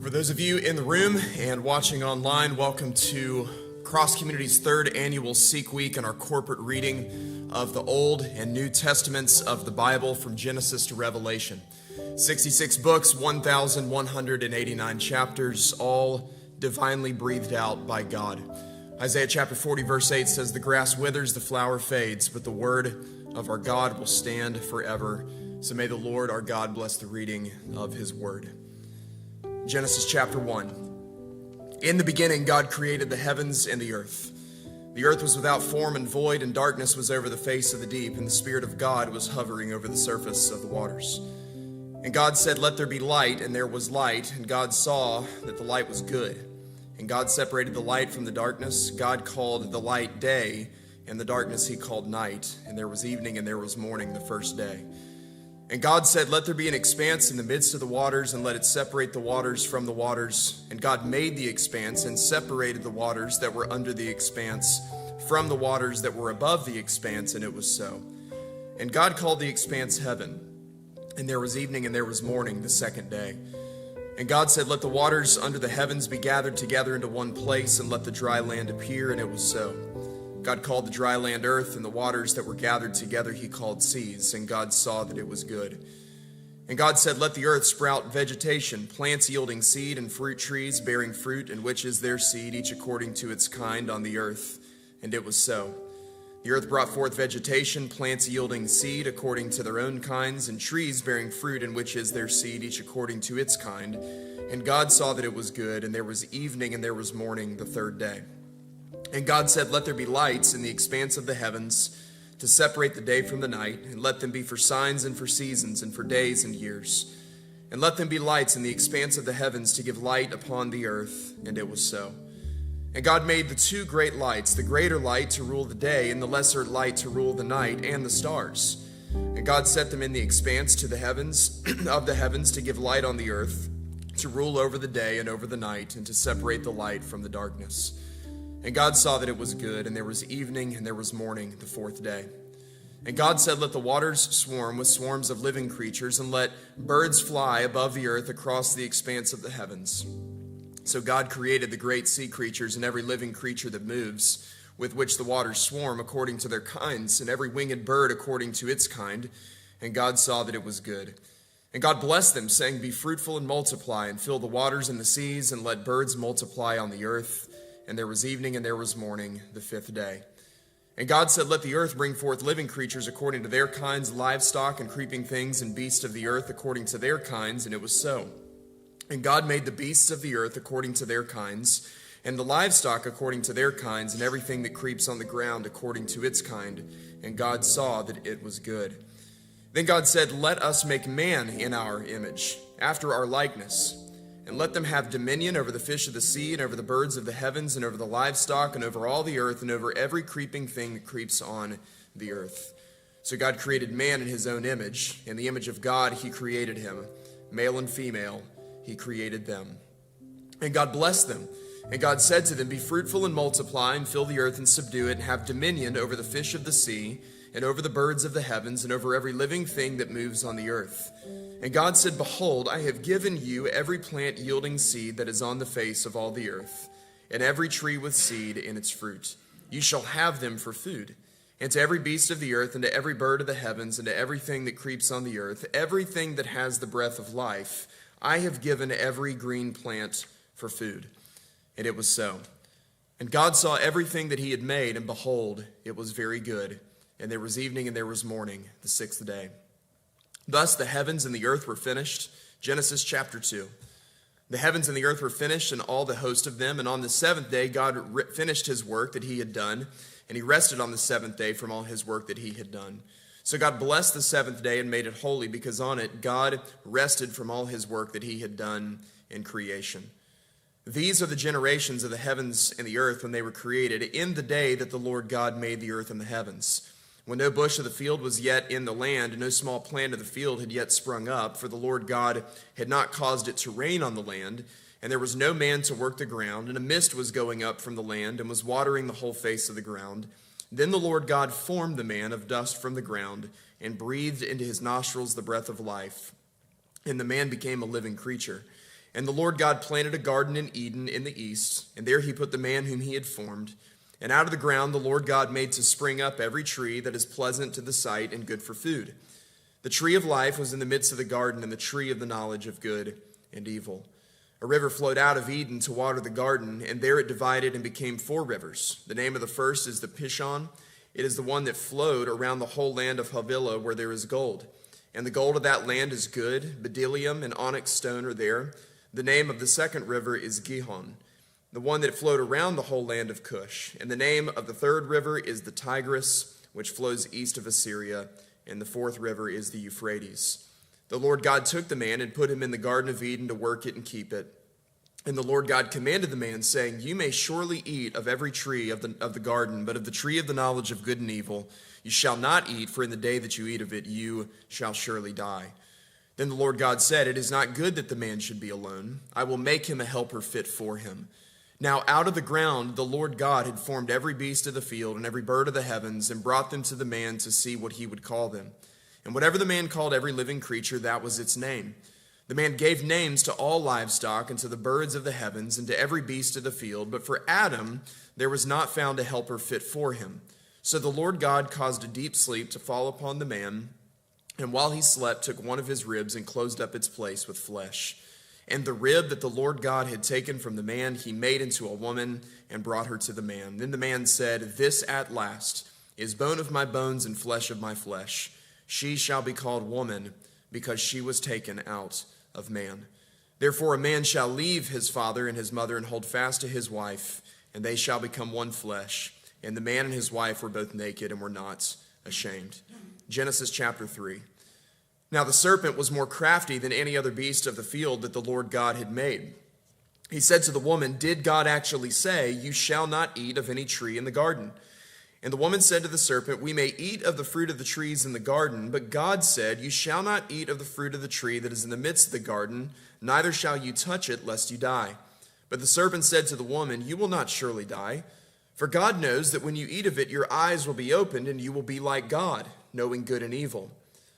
For those of you in the room and watching online, welcome to Cross Community's third annual Seek Week and our corporate reading of the Old and New Testaments of the Bible from Genesis to Revelation. 66 books, 1,189 chapters, all divinely breathed out by God. Isaiah chapter 40 verse 8 says, "The grass withers, the flower fades, but the word of our God will stand forever." So may the Lord our God bless the reading of his word. Genesis chapter 1. In the beginning, God created the heavens and the earth. The earth was without form and void, and darkness was over the face of the deep, and the Spirit of God was hovering over the surface of the waters. And God said, "Let there be light," and there was light, and God saw that the light was good. And God separated the light from the darkness. God called the light day, and the darkness he called night. And there was evening and there was morning the first day. And God said, "Let there be an expanse in the midst of the waters, and let it separate the waters from the waters." And God made the expanse and separated the waters that were under the expanse from the waters that were above the expanse, and it was so. And God called the expanse heaven. And there was evening and there was morning the second day. And God said, "Let the waters under the heavens be gathered together into one place, and let the dry land appear," and it was so. God called the dry land earth, and the waters that were gathered together he called seas, and God saw that it was good. And God said, "Let the earth sprout vegetation, plants yielding seed, and fruit trees bearing fruit, in which is their seed, each according to its kind on the earth." And it was so. The earth brought forth vegetation, plants yielding seed according to their own kinds, and trees bearing fruit, in which is their seed, each according to its kind. And God saw that it was good, and there was evening and there was morning the third day. And God said, "Let there be lights in the expanse of the heavens to separate the day from the night, and let them be for signs and for seasons and for days and years. And let them be lights in the expanse of the heavens to give light upon the earth." And it was so. And God made the two great lights, the greater light to rule the day, and the lesser light to rule the night, and the stars. And God set them in the expanse to the heavens of the heavens to give light on the earth, to rule over the day and over the night, and to separate the light from the darkness. And God saw that it was good, and there was evening and there was morning the fourth day. And God said, "Let the waters swarm with swarms of living creatures, and let birds fly above the earth across the expanse of the heavens." So God created the great sea creatures and every living creature that moves, with which the waters swarm according to their kinds, and every winged bird according to its kind. And God saw that it was good. And God blessed them, saying, "Be fruitful and multiply, and fill the waters and the seas, and let birds multiply on the earth." And there was evening and there was morning the fifth day. And God said, "Let the earth bring forth living creatures according to their kinds, livestock and creeping things, and beasts of the earth according to their kinds." And it was so. And God made the beasts of the earth according to their kinds, and the livestock according to their kinds, and everything that creeps on the ground according to its kind. And God saw that it was good. Then God said, "Let us make man in our image, after our likeness, and let them have dominion over the fish of the sea, and over the birds of the heavens, and over the livestock, and over all the earth, and over every creeping thing that creeps on the earth." So God created man in his own image. In the image of God he created him. Male and female he created them. And God blessed them. And God said to them, "Be fruitful and multiply, and fill the earth and subdue it, and have dominion over the fish of the sea, and over the birds of the heavens, and over every living thing that moves on the earth." And God said, "Behold, I have given you every plant yielding seed that is on the face of all the earth, and every tree with seed in its fruit. You shall have them for food. And to every beast of the earth, and to every bird of the heavens, and to everything that creeps on the earth, everything that has the breath of life, I have given every green plant for food." And it was so. And God saw everything that he had made, and behold, it was very good. And there was evening and there was morning the sixth day. Thus the heavens and the earth were finished. Genesis chapter 2. The heavens and the earth were finished, and all the host of them. And on the seventh day God finished his work that he had done, and he rested on the seventh day from all his work that he had done. So God blessed the seventh day and made it holy, because on it God rested from all his work that he had done in creation. These are the generations of the heavens and the earth when they were created, in the day that the Lord God made the earth and the heavens. When no bush of the field was yet in the land, and no small plant of the field had yet sprung up, for the Lord God had not caused it to rain on the land, and there was no man to work the ground, and a mist was going up from the land, and was watering the whole face of the ground. Then the Lord God formed the man of dust from the ground, and breathed into his nostrils the breath of life, and the man became a living creature. And the Lord God planted a garden in Eden in the east, and there he put the man whom he had formed. And out of the ground the Lord God made to spring up every tree that is pleasant to the sight and good for food. The tree of life was in the midst of the garden, and the tree of the knowledge of good and evil. A river flowed out of Eden to water the garden, and there it divided and became 4 rivers. The name of the first is the Pishon. It is the one that flowed around the whole land of Havilah, where there is gold. And the gold of that land is good. Bdellium and onyx stone are there. The name of the second river is Gihon, the one that flowed around the whole land of Cush. And the name of the third river is the Tigris, which flows east of Assyria. And the fourth river is the Euphrates. The Lord God took the man and put him in the Garden of Eden to work it and keep it. And the Lord God commanded the man, saying, You may surely eat of every tree of the garden, but of the tree of the knowledge of good and evil you shall not eat, for in the day that you eat of it you shall surely die. Then the Lord God said, It is not good that the man should be alone. I will make him a helper fit for him. Now out of the ground the Lord God had formed every beast of the field and every bird of the heavens, and brought them to the man to see what he would call them. And whatever the man called every living creature, that was its name. The man gave names to all livestock and to the birds of the heavens and to every beast of the field. But for Adam there was not found a helper fit for him. So the Lord God caused a deep sleep to fall upon the man, and while he slept took one of his ribs and closed up its place with flesh. And the rib that the Lord God had taken from the man he made into a woman and brought her to the man. Then the man said, This at last is bone of my bones and flesh of my flesh. She shall be called woman, because she was taken out of man. Therefore a man shall leave his father and his mother and hold fast to his wife, and they shall become one flesh. And the man and his wife were both naked and were not ashamed. Genesis chapter 3. Now the serpent was more crafty than any other beast of the field that the Lord God had made. He said to the woman, Did God actually say, You shall not eat of any tree in the garden? And the woman said to the serpent, We may eat of the fruit of the trees in the garden, but God said, You shall not eat of the fruit of the tree that is in the midst of the garden, neither shall you touch it, lest you die. But the serpent said to the woman, You will not surely die. For God knows that when you eat of it, your eyes will be opened, and you will be like God, knowing good and evil.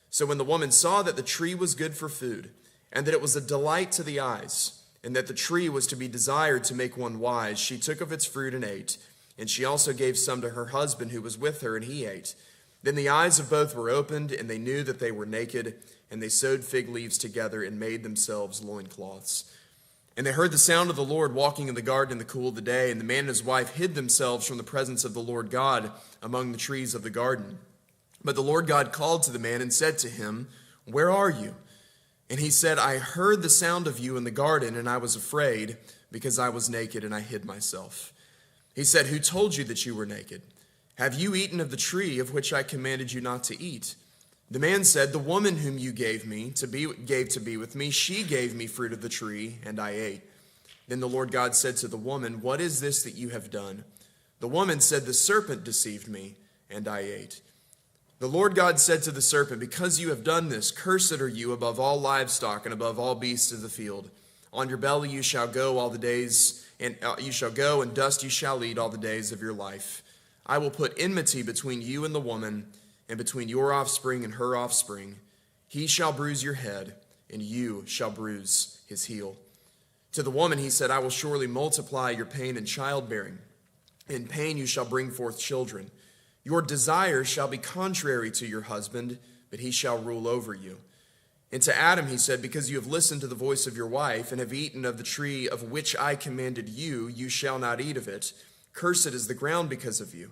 So when the woman saw that the tree was good for food, and that it was a delight to the eyes, and that the tree was to be desired to make one wise, she took of its fruit and ate. And she also gave some to her husband who was with her, and he ate. Then the eyes of both were opened, and they knew that they were naked, and they sewed fig leaves together and made themselves loincloths. And they heard the sound of the Lord walking in the garden in the cool of the day, and the man and his wife hid themselves from the presence of the Lord God among the trees of the garden. But the Lord God called to the man and said to him, Where are you? And he said, I heard the sound of you in the garden, and I was afraid, because I was naked, and I hid myself. He said, Who told you that you were naked? Have you eaten of the tree of which I commanded you not to eat? The man said, The woman whom you gave to be with me, she gave me fruit of the tree, and I ate. Then the Lord God said to the woman, What is this that you have done? The woman said, The serpent deceived me, and I ate. The Lord God said to the serpent, Because you have done this, cursed are you above all livestock and above all beasts of the field. On your belly you shall go all the days, and you shall go, and dust you shall eat all the days of your life. I will put enmity between you and the woman, and between your offspring and her offspring. He shall bruise your head, and you shall bruise his heel. To the woman he said, I will surely multiply your pain in childbearing. In pain you shall bring forth children. Your desire shall be contrary to your husband, but he shall rule over you. And to Adam he said, Because you have listened to the voice of your wife, and have eaten of the tree of which I commanded you, you shall not eat of it. Cursed is the ground because of you.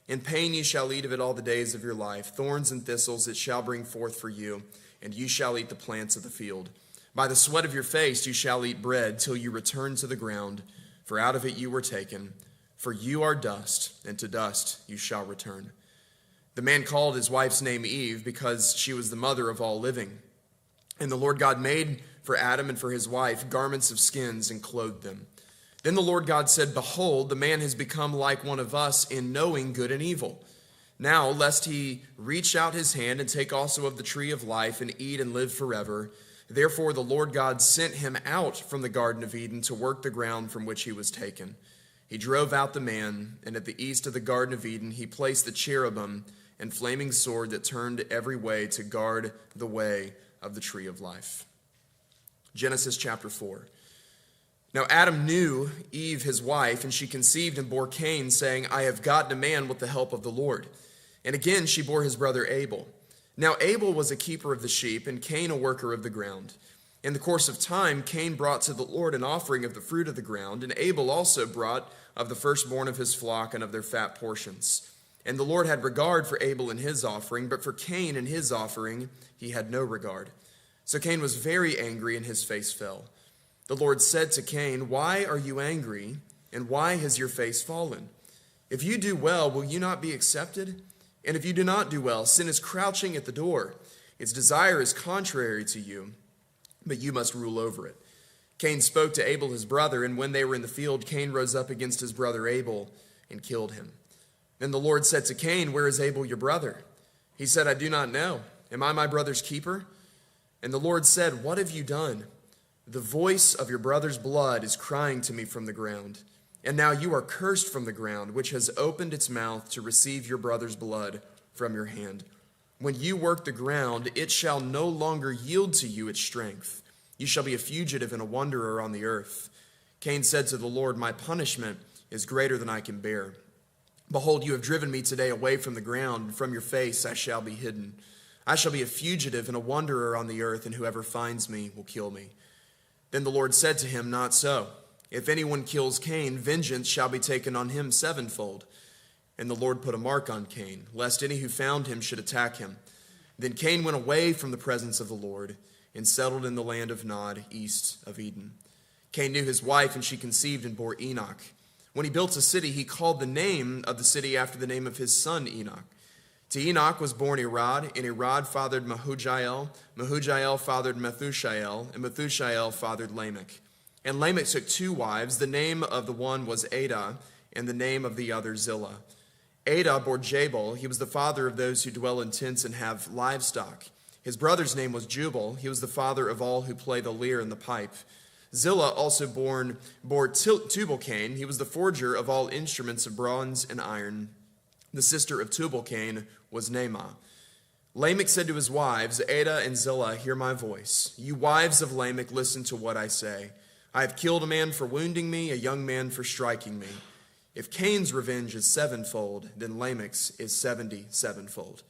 In pain you shall eat of it all the days of your life. Thorns and thistles it shall bring forth for you, and you shall eat the plants of the field. By the sweat of your face you shall eat bread, till you return to the ground, for out of it you were taken. For you are dust, and to dust you shall return. The man called his wife's name Eve, because she was the mother of all living. And the Lord God made for Adam and for his wife garments of skins and clothed them. Then the Lord God said, Behold, the man has become like one of us in knowing good and evil. Now, lest he reach out his hand and take also of the tree of life and eat and live forever. Therefore the Lord God sent him out from the Garden of Eden to work the ground from which he was taken. He drove out the man, and at the east of the Garden of Eden he placed the cherubim and flaming sword that turned every way to guard the way of the tree of life. Genesis chapter 4. Now Adam knew Eve his wife, and she conceived and bore Cain, saying, I have gotten a man with the help of the Lord. And again she bore his brother Abel. Now Abel was a keeper of the sheep, and Cain a worker of the ground. In the course of time, Cain brought to the Lord an offering of the fruit of the ground, and Abel also brought of the firstborn of his flock and of their fat portions. And the Lord had regard for Abel and his offering, but for Cain and his offering he had no regard. So Cain was very angry, and his face fell. The Lord said to Cain, Why are you angry, and why has your face fallen? If you do well, will you not be accepted? And if you do not do well, sin is crouching at the door. Its desire is contrary to you, but you must rule over it. Cain spoke to Abel his brother, and when they were in the field, Cain rose up against his brother Abel and killed him. Then the Lord said to Cain, Where is Abel your brother? He said, I do not know. Am I my brother's keeper? And the Lord said, What have you done? The voice of your brother's blood is crying to me from the ground. And now you are cursed from the ground, which has opened its mouth to receive your brother's blood from your hand. When you work the ground, it shall no longer yield to you its strength. You shall be a fugitive and a wanderer on the earth. Cain said to the Lord, My punishment is greater than I can bear. Behold, you have driven me today away from the ground, and from your face I shall be hidden. I shall be a fugitive and a wanderer on the earth, and whoever finds me will kill me. Then the Lord said to him, Not so. If anyone kills Cain, vengeance shall be taken on him sevenfold. And the Lord put a mark on Cain, lest any who found him should attack him. Then Cain went away from the presence of the Lord and settled in the land of Nod, east of Eden. Cain knew his wife, and she conceived and bore Enoch. When he built a city, he called the name of the city after the name of his son Enoch. To Enoch was born Irad, and Irad fathered Mehujael. Mehujael fathered Methushael, and Methushael fathered Lamech. And Lamech took two wives. The name of the one was Adah, and the name of the other Zillah. Adah bore Jabal. He was the father of those who dwell in tents and have livestock. His brother's name was Jubal. He was the father of all who play the lyre and the pipe. Zillah also bore Tubal-Cain. He was the forger of all instruments of bronze and iron. The sister of Tubal-Cain was Naamah. Lamech said to his wives, Adah and Zillah, hear my voice. You wives of Lamech, listen to what I say. I have killed a man for wounding me, a young man for striking me. If Cain's revenge is sevenfold, then Lamech's is 77-fold.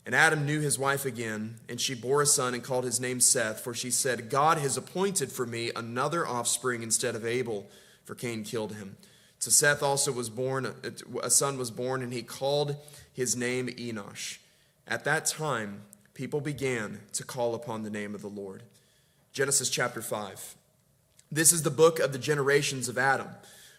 And Adam knew his wife again, and she bore a son and called his name Seth, for she said, God has appointed for me another offspring instead of Abel, for Cain killed him. To Seth also was born, a son was born, and he called his name Enosh. At that time, people began to call upon the name of the Lord. Genesis chapter 5. This is the book of the generations of Adam.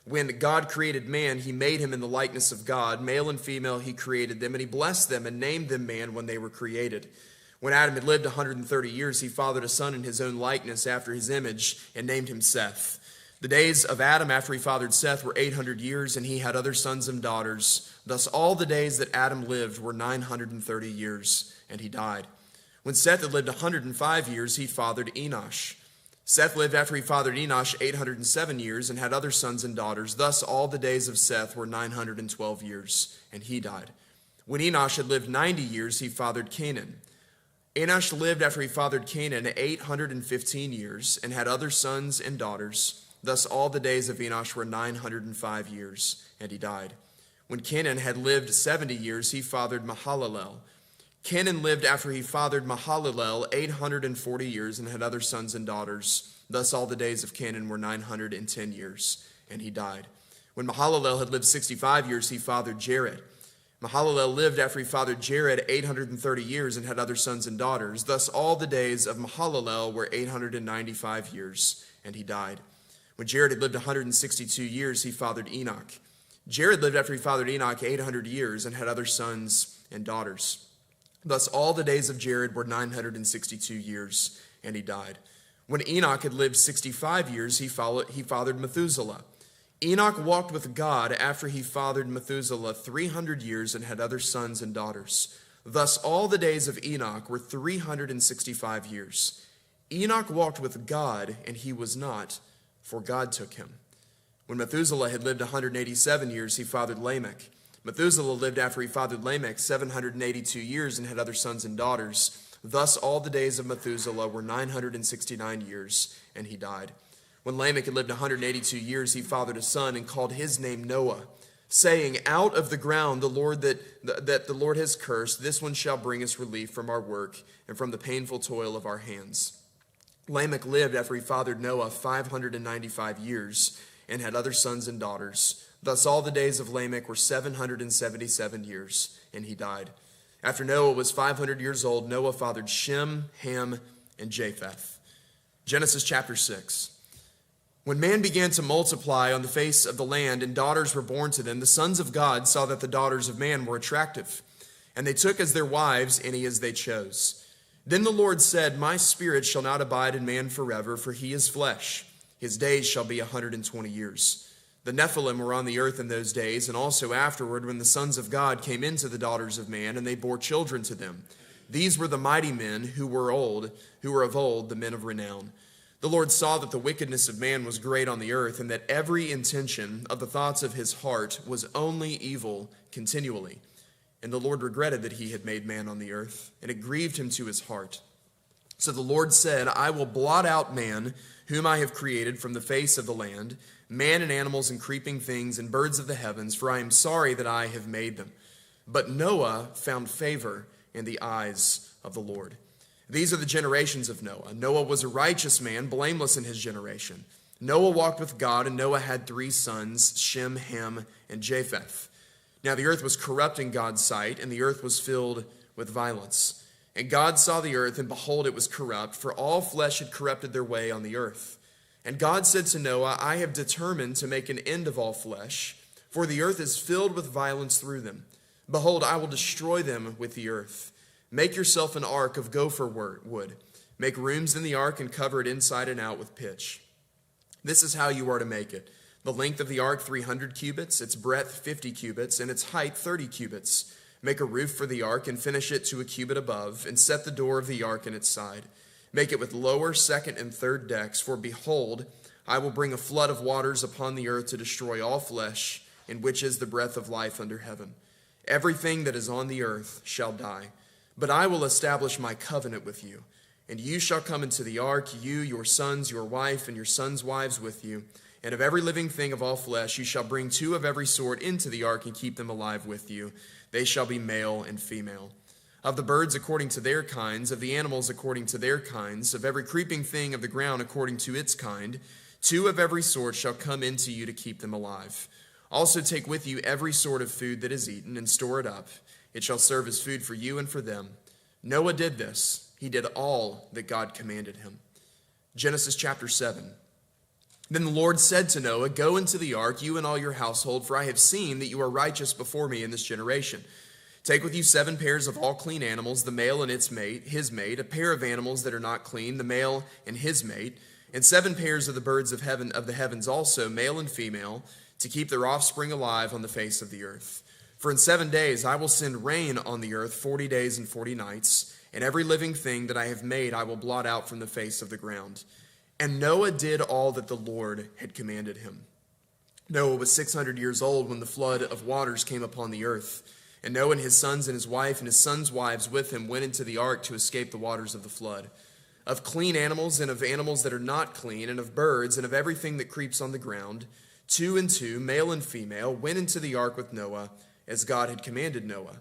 When God created man, he made him in the likeness of God. Male and female he created them, and he blessed them and named them man when they were created. When Adam had lived 130 years, he fathered a son in his own likeness after his image and named him Seth. The days of Adam after he fathered Seth were 800 years, and he had other sons and daughters. Thus all the days that Adam lived were 930 years, and he died. When Seth had lived 105 years, he fathered Enosh. Seth lived after he fathered Enosh 807 years and had other sons and daughters. Thus all the days of Seth were 912 years, and he died. When Enosh had lived 90 years, he fathered Canaan. Enosh lived after he fathered Canaan 815 years and had other sons and daughters. Thus all the days of Enosh were 905 years, and he died. When Canaan had lived 70 years, he fathered Mahalalel. Canaan lived after he fathered Mahalalel 840 years and had other sons and daughters. Thus all the days of Canaan were 910 years, and he died. When Mahalalel had lived 65 years, he fathered Jared. Mahalalel lived after he fathered Jared 830 years and had other sons and daughters. Thus all the days of Mahalalel were 895 years, and he died. When Jared had lived 162 years, he fathered Enoch. Jared lived after he fathered Enoch 800 years and had other sons and daughters. Thus all the days of Jared were 962 years, and he died. When Enoch had lived 65 years, he fathered Methuselah. Enoch walked with God after he fathered Methuselah 300 years and had other sons and daughters. Thus all the days of Enoch were 365 years. Enoch walked with God, and he was not, for God took him. When Methuselah had lived 187 years, he fathered Lamech. Methuselah lived after he fathered Lamech 782 years and had other sons and daughters. Thus all the days of Methuselah were 969 years, and he died. When Lamech had lived 182 years, he fathered a son and called his name Noah, saying, out of the ground the Lord that the Lord has cursed, this one shall bring us relief from our work and from the painful toil of our hands. Lamech lived after he fathered Noah 595 years and had other sons and daughters. Thus all the days of Lamech were 777 years, and he died. After Noah was 500 years old, Noah fathered Shem, Ham, and Japheth. Genesis chapter 6. When man began to multiply on the face of the land and daughters were born to them, the sons of God saw that the daughters of man were attractive, and they took as their wives any as they chose. Then the Lord said, my spirit shall not abide in man forever, for he is flesh. His days shall be 120 years. The Nephilim were on the earth in those days, and also afterward when the sons of God came into the daughters of man, and they bore children to them. These were the mighty men who were of old, the men of renown. The Lord saw that the wickedness of man was great on the earth, and that every intention of the thoughts of his heart was only evil continually. And the Lord regretted that he had made man on the earth, and it grieved him to his heart. So the Lord said, I will blot out man, whom I have created from the face of the land, man and animals and creeping things and birds of the heavens, for I am sorry that I have made them. But Noah found favor in the eyes of the Lord. These are the generations of Noah. Noah was a righteous man, blameless in his generation. Noah walked with God, and Noah had 3 sons, Shem, Ham, and Japheth. Now the earth was corrupt in God's sight, and the earth was filled with violence. And God saw the earth, and behold, it was corrupt, for all flesh had corrupted their way on the earth. And God said to Noah, I have determined to make an end of all flesh, for the earth is filled with violence through them. Behold, I will destroy them with the earth. Make yourself an ark of gopher wood. Make rooms in the ark and cover it inside and out with pitch. This is how you are to make it. The length of the ark 300 cubits, its breadth 50 cubits, and its height 30 cubits. Make a roof for the ark and finish it to a cubit above, and set the door of the ark in its side. Make it with lower, second, and third decks, for behold, I will bring a flood of waters upon the earth to destroy all flesh, in which is the breath of life under heaven. Everything that is on the earth shall die. But I will establish my covenant with you, and you shall come into the ark, you, your sons, your wife, and your sons' wives with you. And of every living thing of all flesh you shall bring 2 of every sort into the ark and keep them alive with you. They shall be male and female. Of the birds according to their kinds, of the animals according to their kinds, of every creeping thing of the ground according to its kind, 2 of every sort shall come into you to keep them alive. Also take with you every sort of food that is eaten, and store it up. It shall serve as food for you and for them. Noah did this. He did all that God commanded him. Genesis chapter 7. Then the Lord said to Noah, go into the ark, you and all your household, for I have seen that you are righteous before me in this generation. Take with you 7 pairs of all clean animals, the male and its mate, his mate, a pair of animals that are not clean, the male and his mate, and 7 pairs of the birds of the heavens also, male and female, to keep their offspring alive on the face of the earth. For in 7 days I will send rain on the earth 40 days and 40 nights, and every living thing that I have made I will blot out from the face of the ground. And Noah did all that the Lord had commanded him. Noah was 600 years old when the flood of waters came upon the earth. And Noah and his sons and his wife and his sons' wives with him went into the ark to escape the waters of the flood. Of clean animals and of animals that are not clean, and of birds and of everything that creeps on the ground, 2 and 2, male and female, went into the ark with Noah, as God had commanded Noah.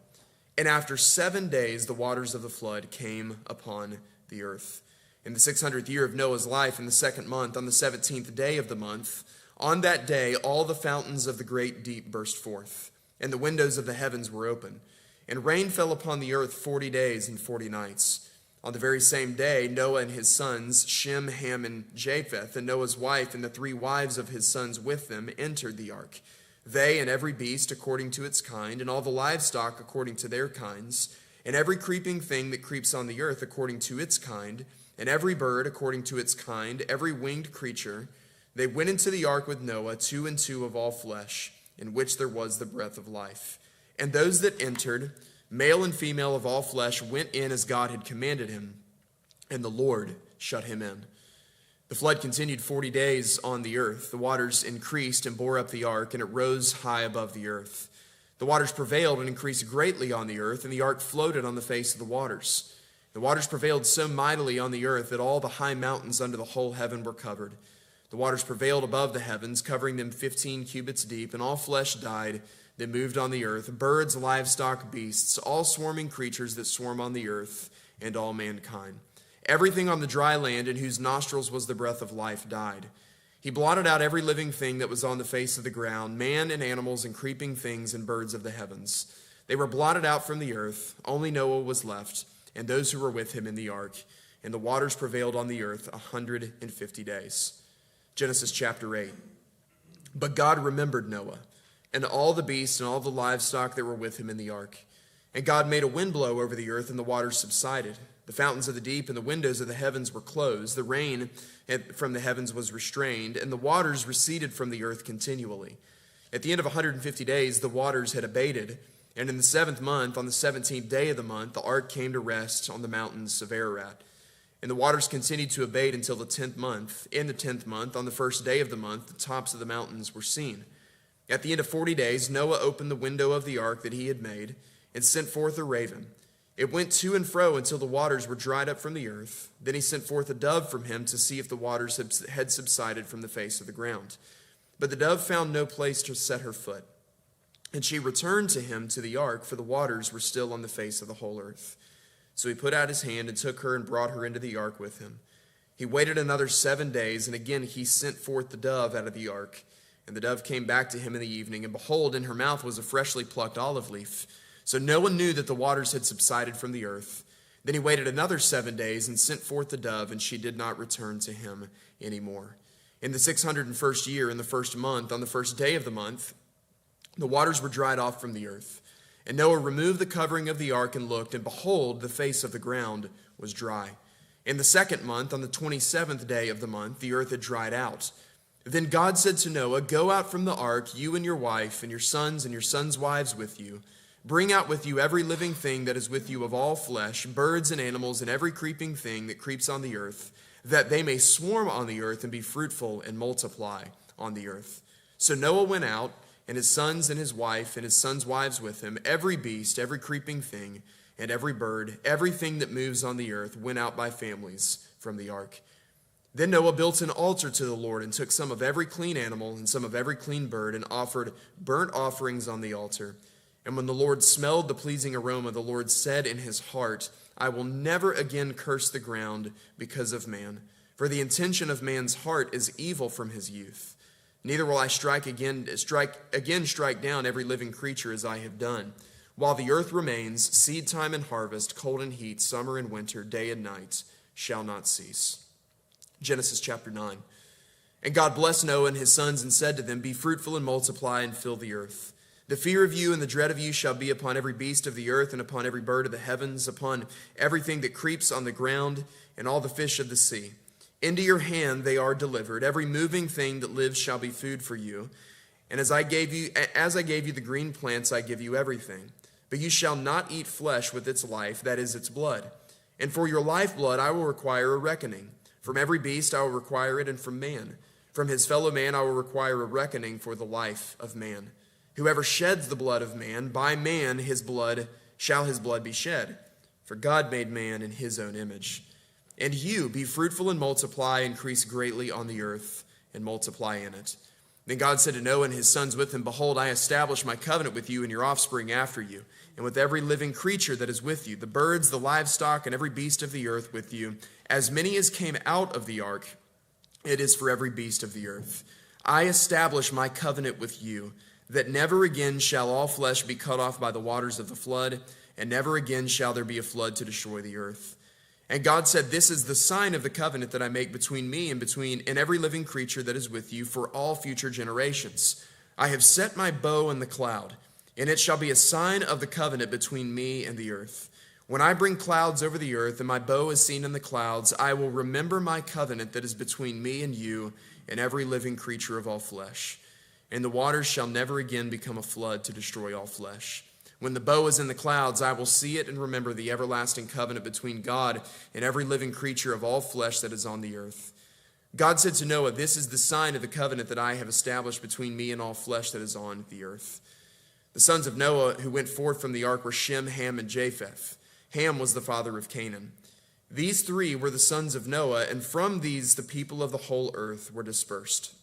And after 7 days the waters of the flood came upon the earth. In the 600th year of Noah's life, in the 2nd month, on the 17th day of the month, on that day all the fountains of the great deep burst forth, and the windows of the heavens were open. And rain fell upon the earth 40 days and 40 nights. On the very same day, Noah and his sons, Shem, Ham, and Japheth, and Noah's wife and the 3 wives of his sons with them, entered the ark. They and every beast according to its kind, and all the livestock according to their kinds, and every creeping thing that creeps on the earth according to its kind, and every bird according to its kind, every winged creature. They went into the ark with Noah, 2 and 2 of all flesh, in which there was the breath of life. And those that entered, male and female of all flesh, went in as God had commanded him, and the Lord shut him in. The flood continued 40 days on the earth. The waters increased and bore up the ark, and it rose high above the earth. The waters prevailed and increased greatly on the earth, and the ark floated on the face of the waters. The waters prevailed so mightily on the earth that all the high mountains under the whole heaven were covered. The waters prevailed above the heavens, covering them 15 cubits deep, and all flesh died that moved on the earth, birds, livestock, beasts, all swarming creatures that swarm on the earth, and all mankind. Everything on the dry land in whose nostrils was the breath of life died. He blotted out every living thing that was on the face of the ground, man and animals and creeping things and birds of the heavens. They were blotted out from the earth. Only Noah was left, and those who were with him in the ark. And the waters prevailed on the earth 150 days. Genesis chapter 8. But God remembered Noah, and all the beasts and all the livestock that were with him in the ark. And God made a wind blow over the earth, and the waters subsided. The fountains of the deep and the windows of the heavens were closed. The rain from the heavens was restrained, and the waters receded from the earth continually. At the end of 150 days, the waters had abated, and in the 7th month, on the 17th day of the month, the ark came to rest on the mountains of Ararat. And the waters continued to abate until the 10th month. In the 10th month, on the first day of the month, the tops of the mountains were seen. At the end of 40 days, Noah opened the window of the ark that he had made and sent forth a raven. It went to and fro until the waters were dried up from the earth. Then he sent forth a dove from him to see if the waters had subsided from the face of the ground. But the dove found no place to set her foot. And she returned to him to the ark, for the waters were still on the face of the whole earth. So he put out his hand and took her and brought her into the ark with him. He waited another 7 days, and again he sent forth the dove out of the ark. And the dove came back to him in the evening, and behold, in her mouth was a freshly plucked olive leaf. So no one knew that the waters had subsided from the earth. Then he waited another 7 days and sent forth the dove, and she did not return to him anymore. In the 601st year, in the 1st month, on the first day of the month, the waters were dried off from the earth. And Noah removed the covering of the ark and looked, and behold, the face of the ground was dry. In the 2nd month, on the 27th day of the month, the earth had dried out. Then God said to Noah, "Go out from the ark, you and your wife, and your sons' wives with you. Bring out with you every living thing that is with you of all flesh, birds and animals, and every creeping thing that creeps on the earth, that they may swarm on the earth and be fruitful and multiply on the earth." So Noah went out, and his sons and his wife and his sons' wives with him. Every beast, every creeping thing, and every bird, everything that moves on the earth went out by families from the ark. Then Noah built an altar to the Lord and took some of every clean animal and some of every clean bird and offered burnt offerings on the altar. And when the Lord smelled the pleasing aroma, the Lord said in his heart, "I will never again curse the ground because of man, for the intention of man's heart is evil from his youth. Neither will I strike down every living creature as I have done. While the earth remains, seed time and harvest, cold and heat, summer and winter, day and night shall not cease." Genesis chapter 9. And God blessed Noah and his sons and said to them, "Be fruitful and multiply and fill the earth. The fear of you and the dread of you shall be upon every beast of the earth and upon every bird of the heavens, upon everything that creeps on the ground and all the fish of the sea. Into your hand they are delivered. Every moving thing that lives shall be food for you. And as I gave you the green plants, I give you everything. But you shall not eat flesh with its life, that is its blood. And for your lifeblood I will require a reckoning. From every beast I will require it, and from man. From his fellow man I will require a reckoning for the life of man. Whoever sheds the blood of man, by man his blood be shed. For God made man in his own image. And you, be fruitful and multiply, increase greatly on the earth, and multiply in it." Then God said to Noah and his sons with him, "Behold, I establish my covenant with you and your offspring after you, and with every living creature that is with you, the birds, the livestock, and every beast of the earth with you. As many as came out of the ark, it is for every beast of the earth. I establish my covenant with you, that never again shall all flesh be cut off by the waters of the flood, and never again shall there be a flood to destroy the earth." And God said, "This is the sign of the covenant that I make between me and every living creature that is with you for all future generations. I have set my bow in the cloud, and it shall be a sign of the covenant between me and the earth. When I bring clouds over the earth, and my bow is seen in the clouds, I will remember my covenant that is between me and you and every living creature of all flesh. And the waters shall never again become a flood to destroy all flesh. When the bow is in the clouds, I will see it and remember the everlasting covenant between God and every living creature of all flesh that is on the earth." God said to Noah, "This is the sign of the covenant that I have established between me and all flesh that is on the earth." The sons of Noah who went forth from the ark were Shem, Ham, and Japheth. Ham was the father of Canaan. These three were the sons of Noah, and from these the people of the whole earth were dispersed.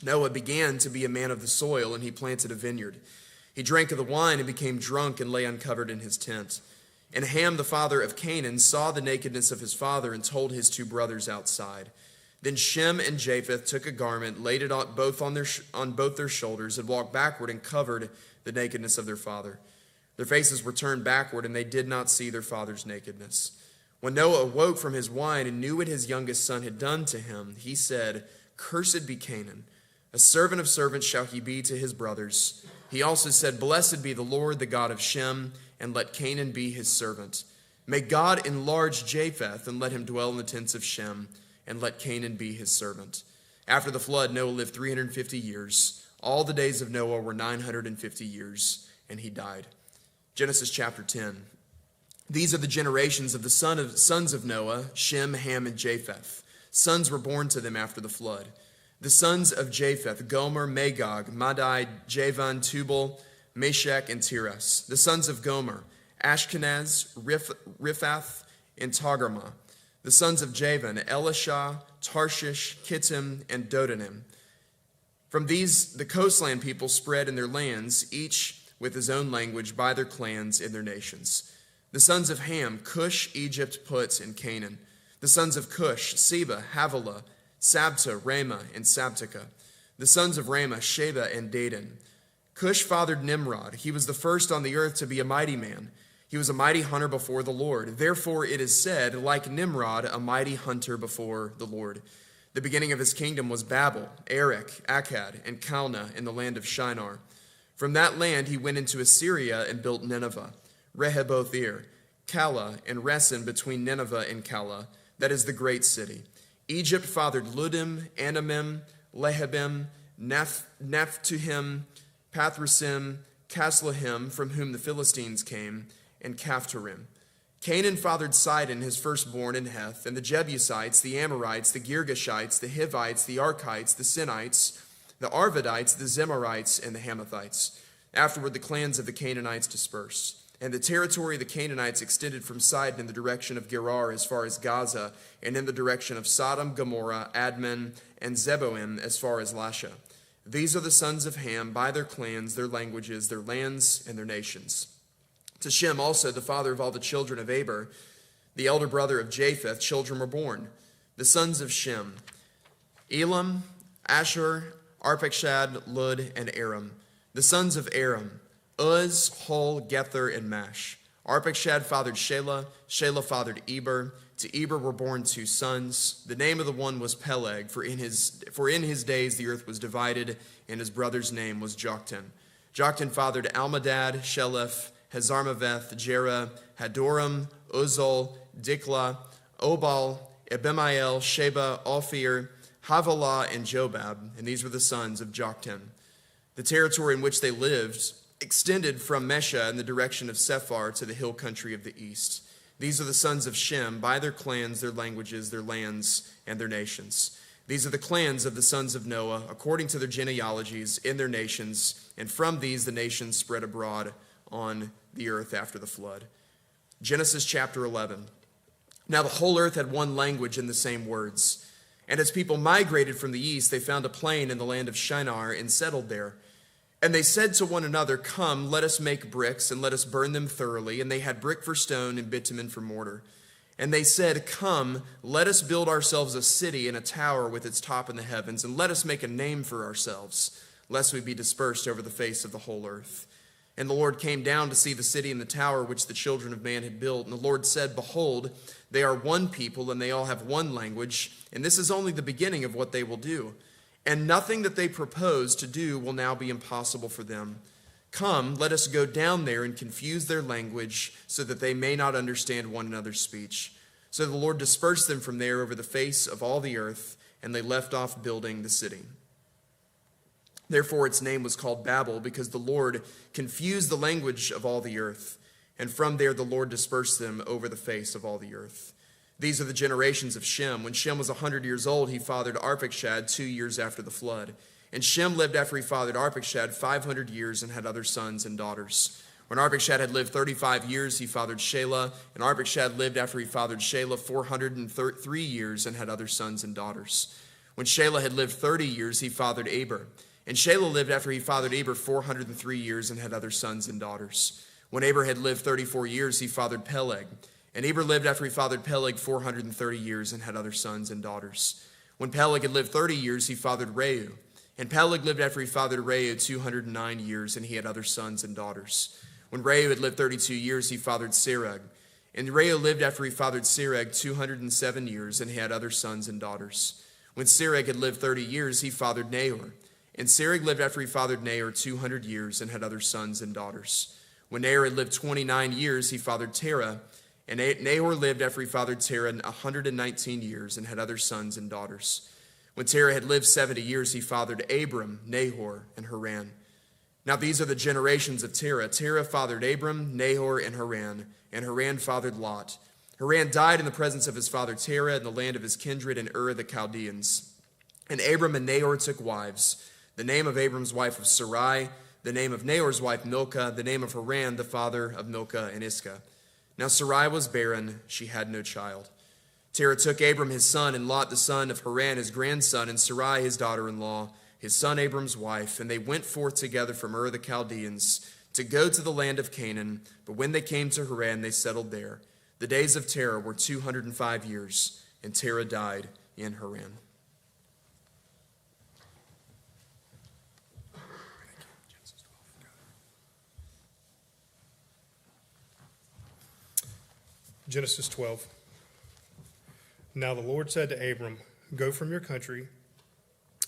Noah began to be a man of the soil, and he planted a vineyard. He drank of the wine and became drunk and lay uncovered in his tent. And Ham, the father of Canaan, saw the nakedness of his father and told his two brothers outside. Then Shem and Japheth took a garment, laid it on both their shoulders, and walked backward and covered the nakedness of their father. Their faces were turned backward, and they did not see their father's nakedness. When Noah awoke from his wine and knew what his youngest son had done to him, he said, "Cursed be Canaan. A servant of servants shall he be to his brothers." He also said, "Blessed be the Lord, the God of Shem, and let Canaan be his servant. May God enlarge Japheth, and let him dwell in the tents of Shem, and let Canaan be his servant." After the flood, Noah lived 350 years. All the days of Noah were 950 years, and he died. Genesis chapter 10. These are the generations of the sons of Noah, Shem, Ham, and Japheth. Sons were born to them after the flood. The sons of Japheth, Gomer, Magog, Madai, Javan, Tubal, Meshech, and Tiras. The sons of Gomer, Ashkenaz, Riphath, and Togarmah. The sons of Javan, Elisha, Tarshish, Kittim, and Dodanim. From these, the coastland people spread in their lands, each with his own language, by their clans in their nations. The sons of Ham, Cush, Egypt, Put, and Canaan. The sons of Cush, Seba, Havilah, Sabta, Ramah, and Sabteka. The sons of Ramah, Sheba, and Dedan. Cush fathered Nimrod. He was the first on the earth to be a mighty man. He was a mighty hunter before the Lord. Therefore it is said, like Nimrod, a mighty hunter before the Lord. The beginning of his kingdom was Babel, Erech, Akkad, and Calneh in the land of Shinar. From that land he went into Assyria and built Nineveh, Rehoboth-ir, Calah, and Resen between Nineveh and Calah, that is the great city. Egypt fathered Ludim, Anamim, Lehabim, Naphtuhim, Pathrusim, Casluhim, from whom the Philistines came, and Caphtorim. Canaan fathered Sidon, his firstborn, and Heth, and the Jebusites, the Amorites, the Girgashites, the Hivites, the Archites, the Sinites, the Arvadites, the Zemarites, and the Hamathites. Afterward the clans of the Canaanites dispersed. And the territory of the Canaanites extended from Sidon in the direction of Gerar as far as Gaza, and in the direction of Sodom, Gomorrah, Admon, and Zeboim as far as Lasha. These are the sons of Ham by their clans, their languages, their lands, and their nations. To Shem also, the father of all the children of Eber, the elder brother of Japheth, children were born. The sons of Shem, Elam, Ashur, Arpachshad, Lud, and Aram. The sons of Aram, Uz, Hul, Gether, and Mash. Arpachshad fathered Shelah. Shelah fathered Eber. To Eber were born two sons. The name of the one was Peleg, for in his days the earth was divided, and his brother's name was Joktan. Joktan fathered Almadad, Sheleph, Hazarmaveth, Jerah, Hadoram, Uzal, Diklah, Obal, Abimael, Sheba, Ophir, Havilah, and Jobab, and these were the sons of Joktan. The territory in which they lived extended from Mesha in the direction of Sephar to the hill country of the east. These are the sons of Shem by their clans, their languages, their lands, and their nations. These are the clans of the sons of Noah, according to their genealogies in their nations, and from these the nations spread abroad on the earth after the flood. Genesis chapter 11. Now the whole earth had one language and the same words. And as people migrated from the east, they found a plain in the land of Shinar and settled there. And they said to one another, "Come, let us make bricks, and let us burn them thoroughly." And they had brick for stone and bitumen for mortar. And they said, "Come, let us build ourselves a city and a tower with its top in the heavens, and let us make a name for ourselves, lest we be dispersed over the face of the whole earth." And the Lord came down to see the city and the tower which the children of man had built. And the Lord said, "Behold, they are one people, and they all have one language, and this is only the beginning of what they will do. And nothing that they propose to do will now be impossible for them. Come, let us go down there and confuse their language, so that they may not understand one another's speech." So the Lord dispersed them from there over the face of all the earth, and they left off building the city. Therefore its name was called Babel, because the Lord confused the language of all the earth. And from there the Lord dispersed them over the face of all the earth. These are the generations of Shem. When Shem was 100 years old, he fathered Arpachshad 2 years after the flood. And Shem lived after he fathered Arpachshad 500 years and had other sons and daughters. When Arpachshad had lived 35 years, he fathered Shelah, and Arpachshad lived after he fathered Shelah 403 years and had other sons and daughters. When Shelah had lived 30 years, he fathered Eber. And Shelah lived after he fathered Eber 403 years and had other sons and daughters. When Eber had lived 34 years, he fathered Peleg. And Eber lived after he fathered Peleg 430 years and had other sons and daughters. When Peleg had lived 30 years, he fathered Reu. And Peleg lived after he fathered Reu 209 years, and he had other sons and daughters. When Reu had lived 32 years, he fathered Serug. And Reu lived after he fathered Serug 207 years, and he had other sons and daughters. When Serug had lived 30 years, he fathered Nahor. And Serug lived after he fathered Nahor 200 years, and had other sons and daughters. When Nahor had lived 29 years, he fathered Terah. And Nahor lived after he fathered Terah 119 years, and had other sons and daughters. When Terah had lived 70 years, he fathered Abram, Nahor, and Haran. Now these are the generations of Terah. Terah fathered Abram, Nahor, and Haran fathered Lot. Haran died in the presence of his father Terah in the land of his kindred in Ur of the Chaldeans. And Abram and Nahor took wives. The name of Abram's wife was Sarai, the name of Nahor's wife Milcah, the name of Haran, the father of Milcah and Iscah. Now Sarai was barren, she had no child. Terah took Abram his son, and Lot the son of Haran his grandson, and Sarai his daughter-in-law, his son Abram's wife, and they went forth together from Ur of the Chaldeans to go to the land of Canaan. But when they came to Haran, they settled there. The days of Terah were 205 years, and Terah died in Haran. Genesis 12. Now the Lord said to Abram, "Go from your country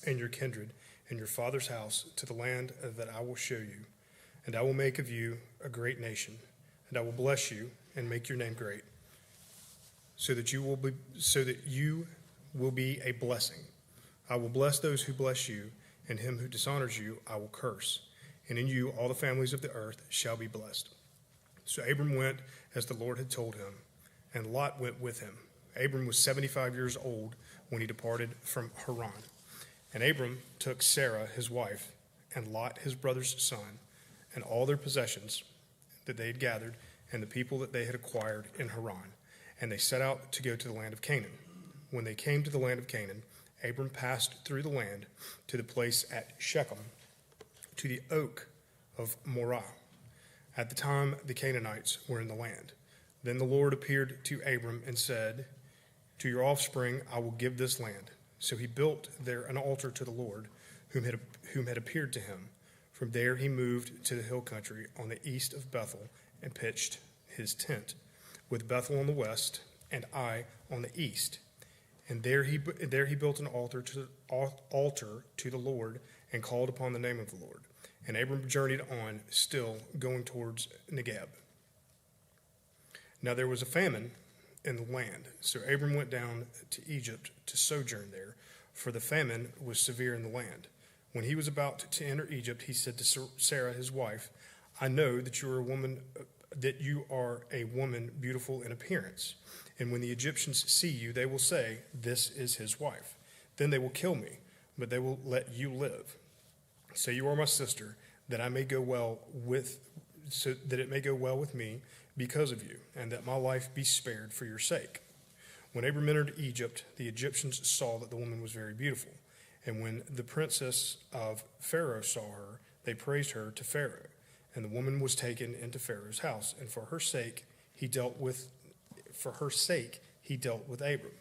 and your kindred and your father's house to the land that I will show you, and I will make of you a great nation, and I will bless you and make your name great, so that you will be a blessing. I will bless those who bless you, and him who dishonors you I will curse, and in you all the families of the earth shall be blessed." So Abram went as the Lord had told him, and Lot went with him. Abram was 75 years old when he departed from Haran. And Abram took Sarah his wife, and Lot his brother's son, and all their possessions that they had gathered, and the people that they had acquired in Haran. And they set out to go to the land of Canaan. When they came to the land of Canaan, Abram passed through the land to the place at Shechem, to the oak of Morah. At the time the Canaanites were in the land. Then the Lord appeared to Abram and said, "To your offspring I will give this land." So he built there an altar to the Lord, whom had appeared to him. From there he moved to the hill country on the east of Bethel and pitched his tent, with Bethel on the west and Ai on the east. And there he built an altar to the Lord and called upon the name of the Lord. And Abram journeyed on, still going towards Negeb. Now there was a famine in the land, so Abram went down to Egypt to sojourn there, for the famine was severe in the land. When he was about to enter Egypt, he said to Sarah his wife, "I know that you are a woman beautiful in appearance, and when the Egyptians see you, they will say, 'This is his wife.' Then they will kill me, but they will let you live. Say you are my sister, that it may go well with me because of you, and that my life be spared for your sake." When Abram entered Egypt, the Egyptians saw that the woman was very beautiful. And when the princess of Pharaoh saw her, they praised her to Pharaoh. And the woman was taken into Pharaoh's house, and for her sake he dealt with Abram.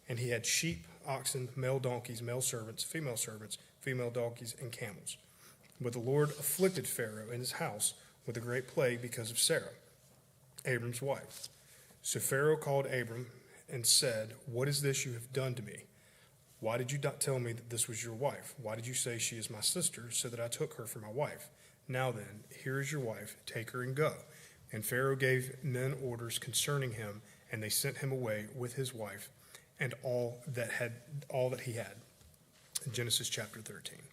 And he had sheep, oxen, male donkeys, male servants, female donkeys, and camels. But the Lord afflicted Pharaoh and his house with a great plague because of Sarah, Abram's wife. So Pharaoh called Abram and said, "What is this you have done to me? Why did you not tell me that this was your wife? Why did you say she is my sister, so that I took her for my wife? Now then, here is your wife, take her and go." And Pharaoh gave men orders concerning him, and they sent him away with his wife and all that he had. Genesis chapter 13.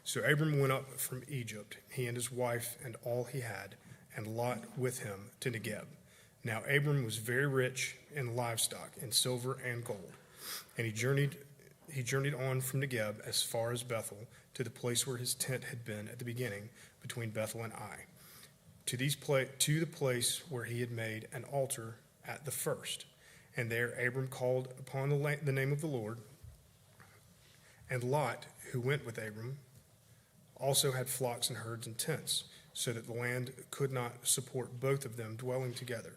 So Abram went up from Egypt, he and his wife and all he had, and Lot with him to Negeb. Now Abram was very rich in livestock, in silver and gold. And he journeyed on from Negeb as far as Bethel, to the place where his tent had been at the beginning, between Bethel and Ai. to the place where he had made an altar at the first. And there Abram called upon the name of the Lord. And Lot, who went with Abram, also had flocks and herds and tents, so that the land could not support both of them dwelling together.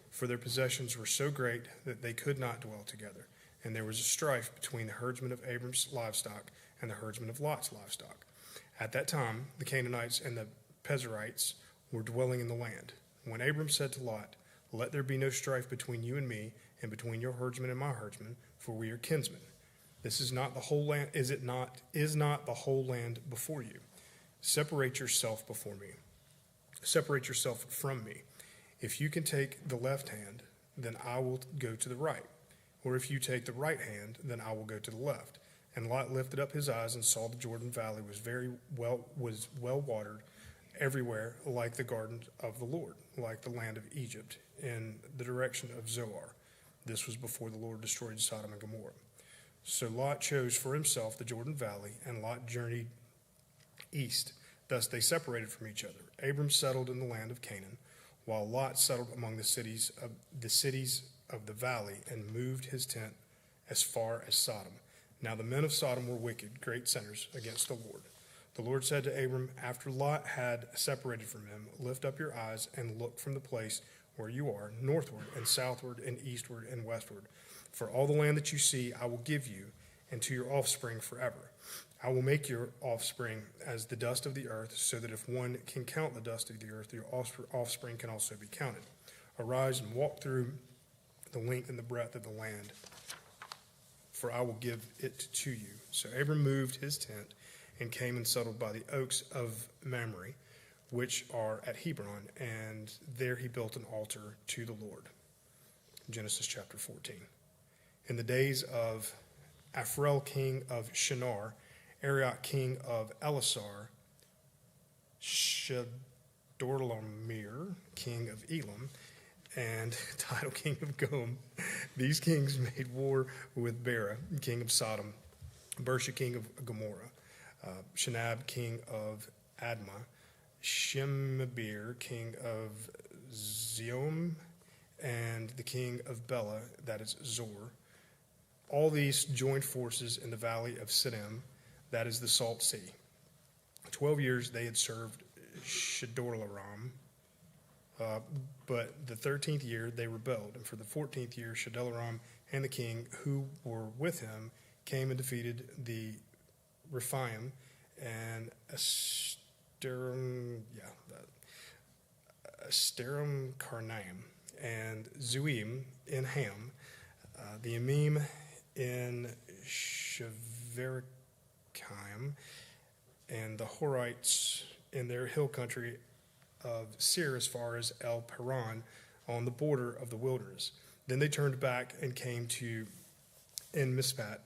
For their possessions were so great that they could not dwell together. And there was a strife between the herdsmen of Abram's livestock and the herdsmen of Lot's livestock. At that time, the Canaanites and the Perizzites were dwelling in the land. When Abram said to Lot, "Let there be no strife between you and me, and between your herdsmen and my herdsmen, for we are kinsmen. This is not the whole land, is not the whole land before you? Separate yourself before me. Separate yourself from me. If you can take the left hand, then I will go to the right. Or if you take the right hand, then I will go to the left." And Lot lifted up his eyes and saw the Jordan Valley was well watered everywhere, like the garden of the Lord, like the land of Egypt, in the direction of Zoar. This was before the Lord destroyed Sodom and Gomorrah. So Lot chose for himself the Jordan Valley, and Lot journeyed east. Thus they separated from each other. Abram settled in the land of Canaan, while Lot settled among the cities of the valley and moved his tent as far as Sodom. Now the men of Sodom were wicked, great sinners against the Lord. The Lord said to Abram, after Lot had separated from him, "Lift up your eyes and look from the place where you are, northward and southward and eastward and westward. For all the land that you see I will give you, and to your offspring forever. I will make your offspring as the dust of the earth, so that if one can count the dust of the earth, your offspring can also be counted. Arise and walk through the length and the breadth of the land, for I will give it to you." So Abram moved his tent and came and settled by the oaks of Mamre, which are at Hebron, and there he built an altar to the Lord. Genesis chapter 14. In the days of Aphrel king of Shinar, Arioch king of Elasar, Chedorlaomer king of Elam, and Tidal king of Gomer, these kings made war with Bera king of Sodom, Bersha king of Gomorrah, Shinab king of Admah, Shemabir king of Zeom, and the king of Bela, that is Zor. All these joined forces in the valley of Siddim, that is the Salt Sea. 12 years they had served Chedorlaomer, but the 13th year they rebelled, and for the 14th year Chedorlaomer and the king who were with him came and defeated the Rephaim and Asterim Karnaim, and Zuim in Ham, the Emim in Sheverkaim, and the Horites in their hill country of Seir as far as El Paran on the border of the wilderness. Then they turned back and came to En Mishpat,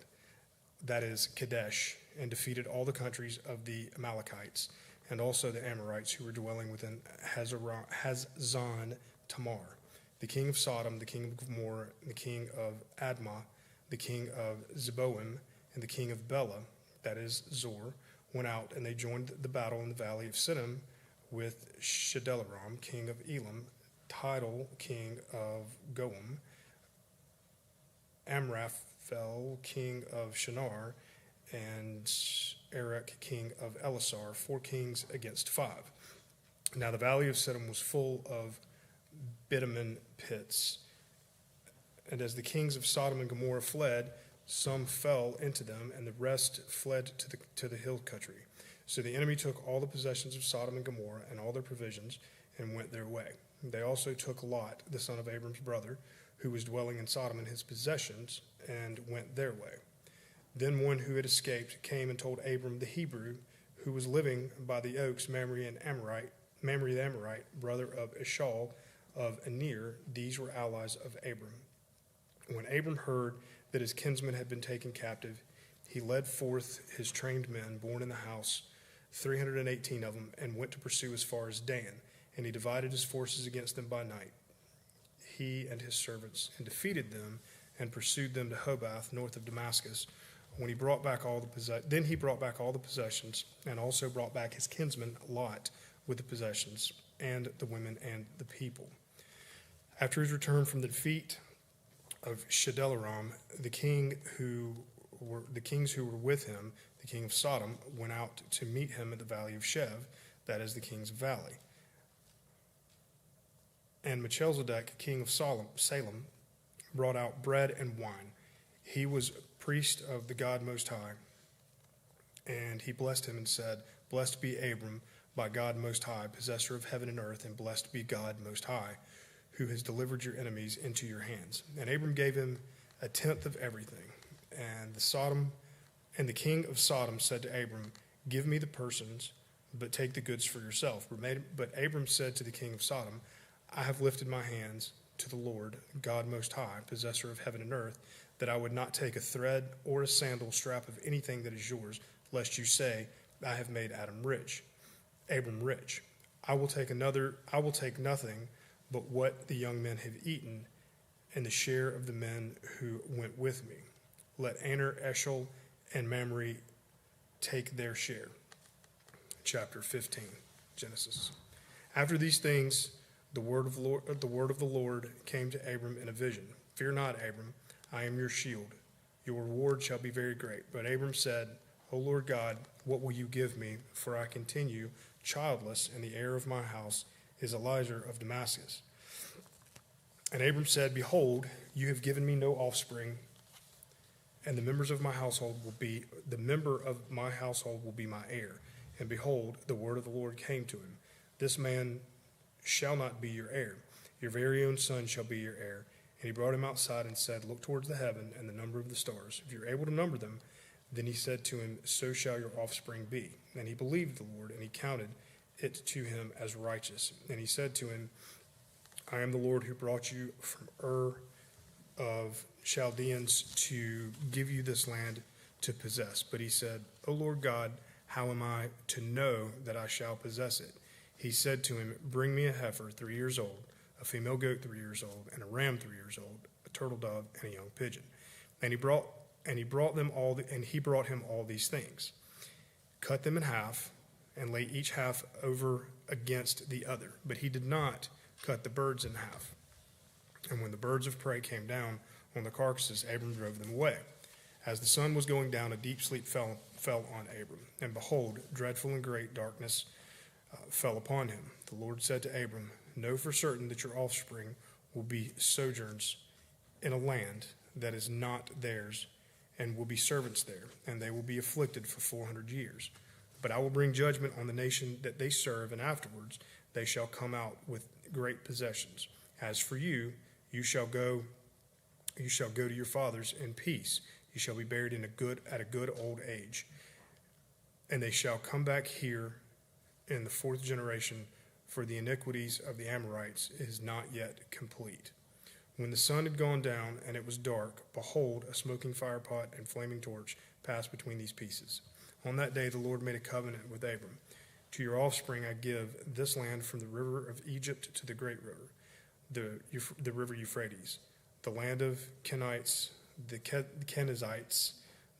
that is Kadesh, and defeated all the countries of the Amalekites, and also the Amorites who were dwelling within Hazazon Tamar. The king of Sodom, the king of Gomorrah, the king of Admah, the king of Zeboim, and the king of Bela, that is Zor, went out, and they joined the battle in the valley of Siddim with Chedorlaomer, king of Elam, Tidal, king of Goim, Amraphel, king of Shinar, and Arioch, king of Elasar, 4 kings against 5. Now the valley of Siddim was full of bitumen pits, and as the kings of Sodom and Gomorrah fled, some fell into them, and the rest fled to the hill country. So the enemy took all the possessions of Sodom and Gomorrah and all their provisions and went their way. They also took Lot, the son of Abram's brother, who was dwelling in Sodom, and his possessions, and went their way. Then one who had escaped came and told Abram the Hebrew, who was living by the oaks, Mamre the Amorite, brother of Eshcol of Aner. These were allies of Abram. When Abram heard that his kinsmen had been taken captive, he led forth his trained men born in the house, 318 of them, and went to pursue as far as Dan. And he divided his forces against them by night, he and his servants, and defeated them and pursued them to Hobath, north of Damascus. Then he brought back all the possessions, and also brought back his kinsman Lot with the possessions. and the women and the people. After his return from the defeat of Chedorlaomer, the kings who were with him, the king of Sodom, went out to meet him at the valley of Shev, that is the king's valley. And Melchizedek, king of Salem, brought out bread and wine. He was priest of the God Most High, and he blessed him and said, "Blessed be Abram by God Most High, possessor of heaven and earth, and blessed be God Most High, who has delivered your enemies into your hands." And Abram gave him a tenth of everything. And the king of Sodom said to Abram, "Give me the persons, but take the goods for yourself." But Abram said to the king of Sodom, "I have lifted my hands to the Lord, God Most High, possessor of heaven and earth, that I would not take a thread or a sandal strap of anything that is yours, lest you say, I have made Abram rich. I will take nothing but what the young men have eaten, and the share of the men who went with me. Let Aner, Eshel, and Mamre take their share." Chapter 15, Genesis. After these things, the word of the Lord came to Abram in a vision. "Fear not, Abram, I am your shield. Your reward shall be very great." But Abram said, "O Lord God, what will you give me? For I continue childless, and the heir of my house is Eliezer of Damascus." And Abram said, "Behold, you have given me no offspring, and the member of my household will be my heir." And behold, the word of the Lord came to him, "This man shall not be your heir. Your very own son shall be your heir." And he brought him outside and said, "Look towards the heaven and the number of the stars, if you are able to number them." Then he said to him, "So shall your offspring be." And he believed the Lord, and he counted it to him as righteous. And he said to him, "I am the Lord who brought you from Ur of Chaldeans to give you this land to possess." But he said, "O Lord God, how am I to know that I shall possess it?" He said to him, "Bring me a heifer 3 years old, a female goat 3 years old, and a ram 3 years old, a turtle dove, and a young pigeon." And he brought him all these things. Cut them in half, and lay each half over against the other. But he did not cut the birds in half. And when the birds of prey came down on the carcasses, Abram drove them away. As the sun was going down, a deep sleep fell on Abram. And behold, dreadful and great darkness fell upon him. The Lord said to Abram, "Know for certain that your offspring will be sojourners in a land that is not theirs, and will be servants there, and they will be afflicted for 400 years. But I will bring judgment on the nation that they serve, and afterwards they shall come out with great possessions. As for you, you shall go to your fathers in peace. You shall be buried at a good old age. And they shall come back here in the 4th generation, for the iniquities of the Amorites is not yet complete." When the sun had gone down and it was dark, behold, a smoking firepot and flaming torch passed between these pieces. On that day the Lord made a covenant with Abram. "To your offspring I give this land from the river of Egypt to the great river, the river Euphrates, the land of Kenites, the Kenizzites,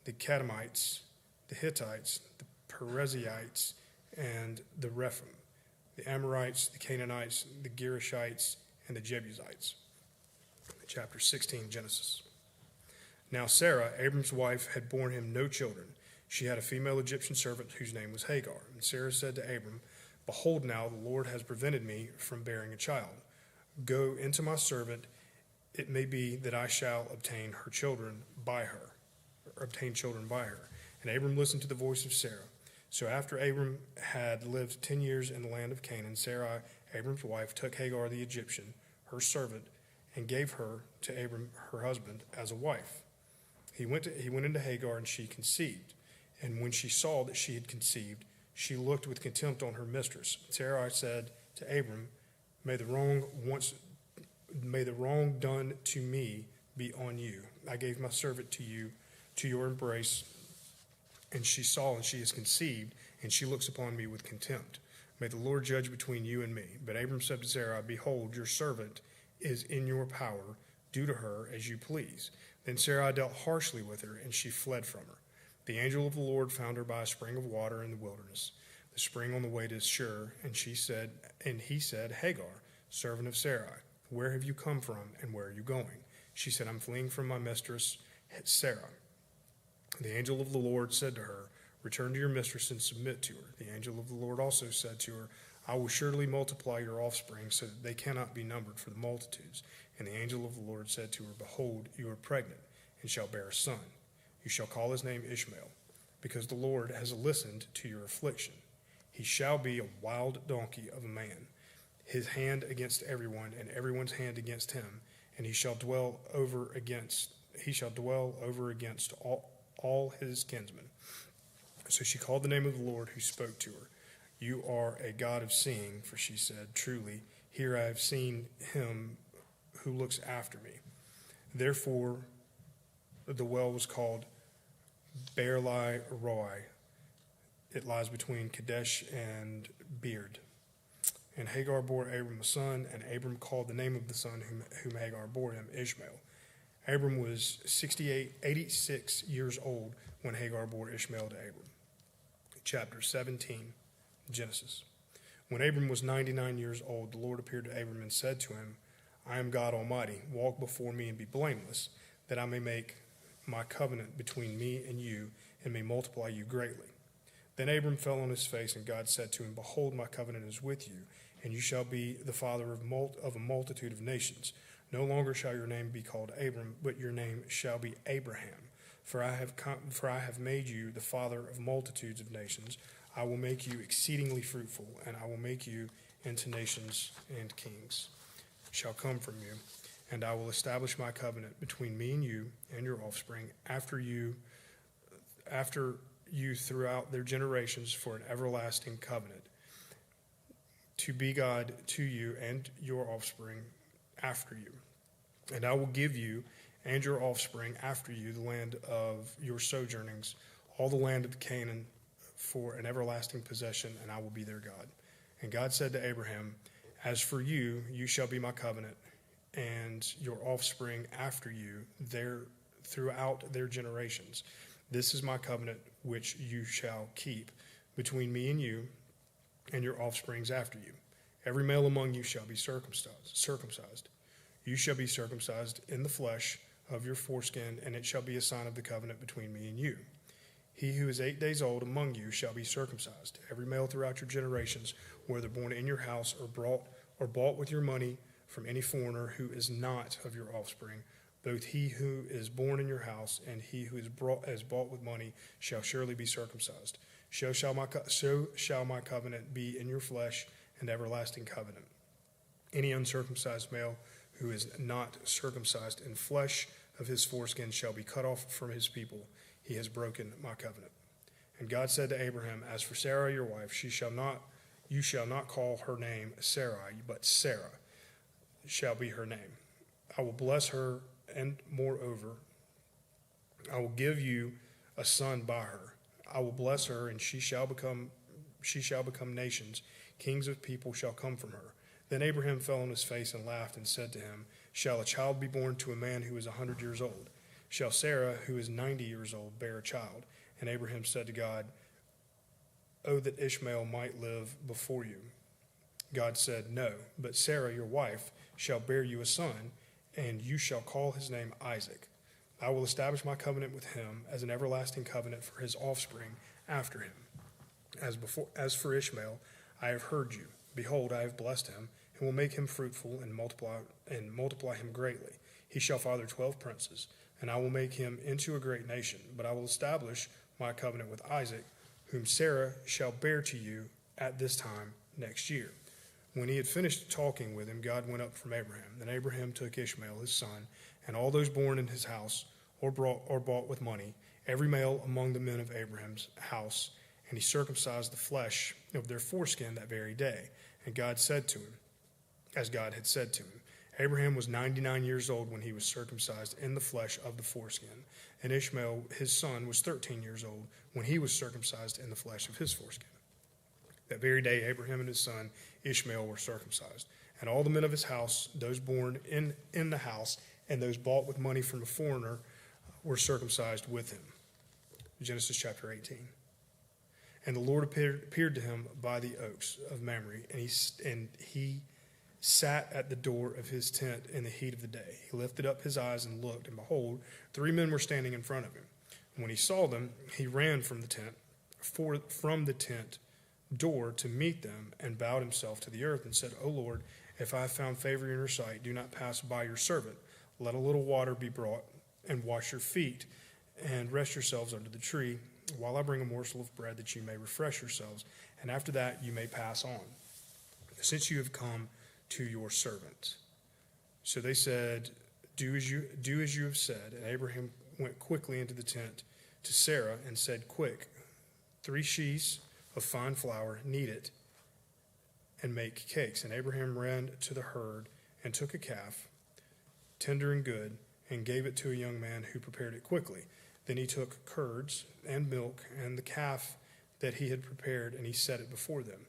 the Kadmonites, the Hittites, the Perizzites, and the Rephaim, the Amorites, the Canaanites, the Girgashites, and the Jebusites." Chapter 16, Genesis. Now Sarah, Abram's wife, had borne him no children. She had a female Egyptian servant whose name was Hagar. And Sarah said to Abram, "Behold, now the Lord has prevented me from bearing a child. Go into my servant. It may be that I shall obtain children by her. And Abram listened to the voice of Sarah. So after Abram had lived 10 years in the land of Canaan, Sarai, Abram's wife, took Hagar the Egyptian, her servant, and gave her to Abram, her husband, as a wife. He went into Hagar, and she conceived. And when she saw that she had conceived, she looked with contempt on her mistress. Sarai said to Abram, May the wrong done to me be on you. I gave my servant to you, to your embrace, and she saw, and she has conceived, and she looks upon me with contempt. May the Lord judge between you and me." But Abram said to Sarai, "Behold, your servant is in your power. Do to her as you please." Then Sarai dealt harshly with her, and she fled from her. The angel of the Lord found her by a spring of water in the wilderness. The the spring on the way to Shur, and he said, Hagar, servant of Sarai, where have you come from, and where are you going? She said, I'm fleeing from my mistress Sarah. The angel of the Lord said to her, return to your mistress and submit to her. The angel of the Lord also said to her, I will surely multiply your offspring so that they cannot be numbered for the multitudes. And the angel of the Lord said to her, behold, you are pregnant, and shall bear a son. You shall call his name Ishmael, because the Lord has listened to your affliction. He shall be a wild donkey of a man, his hand against everyone, and everyone's hand against him, and he shall dwell over against all his kinsmen. So she called the name of the Lord who spoke to her. You are a God of seeing, for she said, truly, here I have seen him who looks after me. Therefore, the well was called Beer-lahai Roi. It lies between Kadesh and Beerd. And Hagar bore Abram a son, and Abram called the name of the son whom Hagar bore him Ishmael. Abram was 86 years old when Hagar bore Ishmael to Abram. Chapter 17, Genesis. When Abram was 99 years old, the Lord appeared to Abram and said to him, I am God Almighty. Walk before me and be blameless, that I may make my covenant between me and you, and may multiply you greatly. Then Abram fell on his face, and God said to him, behold, my covenant is with you, and you shall be the father of a multitude of nations. No longer shall your name be called Abram, but your name shall be Abraham. For I have made you the father of multitudes of nations. I will make you exceedingly fruitful, and I will make you into nations, and kings shall come from you. And I will establish my covenant between me and you and your offspring after you throughout their generations for an everlasting covenant, to be God to you and your offspring after you. And I will give you and your offspring after you the land of your sojournings, all the land of Canaan, for an everlasting possession, and I will be their God. And God said to Abraham, as for you, you shall be my covenant, and your offspring after you there throughout their generations. This is my covenant which you shall keep between me and you and your offsprings after you. Every male among you shall be circumcised. You shall be circumcised in the flesh of your foreskin, and it shall be a sign of the covenant between me and you. He who is 8 days old among you shall be circumcised. Every male throughout your generations, whether born in your house or bought with your money from any foreigner who is not of your offspring, both he who is born in your house and he who is bought with money shall surely be circumcised. So shall my covenant be in your flesh, an everlasting covenant. Any uncircumcised male who is not circumcised in flesh of his foreskin shall be cut off from his people. He has broken my covenant. And God said to Abraham, as for Sarah your wife, you shall not call her name Sarai, but Sarah shall be her name. I will bless her, and moreover, I will give you a son by her. I will bless her, and she shall become nations. Kings of people shall come from her. Then Abraham fell on his face and laughed and said to him, shall a child be born to a man who is 100 years old? Shall Sarah, who is 90 years old, bear a child? And Abraham said to God, oh, that Ishmael might live before you. God said, no, but Sarah, your wife, shall bear you a son, and you shall call his name Isaac. I will establish my covenant with him as an everlasting covenant for his offspring after him. As for Ishmael, I have heard you. Behold, I have blessed him, and will make him fruitful and multiply him greatly. He shall father 12 princes, and I will make him into a great nation. But I will establish my covenant with Isaac, whom Sarah shall bear to you at this time next year. When he had finished talking with him, God went up from Abraham. Then Abraham took Ishmael his son, and all those born in his house or bought with money, every male among the men of Abraham's house, and he circumcised the flesh of their foreskin that very day. And God said to him, as God had said to him. Abraham was 99 years old when he was circumcised in the flesh of the foreskin, and Ishmael, his son, was 13 years old when he was circumcised in the flesh of his foreskin. That very day, Abraham and his son Ishmael were circumcised, and all the men of his house, those born in the house, and those bought with money from a foreigner, were circumcised with him. Genesis chapter 18. And the Lord appeared to him by the oaks of Mamre, and he sat at the door of his tent in the heat of the day. He lifted up his eyes and looked, and behold, 3 men were standing in front of him. And when he saw them, he ran from the tent door to meet them, and bowed himself to the earth, and said, O Lord, if I have found favor in your sight, do not pass by your servant. Let a little water be brought, and wash your feet, and rest yourselves under the tree, while I bring a morsel of bread, that you may refresh yourselves, and after that you may pass on, since you have come to your servant. So they said, do as you have said. And Abraham went quickly into the tent to Sarah and said, Quick, 3 sheaves of fine flour, knead it, and make cakes. And Abraham ran to the herd and took a calf, tender and good, and gave it to a young man who prepared it quickly. Then he took curds and milk and the calf that he had prepared, and he set it before them.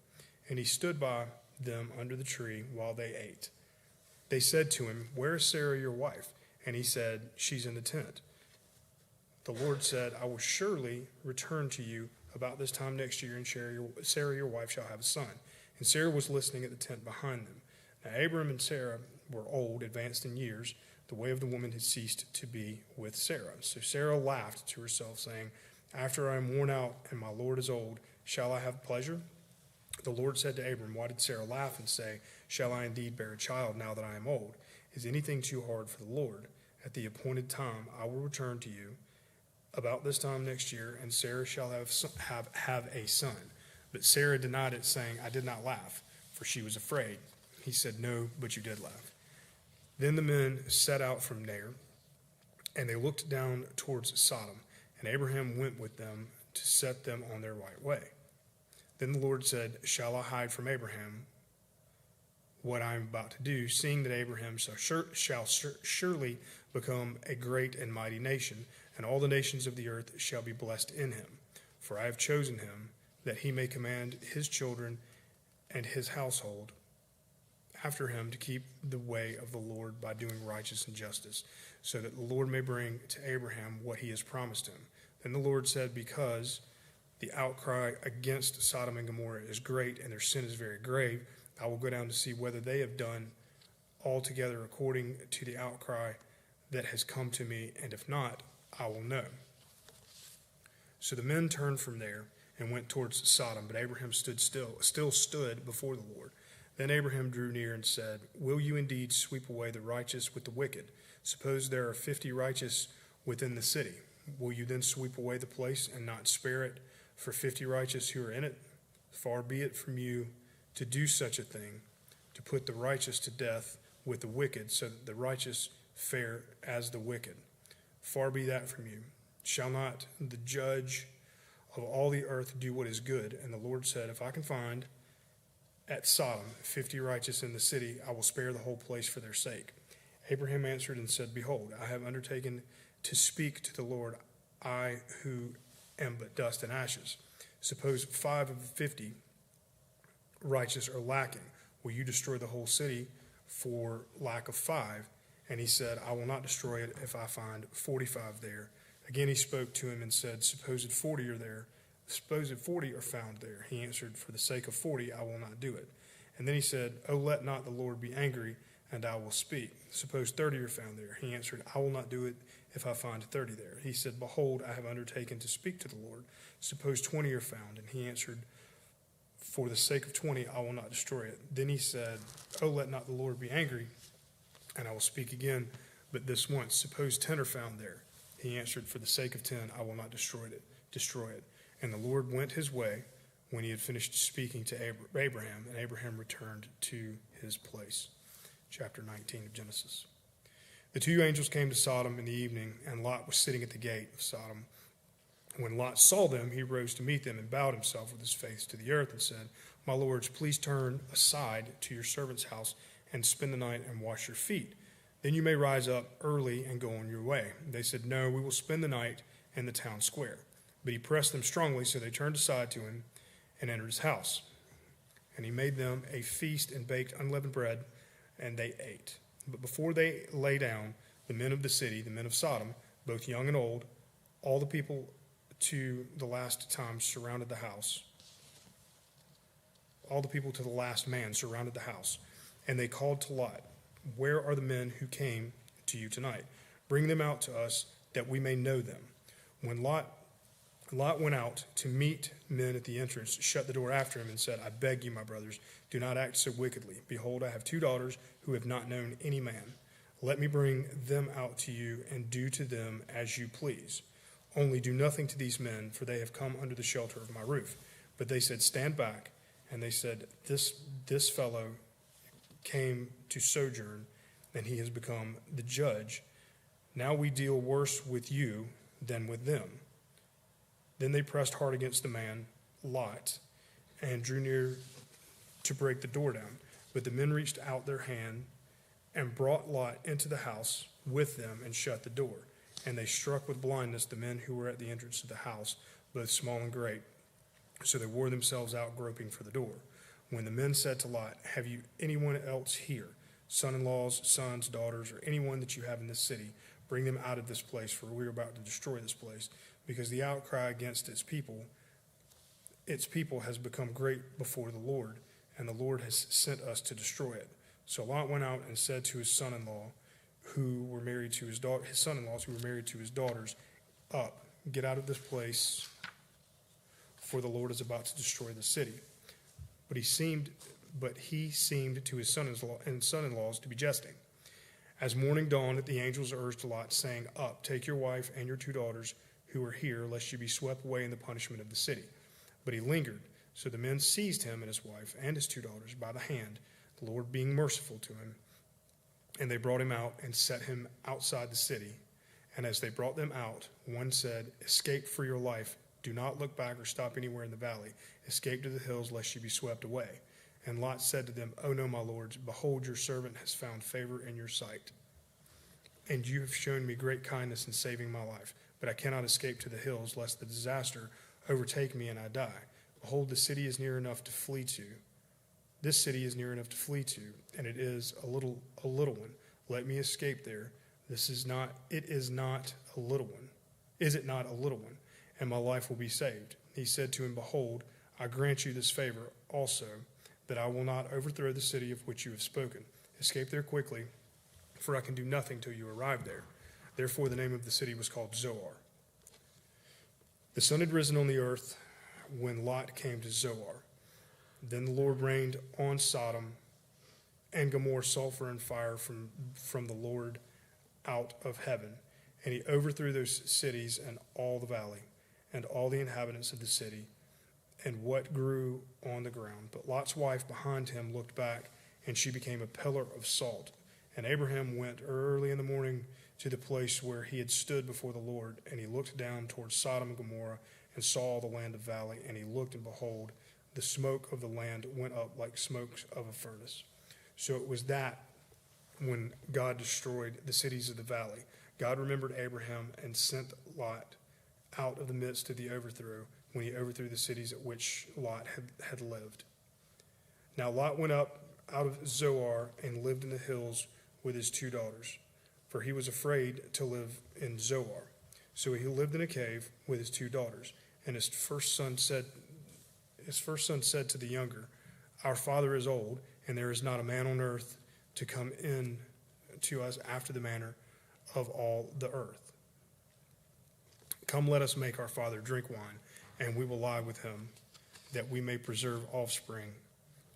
And he stood by them under the tree while they ate. They said to him, Where is Sarah your wife? And he said, She's in the tent. The Lord said, I will surely return to you about this time next year, and Sarah your wife shall have a son. And Sarah was listening at the tent behind them. Now Abram and Sarah were old, advanced in years. The way of the woman had ceased to be with Sarah. So Sarah laughed to herself, saying, After I am worn out and my Lord is old, shall I have pleasure? The Lord said to Abram, Why did Sarah laugh and say, Shall I indeed bear a child now that I am old? Is anything too hard for the Lord? At the appointed time I will return to you about this time next year, and Sarah shall have a son. But Sarah denied it, saying, I did not laugh, for she was afraid. He said, No, but you did laugh. Then the men set out from there, and they looked down towards Sodom, and Abraham went with them to set them on their right way. Then the Lord said, Shall I hide from Abraham what I am about to do, seeing that Abraham shall surely become a great and mighty nation, and all the nations of the earth shall be blessed in him? For I have chosen him, that he may command his children and his household after him to keep the way of the Lord by doing righteousness and justice, so that the Lord may bring to Abraham what he has promised him. Then the Lord said, Because the outcry against Sodom and Gomorrah is great, and their sin is very grave, I will go down to see whether they have done altogether according to the outcry that has come to me, and if not, I will know. So the men turned from there and went towards Sodom, but Abraham still stood before the Lord. Then Abraham drew near and said, Will you indeed sweep away the righteous with the wicked? Suppose there are 50 righteous within the city. Will you then sweep away the place and not spare it for 50 righteous who are in it? Far be it from you to do such a thing, to put the righteous to death with the wicked, so that the righteous fare as the wicked. Far be that from you. Shall not the judge of all the earth do what is good? And the Lord said, If I can find at Sodom 50 righteous in the city, I will spare the whole place for their sake. Abraham answered and said, Behold, I have undertaken to speak to the Lord, I who am but dust and ashes. Suppose 5 of the 50 righteous are lacking. Will you destroy the whole city for lack of 5? And he said, I will not destroy it if I find 45 there. Again he spoke to him and said, Suppose 40 are there. Suppose 40 are found there. He answered, For the sake of 40 I will not do it. And then he said, Oh, let not the Lord be angry, and I will speak. Suppose 30 are found there. He answered, I will not do it if I find 30 there. He said, Behold, I have undertaken to speak to the Lord. Suppose 20 are found. And he answered, For the sake of 20 I will not destroy it. Then he said, Oh, let not the Lord be angry, and I will speak again, but this once. Suppose 10 are found there. He answered, For the sake of 10 I will not destroy it. And the Lord went his way when he had finished speaking to Abraham, and Abraham returned to his place. Chapter 19 of Genesis. The 2 angels came to Sodom in the evening, and Lot was sitting at the gate of Sodom. When Lot saw them, he rose to meet them and bowed himself with his face to the earth and said, My lords, please turn aside to your servant's house and spend the night and wash your feet. Then you may rise up early and go on your way. They said, No, we will spend the night in the town square. But he pressed them strongly, so they turned aside to him and entered his house. And he made them a feast and baked unleavened bread, and they ate. But before they lay down, the men of the city, the men of Sodom, both young and old, all the people to the last time surrounded the house all the people to the last man surrounded the house. And they called to Lot, "Where are the men who came to you tonight? Bring them out to us, that we may know them." When Lot went out to meet men at the entrance, shut the door after him, and said, "I beg you, my brothers, do not act so wickedly. Behold, I have 2 daughters who have not known any man. Let me bring them out to you, and do to them as you please. Only do nothing to these men, for they have come under the shelter of my roof." But they said, "Stand back." And they said, This fellow came to sojourn, and he has become the judge. Now we deal worse with you than with them." Then they pressed hard against the man, Lot, and drew near to break the door down. But the men reached out their hand and brought Lot into the house with them and shut the door. And they struck with blindness the men who were at the entrance of the house, both small and great. So they wore themselves out groping for the door. When the men said to Lot, "Have you anyone else here, son-in-laws, sons, daughters, or anyone that you have in this city? Bring them out of this place, for we are about to destroy this place, because the outcry against its people has become great before the Lord, and the Lord has sent us to destroy it." So Lot went out and said to his son-in-law, who were married to his son-in-laws who were married to his daughters, "Up, get out of this place, for the Lord is about to destroy the city." But he seemed to his son-in-laws to be jesting. As morning dawned, the angels urged Lot, saying, "Up, take your wife and your 2 daughters who are here, lest you be swept away in the punishment of the city." But he lingered. So the men seized him and his wife and his 2 daughters by the hand, the Lord being merciful to him. And they brought him out and set him outside the city. And as they brought them out, one said, "Escape for your life. Do not look back or stop anywhere in the valley. Escape to the hills, lest you be swept away." And Lot said to them, "Oh no, my lords, behold, your servant has found favor in your sight. And you have shown me great kindness in saving my life. But I cannot escape to the hills, lest the disaster overtake me and I die. Behold, the city is near enough to flee to. This city is near enough to flee to, and it is a little one. Let me escape there. It is not a little one. Is it not a little one? And my life will be saved." He said to him, "Behold, I grant you this favor also, that I will not overthrow the city of which you have spoken. Escape there quickly, for I can do nothing till you arrive there." Therefore the name of the city was called Zoar. The sun had risen on the earth when Lot came to Zoar. Then the Lord rained on Sodom and Gomorrah sulfur and fire from the Lord out of heaven. And he overthrew those cities and all the valley, and all the inhabitants of the city, and what grew on the ground. But Lot's wife behind him looked back, and she became a pillar of salt. And Abraham went early in the morning to the place where he had stood before the Lord, and he looked down towards Sodom and Gomorrah, and saw the land of valley. And he looked, and behold, the smoke of the land went up like smoke of a furnace. So it was that when God destroyed the cities of the valley, God remembered Abraham and sent Lot out of the midst of the overthrow, when he overthrew the cities at which Lot had lived. Now Lot went up out of Zoar and lived in the hills with his 2 daughters, for he was afraid to live in Zoar. So he lived in a cave with his 2 daughters. And his first son said to the younger, "Our father is old, and there is not a man on earth to come in to us after the manner of all the earth. Come, let us make our father drink wine, and we will lie with him, that we may preserve offspring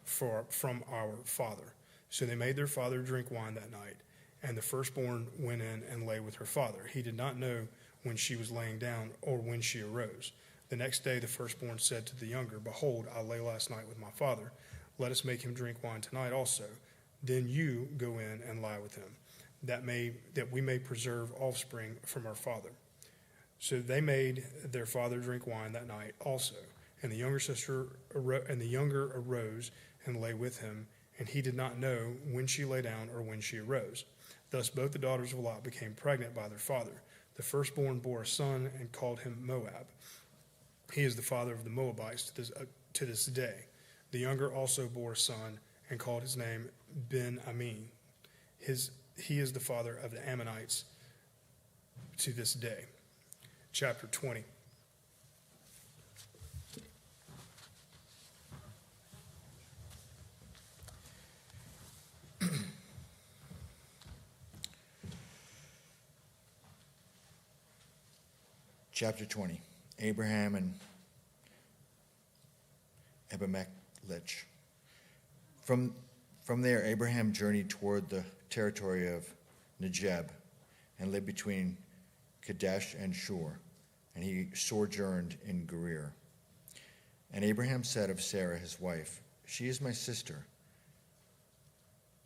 from our father." So they made their father drink wine that night, and the firstborn went in and lay with her father. He did not know when she was laying down or when she arose. The next day the firstborn said to the younger, "Behold, I lay last night with my father. Let us make him drink wine tonight also. Then you go in and lie with him, that we may preserve offspring from our father." So they made their father drink wine that night also. And the younger arose and lay with him, and he did not know when she lay down or when she arose. Thus both the daughters of Lot became pregnant by their father. The firstborn bore a son and called him Moab. He is the father of the Moabites to this day. The younger also bore a son and called his name Ben-Ammi. He is the father of the Ammonites to this day. Chapter 20. Chapter 20. Abraham and Abimelech. From there, Abraham journeyed toward the territory of Negeb and lived between Kadesh and Shur, and he sojourned in Gerar. And Abraham said of Sarah his wife, "She is my sister."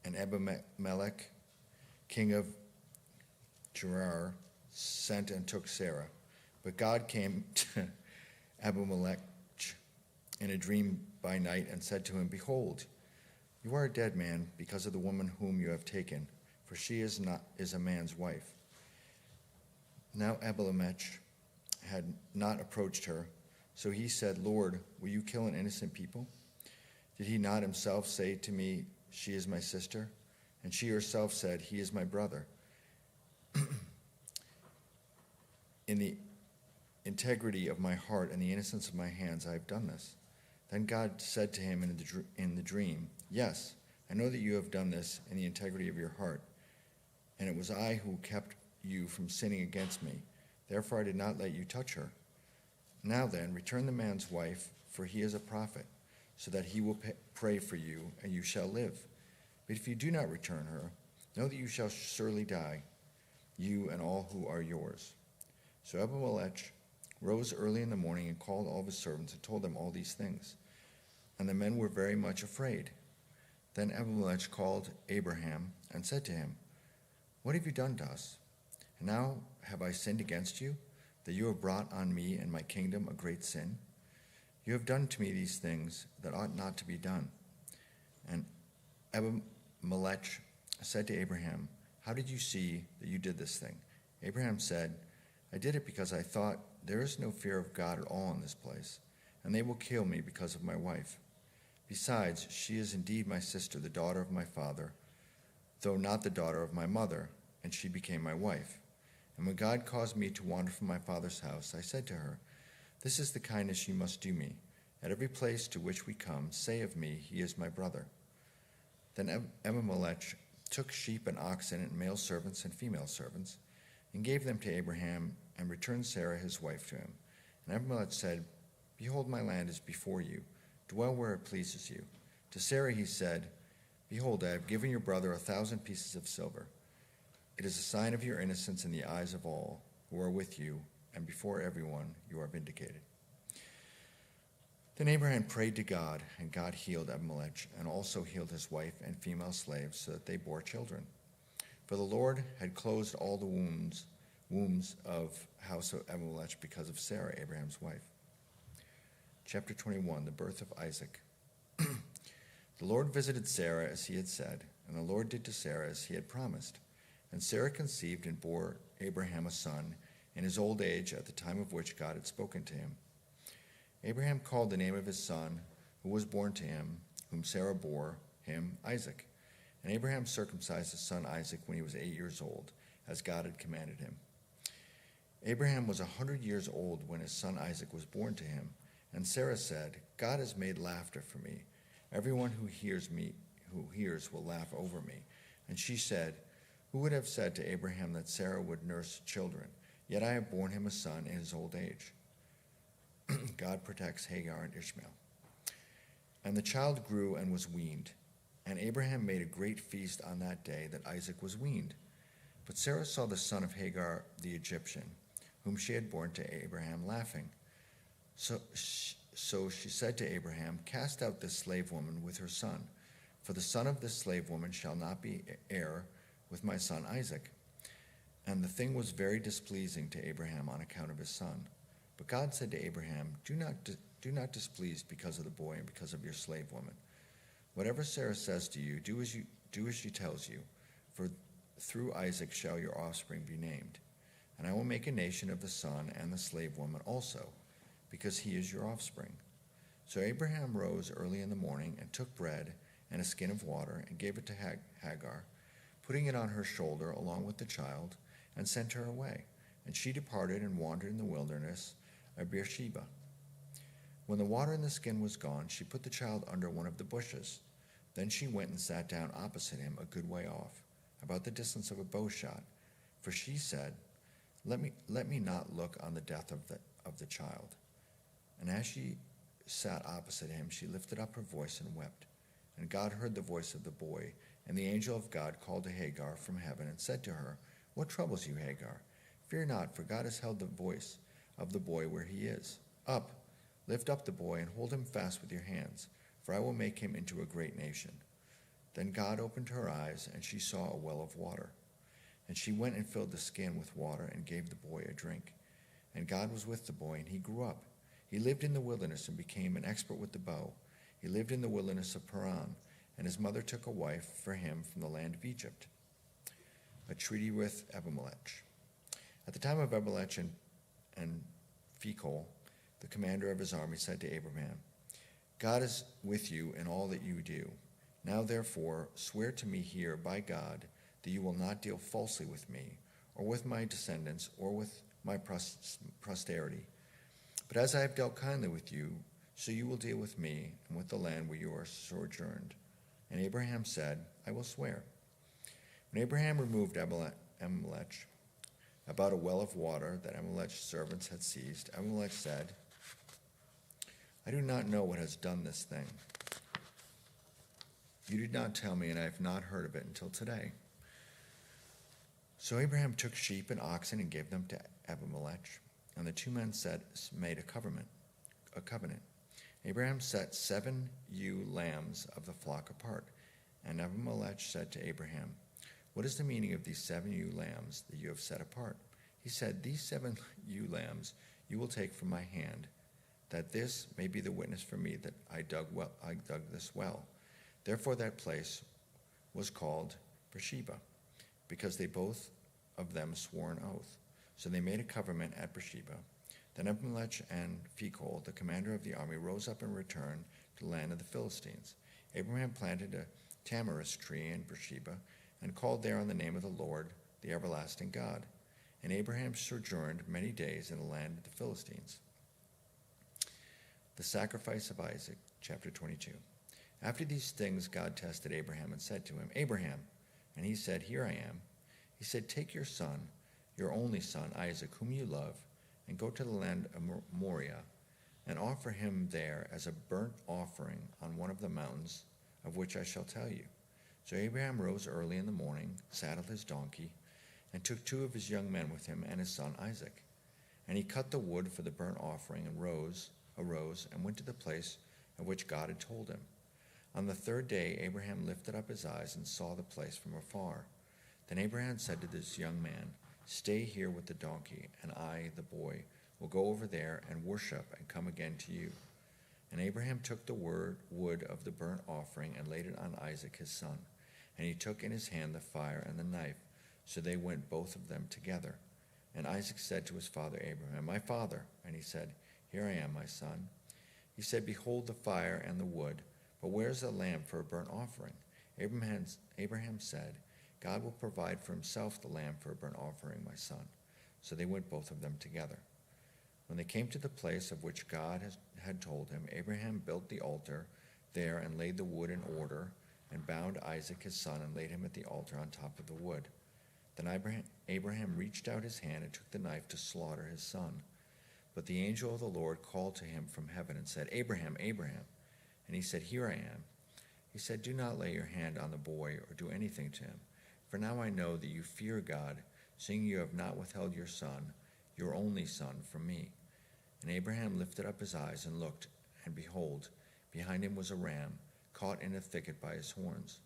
And Abimelech, king of Gerar, sent and took Sarah. But God came to Abimelech in a dream by night and said to him, "Behold, you are a dead man because of the woman whom you have taken, for she is a man's wife." Now Abimelech had not approached her, so he said, "Lord, will you kill an innocent people? Did he not himself say to me, 'She is my sister'? And she herself said, 'He is my brother.' In the integrity of my heart and the innocence of my hands, I have done this." Then God said to him in the dream, "Yes, I know that you have done this in the integrity of your heart, and it was I who kept you from sinning against me. Therefore I did not let you touch her. Now then, return the man's wife, for he is a prophet, so that he will pray for you, and you shall live. But if you do not return her, know that you shall surely die, you and all who are yours." So Abimelech rose early in the morning and called all of his servants and told them all these things. And the men were very much afraid. Then Abimelech called Abraham and said to him, "What have you done to us? And now have I sinned against you, that you have brought on me and my kingdom a great sin? You have done to me these things that ought not to be done." And Abimelech said to Abraham, "How did you see that you did this thing?" Abraham said, "I did it because I thought, there is no fear of God at all in this place, and they will kill me because of my wife. Besides, she is indeed my sister, the daughter of my father, though not the daughter of my mother, and she became my wife. And when God caused me to wander from my father's house, I said to her, 'This is the kindness you must do me. At every place to which we come, say of me, he is my brother.' Then Abimelech took sheep and oxen and male servants and female servants, and gave them to Abraham, and returned Sarah his wife to him. And Abimelech said, 'Behold, my land is before you. Dwell where it pleases you.' To Sarah he said, 'Behold, I have given your brother 1,000 pieces of silver. It is a sign of your innocence in the eyes of all who are with you, and before everyone you are vindicated.' Then Abraham prayed to God, and God healed Abimelech, and also healed his wife and female slaves, so that they bore children. For the Lord had closed all the wombs of house of Abimelech because of Sarah, Abraham's wife. Chapter 21, the birth of Isaac. The Lord visited Sarah as he had said, and the Lord did to Sarah as he had promised. And Sarah conceived and bore Abraham a son in his old age at the time of which God had spoken to him. Abraham called the name of his son, who was born to him, whom Sarah bore him, Isaac. And Abraham circumcised his son Isaac when he was 8 years old, as God had commanded him. Abraham was 100 years old when his son Isaac was born to him. And Sarah said, God has made laughter for me. Everyone who hears will laugh over me. And she said, who would have said to Abraham that Sarah would nurse children? Yet I have borne him a son in his old age. God protects Hagar and Ishmael. And the child grew and was weaned. And Abraham made a great feast on that day that Isaac was weaned. But Sarah saw the son of Hagar the Egyptian, whom she had borne to Abraham, laughing. So she said to Abraham, cast out this slave woman with her son, for the son of this slave woman shall not be heir with my son Isaac. And the thing was very displeasing to Abraham on account of his son. But God said to Abraham, do not displease because of the boy and because of your slave woman. Whatever Sarah says to you, do as she tells you, for through Isaac shall your offspring be named. And I will make a nation of the son and the slave woman also, because he is your offspring. So Abraham rose early in the morning and took bread and a skin of water and gave it to Hagar, putting it on her shoulder along with the child, and sent her away. And she departed and wandered in the wilderness of Beersheba. When the water in the skin was gone, she put the child under one of the bushes. Then she went and sat down opposite him a good way off, about the distance of a bow shot. For she said, Let me not look on the death of the child." And as she sat opposite him, she lifted up her voice and wept. And God heard the voice of the boy, and the angel of God called to Hagar from heaven and said to her, "What troubles you, Hagar? Fear not, for God has held the voice of the boy where he is. Up, lift up the boy and hold him fast with your hands, for I will make him into a great nation." Then God opened her eyes, and she saw a well of water. And she went and filled the skin with water and gave the boy a drink. And God was with the boy, and he grew up. He lived in the wilderness and became an expert with the bow. He lived in the wilderness of Paran, and his mother took a wife for him from the land of Egypt. A treaty with Abimelech. At the time of Abimelech and Phicol, the commander of his army, said to Abraham, "God is with you in all that you do. Now therefore swear to me here by God that you will not deal falsely with me, or with my descendants, or with my posterity. But as I have dealt kindly with you, so you will deal with me and with the land where you are sojourned." And Abraham said, "I will swear." When Abraham removed Abimelech about a well of water that Abimelech's servants had seized, Abimelech said, "I do not know what has done this thing. You did not tell me, and I have not heard of it until today." So Abraham took sheep and oxen and gave them to Abimelech, and the two men made a covenant. Abraham set 7 ewe lambs of the flock apart, and Abimelech said to Abraham, "What is the meaning of these 7 ewe lambs that you have set apart?" He said, "These 7 ewe lambs you will take from my hand, that this may be the witness for me that I dug this well." Therefore that place was called Beersheba, because they both of them swore an oath. So they made a covenant at Beersheba. Then Abimelech and Phicol, the commander of the army, rose up and returned to the land of the Philistines. Abraham planted a tamarisk tree in Beersheba and called there on the name of the Lord, the everlasting God. And Abraham sojourned many days in the land of the Philistines. The sacrifice of Isaac, chapter 22. After these things, God tested Abraham and said to him, "Abraham." And he said, "Here I am." He said, "Take your son, your only son, Isaac, whom you love, and go to the land of Moriah, and offer him there as a burnt offering on one of the mountains of which I shall tell you." So Abraham rose early in the morning, saddled his donkey, and took 2 of his young men with him and his son Isaac. And he cut the wood for the burnt offering and arose and went to the place of which God had told him. On the 3rd day Abraham lifted up his eyes and saw the place from afar. Then Abraham said to this young man, "Stay here with the donkey, and I, the boy, will go over there and worship and come again to you." And Abraham took the wood of the burnt offering and laid it on Isaac his son. And he took in his hand the fire and the knife. So they went both of them together. And Isaac said to his father Abraham, "My father." And he said, "Here I am, my son." He said, "Behold the fire and the wood, but where is the lamb for a burnt offering?" Abraham said, "God will provide for himself the lamb for a burnt offering, my son." So they went both of them together. When they came to the place of which God had told him, Abraham built the altar there and laid the wood in order, and bound Isaac his son and laid him at the altar on top of the wood. Then Abraham reached out his hand and took the knife to slaughter his son. But the angel of the Lord called to him from heaven and said, "Abraham, Abraham." And he said, "Here I am." He said, "Do not lay your hand on the boy or do anything to him. For now I know that you fear God, seeing you have not withheld your son, your only son, from me." And Abraham lifted up his eyes and looked, and behold, behind him was a ram, caught in a thicket by his horns.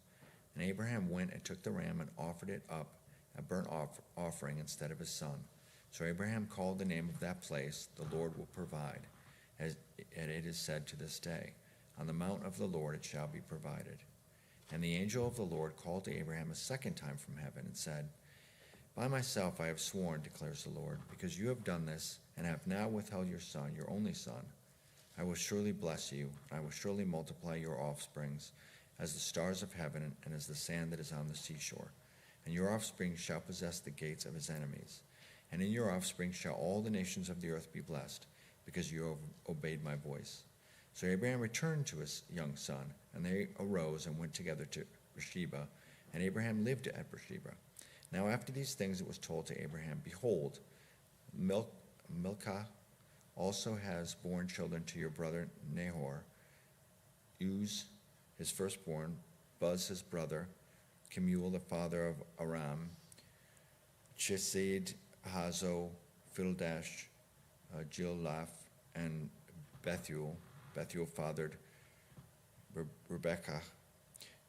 And Abraham went and took the ram and offered it up, a burnt offering instead of his son. So Abraham called the name of that place, "The Lord will provide," and it is said to this day, "On the mount of the Lord it shall be provided." And the angel of the Lord called to Abraham a second time from heaven and said, "By myself I have sworn, declares the Lord, because you have done this and have now withheld your son, your only son. I will surely bless you, and I will surely multiply your offsprings as the stars of heaven and as the sand that is on the seashore. And your offspring shall possess the gates of his enemies. And in your offspring shall all the nations of the earth be blessed, because you have obeyed my voice." So Abraham returned to his young son, and they arose and went together to Beersheba, and Abraham lived at Beersheba. Now after these things it was told to Abraham, "Behold, Milcah also has borne children to your brother Nahor, Uz, his firstborn, Buz, his brother, Kemuel, the father of Aram, Chesed, Hazo, Fildash, Jilaph, and Bethuel. Bethuel fathered Rebekah.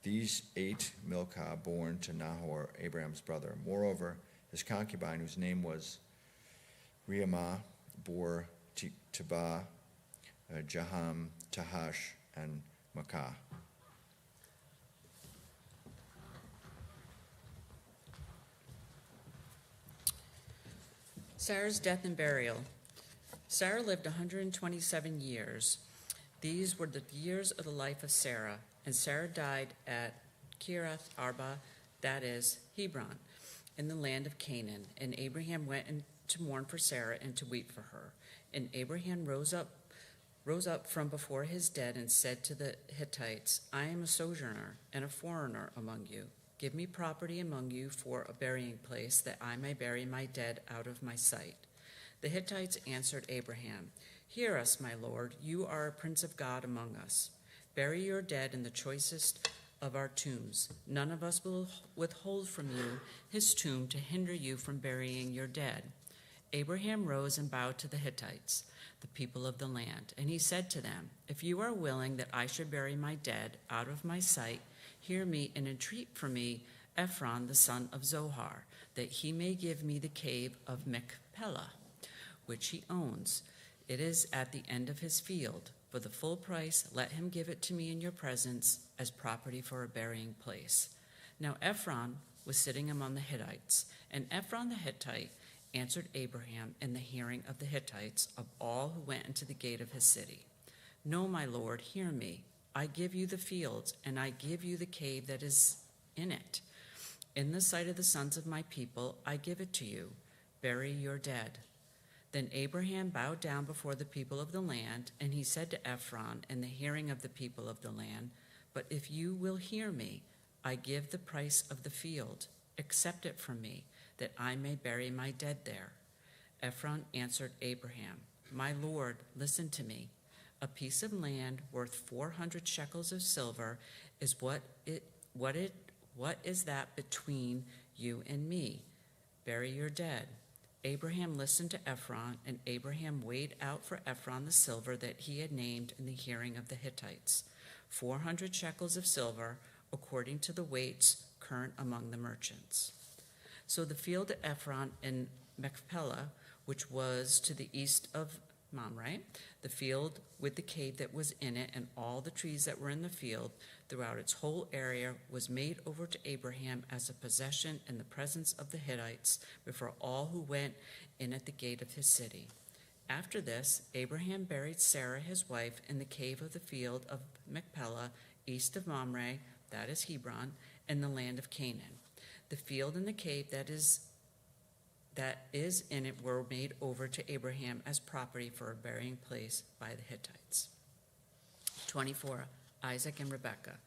These 8 Milcah born to Nahor, Abraham's brother. Moreover, his concubine, whose name was Reumah, bore Tibah, Jaham, Tahash, and Makkah. Sarah's death and burial. Sarah lived 127 years. These were the years of the life of Sarah, and Sarah died at Kiriath Arba, that is, Hebron, in the land of Canaan. And Abraham went to mourn for Sarah and to weep for her. And Abraham rose up from before his dead and said to the Hittites, I am a sojourner and a foreigner among you. Give me property among you for a burying place, that I may bury my dead out of my sight. The Hittites answered Abraham, Hear us, my lord, you are a prince of God among us. Bury your dead in the choicest of our tombs. None of us will withhold from you his tomb to hinder you from burying your dead. Abraham rose and bowed to the Hittites, the people of the land, and he said to them, If you are willing that I should bury my dead out of my sight, hear me and entreat for me Ephron the son of Zohar, that he may give me the cave of Machpelah, which he owns. It is at the end of his field. For the full price, let him give it to me in your presence as property for a burying place. Now Ephron was sitting among the Hittites, and Ephron the Hittite answered Abraham in the hearing of the Hittites of all who went into the gate of his city. No, my lord, hear me. I give you the fields, and I give you the cave that is in it. In the sight of the sons of my people, I give it to you. Bury your dead. Then Abraham bowed down before the people of the land, and he said to Ephron in the hearing of the people of the land, But if you will hear me, I give the price of the field. Accept it from me, that I may bury my dead there. Ephron answered Abraham, My lord, listen to me. A piece of land worth 400 shekels of silver is what is that between you and me? Bury your dead. Abraham listened to Ephron, and Abraham weighed out for Ephron the silver that he had named in the hearing of the Hittites, 400 shekels of silver, according to the weights current among the merchants. So the field of Ephron in Machpelah, which was to the east of Mamre, the field with the cave that was in it, and all the trees that were in the field throughout its whole area, was made over to Abraham as a possession in the presence of the Hittites before all who went in at the gate of his city. After this, Abraham buried Sarah his wife in the cave of the field of Machpelah, east of Mamre, that is Hebron, in the land of Canaan. The field and the cave that is in it were made over to Abraham as property for a burying place by the Hittites. 24. Isaac and Rebekah.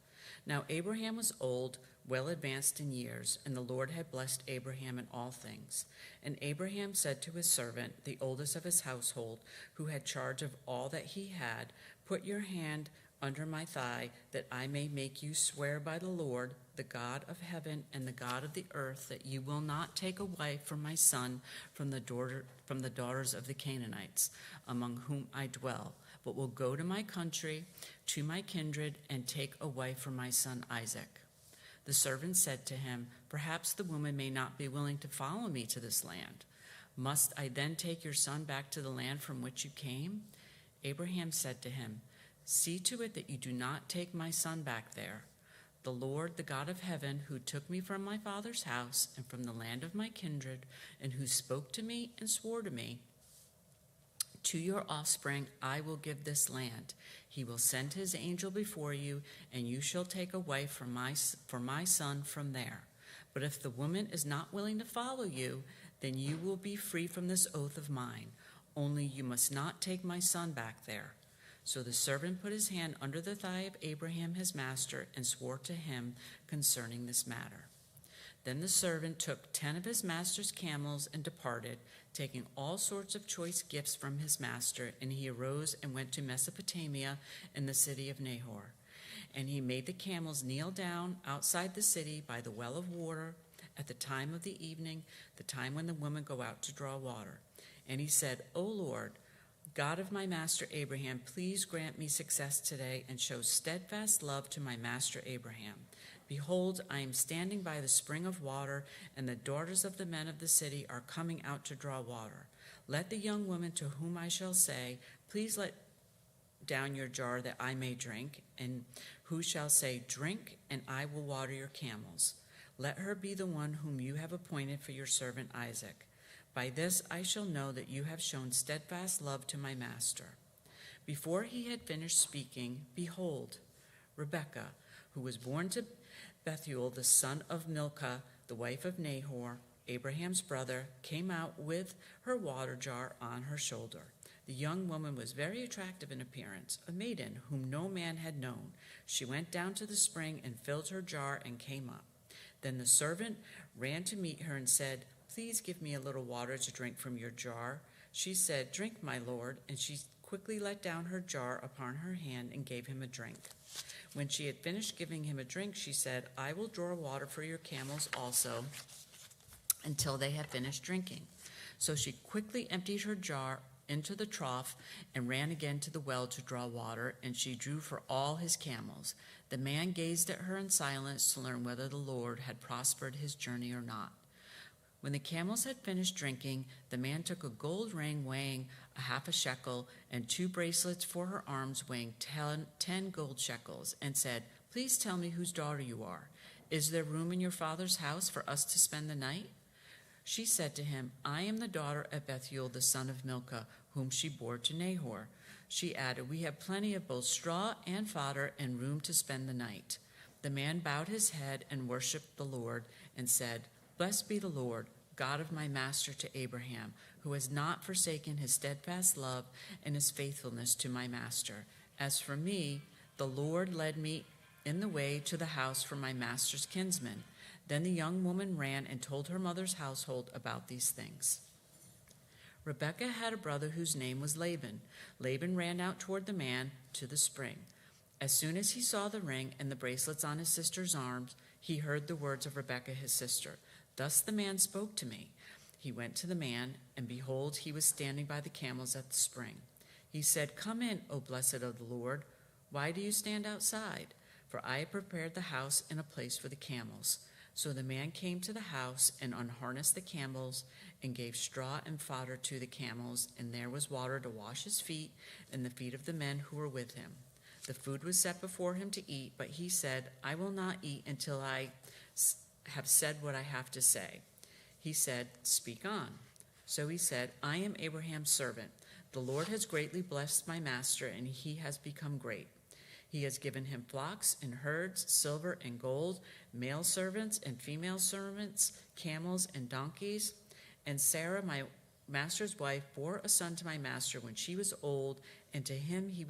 Now Abraham was old, well advanced in years, and the Lord had blessed Abraham in all things. And Abraham said to his servant, the oldest of his household, who had charge of all that he had, Put your hand under my thigh, that I may make you swear by the Lord, the God of heaven and the God of the earth, that you will not take a wife for my son from the daughters of the Canaanites, among whom I dwell, but will go to my country, to my kindred, and take a wife for my son Isaac. The servant said to him, Perhaps the woman may not be willing to follow me to this land. Must I then take your son back to the land from which you came? Abraham said to him, See to it that you do not take my son back there. The Lord, the God of heaven, who took me from my father's house and from the land of my kindred, and who spoke to me and swore to me, To your offspring I will give this land. He will send his angel before you, and you shall take a wife for my son from there. But if the woman is not willing to follow you, then you will be free from this oath of mine. Only you must not take my son back there. So the servant put his hand under the thigh of Abraham his master and swore to him concerning this matter. Then the servant took 10 of his master's camels and departed, taking all sorts of choice gifts from his master, and he arose and went to Mesopotamia in the city of Nahor. And he made the camels kneel down outside the city by the well of water at the time of the evening, the time when the women go out to draw water. And he said, O Lord, God of my master Abraham, please grant me success today and show steadfast love to my master Abraham. Behold, I am standing by the spring of water, and the daughters of the men of the city are coming out to draw water. Let the young woman to whom I shall say, please let down your jar that I may drink, and who shall say, drink, and I will water your camels. Let her be the one whom you have appointed for your servant Isaac. By this I shall know that you have shown steadfast love to my master. Before he had finished speaking, behold, Rebekah, who was born to Bethuel, the son of Milcah, the wife of Nahor, Abraham's brother, came out with her water jar on her shoulder. The young woman was very attractive in appearance, a maiden whom no man had known. She went down to the spring and filled her jar and came up. Then the servant ran to meet her and said, please give me a little water to drink from your jar. She said, drink, my lord, and she quickly let down her jar upon her hand and gave him a drink. When she had finished giving him a drink, she said, I will draw water for your camels also until they have finished drinking. So she quickly emptied her jar into the trough and ran again to the well to draw water, and she drew for all his camels. The man gazed at her in silence to learn whether the Lord had prospered his journey or not. When the camels had finished drinking, the man took a gold ring weighing a half a shekel and 2 bracelets for her arms weighing 10 gold shekels, and said, please tell me whose daughter you are. Is there room in your father's house for us to spend the night? She said to him, I am the daughter of Bethuel, the son of Milcah, whom she bore to Nahor. She added, we have plenty of both straw and fodder and room to spend the night. The man bowed his head and worshipped the Lord and said, blessed be the Lord, God of my master to Abraham, who has not forsaken his steadfast love and his faithfulness to my master. As for me, the Lord led me in the way to the house for my master's kinsman. Then the young woman ran and told her mother's household about these things. Rebekah had a brother whose name was Laban. Laban ran out toward the man to the spring. As soon as he saw the ring and the bracelets on his sister's arms, he heard the words of Rebekah his sister. Thus the man spoke to me. He went to the man, and behold, he was standing by the camels at the spring. He said, come in, O blessed of the Lord. Why do you stand outside? For I have prepared the house and a place for the camels. So the man came to the house and unharnessed the camels and gave straw and fodder to the camels, and there was water to wash his feet and the feet of the men who were with him. The food was set before him to eat, but he said, I will not eat until I have said what I have to say. He said, speak on. So he said, I am Abraham's servant. The Lord has greatly blessed my master, and he has become great. He has given him flocks and herds, silver and gold, male servants and female servants, camels and donkeys. And Sarah, my master's wife, bore a son to my master when she was old, and to him he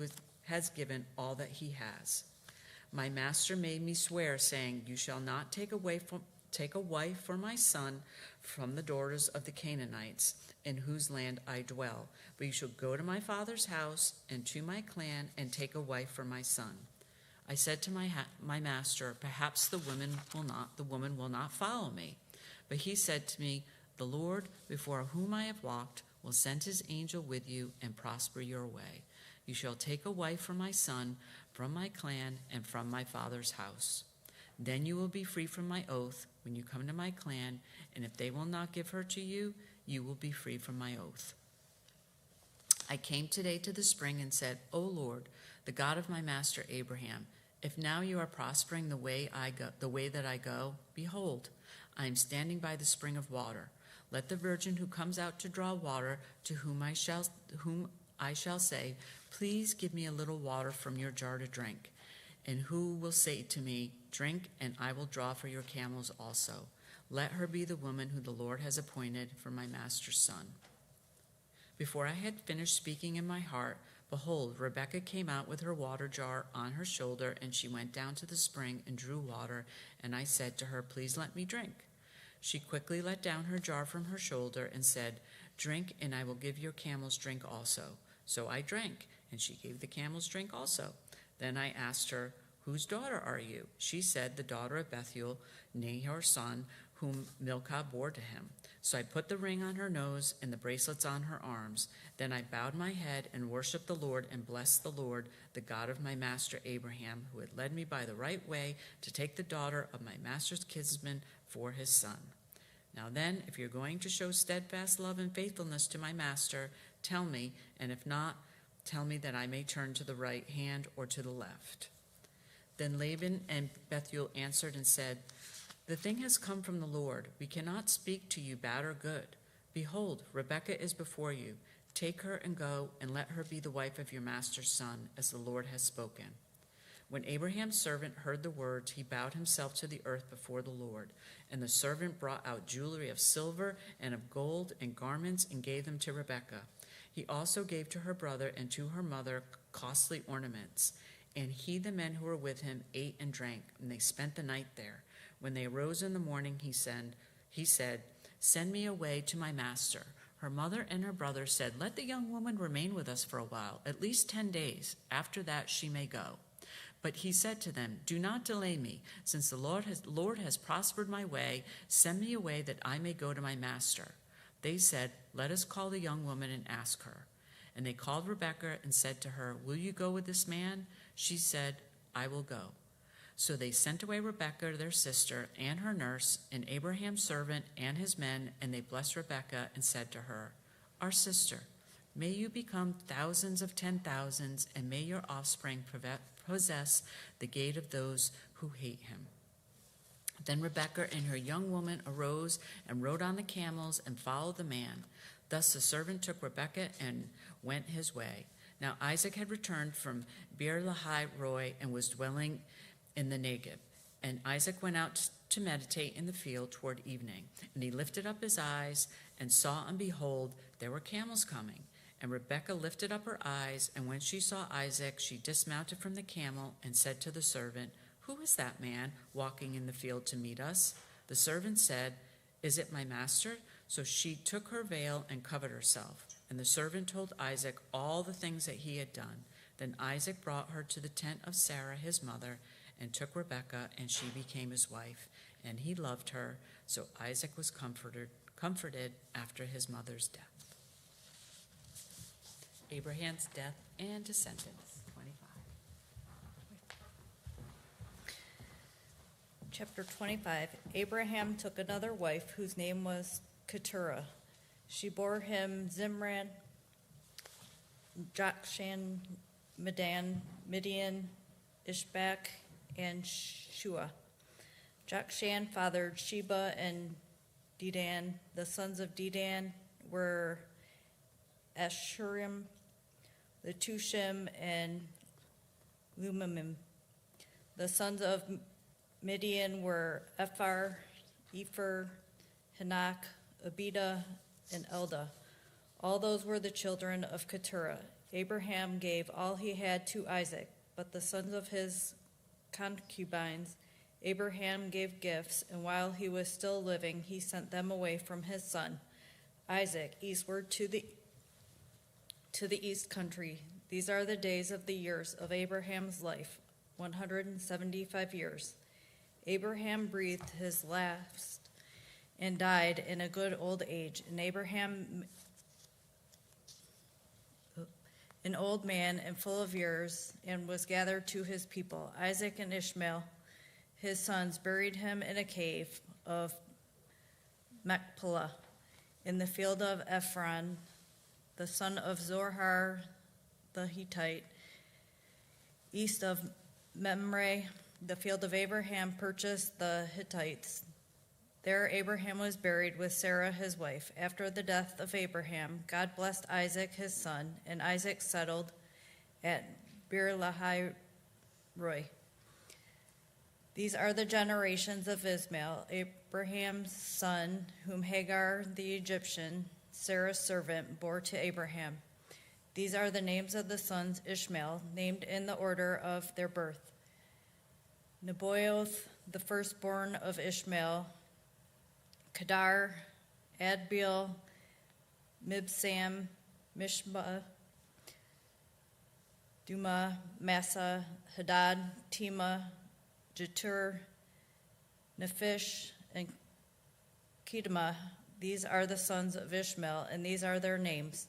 has given all that he has. My master made me swear, saying, you shall not take a wife for my son from the daughters of the Canaanites, in whose land I dwell, but you shall go to my father's house and to my clan and take a wife for my son. I said to my master, perhaps the woman will not follow me. But he said to me, the Lord, before whom I have walked, will send his angel with you and prosper your way. You shall take a wife for my son from my clan and from my father's house. Then you will be free from my oath when you come to my clan, and if they will not give her to you, you will be free from my oath. I came today to the spring and said, O Lord, the God of my master Abraham, if now you are prospering the way that I go, behold, I am standing by the spring of water. Let the virgin who comes out to draw water, to whom I shall say, please give me a little water from your jar to drink. And who will say to me, drink, and I will draw for your camels also. Let her be the woman who the Lord has appointed for my master's son. Before I had finished speaking in my heart, behold, Rebekah came out with her water jar on her shoulder, and she went down to the spring and drew water, and I said to her, please let me drink. She quickly let down her jar from her shoulder and said, Drink, and I will give your camels drink also. So I drank, and she gave the camels drink also. Then I asked her, whose daughter are you? She said, the daughter of Bethuel, Nahor's son, whom Milcah bore to him. So I put the ring on her nose and the bracelets on her arms. Then I bowed my head and worshipped the Lord and blessed the Lord, the God of my master Abraham, who had led me by the right way to take the daughter of my master's kinsman for his son. Now then, if you're going to show steadfast love and faithfulness to my master, tell me, and if not, tell me that I may turn to the right hand or to the left. Then Laban and Bethuel answered and said, the thing has come from the Lord. We cannot speak to you bad or good. Behold, Rebekah is before you. Take her and go, and let her be the wife of your master's son, as the Lord has spoken. When Abraham's servant heard the words, he bowed himself to the earth before the Lord. And the servant brought out jewelry of silver and of gold and garments and gave them to Rebekah. He also gave to her brother and to her mother costly ornaments. And he, the men who were with him, ate and drank, and they spent the night there. When they arose in the morning, he said, send me away to my master. Her mother and her brother said, let the young woman remain with us for a while, at least 10 days. After that she may go. But he said to them, do not delay me, since the Lord has prospered my way. Send me away that I may go to my master. They said, let us call the young woman and ask her. And they called Rebekah and said to her, will you go with this man? She said, I will go. So they sent away Rebekah, their sister, and her nurse, and Abraham's servant and his men, and they blessed Rebekah and said to her, our sister, may you become thousands of 10,000s, and may your offspring possess the gate of those who hate him. Then Rebekah and her young woman arose and rode on the camels and followed the man. Thus the servant took Rebekah and went his way. Now Isaac had returned from Beer-lahai-roi and was dwelling in the Negev. And Isaac went out to meditate in the field toward evening. And he lifted up his eyes and saw, and behold, there were camels coming. And Rebekah lifted up her eyes, and when she saw Isaac, she dismounted from the camel and said to the servant, who is that man walking in the field to meet us? The servant said, is it my master? So she took her veil and covered herself. And the servant told Isaac all the things that he had done. Then Isaac brought her to the tent of Sarah, his mother, and took Rebekah, and she became his wife. And he loved her. So Isaac was comforted after his mother's death. Abraham's death and descendants, 25. Chapter 25. Abraham took another wife whose name was Keturah. She bore him Zimran, Jokshan, Midian, Ishbak, and Shua. Jokshan fathered Sheba and Dedan. The sons of Dedan were Ashurim, Letushim, and Lumimim. The sons of Midian were Ephar, Epher, Hanok, Abida, and Eldah. All those were the children of Keturah. Abraham gave all he had to Isaac, but the sons of his concubines Abraham gave gifts, and while he was still living, he sent them away from his son Isaac eastward to the east country. These are the days of the years of Abraham's life, 175 years. Abraham breathed his last and died in a good old age. And Abraham, an old man and full of years, and was gathered to his people. Isaac and Ishmael, his sons, buried him in a cave of Machpelah in the field of Ephron, the son of Zohar the Hittite, east of Mamre. The field of Abraham purchased the Hittites. There Abraham was buried with Sarah his wife. After the death of Abraham, God blessed Isaac his son, and Isaac settled at Beer-lahai-roi. These are the generations of Ishmael, Abraham's son, whom Hagar the Egyptian, Sarah's servant, bore to Abraham. These are the names of the sons Ishmael, named in the order of their birth. Nebaioth, the firstborn of Ishmael, Kedar, Adbeel, Mibsam, Mishma, Duma, Massa, Hadad, Tema, Jetur, Nephish, and Kedema. These are the sons of Ishmael, and these are their names,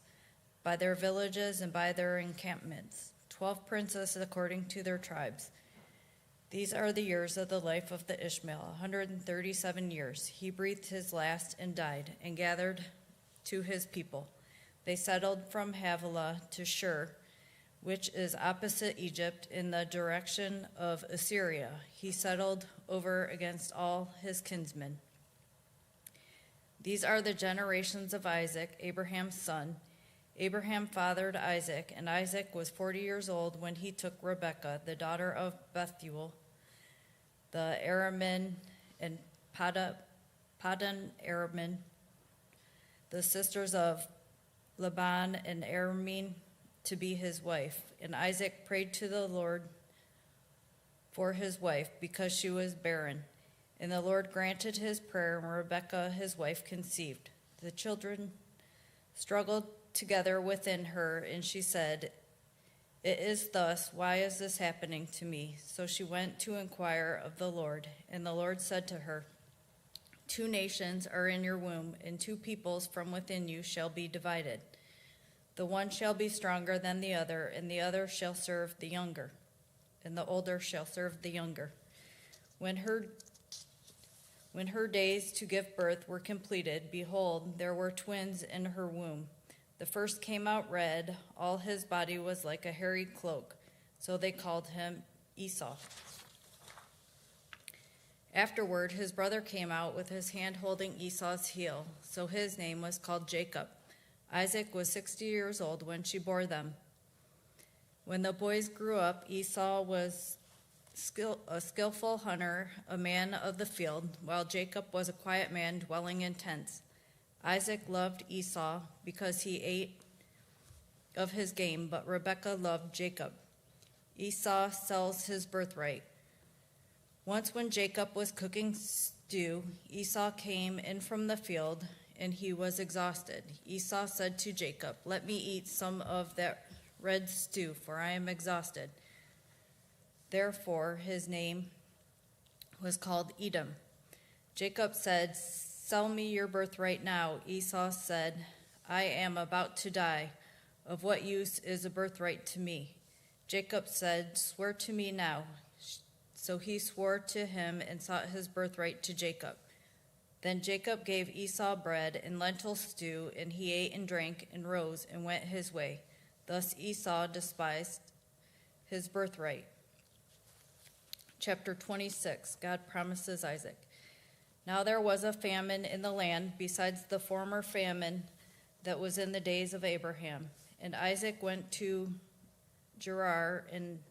by their villages and by their encampments, 12 princes according to their tribes. These are the years of the life of the Ishmael, 137 years. He breathed his last and died, and gathered to his people. They settled from Havilah to Shur, which is opposite Egypt in the direction of Assyria. He settled over against all his kinsmen. These are the generations of Isaac, Abraham's son. Abraham fathered Isaac, and Isaac was 40 years old when he took Rebekah, the daughter of Bethuel, the Araman, and Padan Araman, the sisters of Laban and Aramin, to be his wife. And Isaac prayed to the Lord for his wife, because she was barren. And the Lord granted his prayer, and Rebekah his wife conceived. The children struggled together within her, and she said, "It is thus, why is this happening to me?" So she went to inquire of the Lord. And the Lord said to her, 2 nations are in your womb, and 2 peoples from within you shall be divided. The one shall be stronger than the other, and the other shall serve the younger, and the older shall serve the younger. When her days to give birth were completed, behold, there were twins in her womb. The first came out red, all his body was like a hairy cloak, so they called him Esau. Afterward, his brother came out with his hand holding Esau's heel, so his name was called Jacob. Isaac was 60 years old when she bore them. When the boys grew up, Esau was a skillful hunter, a man of the field, while Jacob was a quiet man dwelling in tents. Isaac loved Esau because he ate of his game, but Rebekah loved Jacob. Esau sells his birthright. Once when Jacob was cooking stew, Esau came in from the field, and he was exhausted. Esau said to Jacob, "Let me eat some of that red stew, for I am exhausted." Therefore his name was called Edom. Jacob said, "Sell me your birthright now." Esau said, "I am about to die. Of what use is a birthright to me?" Jacob said, "Swear to me now." So he swore to him and sought his birthright to Jacob. Then Jacob gave Esau bread and lentil stew, and he ate and drank and rose and went his way. Thus Esau despised his birthright. Chapter 26, God promises Isaac. Now there was a famine in the land besides the former famine that was in the days of Abraham. And Isaac went to Gerar and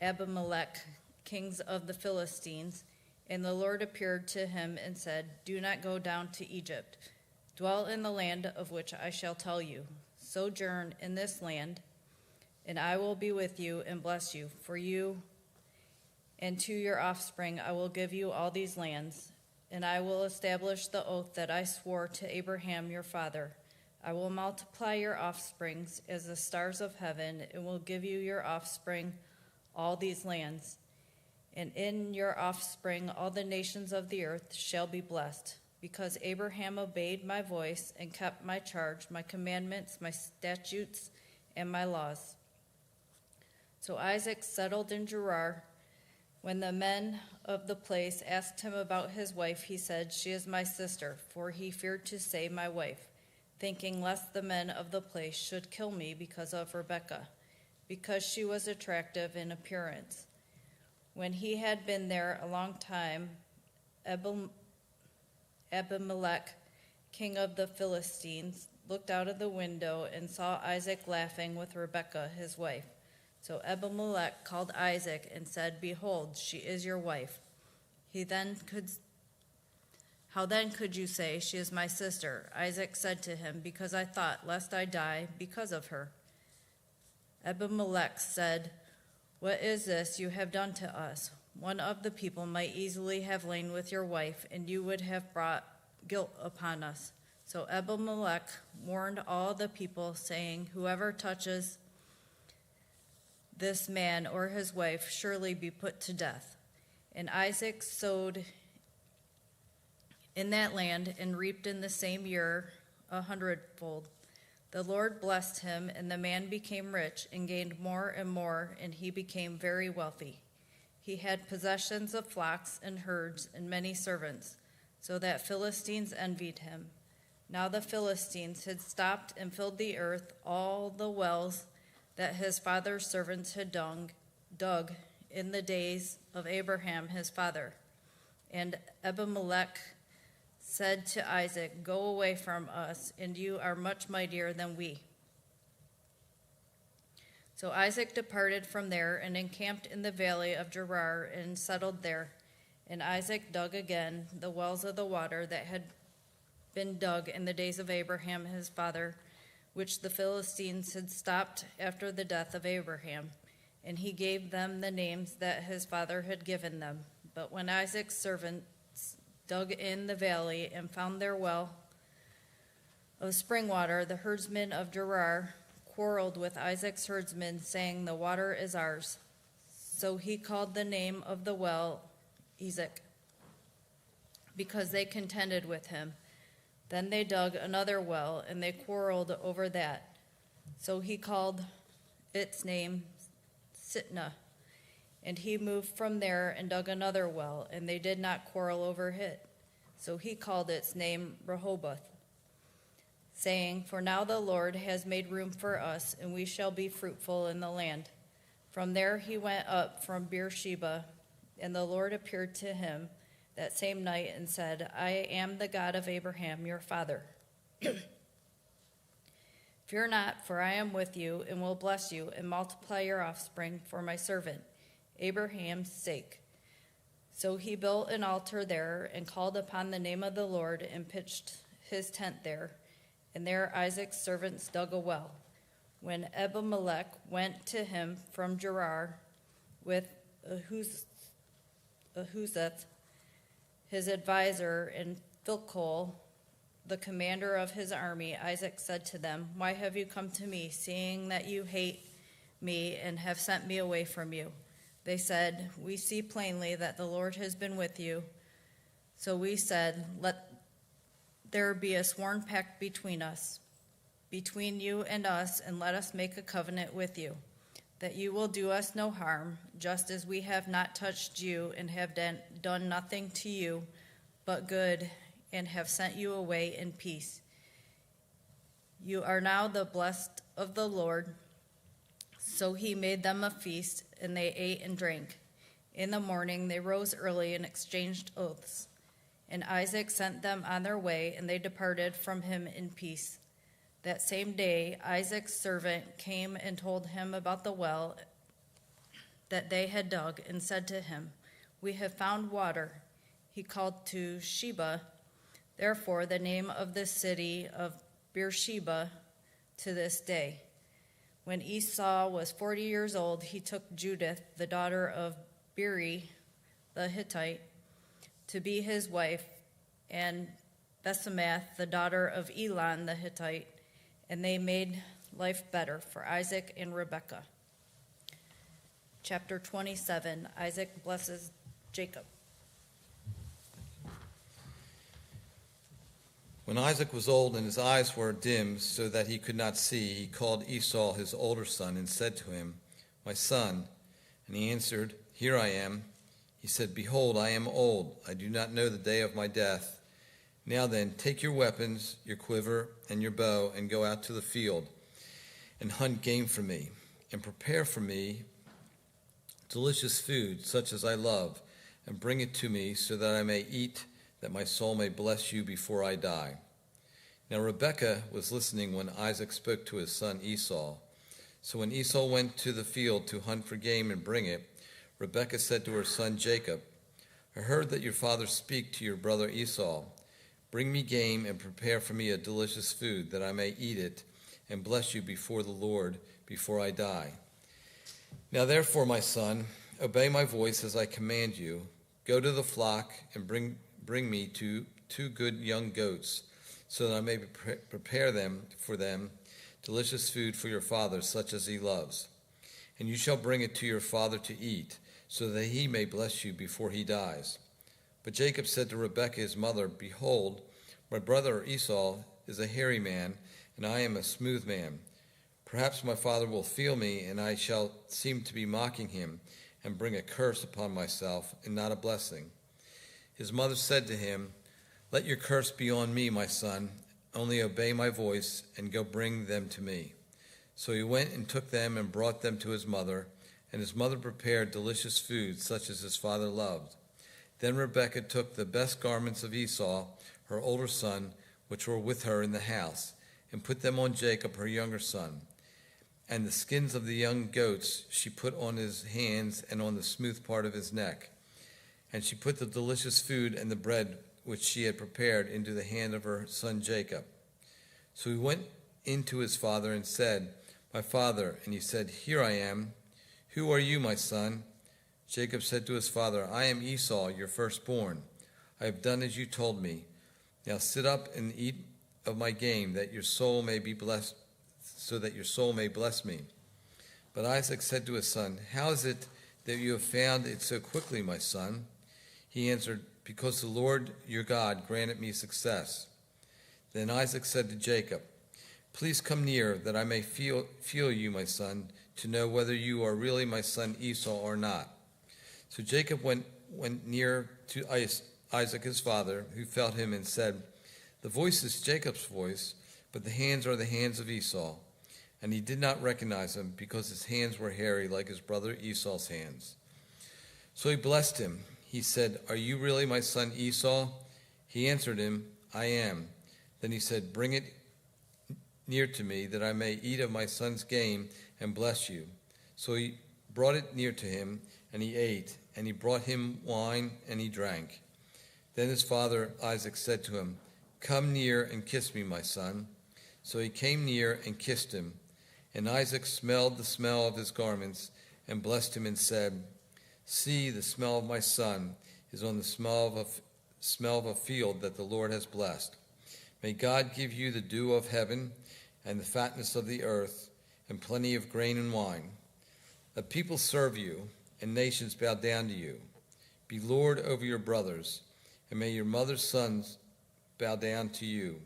Abimelech, kings of the Philistines, and the Lord appeared to him and said, "Do not go down to Egypt. Dwell in the land of which I shall tell you. Sojourn in this land, and I will be with you and bless you. For you and to your offspring I will give you all these lands, and I will establish the oath that I swore to Abraham your father. I will multiply your offsprings as the stars of heaven, and will give you your offspring all these lands. And in your offspring all the nations of the earth shall be blessed, because Abraham obeyed my voice and kept my charge, my commandments, my statutes, and my laws." So Isaac settled in Gerar. When the men of the place asked him about his wife, he said, "She is my sister," for he feared to say "my wife," thinking lest the men of the place should kill me because of Rebekah, because she was attractive in appearance. When he had been there a long time, Abimelech, king of the Philistines, looked out of the window and saw Isaac laughing with Rebekah, his wife. So Abimelech called Isaac and said, "Behold, she is your wife." How then could you say, "She is my sister"? Isaac said to him, "Because I thought, lest I die because of her." Abimelech said, "What is this you have done to us? One of the people might easily have lain with your wife, and you would have brought guilt upon us." So Abimelech warned all the people, saying, "Whoever touches this man or his wife surely be put to death." And Isaac sowed in that land and reaped in the same year 100-fold. The Lord blessed him, and the man became rich and gained more and more, and he became very wealthy. He had possessions of flocks and herds and many servants, so that Philistines envied him. Now the Philistines had stopped and filled the earth, all the wells that his father's servants had dug in the days of Abraham his father. And Abimelech said to Isaac, "Go away from us, and you are much mightier than we." So Isaac departed from there and encamped in the valley of Gerar and settled there. And Isaac dug again the wells of the water that had been dug in the days of Abraham his father, which the Philistines had stopped after the death of Abraham. And he gave them the names that his father had given them. But when Isaac's servants dug in the valley and found their well of spring water, the herdsmen of Gerar quarreled with Isaac's herdsmen, saying, "The water is ours." So he called the name of the well Esek, because they contended with him. Then they dug another well, and they quarreled over that. So he called its name Sitnah. And he moved from there and dug another well, and they did not quarrel over it. So he called its name Rehoboth, saying, "For now the Lord has made room for us, and we shall be fruitful in the land." From there he went up from Beersheba, and the Lord appeared to him that same night and said, "I am the God of Abraham, your father. Fear not, for I am with you, and will bless you, and multiply your offspring for my servant Abraham's sake." So he built an altar there, and called upon the name of the Lord, and pitched his tent there. And there Isaac's servants dug a well. When Abimelech went to him from Gerar with Ahuzeth, his advisor, and Phicol, the commander of his army, Isaac said to them, "Why have you come to me, seeing that you hate me and have sent me away from you?" They said, "We see plainly that the Lord has been with you." So we said, "Let there be a sworn pact between you and us, and let us make a covenant with you, that you will do us no harm, just as we have not touched you and have done nothing to you but good, and have sent you away in peace. You are now the blessed of the Lord." So he made them a feast, and they ate and drank. In the morning they rose early and exchanged oaths. And Isaac sent them on their way, and they departed from him in peace. That same day Isaac's servant came and told him about the well that they had dug, and said to him, "We have found water." He called to Sheba, therefore the name of the city of Beersheba to this day. When Esau was 40 years old, he took Judith, the daughter of Beeri the Hittite, to be his wife, and Basemath, the daughter of Elon the Hittite, and they made life better for Isaac and Rebekah. Chapter 27, Isaac blesses Jacob. When Isaac was old and his eyes were dim so that he could not see, he called Esau his older son and said to him, "My son." And he answered, "Here I am." He said, "Behold, I am old. I do not know the day of my death. Now then, take your weapons, your quiver, and your bow, and go out to the field and hunt game for me, and prepare for me delicious food, such as I love, and bring it to me so that I may eat, that my soul may bless you before I die." Now Rebekah was listening when Isaac spoke to his son Esau. So when Esau went to the field to hunt for game and bring it, Rebekah said to her son Jacob, "I heard that your father speak to your brother Esau. Bring me game and prepare for me a delicious food, that I may eat it and bless you before the Lord before I die. Now therefore, my son, obey my voice as I command you. Go to the flock and bring me two good young goats, so that I may prepare them for them delicious food for your father, such as he loves. And you shall bring it to your father to eat, so that he may bless you before he dies." But Jacob said to Rebekah his mother, "Behold, my brother Esau is a hairy man, and I am a smooth man. Perhaps my father will feel me, and I shall seem to be mocking him, and bring a curse upon myself, and not a blessing." His mother said to him, "Let your curse be on me, my son. Only obey my voice, and go bring them to me." So he went and took them and brought them to his mother, and his mother prepared delicious food, such as his father loved. Then Rebekah took the best garments of Esau, her older son, which were with her in the house, and put them on Jacob, her younger son. And the skins of the young goats she put on his hands and on the smooth part of his neck. And she put the delicious food and the bread which she had prepared into the hand of her son Jacob. So he went in to his father and said, "My father." And he said, "Here I am." "Who are you, my son?" Jacob said to his father, "I am Esau, your firstborn. I have done as you told me. Now sit up and eat of my game, that your soul may be blessed, so that your soul may bless me." But Isaac said to his son, "How is it that you have found it so quickly, my son?" He answered, "Because the Lord your God granted me success." Then Isaac said to Jacob, "Please come near, that I may feel you, my son, to know whether you are really my son Esau or not." So Jacob went near to Isaac his father, who felt him and said, "The voice is Jacob's voice, but the hands are the hands of Esau." And he did not recognize him, because his hands were hairy like his brother Esau's hands. So he blessed him. He said, "Are you really my son Esau?" He answered him, "I am." Then he said, "Bring it near to me, that I may eat of my son's game and bless you." So he brought it near to him, and he ate, and he brought him wine, and he drank. Then his father Isaac said to him, "Come near and kiss me, my son." So he came near and kissed him. And Isaac smelled the smell of his garments, and blessed him and said, "See, the smell of my son is on the smell of a field that the Lord has blessed. May God give you the dew of heaven and the fatness of the earth and plenty of grain and wine. Let people serve you and nations bow down to you. Be Lord over your brothers, and may your mother's sons bow down to you.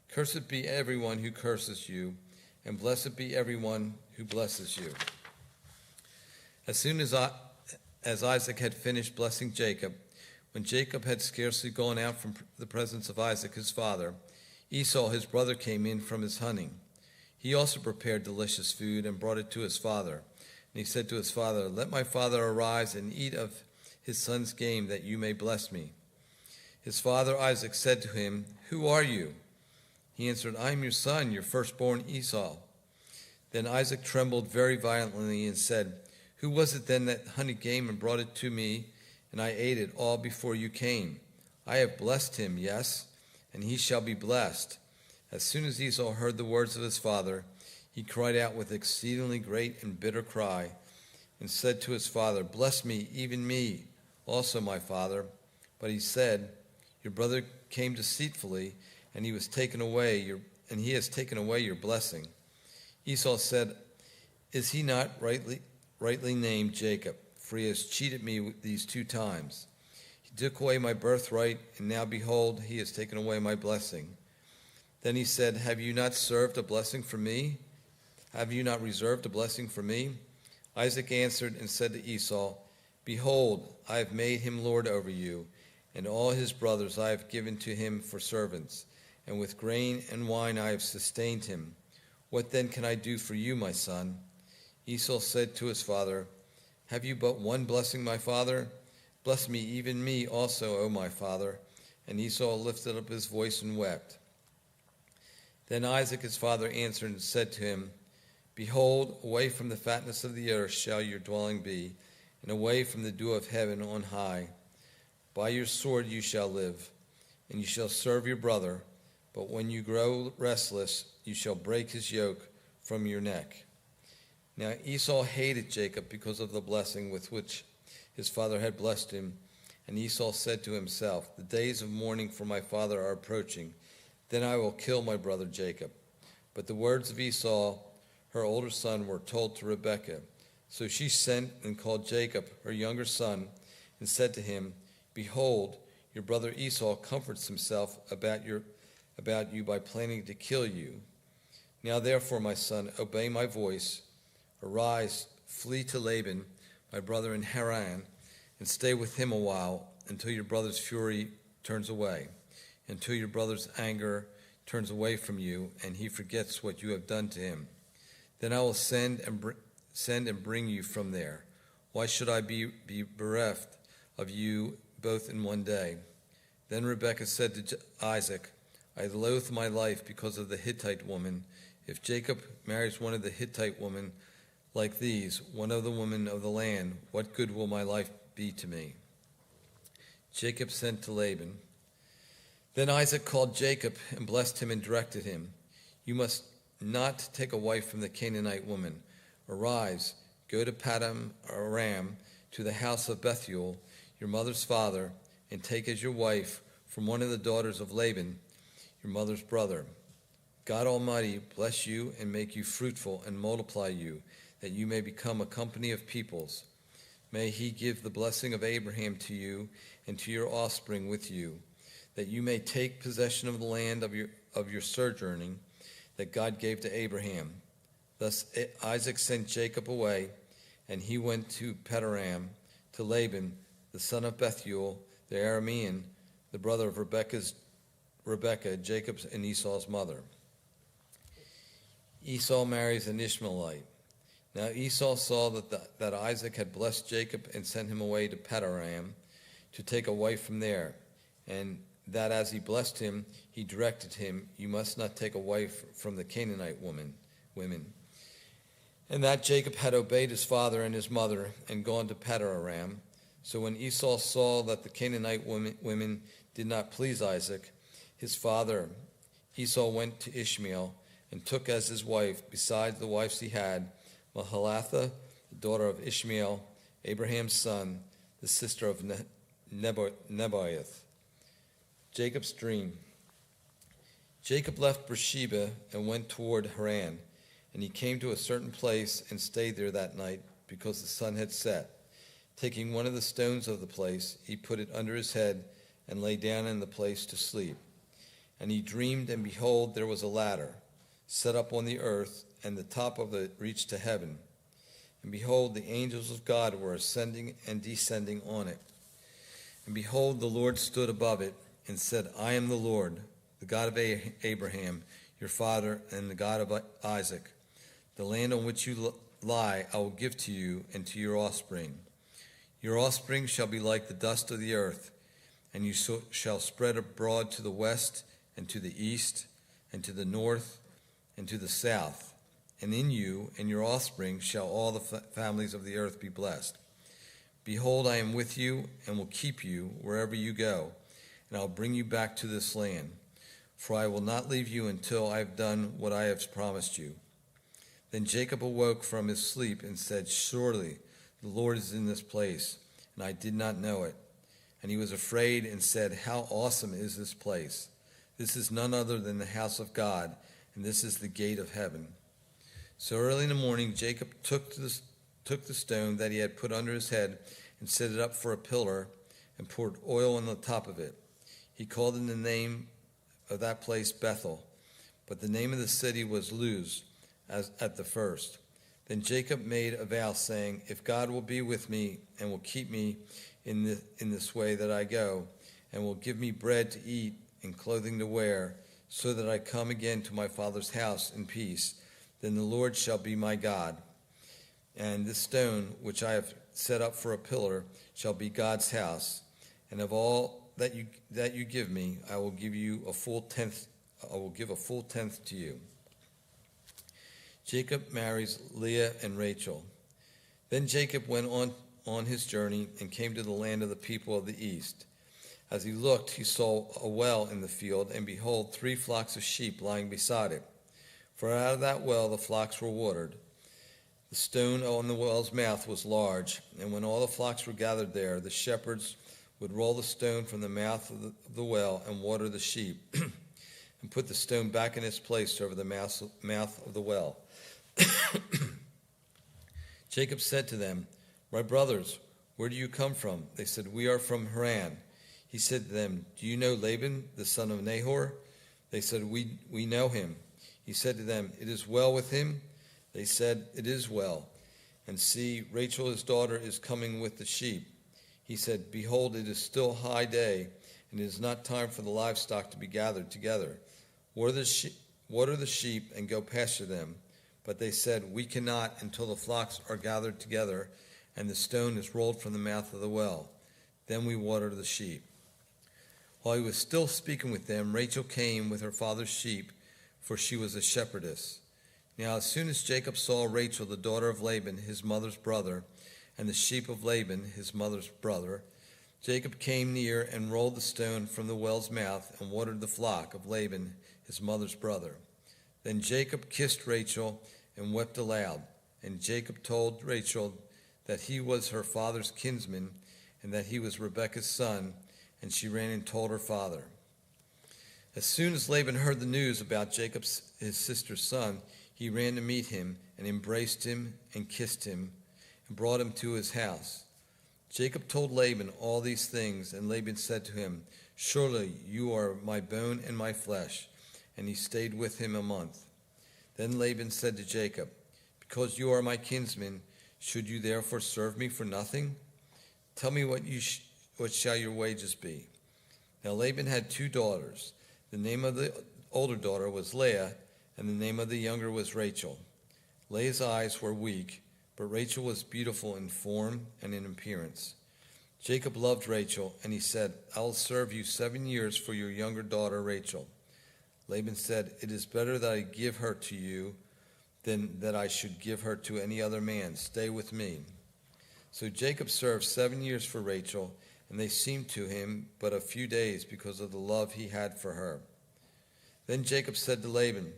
Cursed be everyone who curses you, and blessed be everyone who blesses you." As soon as Isaac had finished blessing Jacob, when Jacob had scarcely gone out from the presence of Isaac his father, Esau his brother came in from his hunting. He also prepared delicious food and brought it to his father. And he said to his father, "Let my father arise and eat of his son's game, that you may bless me." His father Isaac said to him, "Who are you?" He answered, "I am your son, your firstborn Esau." Then Isaac trembled very violently and said, "Who was it then that hunted game and brought it to me, and I ate it all before you came? I have blessed him, yes, and he shall be blessed." As soon as Esau heard the words of his father, he cried out with exceedingly great and bitter cry, and said to his father, "Bless me, even me, also my father." But he said, "Your brother came deceitfully, and he has taken away your blessing." Esau said, "Is he not rightly named Jacob? For he has cheated me these 2 times. He took away my birthright, and now behold, he has taken away my blessing." Then he said, "Have you not reserved a blessing for me? Isaac answered and said to Esau, "Behold, I have made him lord over you, and all his brothers I have given to him for servants, and with grain and wine I have sustained him. What then can I do for you, my son?" Esau said to his father, "Have you but one blessing, my father? Bless me, even me also, O my father." And Esau lifted up his voice and wept. Then Isaac his father answered and said to him, "Behold, away from the fatness of the earth shall your dwelling be, and away from the dew of heaven on high. By your sword you shall live, and you shall serve your brother, but when you grow restless, you shall break his yoke from your neck." Now Esau hated Jacob because of the blessing with which his father had blessed him, and Esau said to himself, "The days of mourning for my father are approaching. then I will kill my brother Jacob." But the words of Esau, her older son, were told to Rebekah. So she sent and called Jacob, her younger son, and said to him, "Behold, your brother Esau comforts himself about you by planning to kill you. Now therefore, my son, obey my voice. Arise, flee to Laban, my brother in Haran, and stay with him a while until your brother's fury turns away, until your brother's anger turns away from you, and he forgets what you have done to him. Then I will send and bring you from there. Why should I be bereft of you both in one day?" Then Rebekah said to Isaac, "I loathe my life because of the Hittite woman. If Jacob marries one of the Hittite women like these, one of the women of the land, what good will my life be to me?" Jacob sent to Laban. Then Isaac called Jacob and blessed him and directed him, "You must not take a wife from the Canaanite woman. Arise, go to Paddan Aram, to the house of Bethuel, your mother's father, and take as your wife from one of the daughters of Laban, your mother's brother. God Almighty bless you and make you fruitful and multiply you, that you may become a company of peoples. May he give the blessing of Abraham to you and to your offspring with you, that you may take possession of the land of your sojourning that God gave to Abraham." Thus Isaac sent Jacob away, and he went to Paddan to Laban, the son of Bethuel, the Aramean, the brother of Rebekah, Jacob's and Esau's mother. Esau marries an Ishmaelite. Now Esau saw that Isaac had blessed Jacob and sent him away to Paddan to take a wife from there, and that as he blessed him, he directed him, "You must not take a wife from the Canaanite women." And that Jacob had obeyed his father and his mother and gone to Paddan. So when Esau saw that the Canaanite women did not please Isaac, his father, Esau went to Ishmael and took as his wife, besides the wives he had, Mahalath, the daughter of Ishmael, Abraham's son, the sister of Nebaioth. Jacob's dream. Jacob left Beersheba and went toward Haran, and he came to a certain place and stayed there that night because the sun had set. Taking one of the stones of the place, he put it under his head and lay down in the place to sleep. And he dreamed, and behold, there was a ladder set up on the earth, and the top of it reached to heaven. And behold, the angels of God were ascending and descending on it. And behold, the Lord stood above it and said, "I am the Lord, the God of Abraham, your father, and the God of Isaac. The land on which you lie I will give to you and to your offspring. Your offspring shall be like the dust of the earth, and you shall spread abroad to the west and to the east and to the north and to the south. And in you and your offspring shall all the families of the earth be blessed. Behold, I am with you and will keep you wherever you go, and I'll bring you back to this land. For I will not leave you until I have done what I have promised you." Then Jacob awoke from his sleep and said, "Surely the Lord is in this place, and I did not know it." And he was afraid and said, "How awesome is this place! This is none other than the house of God, and this is the gate of heaven." So early in the morning Jacob took the stone that he had put under his head and set it up for a pillar and poured oil on the top of it. He called in the name of that place Bethel, but the name of the city was Luz, as at the first. Then Jacob made a vow, saying, "If God will be with me and will keep me in this way that I go, and will give me bread to eat and clothing to wear, so that I come again to my father's house in peace, then the Lord shall be my God. And this stone which I have set up for a pillar shall be God's house. And of all that you give me, I will give a full tenth to you." Jacob marries Leah and Rachel. Then Jacob went on his journey and came to the land of the people of the east. As he looked, he saw a well in the field, and behold, 3 flocks of sheep lying beside it. For out of that well the flocks were watered. The stone on the well's mouth was large, and when all the flocks were gathered there, the shepherds would roll the stone from the mouth of the well and water the sheep. And and put the stone back in its place over the mouth of the well. Jacob said to them, "My brothers, where do you come from?" They said, "We are from Haran." He said to them, "Do you know Laban, the son of Nahor?" They said, We know him." He said to them, "It is well with him?" They said, "It is well. And see, Rachel his daughter is coming with the sheep." He said, "Behold, it is still high day, and it is not time for the livestock to be gathered together. Water the sheep and go pasture them." But they said, "We cannot until the flocks are gathered together and the stone is rolled from the mouth of the well. Then we water the sheep." While he was still speaking with them, Rachel came with her father's sheep, for she was a shepherdess. Now as soon as Jacob saw Rachel, the daughter of Laban, his mother's brother, and the sheep of Laban, his mother's brother, Jacob came near and rolled the stone from the well's mouth and watered the flock of Laban, his mother's brother. Then Jacob kissed Rachel and wept aloud. And Jacob told Rachel that he was her father's kinsman and that he was Rebekah's son, and she ran and told her father. As soon as Laban heard the news about Jacob, his sister's son, he ran to meet him and embraced him and kissed him and brought him to his house. Jacob told Laban all these things, and Laban said to him, "Surely you are my bone and my flesh." And he stayed with him a month. Then Laban said to Jacob, "Because you are my kinsman, should you therefore serve me for nothing? Tell me what shall your wages be?" Now Laban had 2 daughters. The name of the older daughter was Leah, and the name of the younger was Rachel. Leah's eyes were weak, but Rachel was beautiful in form and in appearance. Jacob loved Rachel, and he said, "I will serve you 7 years for your younger daughter Rachel." Laban said, "It is better that I give her to you than that I should give her to any other man. Stay with me." So Jacob served 7 years for Rachel, and they seemed to him but a few days because of the love he had for her. Then Jacob said to Laban,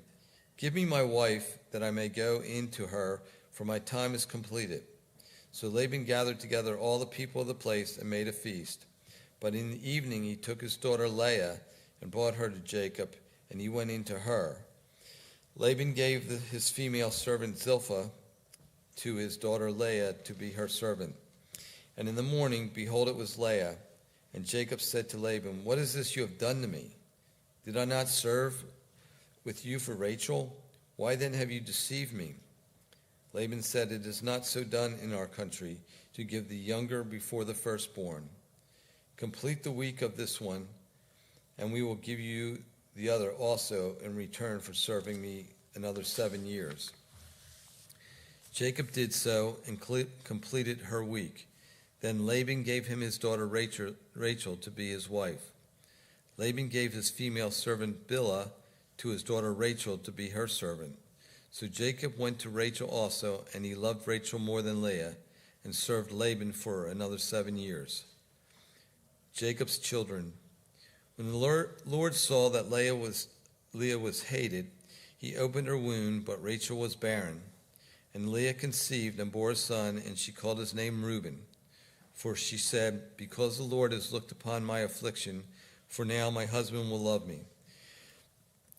"Give me my wife, that I may go in to her, for my time is completed." So Laban gathered together all the people of the place and made a feast. But in the evening he took his daughter Leah and brought her to Jacob, and he went in to her. Laban gave his female servant Zilpah to his daughter Leah to be her servant. And in the morning, behold, it was Leah. And Jacob said to Laban, "What is this you have done to me? Did I not serve with you for Rachel? Why then have you deceived me?" Laban said, "It is not so done in our country, to give the younger before the firstborn. Complete the week of this one, and we will give you the other also in return for serving me another 7 years." Jacob did so and completed her week. Then Laban gave him his daughter Rachel to be his wife. Laban gave his female servant Bilhah to his daughter Rachel to be her servant. So Jacob went to Rachel also, and he loved Rachel more than Leah, and served Laban for another 7 years. Jacob's children. When the Lord saw that Leah was hated, he opened her womb, but Rachel was barren. And Leah conceived and bore a son, and she called his name Reuben. For she said, "Because the Lord has looked upon my affliction, for now my husband will love me."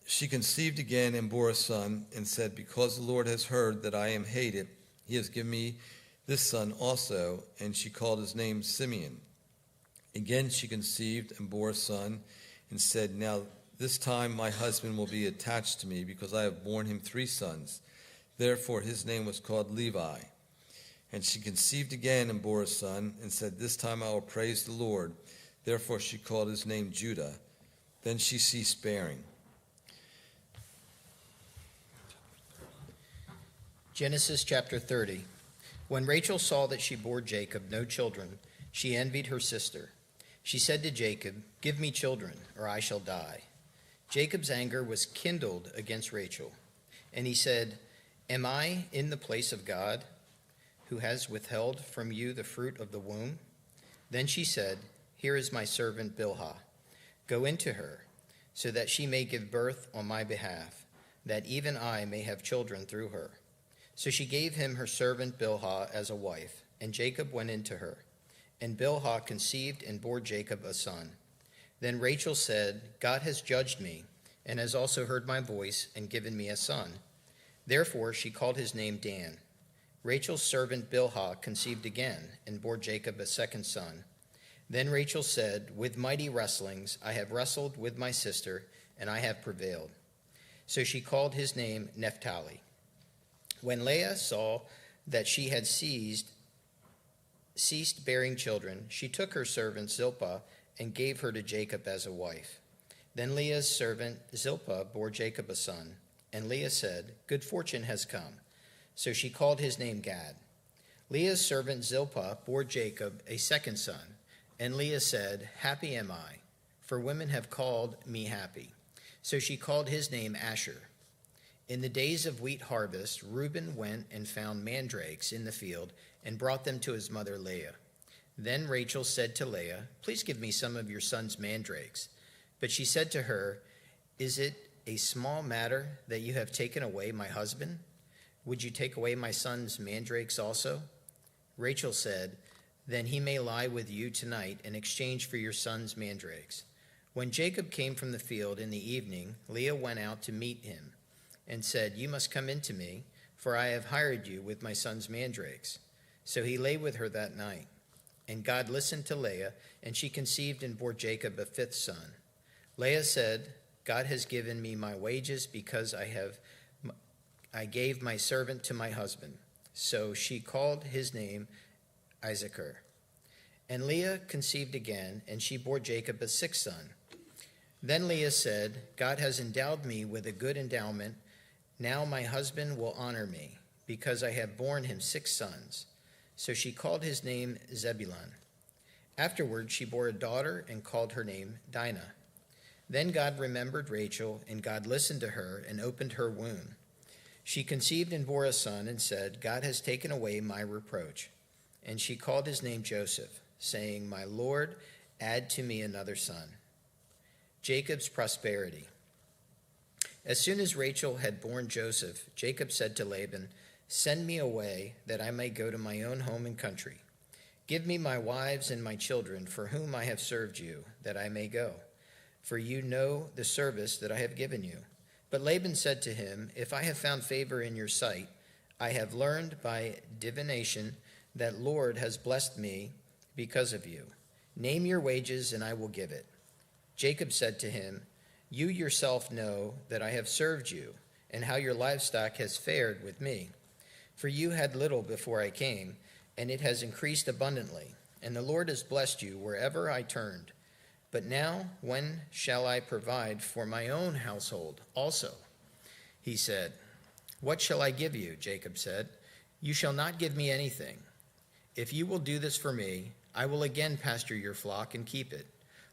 She conceived again and bore a son, and said, "Because the Lord has heard that I am hated, he has given me this son also," and she called his name Simeon. Again she conceived and bore a son, and said, "Now this time my husband will be attached to me, because I have borne him 3 sons. Therefore his name was called Levi." And she conceived again and bore a son, and said, "This time I will praise the Lord." Therefore she called his name Judah. Then she ceased bearing. Genesis chapter 30. When Rachel saw that she bore Jacob no children, she envied her sister. She said to Jacob, "Give me children, or I shall die." Jacob's anger was kindled against Rachel, and he said, "Am I in the place of God, who has withheld from you the fruit of the womb?" Then she said, "Here is my servant Bilhah. Go into her, so that she may give birth on my behalf, that even I may have children through her." So she gave him her servant Bilhah as a wife, and Jacob went into her. And Bilhah conceived and bore Jacob a son. Then Rachel said, "God has judged me, and has also heard my voice and given me a son. Therefore she called his name Dan. Rachel's servant Bilhah conceived again and bore Jacob a second son. Then Rachel said, with mighty wrestlings I have wrestled with my sister, and I have prevailed. So she called his name Naphtali. When Leah saw that she had ceased bearing children, she took her servant Zilpah and gave her to Jacob as a wife. Then Leah's servant Zilpah bore Jacob a son, and Leah said, good fortune has come. So she called his name Gad. Leah's servant Zilpah bore Jacob a second son, and Leah said, happy am I, for women have called me happy. So she called his name Asher. In the days of wheat harvest, Reuben went and found mandrakes in the field and brought them to his mother Leah. Then Rachel said to Leah, please give me some of your son's mandrakes. But she said to her, is it a small matter that you have taken away my husband? Would you take away my son's mandrakes also? Rachel said, then he may lie with you tonight in exchange for your son's mandrakes. When Jacob came from the field in the evening, Leah went out to meet him and said, you must come in to me, for I have hired you with my son's mandrakes. So he lay with her that night. And God listened to Leah, and she conceived and bore Jacob a fifth son. Leah said, God has given me my wages because I gave my servant to my husband. So she called his name Issachar. And Leah conceived again, and she bore Jacob a sixth son. Then Leah said, God has endowed me with a good endowment. Now my husband will honor me, because I have borne him 6 sons. So she called his name Zebulun. Afterward she bore a daughter and called her name Dinah. Then God remembered Rachel, and God listened to her and opened her womb. She conceived and bore a son and said, God has taken away my reproach. And she called his name Joseph, saying, my Lord, add to me another son. Jacob's prosperity. As soon as Rachel had borne Joseph, Jacob said to Laban, send me away that I may go to my own home and country. Give me my wives and my children for whom I have served you, that I may go. For you know the service that I have given you. But Laban said to him, if I have found favor in your sight, I have learned by divination that Lord has blessed me because of you. Name your wages and I will give it. Jacob said to him, you yourself know that I have served you, and how your livestock has fared with me. For you had little before I came, and it has increased abundantly, and the Lord has blessed you wherever I turned. But now, when shall I provide for my own household also? He said, what shall I give you? Jacob said, you shall not give me anything. If you will do this for me, I will again pasture your flock and keep it.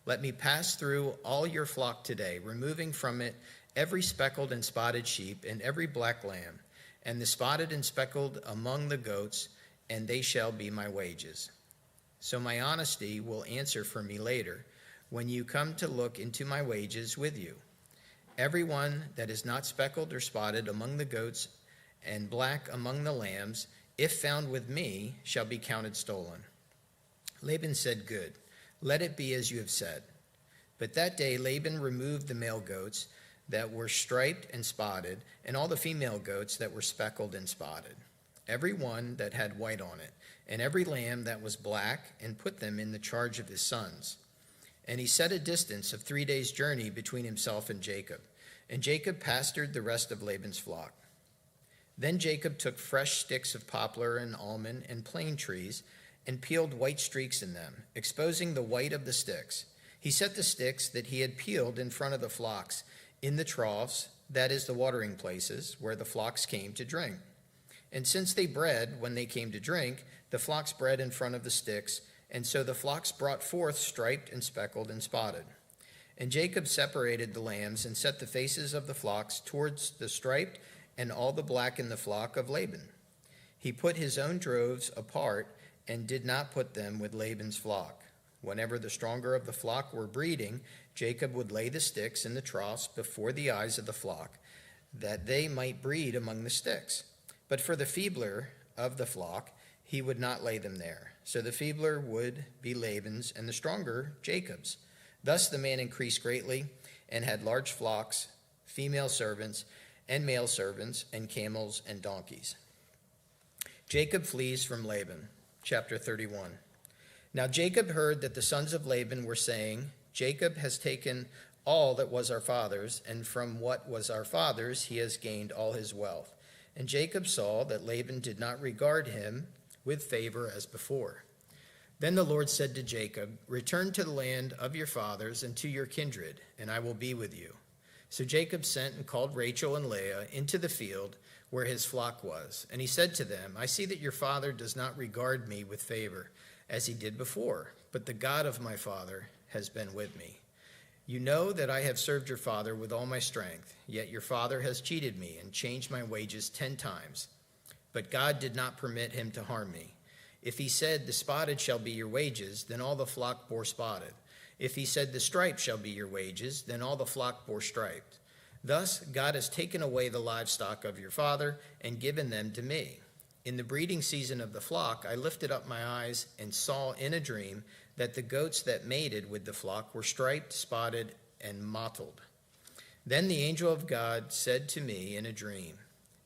Let me pass through all your flock today, removing from it every speckled and spotted sheep and every black lamb, and the spotted and speckled among the goats, and they shall be my wages. So my honesty will answer for me later, when you come to look into my wages with you. Every one that is not speckled or spotted among the goats and black among the lambs, if found with me, shall be counted stolen. Laban said, good. Let it be as you have said. But that day Laban removed the male goats that were striped and spotted, and all the female goats that were speckled and spotted, every one that had white on it, and every lamb that was black, and put them in the charge of his sons. And he set a distance of 3 days' journey between himself and Jacob. And Jacob pastured the rest of Laban's flock. Then Jacob took fresh sticks of poplar and almond and plane trees, and peeled white streaks in them, exposing the white of the sticks. He set the sticks that he had peeled in front of the flocks in the troughs, that is, the watering places, where the flocks came to drink. And since they bred when they came to drink, the flocks bred in front of the sticks, and so the flocks brought forth striped and speckled and spotted. And Jacob separated the lambs and set the faces of the flocks towards the striped and all the black in the flock of Laban. He put his own droves apart and did not put them with Laban's flock. Whenever the stronger of the flock were breeding, Jacob would lay the sticks in the troughs before the eyes of the flock, that they might breed among the sticks. But for the feebler of the flock, he would not lay them there. So the feebler would be Laban's, and the stronger Jacob's. Thus the man increased greatly, and had large flocks, female servants and male servants, and camels and donkeys. Jacob flees from Laban. Chapter 31. Now Jacob heard that the sons of Laban were saying, Jacob has taken all that was our father's, and from what was our father's he has gained all his wealth. And Jacob saw that Laban did not regard him with favor as before. Then the Lord said to Jacob, return to the land of your fathers and to your kindred, and I will be with you. So Jacob sent and called Rachel and Leah into the field where his flock was. And he said to them, I see that your father does not regard me with favor, as he did before, but the God of my father has been with me. You know that I have served your father with all my strength, yet your father has cheated me and changed my wages 10 times. But God did not permit him to harm me. If he said, the spotted shall be your wages, then all the flock bore spotted. If he said, the striped shall be your wages, then all the flock bore striped. Thus God has taken away the livestock of your father and given them to me. In the breeding season of the flock, I lifted up my eyes and saw in a dream that the goats that mated with the flock were striped, spotted, and mottled. Then the angel of God said to me in a dream,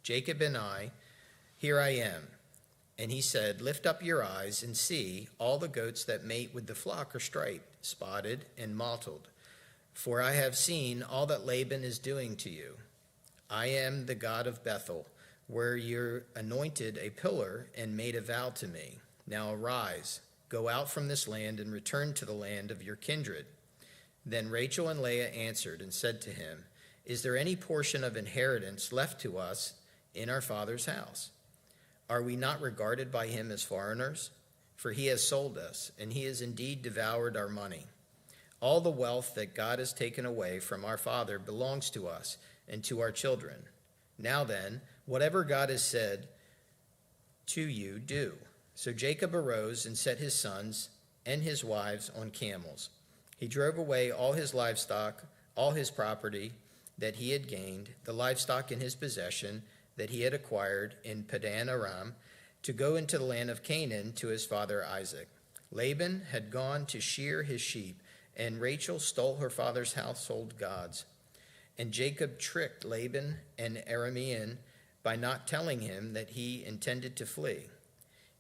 Jacob and I, here I am. And he said, lift up your eyes and see, all the goats that mate with the flock are striped, spotted, and mottled. For I have seen all that Laban is doing to you. I am the God of Bethel, where you anointed a pillar and made a vow to me. Now arise, go out from this land and return to the land of your kindred. Then Rachel and Leah answered and said to him, is there any portion of inheritance left to us in our father's house? Are we not regarded by him as foreigners? For he has sold us, and he has indeed devoured our money. All the wealth that God has taken away from our father belongs to us and to our children. Now then, whatever God has said to you, do. So Jacob arose and set his sons and his wives on camels. He drove away all his livestock, all his property that he had gained, the livestock in his possession that he had acquired in Padan Aram, to go into the land of Canaan to his father Isaac. Laban had gone to shear his sheep, and Rachel stole her father's household gods. And Jacob tricked Laban and Aramean by not telling him that he intended to flee.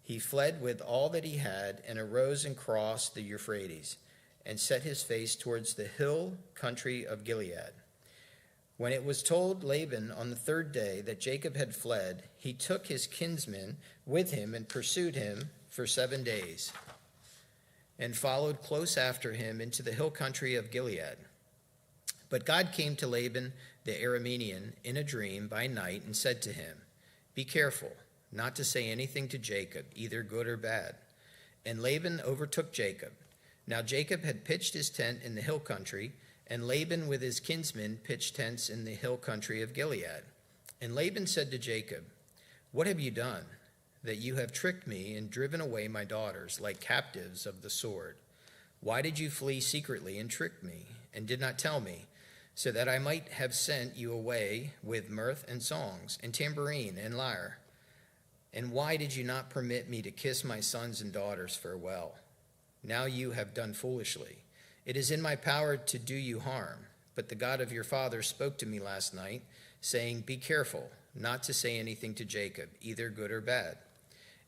He fled with all that he had and arose and crossed the Euphrates and set his face towards the hill country of Gilead. When it was told Laban on the third day that Jacob had fled, he took his kinsmen with him and pursued him for 7 days and followed close after him into the hill country of Gilead. But God came to Laban the Aramean in a dream by night and said to him, be careful not to say anything to Jacob, either good or bad. And Laban overtook Jacob. Now Jacob had pitched his tent in the hill country, and Laban with his kinsmen pitched tents in the hill country of Gilead. And Laban said to Jacob, what have you done, that you have tricked me and driven away my daughters like captives of the sword? Why did you flee secretly and trick me, and did not tell me, so that I might have sent you away with mirth and songs, and tambourine and lyre? And why did you not permit me to kiss my sons and daughters farewell? Now you have done foolishly. It is in my power to do you harm, but the God of your father spoke to me last night, saying, be careful not to say anything to Jacob, either good or bad.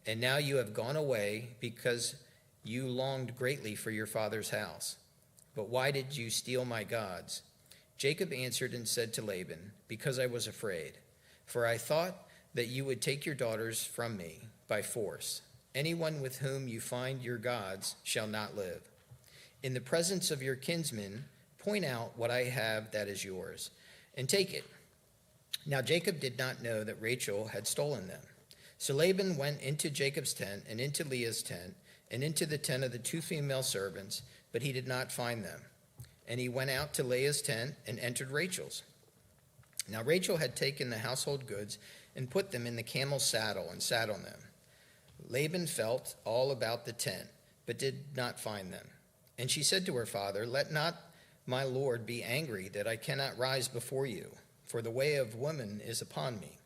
And now you have gone away because you longed greatly for your father's house. But why did you steal my gods? Jacob answered and said to Laban, because I was afraid, for I thought that you would take your daughters from me by force. Anyone with whom you find your gods shall not live. In the presence of your kinsmen, point out what I have that is yours, and take it. Now Jacob did not know that Rachel had stolen them. So Laban went into Jacob's tent and into Leah's tent and into the tent of the 2 female servants, but he did not find them. And he went out to Leah's tent and entered Rachel's. Now Rachel had taken the household goods and put them in the camel's saddle and sat on them. Laban felt all about the tent, but did not find them. And she said to her father, let not my lord be angry that I cannot rise before you, for the way of woman is upon me.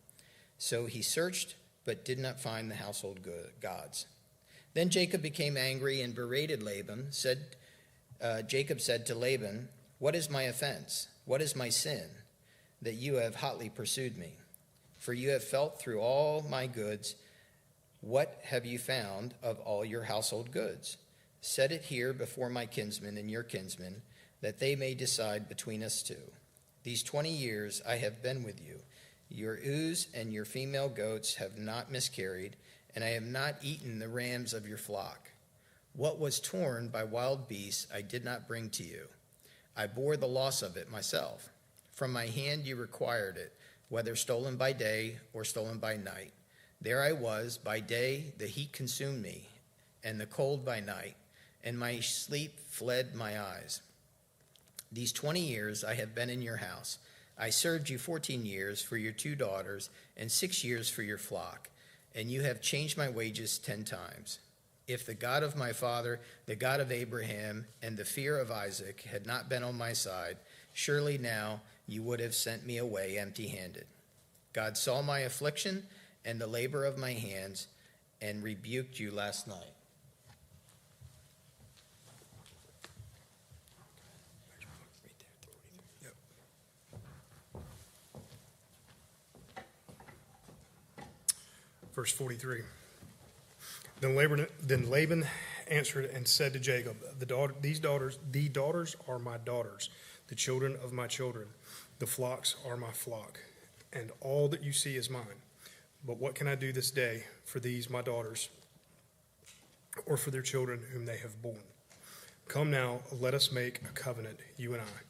So he searched, but did not find the household gods. Then Jacob became angry and berated Laban. Jacob said to Laban, what is my offense? What is my sin? that you have hotly pursued me. For you have felt through all my goods. What have you found of all your household goods? Set it here before my kinsmen and your kinsmen, that they may decide between us two. These 20 years I have been with you. Your ewes and your female goats have not miscarried, and I have not eaten the rams of your flock. What was torn by wild beasts I did not bring to you. I bore the loss of it myself. From my hand you required it, whether stolen by day or stolen by night. There I was, by day the heat consumed me, and the cold by night, and my sleep fled my eyes. These 20 years I have been in your house. I served you 14 years for your 2 daughters, and 6 years for your flock, and you have changed my wages 10 times. If the God of my father, the God of Abraham, and the fear of Isaac had not been on my side, surely now you would have sent me away empty-handed. God saw my affliction and the labor of my hands, and rebuked you last night. Verse 43. Then Laban answered and said to Jacob, the daughters are my daughters, the children of my children. The flocks are my flock, and all that you see is mine. But what can I do this day for these my daughters, or for their children whom they have borne? Come now, let us make a covenant, you and I,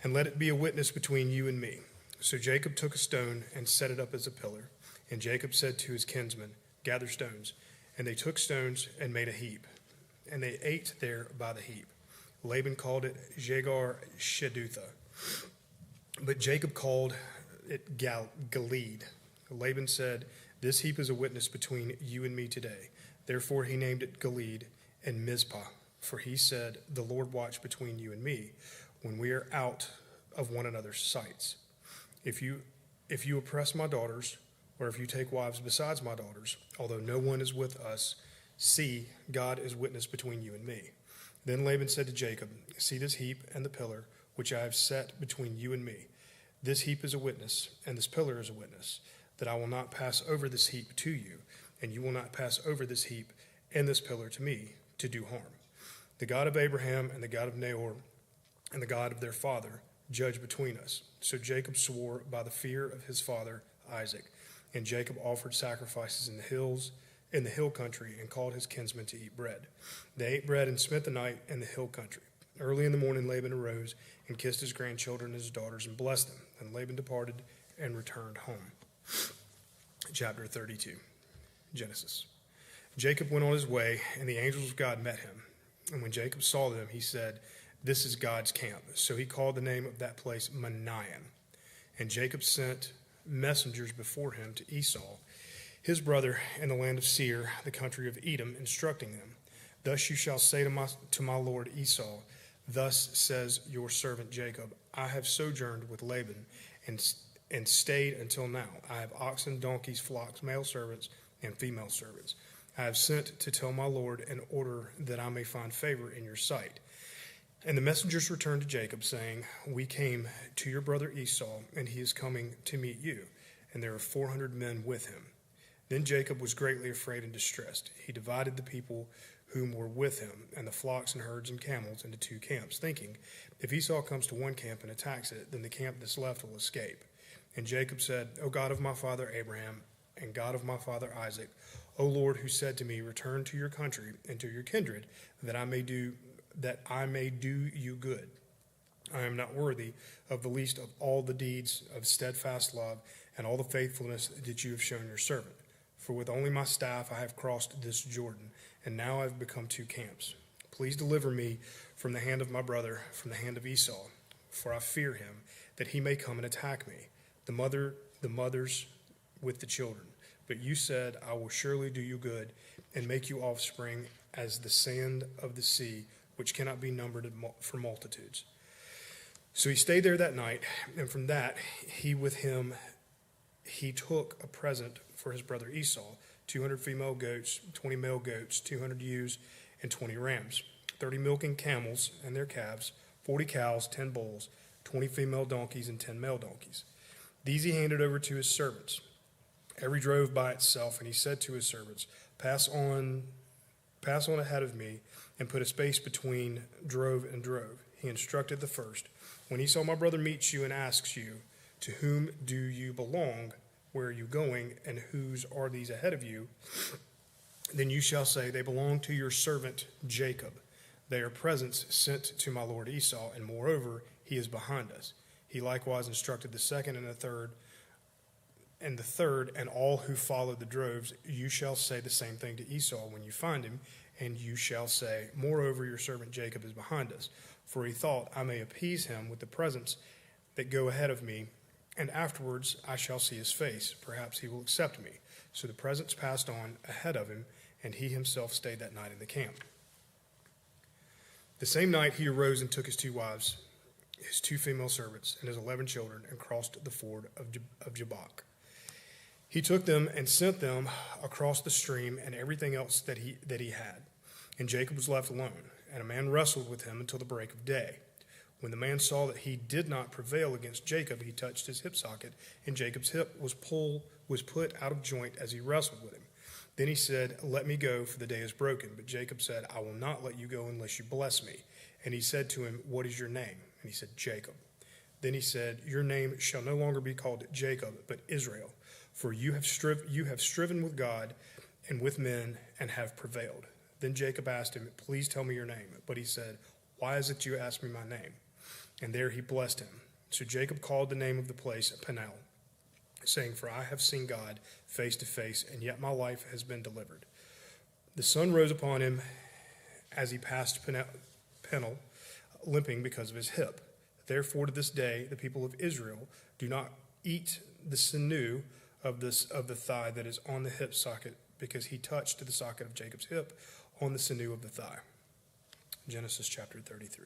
and let it be a witness between you and me. So Jacob took a stone and set it up as a pillar. And Jacob said to his kinsmen, gather stones. And they took stones and made a heap. And they ate there by the heap. Laban called it Jegar-Shedutha. But Jacob called it Gilead. Laban said, this heap is a witness between you and me today. Therefore he named it Gilead and Mizpah. For he said, the Lord watch between you and me when we are out of one another's sights. If you oppress my daughters, or if you take wives besides my daughters, although no one is with us, see, God is witness between you and me. Then Laban said to Jacob, see this heap and the pillar which I have set between you and me. This heap is a witness, and this pillar is a witness, that I will not pass over this heap to you, and you will not pass over this heap and this pillar to me to do harm. The God of Abraham and the God of Nahor and the God of their father judge between us. So Jacob swore by the fear of his father Isaac. And Jacob offered sacrifices in the hill country, and called his kinsmen to eat bread. They ate bread and spent the night in the hill country. Early in the morning Laban arose and kissed his grandchildren and his daughters and blessed them. And Laban departed and returned home. Chapter 32, Genesis. Jacob went on his way, and the angels of God met him. And when Jacob saw them, he said, this is God's camp. So he called the name of that place Manaim. And Jacob sent messengers before him to Esau, his brother, in the land of Seir, the country of Edom, instructing them, thus you shall say to my lord Esau, thus says your servant Jacob, I have sojourned with Laban and stayed until now. I have oxen, donkeys, flocks, male servants, and female servants. I have sent to tell my lord in order that I may find favor in your sight. And the messengers returned to Jacob, saying, we came to your brother Esau, and he is coming to meet you, and there are 400 men with him. Then Jacob was greatly afraid and distressed. He divided the people whom were with him, and the flocks and herds and camels, into 2 camps, thinking, if Esau comes to one camp and attacks it, then the camp that's left will escape. And Jacob said, O God of my father Abraham, and God of my father Isaac, O Lord, who said to me, return to your country and to your kindred, that I may do you good. I am not worthy of the least of all the deeds of steadfast love and all the faithfulness that you have shown your servant. For with only my staff I have crossed this Jordan, and now I have become 2 camps. Please deliver me from the hand of my brother, from the hand of Esau, for I fear him, that he may come and attack me, the mothers with the children. But you said, I will surely do you good, and make you offspring as the sand of the sea, which cannot be numbered for multitudes. So he stayed there that night, and from that he took a present for his brother Esau, 200 female goats, 20 male goats, 200 ewes, and 20 rams, 30 milking camels and their calves, 40 cows, 10 bulls, 20 female donkeys and 10 male donkeys. These he handed over to his servants. Every drove by itself, and he said to his servants, Pass on ahead of me, and put a space between drove and drove. He instructed the first, When Esau my brother meets you and asks you, To whom do you belong? Where are you going? And whose are these ahead of you? Then you shall say, They belong to your servant Jacob. They are presents sent to my lord Esau, and moreover, he is behind us. He likewise instructed the second and the third, and all who follow the droves. You shall say the same thing to Esau when you find him, and you shall say, Moreover, your servant Jacob is behind us. For he thought, I may appease him with the presents that go ahead of me, and afterwards I shall see his face. Perhaps he will accept me. So the presents passed on ahead of him, and he himself stayed that night in the camp. The same night he arose and took his 2 wives, his 2 female servants, and his 11 children, and crossed the ford of Jabbok. He took them and sent them across the stream and everything else that he had. And Jacob was left alone, and a man wrestled with him until the break of day. When the man saw that he did not prevail against Jacob, he touched his hip socket, and Jacob's hip was put out of joint as he wrestled with him. Then he said, Let me go, for the day is broken. But Jacob said, I will not let you go unless you bless me. And he said to him, What is your name? And he said, Jacob. Then he said, Your name shall no longer be called Jacob, but Israel, for you have striven with God and with men and have prevailed. Then Jacob asked him, Please tell me your name. But he said, Why is it you ask me my name? And there he blessed him. So Jacob called the name of the place Peniel, saying, For I have seen God face to face, and yet my life has been delivered. The sun rose upon him as he passed Peniel, limping because of his hip. Therefore, to this day, the people of Israel do not eat the sinew of the thigh that is on the hip socket, because he touched the socket of Jacob's hip on the sinew of the thigh. Genesis chapter 33.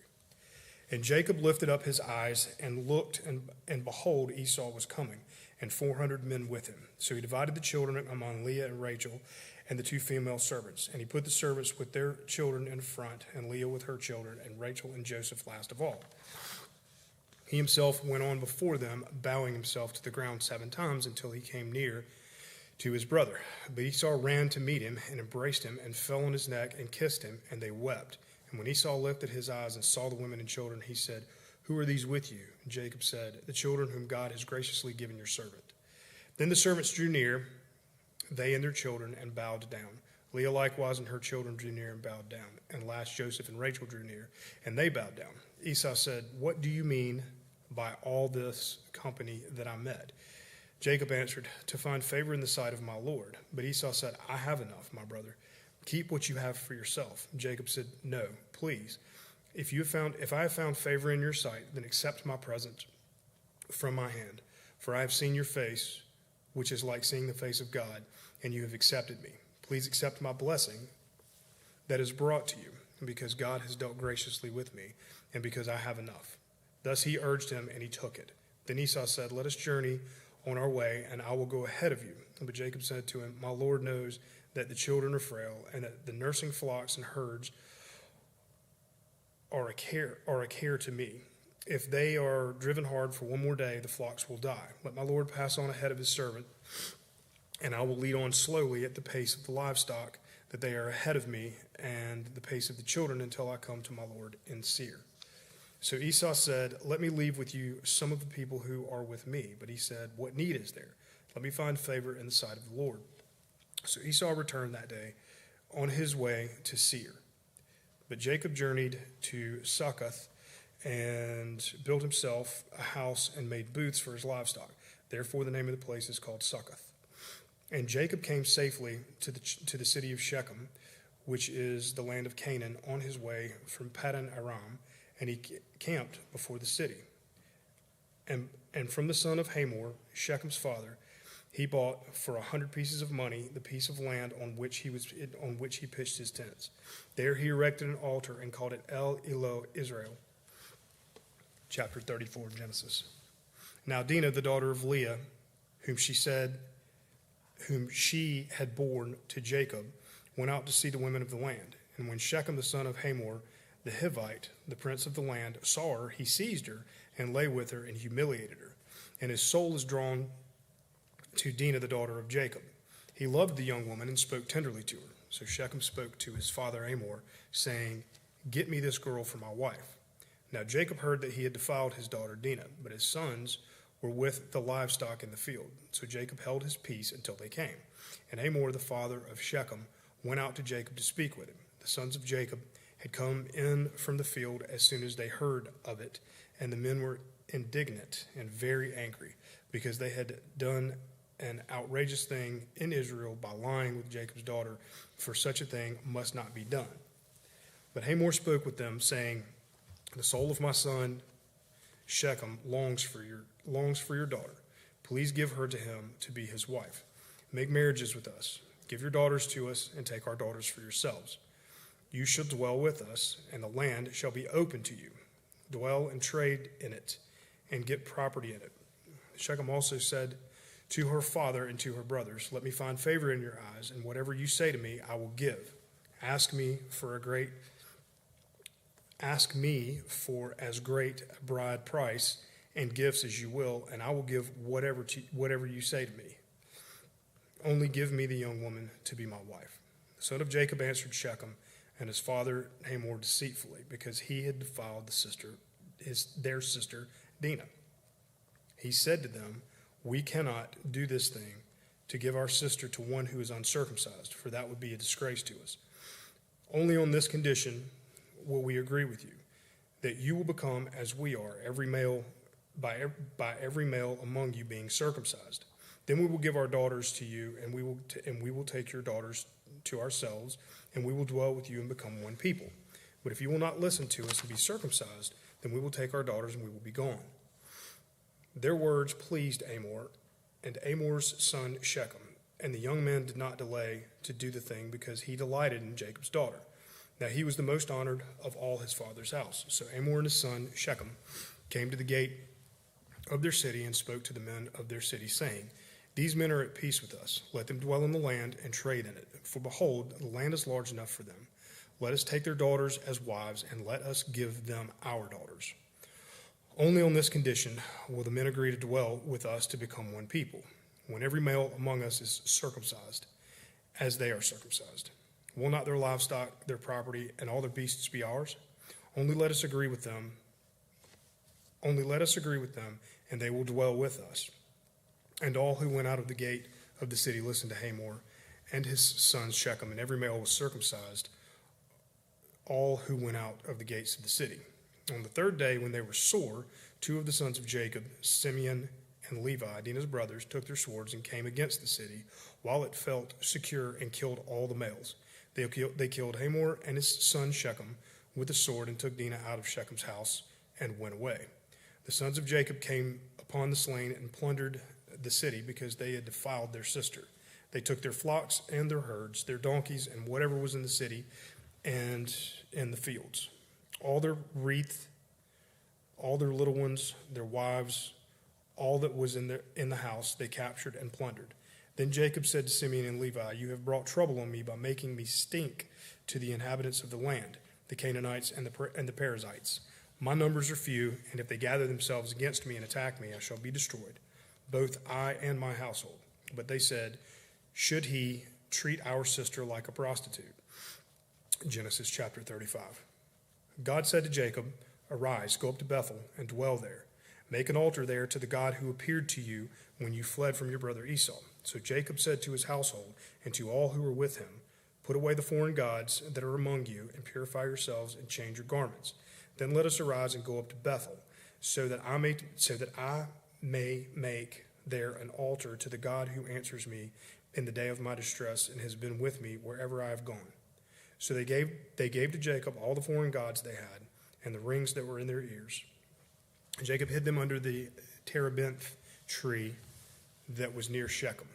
And Jacob lifted up his eyes and looked, and behold, Esau was coming, and 400 men with him. So he divided the children among Leah and Rachel and the 2 female servants. And he put the servants with their children in front, and Leah with her children, and Rachel and Joseph last of all. He himself went on before them, bowing himself to the ground 7 times until he came near to his brother. But Esau ran to meet him and embraced him and fell on his neck and kissed him, and they wept. And when Esau lifted his eyes and saw the women and children, he said, Who are these with you? And Jacob said, The children whom God has graciously given your servant. Then the servants drew near, they and their children, and bowed down. Leah likewise and her children drew near and bowed down. And last Joseph and Rachel drew near, and they bowed down. Esau said, What do you mean by all this company that I met? Jacob answered, To find favor in the sight of my Lord. But Esau said, I have enough, my brother. Keep what you have for yourself. Jacob said, No, please. If I have found favor in your sight, then accept my present from my hand. For I have seen your face, which is like seeing the face of God, and you have accepted me. Please accept my blessing that is brought to you, because God has dealt graciously with me, and because I have enough. Thus he urged him, and he took it. Then Esau said, Let us journey on our way, and I will go ahead of you. But Jacob said to him, My Lord knows that the children are frail, and that the nursing flocks and herds are a care to me. If they are driven hard for one more day, the flocks will die. Let my Lord pass on ahead of his servant, and I will lead on slowly at the pace of the livestock, that they are ahead of me, and the pace of the children until I come to my Lord in Seir. So Esau said, Let me leave with you some of the people who are with me. But he said, What need is there? Let me find favor in the sight of the Lord. So Esau returned that day on his way to Seir. But Jacob journeyed to Succoth and built himself a house and made booths for his livestock. Therefore the name of the place is called Succoth. And Jacob came safely to the city of Shechem, which is the land of Canaan, on his way from Paddan Aram, and he camped before the city. And from the son of Hamor, Shechem's father, he bought for 100 pieces of money the piece of land on which he pitched his tents. There he erected an altar and called it El Elo Israel. Chapter 34 of Genesis. Now Dinah, the daughter of Leah, whom she had borne to Jacob, went out to see the women of the land. And when Shechem the son of Hamor, the Hivite, the prince of the land, saw her, he seized her and lay with her and humiliated her. And his soul is drawn to Dinah, the daughter of Jacob. He loved the young woman and spoke tenderly to her. So Shechem spoke to his father Hamor, saying, "Get me this girl for my wife." Now Jacob heard that he had defiled his daughter Dinah, but his sons were with the livestock in the field. So Jacob held his peace until they came. And Hamor, the father of Shechem, went out to Jacob to speak with him. The sons of Jacob had come in from the field as soon as they heard of it, and the men were indignant and very angry, because they had done an outrageous thing in Israel by lying with Jacob's daughter, for such a thing must not be done. But Hamor spoke with them, saying, "The soul of my son Shechem longs for your daughter. Please give her to him to be his wife. Make marriages with us. Give your daughters to us, and take our daughters for yourselves. You shall dwell with us, and the land shall be open to you. Dwell and trade in it, and get property in it." Shechem also said to her father and to her brothers, "Let me find favor in your eyes, and whatever you say to me, I will give. Ask me for as great a bride price and gifts as you will, and I will give whatever you say to me. Only give me the young woman to be my wife." The son of Jacob answered Shechem and his father Hamor deceitfully, because he had defiled their sister Dinah. He said to them, "We cannot do this thing to give our sister to one who is uncircumcised, for that would be a disgrace to us. Only on this condition will we agree with you, that you will become as we are, every male by every male among you being circumcised. Then we will give our daughters to you, and we will take your daughters to ourselves, and we will dwell with you and become one people. But if you will not listen to us and be circumcised, then we will take our daughters and we will be gone." Their words pleased Hamor and Hamor's son Shechem, and the young man did not delay to do the thing, because he delighted in Jacob's daughter. Now he was the most honored of all his father's house. So Hamor and his son Shechem came to the gate of their city and spoke to the men of their city, saying, "These men are at peace with us. Let them dwell in the land and trade in it. For behold, the land is large enough for them. Let us take their daughters as wives, and let us give them our daughters. Only on this condition will the men agree to dwell with us to become one people, when every male among us is circumcised, as they are circumcised. Will not their livestock, their property, and all their beasts be ours? Only let us agree with them, and they will dwell with us." And all who went out of the gate of the city listened to Hamor and his son Shechem, and every male was circumcised, all who went out of the gates of the city. On the third day, when they were sore, two of the sons of Jacob, Simeon and Levi, Dinah's brothers, took their swords and came against the city, while it felt secure, and killed all the males. They killed Hamor and his son Shechem with the sword, and took Dinah out of Shechem's house and went away. The sons of Jacob came upon the slain and plundered the city, because they had defiled their sister. They took their flocks and their herds, their donkeys, and whatever was in the city and in the fields. All their wreath, all their little ones, their wives, all that was in the house, they captured and plundered. Then Jacob said to Simeon and Levi, "You have brought trouble on me by making me stink to the inhabitants of the land, the Canaanites and the Perizzites. My numbers are few, and if they gather themselves against me and attack me, I shall be destroyed, both I and my household." But they said, "Should he treat our sister like a prostitute?" Genesis chapter 35. God said to Jacob, "Arise, go up to Bethel and dwell there. Make an altar there to the God who appeared to you when you fled from your brother Esau." So Jacob said to his household and to all who were with him, "Put away the foreign gods that are among you, and purify yourselves and change your garments. Then let us arise and go up to Bethel, so that I may make there an altar to the God who answers me in the day of my distress and has been with me wherever I have gone." So they gave to Jacob all the foreign gods they had, and the rings that were in their ears. Jacob hid them under the terebinth tree that was near Shechem.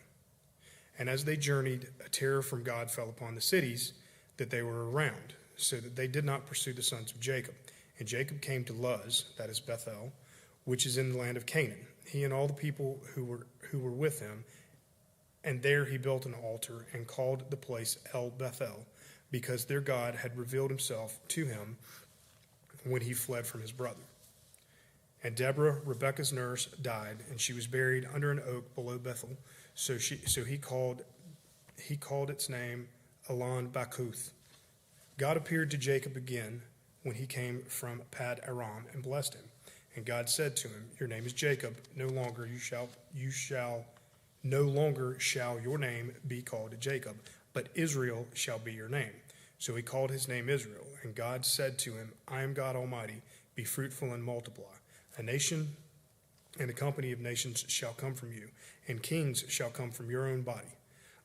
And as they journeyed, a terror from God fell upon the cities that they were around, so that they did not pursue the sons of Jacob. And Jacob came to Luz, that is Bethel, which is in the land of Canaan, he and all the people who were with him. And there he built an altar and called the place El Bethel, because their God had revealed himself to him when he fled from his brother. And Deborah, Rebekah's nurse, died, and she was buried under an oak below Bethel. So he called its name Elon Bakuth. God appeared to Jacob again when he came from Pad Aram and blessed him. And God said to him, "Your name is Jacob. No longer shall your name be called Jacob, but Israel shall be your name." So he called his name Israel. And God said to him, "I am God Almighty. Be fruitful and multiply. A nation and a company of nations shall come from you, and kings shall come from your own body.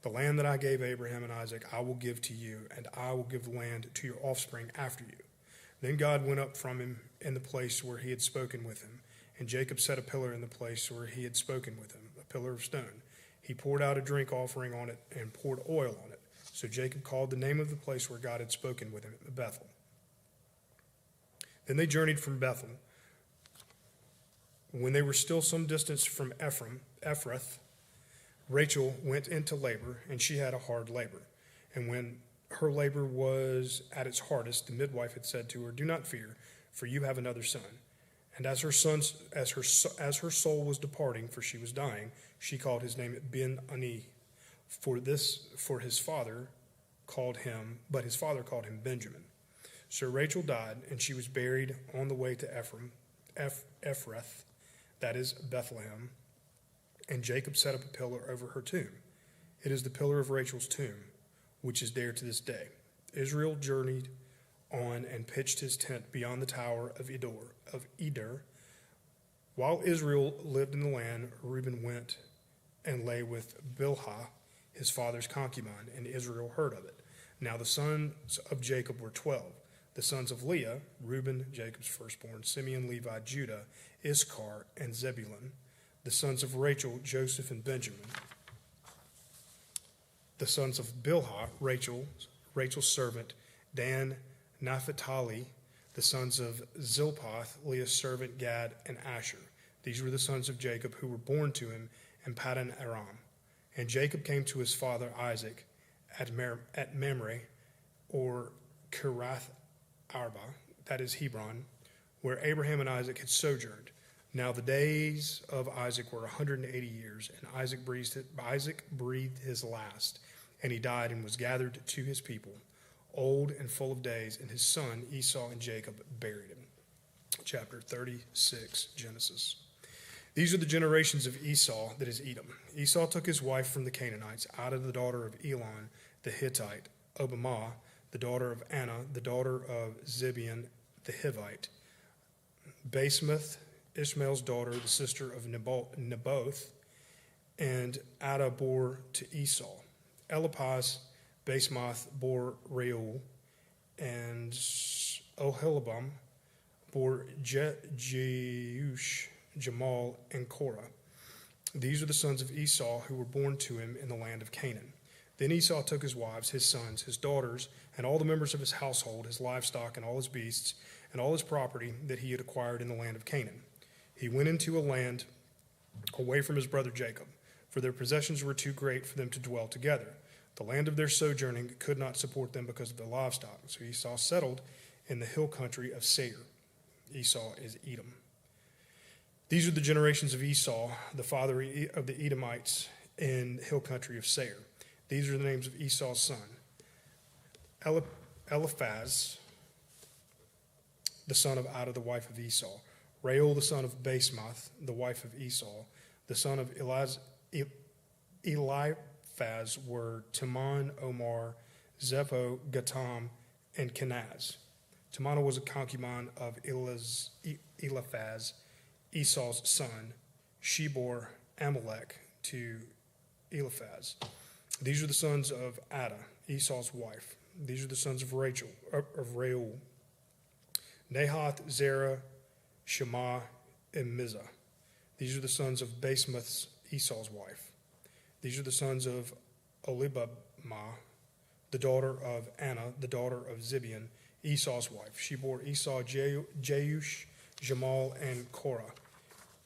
The land that I gave Abraham and Isaac I will give to you, and I will give the land to your offspring after you." Then God went up from him in the place where he had spoken with him, and Jacob set a pillar in the place where he had spoken with him, a pillar of stone. He poured out a drink offering on it and poured oil on it. So Jacob called the name of the place where God had spoken with him Bethel. Then they journeyed from Bethel. When they were still some distance from Ephrath, Rachel went into labor, and she had a hard labor. And when her labor was at its hardest, the midwife had said to her, "Do not fear, for you have another son." And as her soul was departing, for she was dying, she called his name Ben-Ani. But his father called him Benjamin. So Rachel died, and she was buried on the way to Ephrath, that is Bethlehem. And Jacob set up a pillar over her tomb. It is the pillar of Rachel's tomb, which is there to this day. Israel journeyed on and pitched his tent beyond the tower of Eder. While Israel lived in the land, Reuben went and lay with Bilhah, his father's concubine, and Israel heard of it. Now the sons of Jacob were 12. The sons of Leah, Reuben, Jacob's firstborn, Simeon, Levi, Judah, Issachar, and Zebulun. The sons of Rachel, Joseph and Benjamin. The sons of Bilhah, Rachel's servant, Dan, Naphtali. The sons of Zilpath, Leah's servant, Gad, and Asher. These were the sons of Jacob who were born to him in Paddan Aram. And Jacob came to his father Isaac at Mamre, or Kirath Arba, that is Hebron, where Abraham and Isaac had sojourned. Now the days of Isaac were 180 years, and Isaac breathed his last, and he died and was gathered to his people, old and full of days, and his son Esau and Jacob buried him. Chapter 36, Genesis. These are the generations of Esau, that is Edom. Esau took his wife from the Canaanites, Ada the daughter of Elon the Hittite, Obamah the daughter of Anna, the daughter of Zibeon the Hivite, Basemath, Ishmael's daughter, the sister of Naboth, and Ada bore to Esau. Eliphaz, Basemath bore Reuel, and Oholibam bore Jeush, Jamal, and Korah. These are the sons of Esau who were born to him in the land of Canaan. Then Esau took his wives, his sons, his daughters, and all the members of his household, his livestock, and all his beasts, and all his property that he had acquired in the land of Canaan. He went into a land away from his brother Jacob, for their possessions were too great for them to dwell together. The land of their sojourning could not support them because of their livestock. So Esau settled in the hill country of Seir. Esau is Edom. These are the generations of Esau, the father of the Edomites in the hill country of Seir. These are the names of Esau's son. Eliphaz, the son of Ada, the wife of Esau. Reuel, the son of Basemath, the wife of Esau. The son of Eliphaz were Timon, Omar, Zepho, Gatam, and Kenaz. Timon was a concubine of Eliphaz, Esau's son. She bore Amalek to Eliphaz. These are the sons of Ada, Esau's wife. These are the sons of Reuel, Nahath, Zerah, Shema, and Mizah. These are the sons of Basemath, Esau's wife. These are the sons of Olibamah, the daughter of Anna, the daughter of Zibeon, Esau's wife. She bore Esau, Jeush, Jamal, and Korah.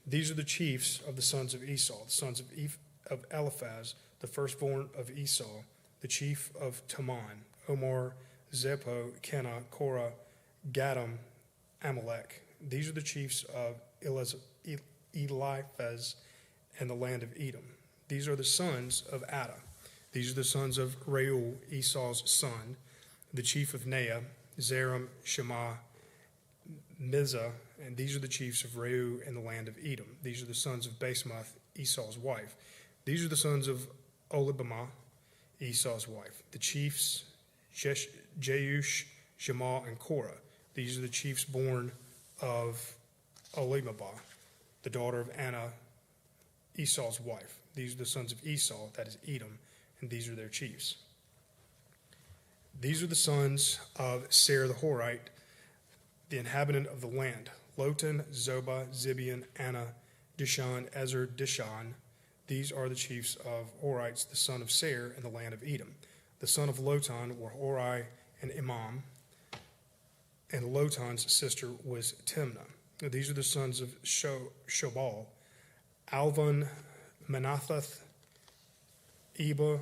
These are the chiefs of the sons of Esau, the sons of Eliphaz, the firstborn of Esau, the chief of Timon, Omar, Zepho, Kenah, Korah, Gatam, Amalek. These are the chiefs of Eliphaz, and the land of Edom. These are the sons of Adah. These are the sons of Reuel, Esau's son, the chief of Neah, Zeram, Shema, Mizah, and these are the chiefs of Reu in the land of Edom. These are the sons of Basemath, Esau's wife. These are the sons of Olibamah, Esau's wife. The chiefs, Jeush, Shema, and Korah. These are the chiefs born of Olimabah, the daughter of Anna, Esau's wife. These are the sons of Esau, that is Edom, and these are their chiefs. These are the sons of Seir the Horite, the inhabitant of the land: Lotan, Zobah, Zibeon, Anna, Dishan, Ezer, Dishan. These are the chiefs of Horites, the son of Seir, in the land of Edom. The son of Lotan were Hori and Imam, and Lotan's sister was Timnah. These are the sons of Shobal: Alvan, Manathath, Eba,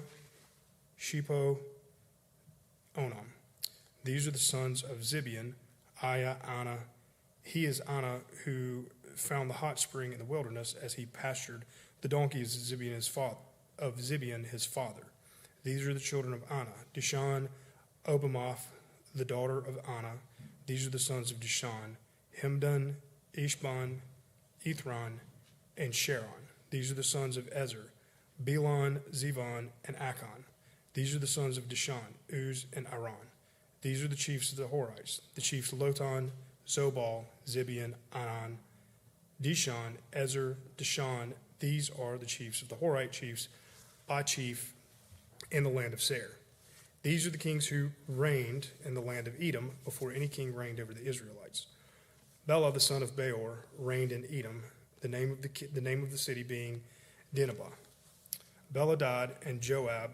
Shepo, Onam. These are the sons of Zibeon: Aya, Anna. He is Anna who found the hot spring in the wilderness as he pastured the donkeys of Zibeon his father. These are the children of Anna: Dishan, Obamoth, the daughter of Anna. These are the sons of Dishan: Himdan, Ishban, Ithran, and Sharon. These are the sons of Ezer: Belon, Zivon, and Akon. These are the sons of Dishan: Uz and Aran. These are the chiefs of the Horites: the chiefs Lotan, Zobal, Zibeon, Anan, Dishan, Ezer, Dishan. These are the chiefs of the Horite chiefs, by chief in the land of Seir. These are the kings who reigned in the land of Edom before any king reigned over the Israelites. Bela, the son of Beor, reigned in Edom, the name of the city being Dinhabah. Bela died, and Jobab,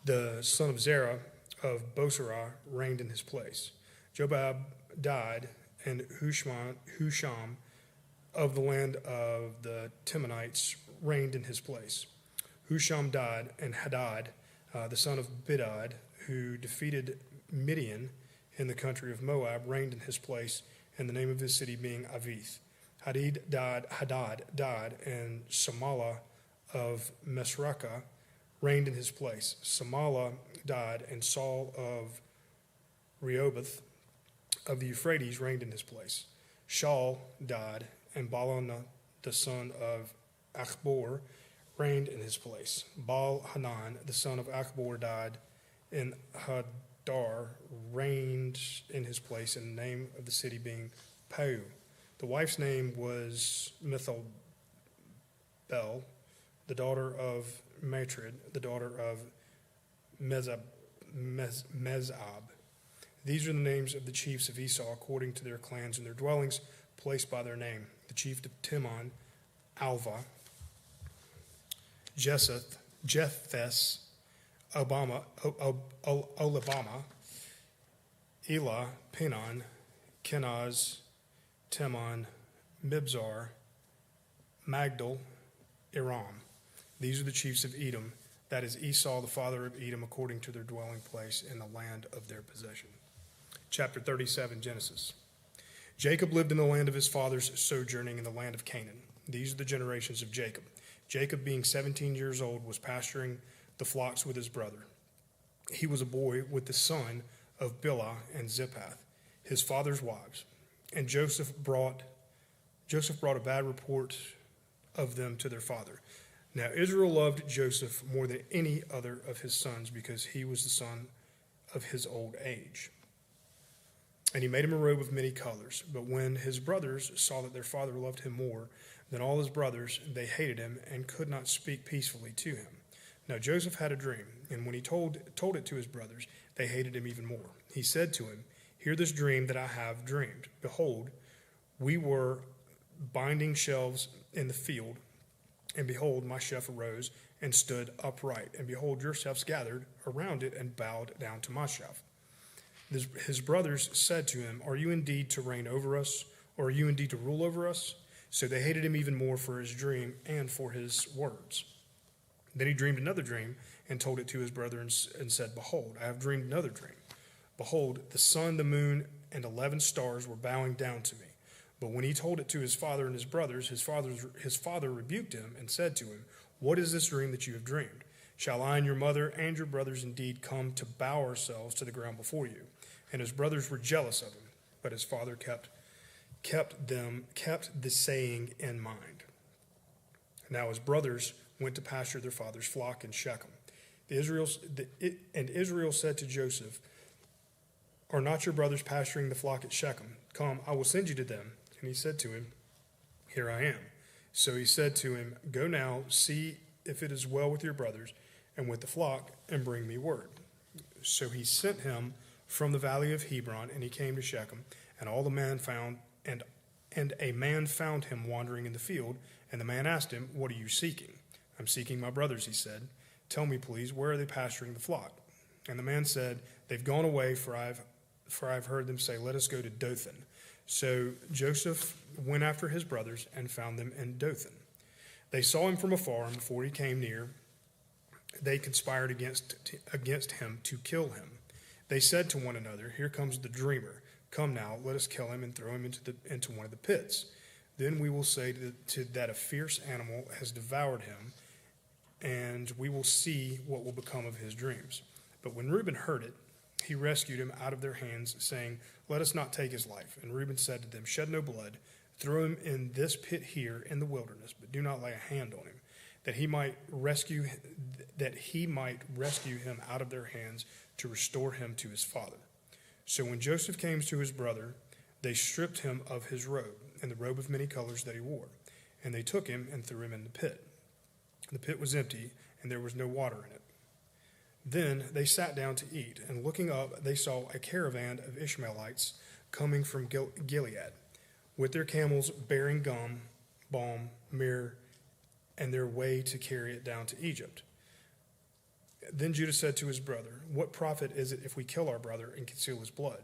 the son of Zerah of Bosra, reigned in his place. Jobab died, and Husham of the land of the Timonites reigned in his place. Husham died, and Hadad, the son of Bidad, who defeated Midian in the country of Moab, reigned in his place, and the name of his city being Avith. Hadad died, and Samalah of Mesrakah reigned in his place. Samalah died, and Saul of Rehoboth of the Euphrates reigned in his place. Shaul died, and Baalana, the son of Achbor, reigned in his place. Baal-Hanan, the son of Achbor, died, and Hadar reigned in his place, and the name of the city being Pau. The wife's name was Mithobel, the daughter of Matred, the daughter of Mezab. These are the names of the chiefs of Esau according to their clans and their dwellings, placed by their name: the chief of Timon, Alva; Jethes, Olibamah, Elah, Pinon, Kenaz, Timon, Mibzar, Magdal, Iram. These are the chiefs of Edom, that is Esau, the father of Edom, according to their dwelling place in the land of their possession. Chapter 37, Genesis. Jacob lived in the land of his fathers, sojourning in the land of Canaan. These are the generations of Jacob. Jacob, being 17 years old, was pasturing the flocks with his brother. He was a boy with the son of Bilhah and Zippath, his father's wives. And Joseph brought a bad report of them to their father. Now Israel loved Joseph more than any other of his sons, because he was the son of his old age. And he made him a robe of many colors. But when his brothers saw that their father loved him more than all his brothers, they hated him and could not speak peacefully to him. Now Joseph had a dream, and when he told it to his brothers, they hated him even more. He said to him, "Hear this dream that I have dreamed. Behold, we were binding sheaves in the field, and behold, my sheaf arose and stood upright. And behold, your sheaves gathered around it and bowed down to my sheaf." His brothers said to him, "Are you indeed to reign over us, or are you indeed to rule over us?" So they hated him even more for his dream and for his words. Then he dreamed another dream and told it to his brother and said, "Behold, I have dreamed another dream. Behold, the sun, the moon, and 11 stars were bowing down to me. But when he told it to his father and his brothers, his father rebuked him and said to him, "What is this dream that you have dreamed? Shall I and your mother and your brothers indeed come to bow ourselves to the ground before you?" And his brothers were jealous of him, but his father kept the saying in mind. Now his brothers went to pasture their father's flock in Shechem. And Israel said to Joseph, "Are not your brothers pasturing the flock at Shechem? Come, I will send you to them." And he said to him, "Here I am." So he said to him, "Go now, see if it is well with your brothers and with the flock, and bring me word." So he sent him from the valley of Hebron, and he came to Shechem, and all the man found, and a man found him wandering in the field, and the man asked him, "What are you seeking?" "I'm seeking my brothers," he said. "Tell me, please, where are they pasturing the flock?" And the man said, "They've gone away, for I've heard them say, 'Let us go to Dothan.'" So Joseph went after his brothers and found them in Dothan. They saw him from afar, and before he came near, they conspired against him to kill him. They said to one another, "Here comes the dreamer. Come now, let us kill him and throw him into one of the pits. Then we will say that a fierce animal has devoured him, and we will see what will become of his dreams." But when Reuben heard it, he rescued him out of their hands, saying, "Let us not take his life." And Reuben said to them, "Shed no blood. Throw him in this pit here in the wilderness, but do not lay a hand on him, that he might rescue him out of their hands, to restore him to his father." So when Joseph came to his brother, they stripped him of his robe, and the robe of many colors that he wore, and they took him and threw him in the pit. The pit was empty, and there was no water in it. Then they sat down to eat, and looking up, they saw a caravan of Ishmaelites coming from Gilead, with their camels bearing gum, balm, myrrh, and their way to carry it down to Egypt. Then Judah said to his brother, "What profit is it if we kill our brother and conceal his blood?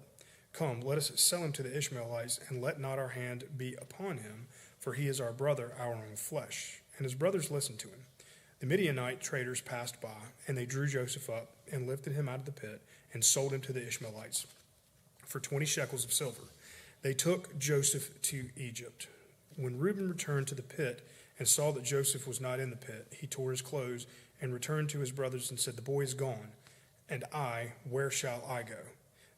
Come, let us sell him to the Ishmaelites, and let not our hand be upon him, for he is our brother, our own flesh." And his brothers listened to him. The Midianite traders passed by, and they drew Joseph up and lifted him out of the pit and sold him to the Ishmaelites for 20 shekels of silver. They took Joseph to Egypt. When Reuben returned to the pit and saw that Joseph was not in the pit, he tore his clothes and returned to his brothers and said, "The boy is gone, and where shall I go?"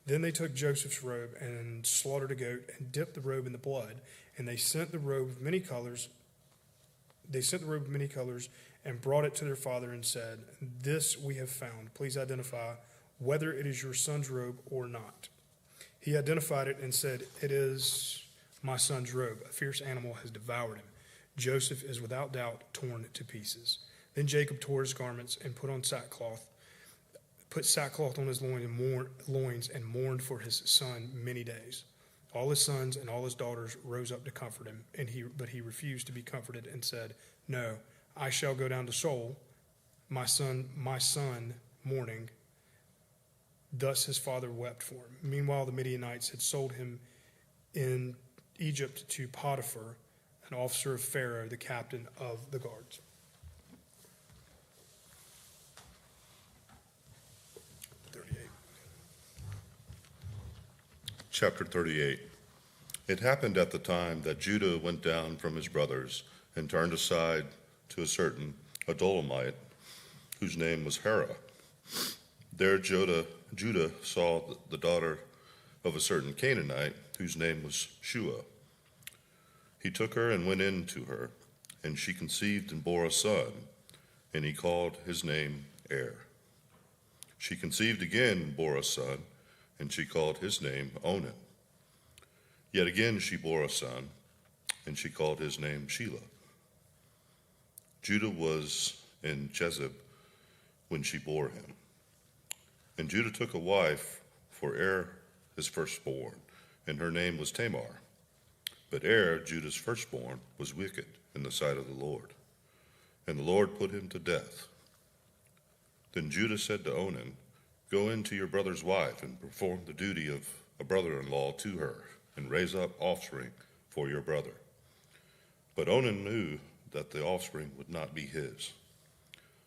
Then they took Joseph's robe and slaughtered a goat and dipped the robe in the blood, and they sent the robe of many colors and brought it to their father and said, "This we have found. Please identify whether it is your son's robe or not." He identified it and said, "It is my son's robe. A fierce animal has devoured him. Joseph is without doubt torn to pieces." Then Jacob tore his garments and put sackcloth on his loins and mourned for his son many days. All his sons and all his daughters rose up to comfort him, but he refused to be comforted and said, "No, I shall go down to Sheol, my son mourning." Thus his father wept for him. Meanwhile, the Midianites had sold him in Egypt to Potiphar, an officer of Pharaoh, the captain of the guards. Chapter 38. It happened at the time that Judah went down from his brothers and turned aside to a certain Adulamite, whose name was Hera. There Judah saw the daughter of a certain Canaanite, whose name was Shua. He took her and went in to her, and she conceived and bore a son, and he called his name Er. She conceived again and bore a son, and she called his name Onan. Yet again she bore a son, and she called his name Shelah. Judah was in Chezib when she bore him. And Judah took a wife for Er, his firstborn, and her name was Tamar. But Er, Judah's firstborn, was wicked in the sight of the Lord, and the Lord put him to death. Then Judah said to Onan, "Go in to your brother's wife and perform the duty of a brother-in-law to her, and raise up offspring for your brother." But Onan knew that the offspring would not be his.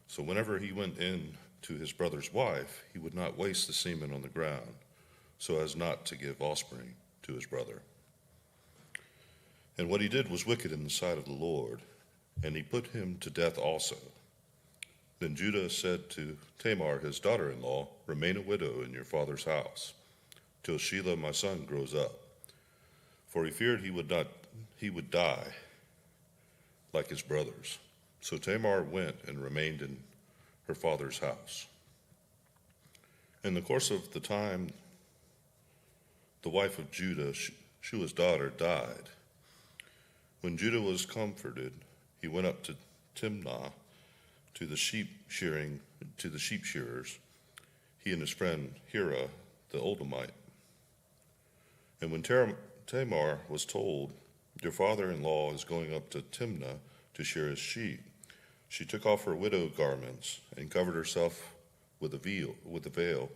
So whenever he went in to his brother's wife, he would not waste the semen on the ground, so as not to give offspring to his brother. And what he did was wicked in the sight of the Lord, and he put him to death also. Then Judah said to Tamar, his daughter-in-law, remain a widow in your father's house, till Shelah my son grows up. For he feared he would die like his brothers. So Tamar went and remained in her father's house. In the course of the time, the wife of Judah, Shua's daughter, died. When Judah was comforted, he went up to Timnah to the sheep shearers, he and his friend Hira the Oldamite. And when Tamar was told, your father-in-law is going up to Timnah to shear his sheep, she took off her widow garments and covered herself with a veil,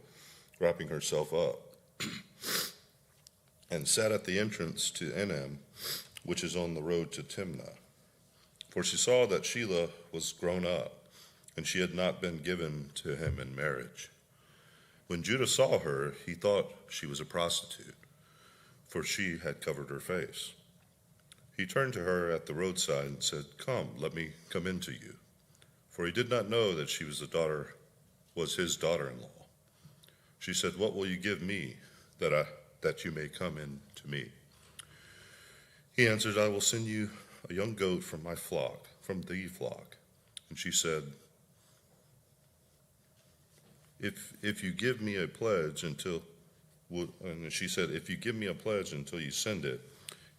wrapping herself up, and sat at the entrance to Enem, which is on the road to Timnah. For she saw that Shelah was grown up, and she had not been given to him in marriage. When Judah saw her, he thought she was a prostitute, for she had covered her face. He turned to her at the roadside and said, come, let me come in to you. For he did not know that she was his daughter-in-law. She said, what will you give me that you may come in to me? He answered, I will send you a young goat from the flock. And she said, if you give me a pledge until you send it.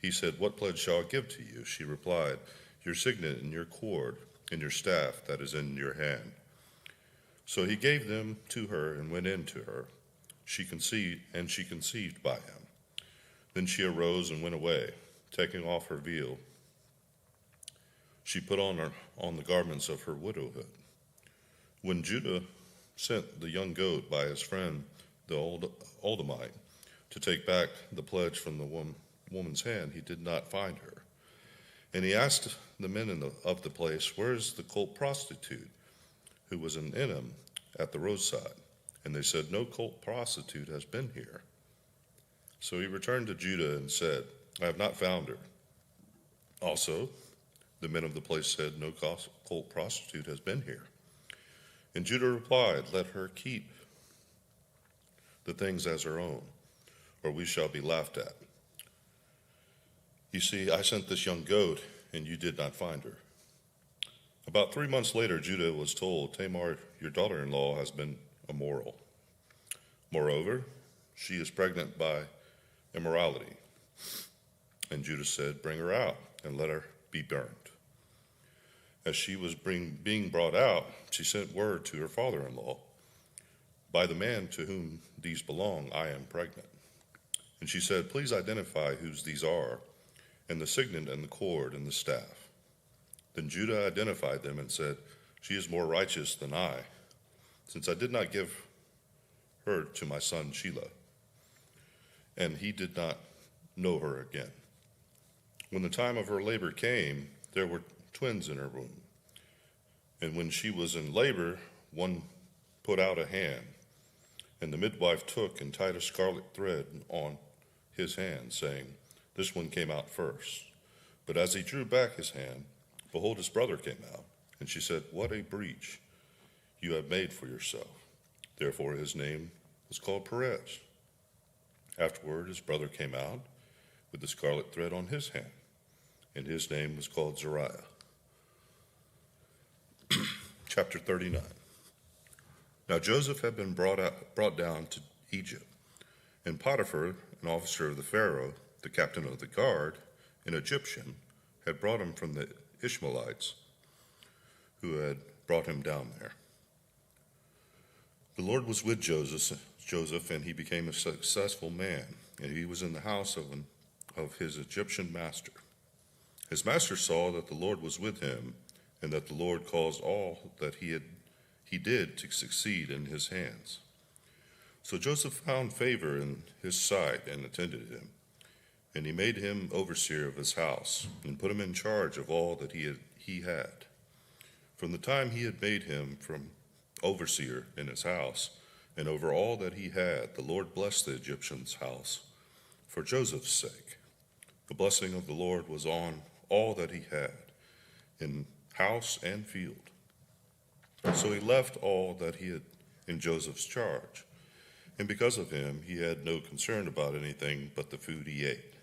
He said, what pledge shall I give to you? She replied, your signet and your cord and your staff that is in your hand. So he gave them to her and went in to her. She conceived by him. Then she arose and went away, taking off her veil. She put on the garments of her widowhood. When Judah sent the young goat by his friend the Oldamite to take back the pledge from the woman's hand, he did not find her. And he asked the men of the place, where is the cult prostitute who was in Enem at the roadside? And they said, no cult prostitute has been here. So he returned to Judah and said, I have not found her. Also, the men of the place said, no cult prostitute has been here. And Judah replied, let her keep the things as her own, or we shall be laughed at. You see, I sent this young goat, and you did not find her. About 3 months later, Judah was told, Tamar, your daughter-in-law, has been immoral. Moreover, she is pregnant by immorality. And Judah said, bring her out, and let her be burned. As she was being brought out, she sent word to her father-in-law, by the man to whom these belong, I am pregnant. And she said, please identify whose these are, and the signet and the cord and the staff. Then Judah identified them and said, she is more righteous than I, since I did not give her to my son Shelah. And he did not know her again. When the time of her labor came, there were twins in her womb. And when she was in labor, one put out a hand, and the midwife took and tied a scarlet thread on his hand, saying, this one came out first. But as he drew back his hand, behold, his brother came out. And she said, what a breach you have made for yourself. Therefore his name was called Perez. Afterward his brother came out with the scarlet thread on his hand, and his name was called Zariah. Chapter 39. Now Joseph had been brought down to Egypt, and Potiphar, an officer of the Pharaoh, the captain of the guard, an Egyptian, had brought him from the Ishmaelites who had brought him down there. The Lord was with Joseph, and he became a successful man, and he was in the house of his Egyptian master. His master saw that the Lord was with him, and that the Lord caused all that he did to succeed in his hands. So Joseph found favor in his sight and attended him. And he made him overseer of his house, and put him in charge of all that he had. From the time he had made him from overseer in his house, and over all that he had, the Lord blessed the Egyptian's house for Joseph's sake. The blessing of the Lord was on all that he had, in house and field. So he left all that he had in Joseph's charge, and because of him he had no concern about anything but the food he ate.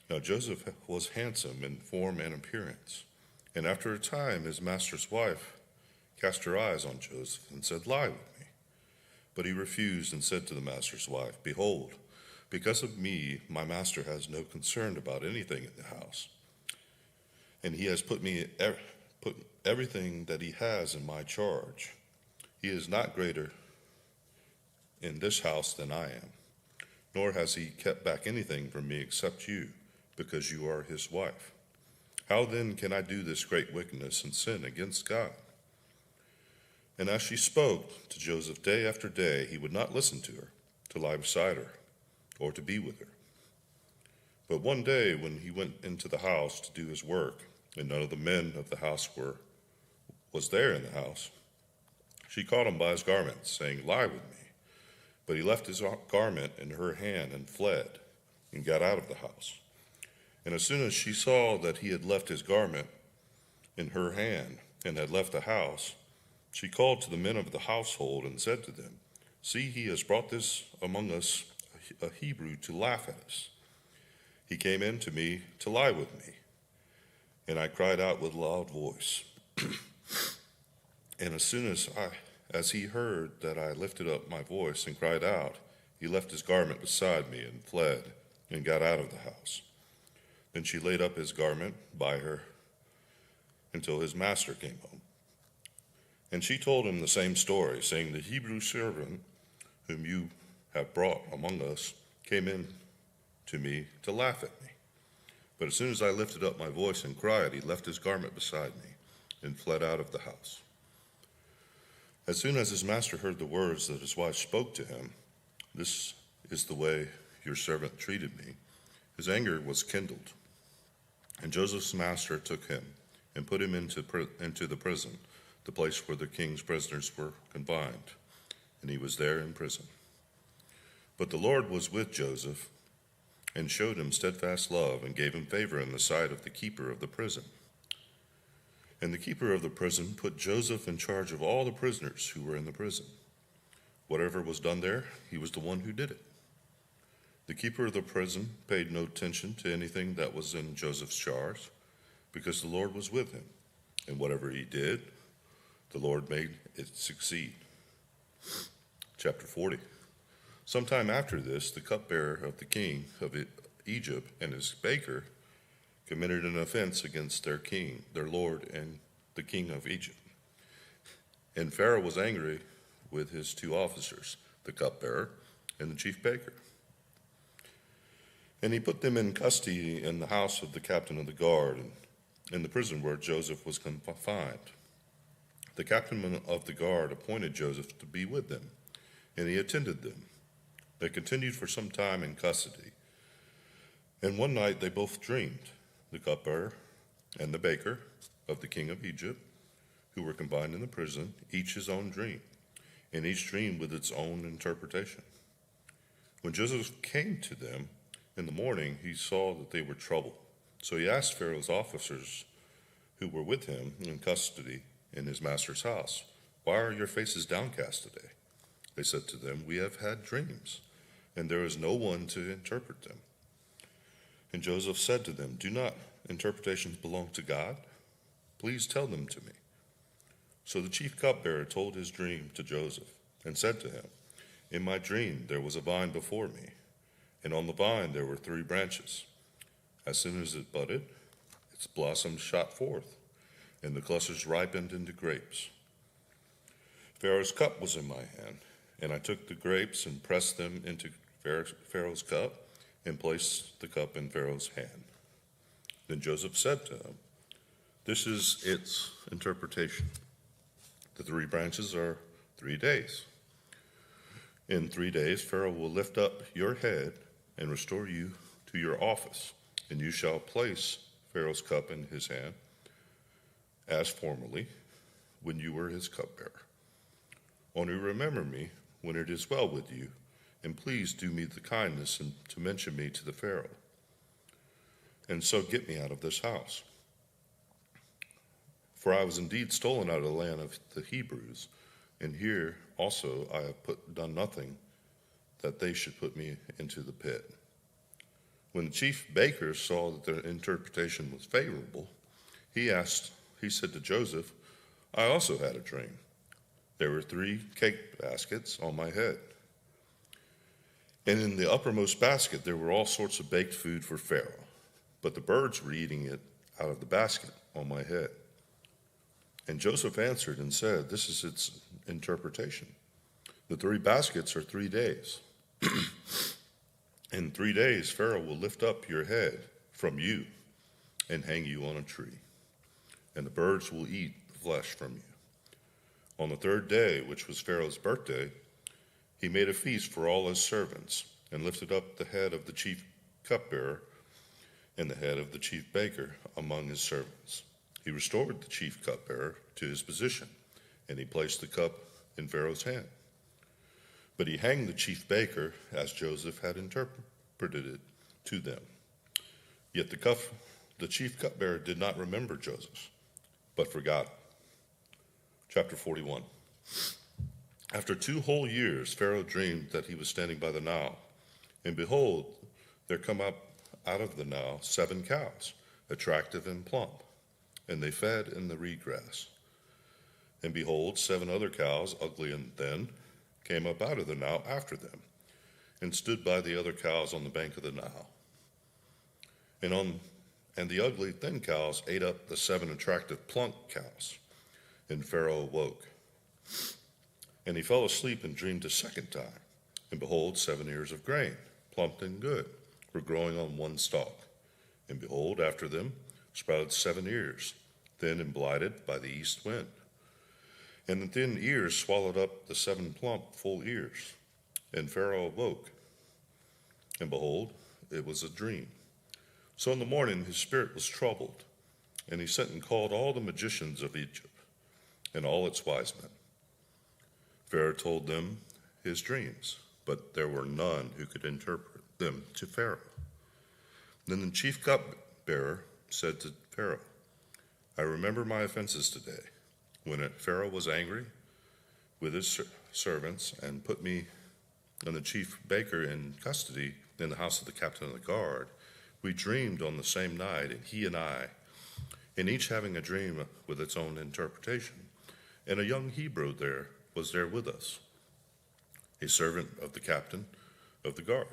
Now Joseph was handsome in form and appearance, and after a time his master's wife cast her eyes on Joseph and said, "Lie with me." But he refused and said to the master's wife, "Behold, because of me my master has no concern about anything in the house, and he has put everything that he has in my charge. He is not greater in this house than I am, nor has he kept back anything from me except you, because you are his wife. How then can I do this great wickedness and sin against God?" And as she spoke to Joseph day after day, he would not listen to her, to lie beside her, or to be with her. But one day when he went into the house to do his work, and none of the men of the house was there in the house, she caught him by his garment, saying, "Lie with me." But he left his garment in her hand and fled, and got out of the house. And as soon as she saw that he had left his garment in her hand and had left the house, she called to the men of the household and said to them, "See, he has brought this among us, a Hebrew, to laugh at us. He came in to me to lie with me." And I cried out with a loud voice. And as soon as he heard that I lifted up my voice and cried out, he left his garment beside me and fled and got out of the house. Then she laid up his garment by her until his master came home. And she told him the same story, saying, "The Hebrew servant whom you have brought among us came in to me to laugh at me. But as soon as I lifted up my voice and cried, he left his garment beside me and fled out of the house." As soon as his master heard the words that his wife spoke to him, "This is the way your servant treated me," his anger was kindled. And Joseph's master took him and put him into the prison, the place where the king's prisoners were confined, and he was there in prison. But the Lord was with Joseph and showed him steadfast love and gave him favor in the sight of the keeper of the prison. And the keeper of the prison put Joseph in charge of all the prisoners who were in the prison. Whatever was done there, he was the one who did it. The keeper of the prison paid no attention to anything that was in Joseph's charge, because the Lord was with him, and whatever he did, the Lord made it succeed. Chapter 40. Sometime after this, the cupbearer of the king of Egypt and his baker committed an offense against their king, their lord, and the king of Egypt. And Pharaoh was angry with his two officers, the cupbearer and the chief baker. And he put them in custody in the house of the captain of the guard, and in the prison where Joseph was confined. The captain of the guard appointed Joseph to be with them, and he attended them. They continued for some time in custody. And one night they both dreamed, the cupbearer and the baker of the king of Egypt, who were confined in the prison, each his own dream, and each dream with its own interpretation. When Joseph came to them in the morning, he saw that they were troubled. So he asked Pharaoh's officers who were with him in custody in his master's house, "Why are your faces downcast today?" They said to them, "We have had dreams, and there is no one to interpret them." And Joseph said to them, "Do not interpretations belong to God? Please tell them to me." So the chief cupbearer told his dream to Joseph and said to him, "In my dream there was a vine before me, and on the vine there were 3 branches. As soon as it budded, its blossoms shot forth, and the clusters ripened into grapes. Pharaoh's cup was in my hand, and I took the grapes and pressed them into Pharaoh's cup and placed the cup in Pharaoh's hand." Then Joseph said to him, "This is its interpretation. The 3 branches are 3 days. In 3 days, Pharaoh will lift up your head and restore you to your office, and you shall place Pharaoh's cup in his hand as formerly when you were his cupbearer. Only remember me when it is well with you, and please do me the kindness and to mention me to the Pharaoh." and so get me out of this house. For I was indeed stolen out of the land of the Hebrews, and here also I have done nothing that they should put me into the pit." When the chief baker saw that their interpretation was favorable, he said to Joseph, "I also had a dream. There were 3 cake baskets on my head. And in the uppermost basket there were all sorts of baked food for Pharaoh, but the birds were eating it out of the basket on my head." And Joseph answered and said, "This is its interpretation. The 3 baskets are 3 days. In 3 days Pharaoh will lift up your head from you and hang you on a tree, and the birds will eat the flesh from you. On the 3rd day, which was Pharaoh's birthday, he made a feast for all his servants and lifted up the head of the chief cupbearer and the head of the chief baker among his servants. He restored the chief cupbearer to his position, and he placed the cup in Pharaoh's hand. But he hanged the chief baker as Joseph had interpreted it to them. Yet the chief cupbearer did not remember Joseph, but forgot. Chapter 41. After 2 whole years, Pharaoh dreamed that he was standing by the Nile, and behold, there come up out of the Nile 7 cows, attractive and plump, and they fed in the reed grass. And behold, 7 other cows, ugly and thin, came up out of the Nile after them, and stood by the other cows on the bank of the Nile. And the ugly thin cows ate up the 7 attractive plump cows. And Pharaoh awoke. And he fell asleep and dreamed a second time. And behold, 7 ears of grain, plump and good, were growing on one stalk. And behold, after them sprouted 7 ears, thin and blighted by the east wind. And the thin ears swallowed up the 7 plump, full ears. And Pharaoh awoke. And behold, it was a dream. So in the morning his spirit was troubled, and he sent and called all the magicians of Egypt and all its wise men. Pharaoh told them his dreams, but there were none who could interpret them to Pharaoh. Then the chief cupbearer said to Pharaoh, "I remember my offenses today, when Pharaoh was angry with his servants and put me and the chief baker in custody in the house of the captain of the guard. We dreamed on the same night, and he and I, and each having a dream with its own interpretation. And a young Hebrew was there with us, a servant of the captain of the guard.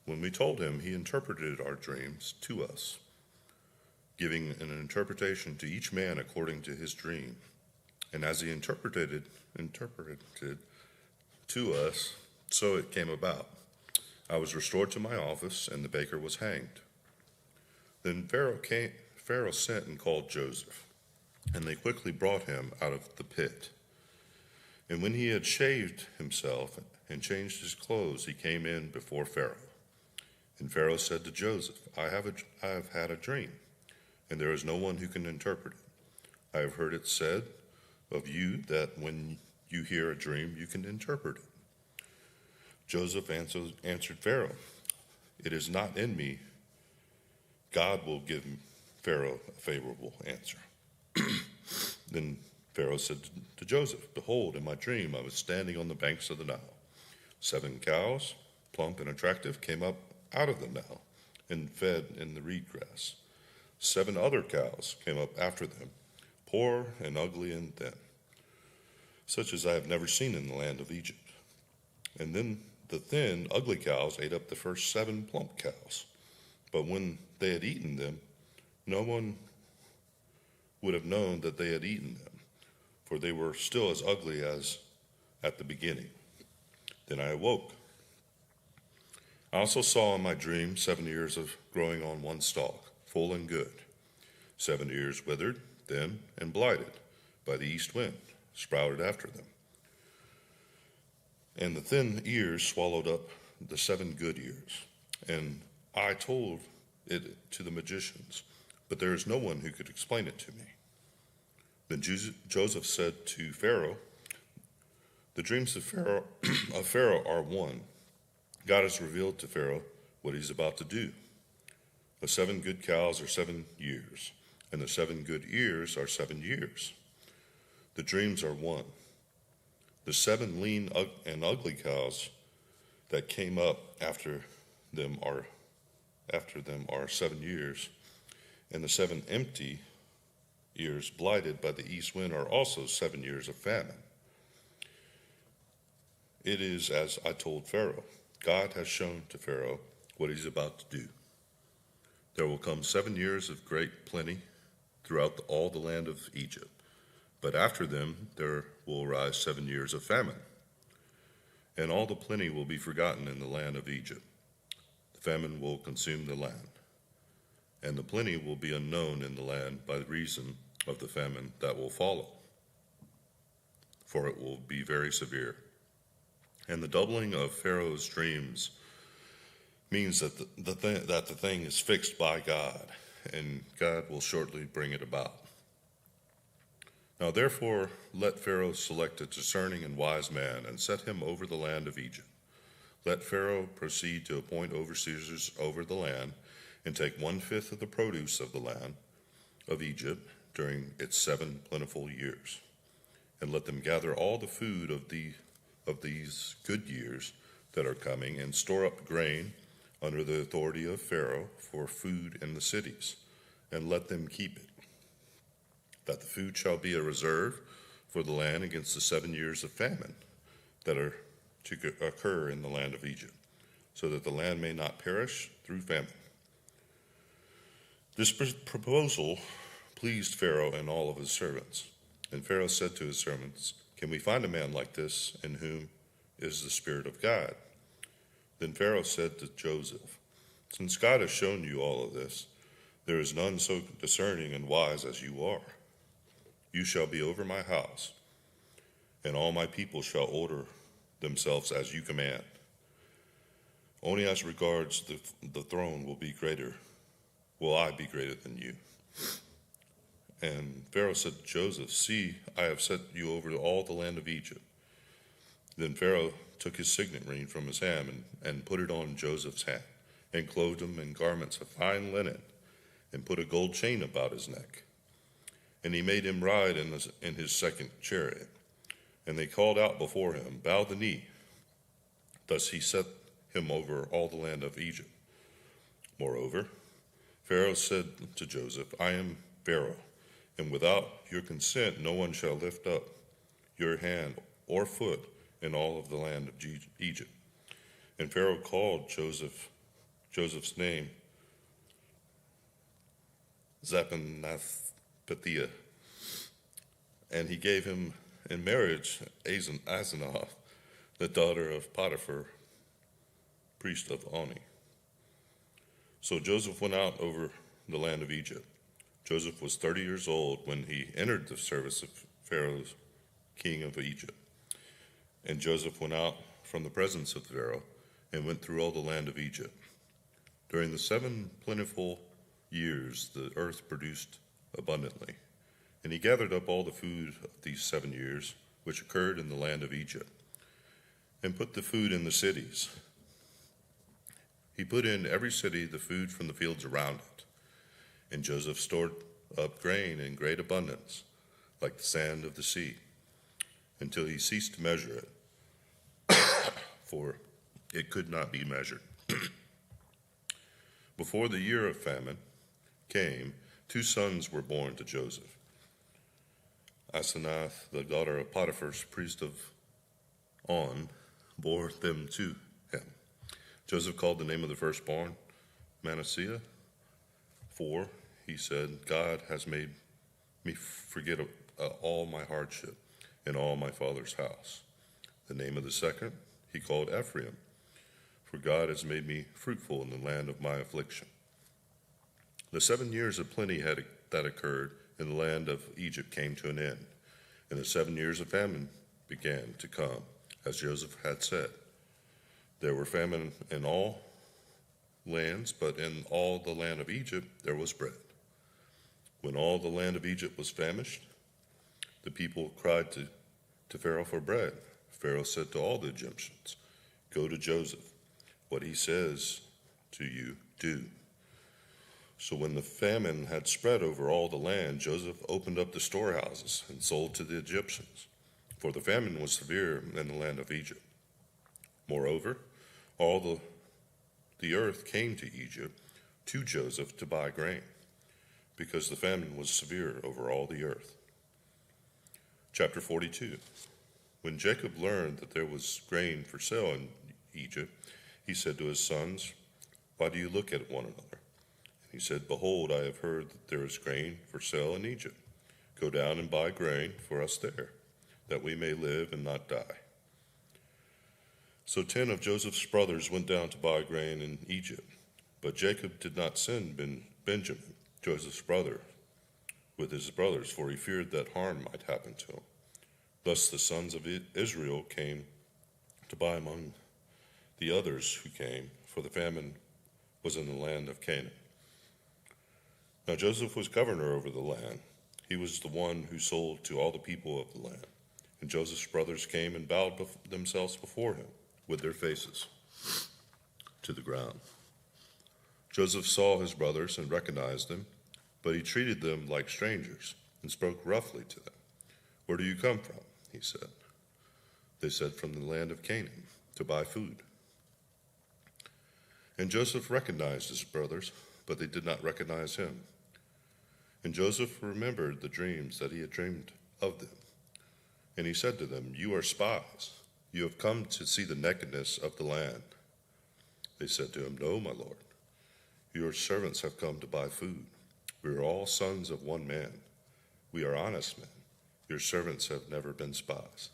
When we told him, he interpreted our dreams to us, giving an interpretation to each man according to his dream. And as he interpreted to us, so it came about. I was restored to my office, and the baker was hanged. Then Pharaoh sent and called Joseph, and they quickly brought him out of the pit. And when he had shaved himself and changed his clothes, he came in before Pharaoh. And Pharaoh said to Joseph, I have had a dream, and there is no one who can interpret it. I have heard it said of you that when you hear a dream, you can interpret it. Joseph answered Pharaoh, it is not in me. God will give Pharaoh a favorable answer. Then Pharaoh said to Joseph, behold, in my dream I was standing on the banks of the Nile. 7 cows, plump and attractive, came up out of the Nile and fed in the reed grass. 7 other cows came up after them, poor and ugly and thin, such as I have never seen in the land of Egypt. And then the thin, ugly cows ate up the first 7 plump cows. But when they had eaten them, no one would have known that they had eaten them, for they were still as ugly as at the beginning. Then I awoke. I also saw in my dream 7 ears of growing on one stalk, full and good. 7 ears withered, thin, and blighted by the east wind, sprouted after them. And the thin ears swallowed up the 7 good ears. And I told it to the magicians, but there is no one who could explain it to me. Then Joseph said to Pharaoh, the dreams of Pharaoh are one. God has revealed to Pharaoh what he's about to do. The 7 good cows are 7 years, and the 7 good ears are 7 years. The dreams are one. The 7 lean and ugly cows that came up after them are 7 years, and the 7 empty ears blighted by the east wind are also 7 years of famine. It is as I told Pharaoh. God has shown to Pharaoh what he's about to do. There will come 7 years of great plenty throughout all the land of Egypt, but after them there will arise 7 years of famine, and all the plenty will be forgotten in the land of Egypt. The famine will consume the land, and the plenty will be unknown in the land by reason of the famine that will follow, for it will be very severe. And the doubling of Pharaoh's dreams means that the thing is fixed by God, and God will shortly bring it about. Now therefore let Pharaoh select a discerning and wise man, and set him over the land of Egypt. Let Pharaoh proceed to appoint overseers over the land, and take 1/5 of the produce of the land of Egypt during its 7 plentiful years, and let them gather all the food of these good years that are coming, and store up grain under the authority of Pharaoh for food in the cities, and let them keep it, that the food shall be a reserve for the land against the 7 years of famine that are to occur in the land of Egypt, so that the land may not perish through famine. This proposal pleased Pharaoh and all of his servants. And Pharaoh said to his servants, "Can we find a man like this in whom is the Spirit of God?" Then Pharaoh said to Joseph, "Since God has shown you all of this, there is none so discerning and wise as you are. You shall be over my house, and all my people shall order themselves as you command. Only as regards the throne will I be greater than you." And Pharaoh said to Joseph, "See, I have set you over all the land of Egypt." Then Pharaoh took his signet ring from his hand and put it on Joseph's hand, and clothed him in garments of fine linen, and put a gold chain about his neck. And he made him ride in his second chariot. And they called out before him, "Bow the knee." Thus he set him over all the land of Egypt. Moreover, Pharaoh said to Joseph, "I am Pharaoh, and without your consent no one shall lift up your hand or foot in all of the land of Egypt." And Pharaoh called Joseph's name Zaphenath-Paneah, and he gave him in marriage Asenath, the daughter of Potiphar, priest of Oni. So Joseph went out over the land of Egypt. Joseph was 30 years old when he entered the service of Pharaoh, king of Egypt. And Joseph went out from the presence of Pharaoh and went through all the land of Egypt. During the 7 plentiful years, the earth produced abundantly. And he gathered up all the food of these 7 years, which occurred in the land of Egypt, and put the food in the cities. He put in every city the food from the fields around it. And Joseph stored up grain in great abundance, like the sand of the sea, until he ceased to measure it, for it could not be measured. Before the year of famine came, 2 sons were born to Joseph. Asenath, the daughter of Potiphar's priest of On, bore them to him. Joseph called the name of the firstborn Manasseh, for he said, "God has made me forget all my hardship in all my father's house." The name of the second he called Ephraim, for God has made me fruitful in the land of my affliction. The 7 years of plenty that occurred in the land of Egypt came to an end, and the 7 years of famine began to come, as Joseph had said. There were famine in all lands, but in all the land of Egypt there was bread. When all the land of Egypt was famished, the people cried to Pharaoh for bread. Pharaoh said to all the Egyptians, "Go to Joseph. What he says to you, do." So when the famine had spread over all the land, Joseph opened up the storehouses and sold to the Egyptians, for the famine was severe in the land of Egypt. Moreover, all the earth came to Egypt to Joseph to buy grain, because the famine was severe over all the earth. Chapter 42. When Jacob learned that there was grain for sale in Egypt, he said to his sons, "Why do you look at one another?" And he said, "Behold, I have heard that there is grain for sale in Egypt. Go down and buy grain for us there, that we may live and not die." So 10 of Joseph's brothers went down to buy grain in Egypt. But Jacob did not send Benjamin, Joseph's brother, with his brothers, for he feared that harm might happen to him. Thus the sons of Israel came to buy among the others who came, for the famine was in the land of Canaan. Now Joseph was governor over the land. He was the one who sold to all the people of the land. And Joseph's brothers came and bowed themselves before him with their faces to the ground. Joseph saw his brothers and recognized them, but he treated them like strangers and spoke roughly to them. "Where do you come from?" he said. They said, "From the land of Canaan, to buy food." And Joseph recognized his brothers, but they did not recognize him. And Joseph remembered the dreams that he had dreamed of them. And he said to them, "You are spies. You have come to see the nakedness of the land." They said to him, "No, my lord. Your servants have come to buy food. We are all sons of one man. We are honest men. Your servants have never been spies."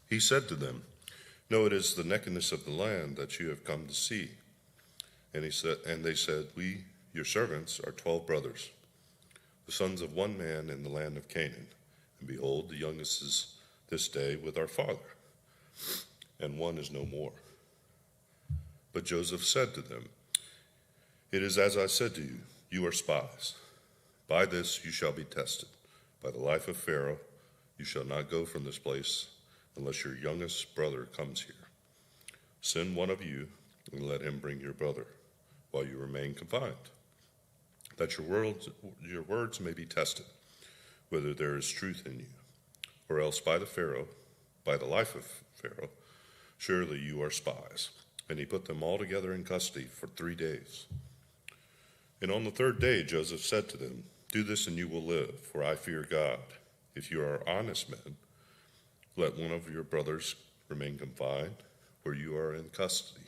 He said to them, "No, it is the nakedness of the land that you have come to see." And they said, "We, your servants, are 12 brothers, the sons of one man in the land of Canaan. And behold, the youngest is this day with our father, and one is no more." But Joseph said to them, "It is as I said to you, you are spies. By this you shall be tested. By the life of Pharaoh, you shall not go from this place unless your youngest brother comes here. Send one of you and let him bring your brother while you remain confined, that your words may be tested, whether there is truth in you. Or else by the life of Pharaoh, surely you are spies." And he put them all together in custody for 3 days. And on the 3rd day Joseph said to them, "Do this and you will live, for I fear God. If you are honest men, let one of your brothers remain confined where you are in custody,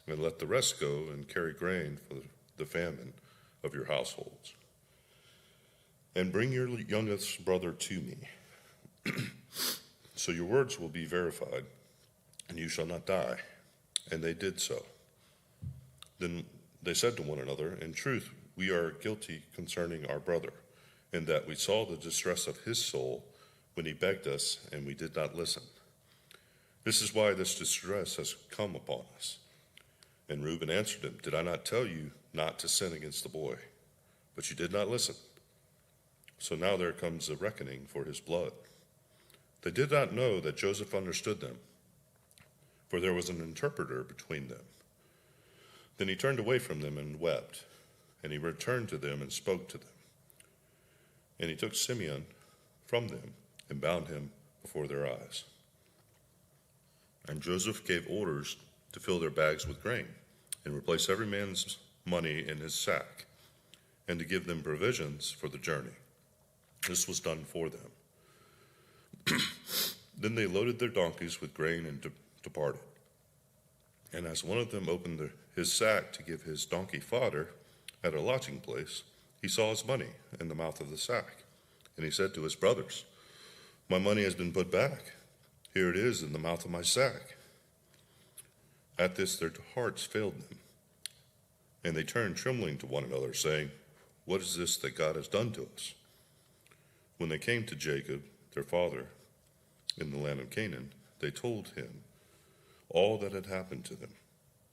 and let the rest go and carry grain for the famine of your households. And bring your youngest brother to me, so your words will be verified, and you shall not die." And they did so. Then they said to one another, "In truth, we are guilty concerning our brother, in that we saw the distress of his soul when he begged us, and we did not listen. This is why this distress has come upon us." And Reuben answered him, "Did I not tell you not to sin against the boy? But you did not listen. So now there comes a reckoning for his blood." They did not know that Joseph understood them, for there was an interpreter between them. Then he turned away from them and wept, and he returned to them and spoke to them. And he took Simeon from them and bound him before their eyes. And Joseph gave orders to fill their bags with grain, and replace every man's money in his sack, and to give them provisions for the journey. This was done for them. Then they loaded their donkeys with grain and departed. And as one of them opened his sack to give his donkey fodder at a lodging place, he saw his money in the mouth of the sack. And he said to his brothers, "My money has been put back. Here it is in the mouth of my sack." At this their hearts failed them, and they turned trembling to one another, saying, "What is this that God has done to us?" When they came to Jacob, their father, in the land of Canaan, they told him all that had happened to them,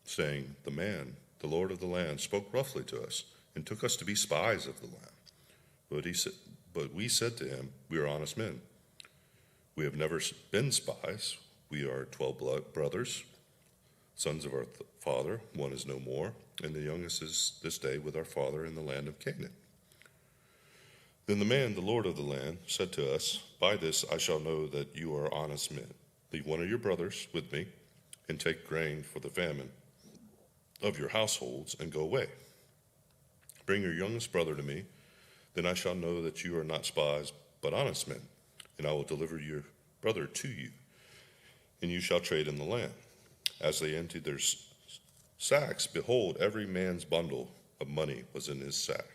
saying, the Lord of the land, spoke roughly to us and took us to be spies of the land. But we said to him, "We are honest men. We have never been spies. We are 12 brothers, sons of our father, one is no more, and the youngest is this day with our father in the land of Canaan. Then the man, the Lord of the land, said to us, By this I shall know that you are honest men. Leave one of your brothers with me, and take grain for the famine of your households, and go away. Bring your youngest brother to me, then I shall know that you are not spies, but honest men, and I will deliver your brother to you, and you shall trade in the land. As they emptied their sacks, behold, every man's bundle of money was in his sack.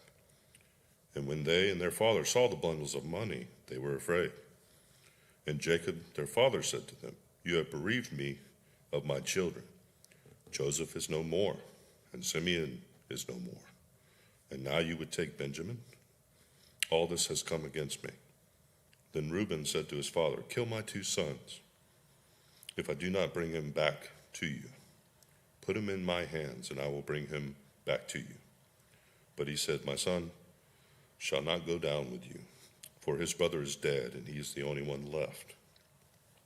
And when they and their father saw the bundles of money, they were afraid. And Jacob, their father, said to them, You have bereaved me of my children. Joseph is no more, and Simeon is no more. And now you would take Benjamin? All this has come against me. Then Reuben said to his father, Kill my 2 sons, if I do not bring him back to you. Put him in my hands, and I will bring him back to you. But he said, My son shall not go down with you, for his brother is dead, and he is the only one left.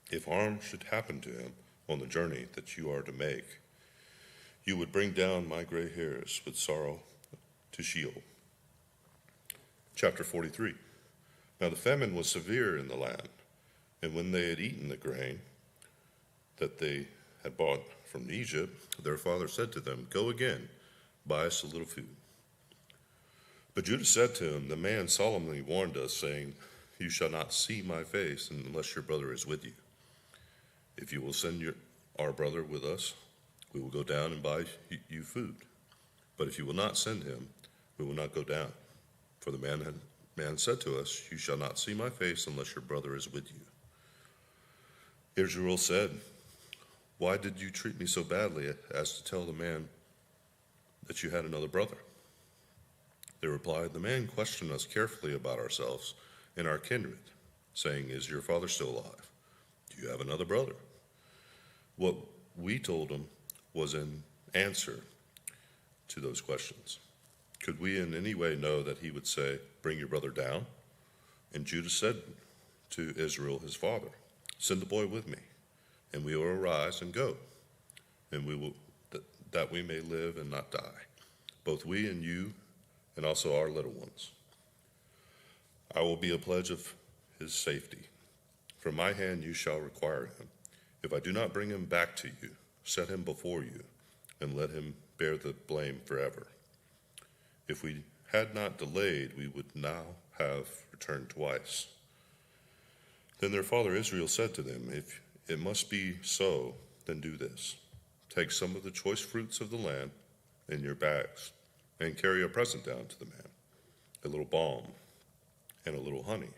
If harm should happen to him on the journey that you are to make, you would bring down my gray hairs with sorrow to Sheol. Chapter 43. Now the famine was severe in the land, and when they had eaten the grain that they had bought from Egypt, their father said to them, Go again, buy us a little food. But Judah said to him, The man solemnly warned us, saying, You shall not see my face unless your brother is with you. If you will send our brother with us, we will go down and buy you food. But if you will not send him, we will not go down. For the man said to us, You shall not see my face unless your brother is with you. Israel said, Why did you treat me so badly as to tell the man that you had another brother? They replied, The man questioned us carefully about ourselves and our kindred, saying, Is your father still alive? Do you have another brother? What we told him was an answer to those questions. Could we in any way know that he would say, Bring your brother down? And Judah said to Israel his father, Send the boy with me, and we will arise and go, and we will that we may live and not die, both we and you, and also our little ones. I will be a pledge of his safety. From my hand you shall require him. If I do not bring him back to you, set him before you, and let him bear the blame forever. If we had not delayed, we would now have returned twice. Then their father Israel said to them, If it must be so, then do this. Take some of the choice fruits of the land in your bags, and carry a present down to the man, a little balm and a little honey,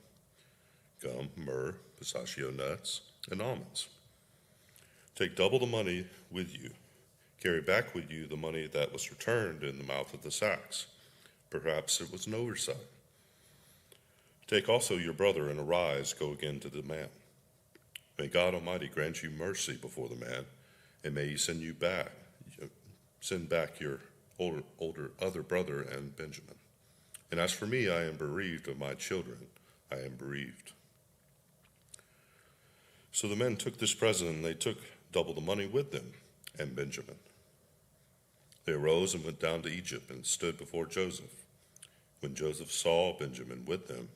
gum, myrrh, pistachio nuts, and almonds. Take double the money with you. Carry back with you the money that was returned in the mouth of the sacks. Perhaps it was an oversight. Take also your brother and arise, go again to the man. May God Almighty grant you mercy before the man, and may he send back your older other brother and Benjamin. And as for me, I am bereaved of my children. I am bereaved. So the men took this present, and they took double the money with them and Benjamin. They arose and went down to Egypt and stood before Joseph. When Joseph saw Benjamin with them,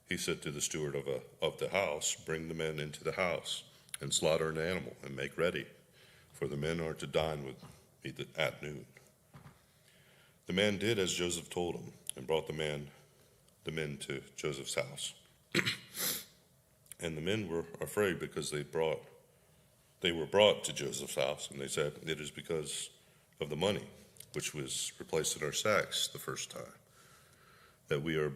he said to the steward of the house, Bring the men into the house and slaughter an animal and make ready, for the men are to dine with me at noon. The man did as Joseph told him, and brought the men to Joseph's house. And the men were afraid because they were brought to Joseph's house, and they said, It is because of the money, which was replaced in our sacks the first time, that we are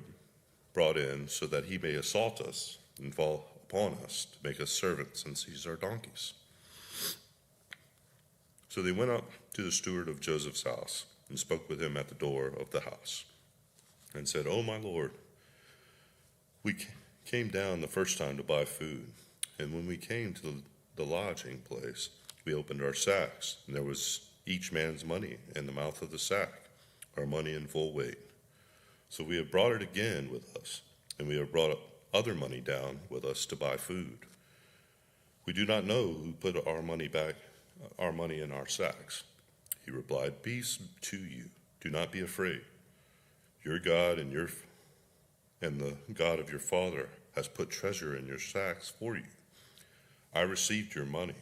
brought in, so that he may assault us and fall upon us to make us servants and seize our donkeys. So they went up to the steward of Joseph's house and spoke with him at the door of the house and said, O my lord, we came down the first time to buy food, and when we came to the lodging place, we opened our sacks, and there was each man's money in the mouth of the sack, our money in full weight. So we have brought it again with us, and we have brought other money down with us to buy food. We do not know who put our money back our money in our sacks?" He replied, "Peace to you. Do not be afraid. Your God and the God of your father has put treasure in your sacks for you. I received your money."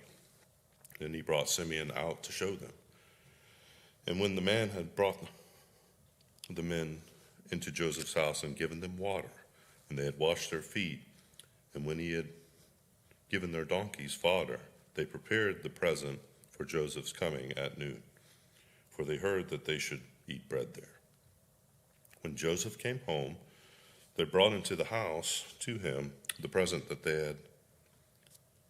Then he brought Simeon out to show them. And when the man had brought the men into Joseph's house and given them water, and they had washed their feet, and when he had given their donkeys fodder, they prepared the present for Joseph's coming at noon, for they heard that they should eat bread there. When Joseph came home, they brought into the house to him the present that they had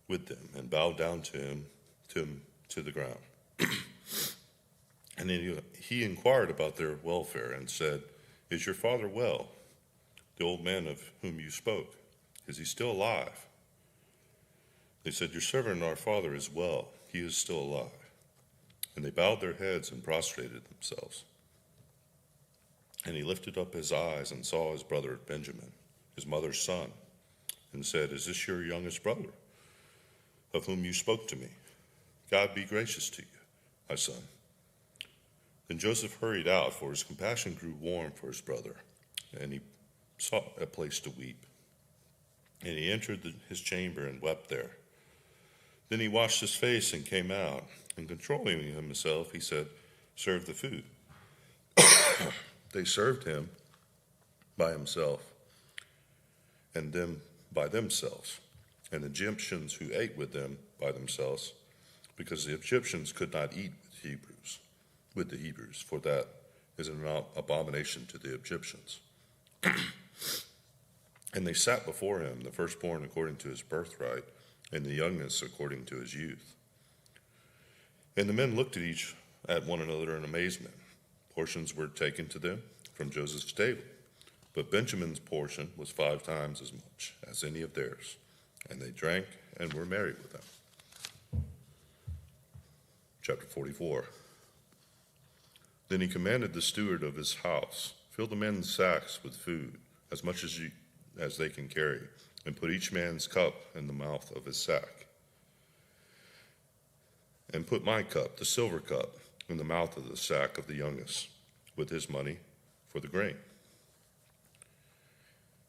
with them, and bowed down to the ground. And then he inquired about their welfare and said, "Is your father well? The old man of whom you spoke, is he still alive?" They said, "Your servant, our father, is well. He is still alive." And they bowed their heads and prostrated themselves. And he lifted up his eyes and saw his brother Benjamin, his mother's son, and said, "Is this your youngest brother, of whom you spoke to me? God be gracious to you, my son." Then Joseph hurried out, for his compassion grew warm for his brother, and he sought a place to weep. And he entered his chamber and wept there. Then he washed his face and came out, and controlling himself, he said, "Serve the food." They served him by himself, and them by themselves, and the Egyptians who ate with them by themselves, because the Egyptians could not eat with the Hebrews, for that is an abomination to the Egyptians. And they sat before him, the firstborn according to his birthright, and the youngest according to his youth. And the men looked at one another in amazement. Portions were taken to them from Joseph's table, but Benjamin's portion was 5 times as much as any of theirs, and they drank and were merry with them. Chapter 44. Then he commanded the steward of his house, "Fill the men's sacks with food, as much as they can carry, and put each man's cup in the mouth of his sack. And put my cup, the silver cup, in the mouth of the sack of the youngest, with his money for the grain."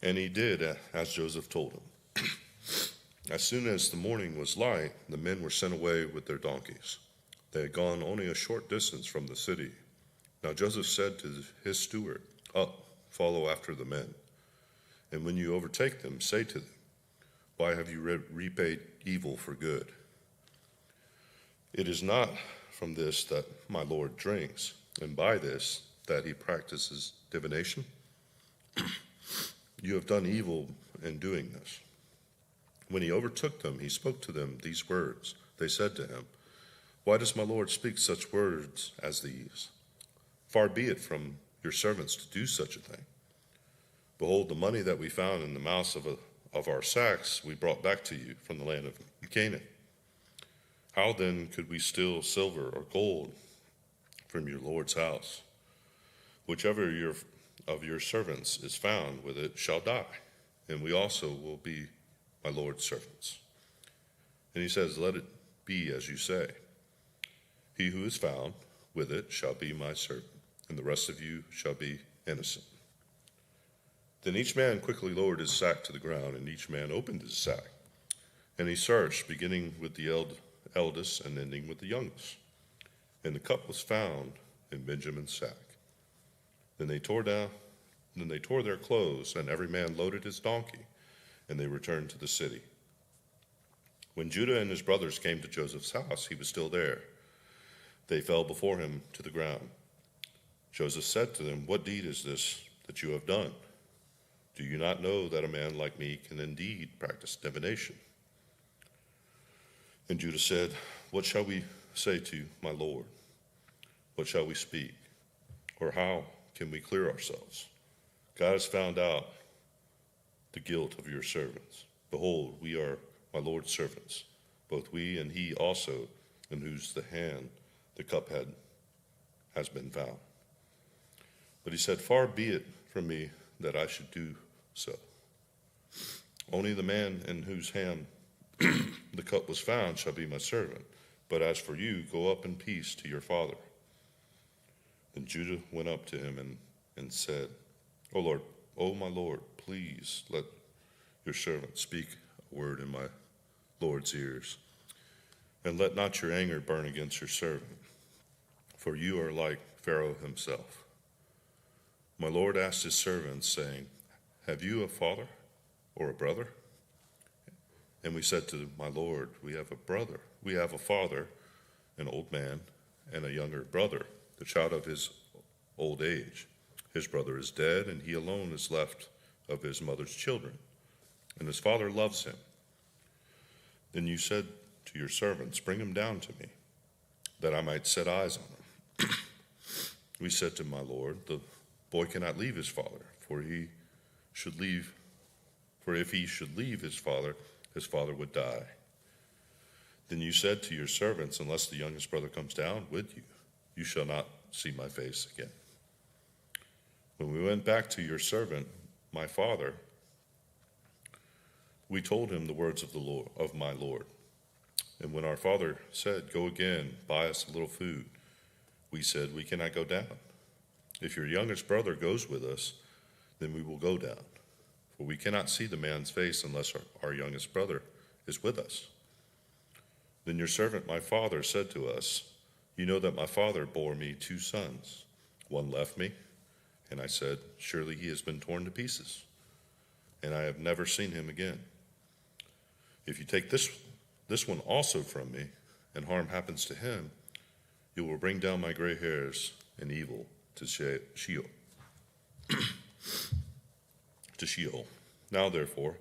And he did as Joseph told him. As soon as the morning was light, the men were sent away with their donkeys. They had gone only a short distance from the city. Now Joseph said to his steward, "Up, follow after the men. And when you overtake them, say to them, 'Why have you repaid evil for good? It is not from this that my Lord drinks, and by this that he practices divination. You have done evil in doing this.' When he overtook them, he spoke to them these words. They said to him, 'Why does my Lord speak such words as these? Far be it from your servants to do such a thing. Behold, the money that we found in the mouths of our sacks we brought back to you from the land of Canaan. How then could we steal silver or gold from your Lord's house? Whichever of your servants is found with it shall die, and we also will be my Lord's servants.' And he says, 'Let it be as you say. He who is found with it shall be my servant, and the rest of you shall be innocent.' Then each man quickly lowered his sack to the ground, and each man opened his sack. And he searched, beginning with the eldest and ending with the youngest. And the cup was found in Benjamin's sack. Then they tore their clothes, and every man loaded his donkey, and they returned to the city. When Judah and his brothers came to Joseph's house, he was still there. They fell before him to the ground. Joseph said to them, 'What deed is this that you have done? Do you not know that a man like me can indeed practice divination?' And Judah said, 'What shall we say to my Lord? What shall we speak? Or how can we clear ourselves? God has found out the guilt of your servants. Behold, we are my Lord's servants, both we and he also, in whose the hand the cup has been found.' But he said, 'Far be it from me that I should do so. Only the man in whose hand the cup was found shall be my servant, But as for you, go up in peace to your father." Then Judah went up to him and said, "O Lord, O my Lord, please let your servant speak a word in my Lord's ears, and let not your anger burn against your servant, for you are like Pharaoh himself." My Lord asked his servants, saying, "Have you a father or a brother?" And we said to my Lord, "We have a brother. We have a father, an old man, and a younger brother, the child of his old age. His brother is dead, and he alone is left of his mother's children, and his father loves him." Then you said to your servants, "Bring him down to me, that I might set eyes on him." We said to my Lord, "The boy cannot leave his father, for if he should leave his father would die." Then you said to your servants, "Unless the youngest brother comes down with you, you shall not see my face again." When we went back to your servant, my father, we told him the words of my Lord. And when our father said, "Go again, buy us a little food," we said, "We cannot go down. If your youngest brother goes with us, then we will go down. For we cannot see the man's face unless our youngest brother is with us." Then your servant, my father, said to us, "You know that my father bore me 2 sons. One left me, and I said, 'Surely he has been torn to pieces,' and I have never seen him again. If you take this one also from me, and harm happens to him, you will bring down my gray hairs in evil to Sheol. To Sheol. Now therefore,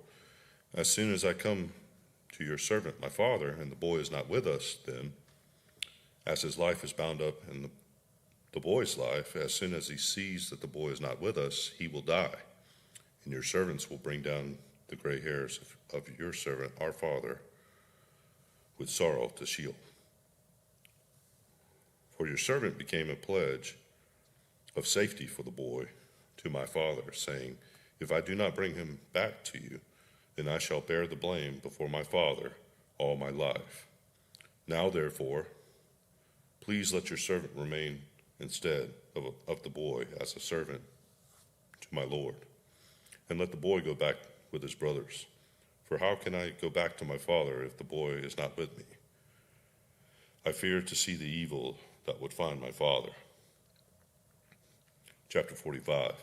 as soon as I come to your servant my father, and the boy is not with us, then, as his life is bound up in the boy's life, as soon as he sees that the boy is not with us, he will die, and your servants will bring down the gray hairs of your servant our father with sorrow to Sheol." For your servant became a pledge of safety for the boy to my father, saying, "If I do not bring him back to you, then I shall bear the blame before my father all my life. Now, therefore, please let your servant remain instead of the boy as a servant to my Lord, and let the boy go back with his brothers. For how can I go back to my father if the boy is not with me? I fear to see the evil that would find my father." Chapter 45.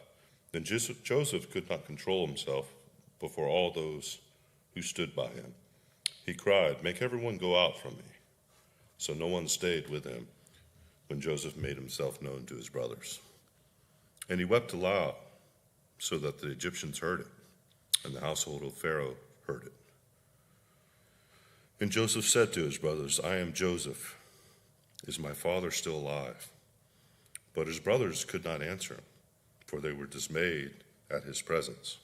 Then Joseph could not control himself before all those who stood by him. He cried, "Make everyone go out from me." So no one stayed with him when Joseph made himself known to his brothers. And he wept aloud, so that the Egyptians heard it, and the household of Pharaoh heard it. And Joseph said to his brothers, "I am Joseph. Is my father still alive?" But his brothers could not answer him, for they were dismayed at his presence.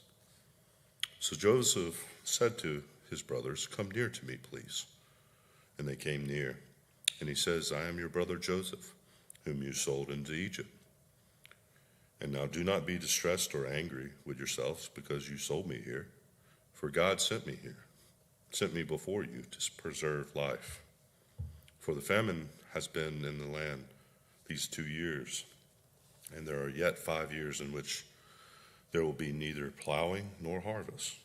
So Joseph said to his brothers, "Come near to me, please." And they came near. And he says, "I am your brother Joseph, whom you sold into Egypt. And now do not be distressed or angry with yourselves because you sold me here, for God sent me here, sent me before you to preserve life. For the famine has been in the land these 2 years, and there are yet 5 years in which there will be neither plowing nor harvest.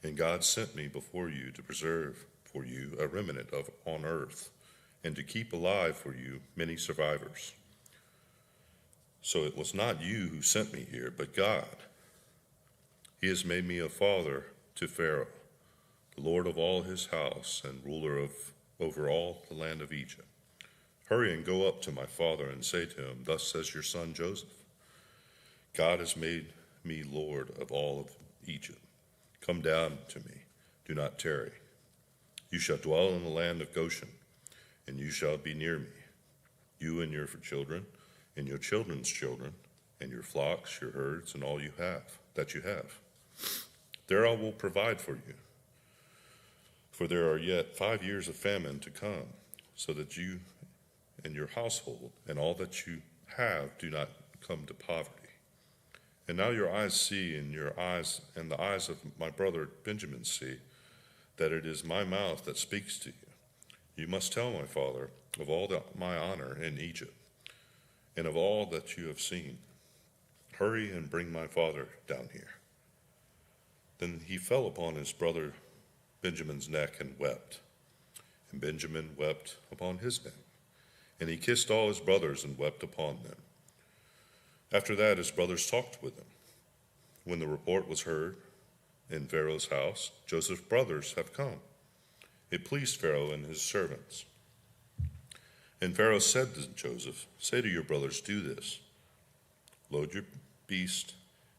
And God sent me before you to preserve for you a remnant on earth, and to keep alive for you many survivors. So it was not you who sent me here, but God. He has made me a father to Pharaoh, the Lord of all his house, and ruler over all the land of Egypt. Hurry and go up to my father and say to him, 'Thus says your son Joseph, God has made me Lord of all of Egypt. Come down to me, do not tarry. You shall dwell in the land of Goshen, and you shall be near me, you and your children, and your children's children, and your flocks, your herds, and all you have. There I will provide for you. For there are yet 5 years of famine to come, so that you and your household and all that you have do not come to poverty. And now your eyes see, and your eyes and the eyes of my brother Benjamin see, that it is my mouth that speaks to you. You must tell my father of all my honor in Egypt, and of all that you have seen. Hurry and bring my father down here." Then he fell upon his brother Benjamin's neck and wept. And Benjamin wept upon his neck. And he kissed all his brothers and wept upon them. After that, his brothers talked with him. When the report was heard in Pharaoh's house, "Joseph's brothers have come," it pleased Pharaoh and his servants. And Pharaoh said to Joseph, "Say to your brothers, do this: load your beast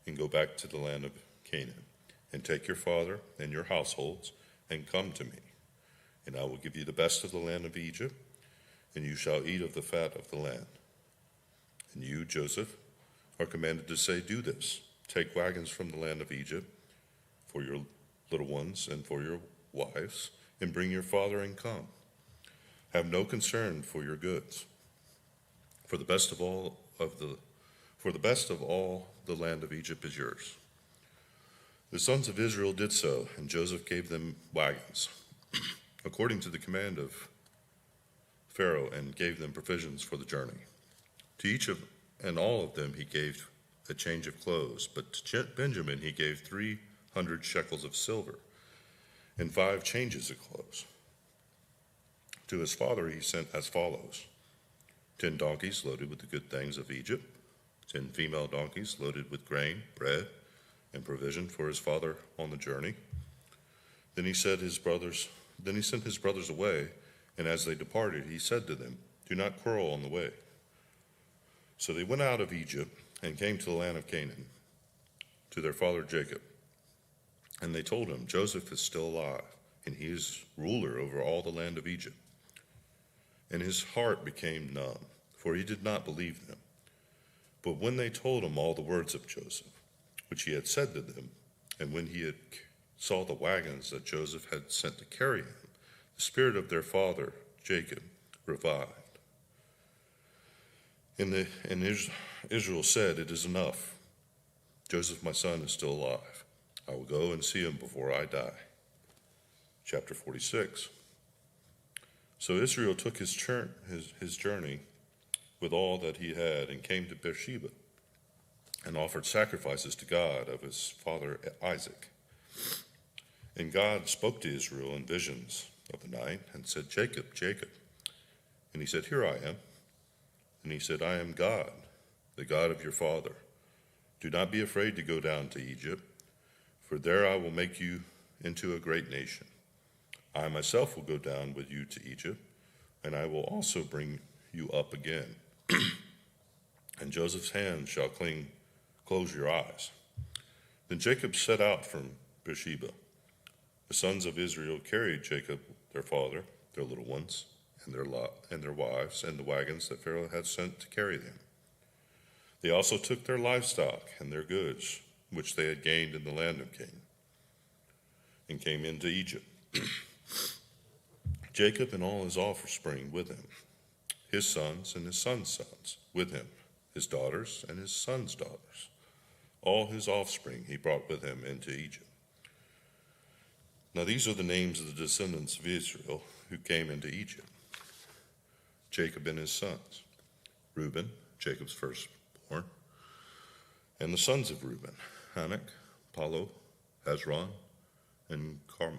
and go back to the land of Canaan, and take your father and your households and come to me. And I will give you the best of the land of Egypt, and you shall eat of the fat of the land. And you, Joseph, are commanded to say, do this: take wagons from the land of Egypt for your little ones and for your wives, and bring your father and come. Have no concern for your goods, for the best of all the land of Egypt is yours." The sons of Israel did so, and Joseph gave them wagons, according to the command of Pharaoh, and gave them provisions for the journey. To each and all of them he gave a change of clothes, but to Benjamin he gave 300 shekels of silver and 5 changes of clothes. To his father he sent as follows: 10 donkeys loaded with the good things of Egypt, 10 female donkeys loaded with grain, bread, and provision for his father on the journey. Then he sent his brothers away, and as they departed, he said to them, "Do not quarrel on the way." So they went out of Egypt and came to the land of Canaan, to their father Jacob. And they told him, "Joseph is still alive, and he is ruler over all the land of Egypt." And his heart became numb, for he did not believe them. But when they told him all the words of Joseph, which he had said to them, and when he had saw the wagons that Joseph had sent to carry him, the spirit of their father Jacob revived. And Israel said, "It is enough. Joseph, my son, is still alive. I will go and see him before I die." Chapter 46. So Israel took his journey with all that he had, and came to Beersheba, and offered sacrifices to God of his father Isaac. And God spoke to Israel in visions of the night, and said, "Jacob, Jacob." And he said, "Here I am." And he said, "I am God, the God of your father. Do not be afraid to go down to Egypt, for there I will make you into a great nation. I myself will go down with you to Egypt, and I will also bring you up again. And Joseph's hand shall close your eyes." Then Jacob set out from Beersheba. The sons of Israel carried Jacob, their father, their little ones, and their wives, and the wagons that Pharaoh had sent to carry them. They also took their livestock and their goods, which they had gained in the land of Canaan, and came into Egypt. Jacob and all his offspring with him, his sons and his sons' sons with him, his daughters and his sons' daughters. All his offspring he brought with him into Egypt. Now these are the names of the descendants of Israel who came into Egypt: Jacob and his sons: Reuben, Jacob's firstborn, and the sons of Reuben: Hanok, Palu, Hezron, and Carmi.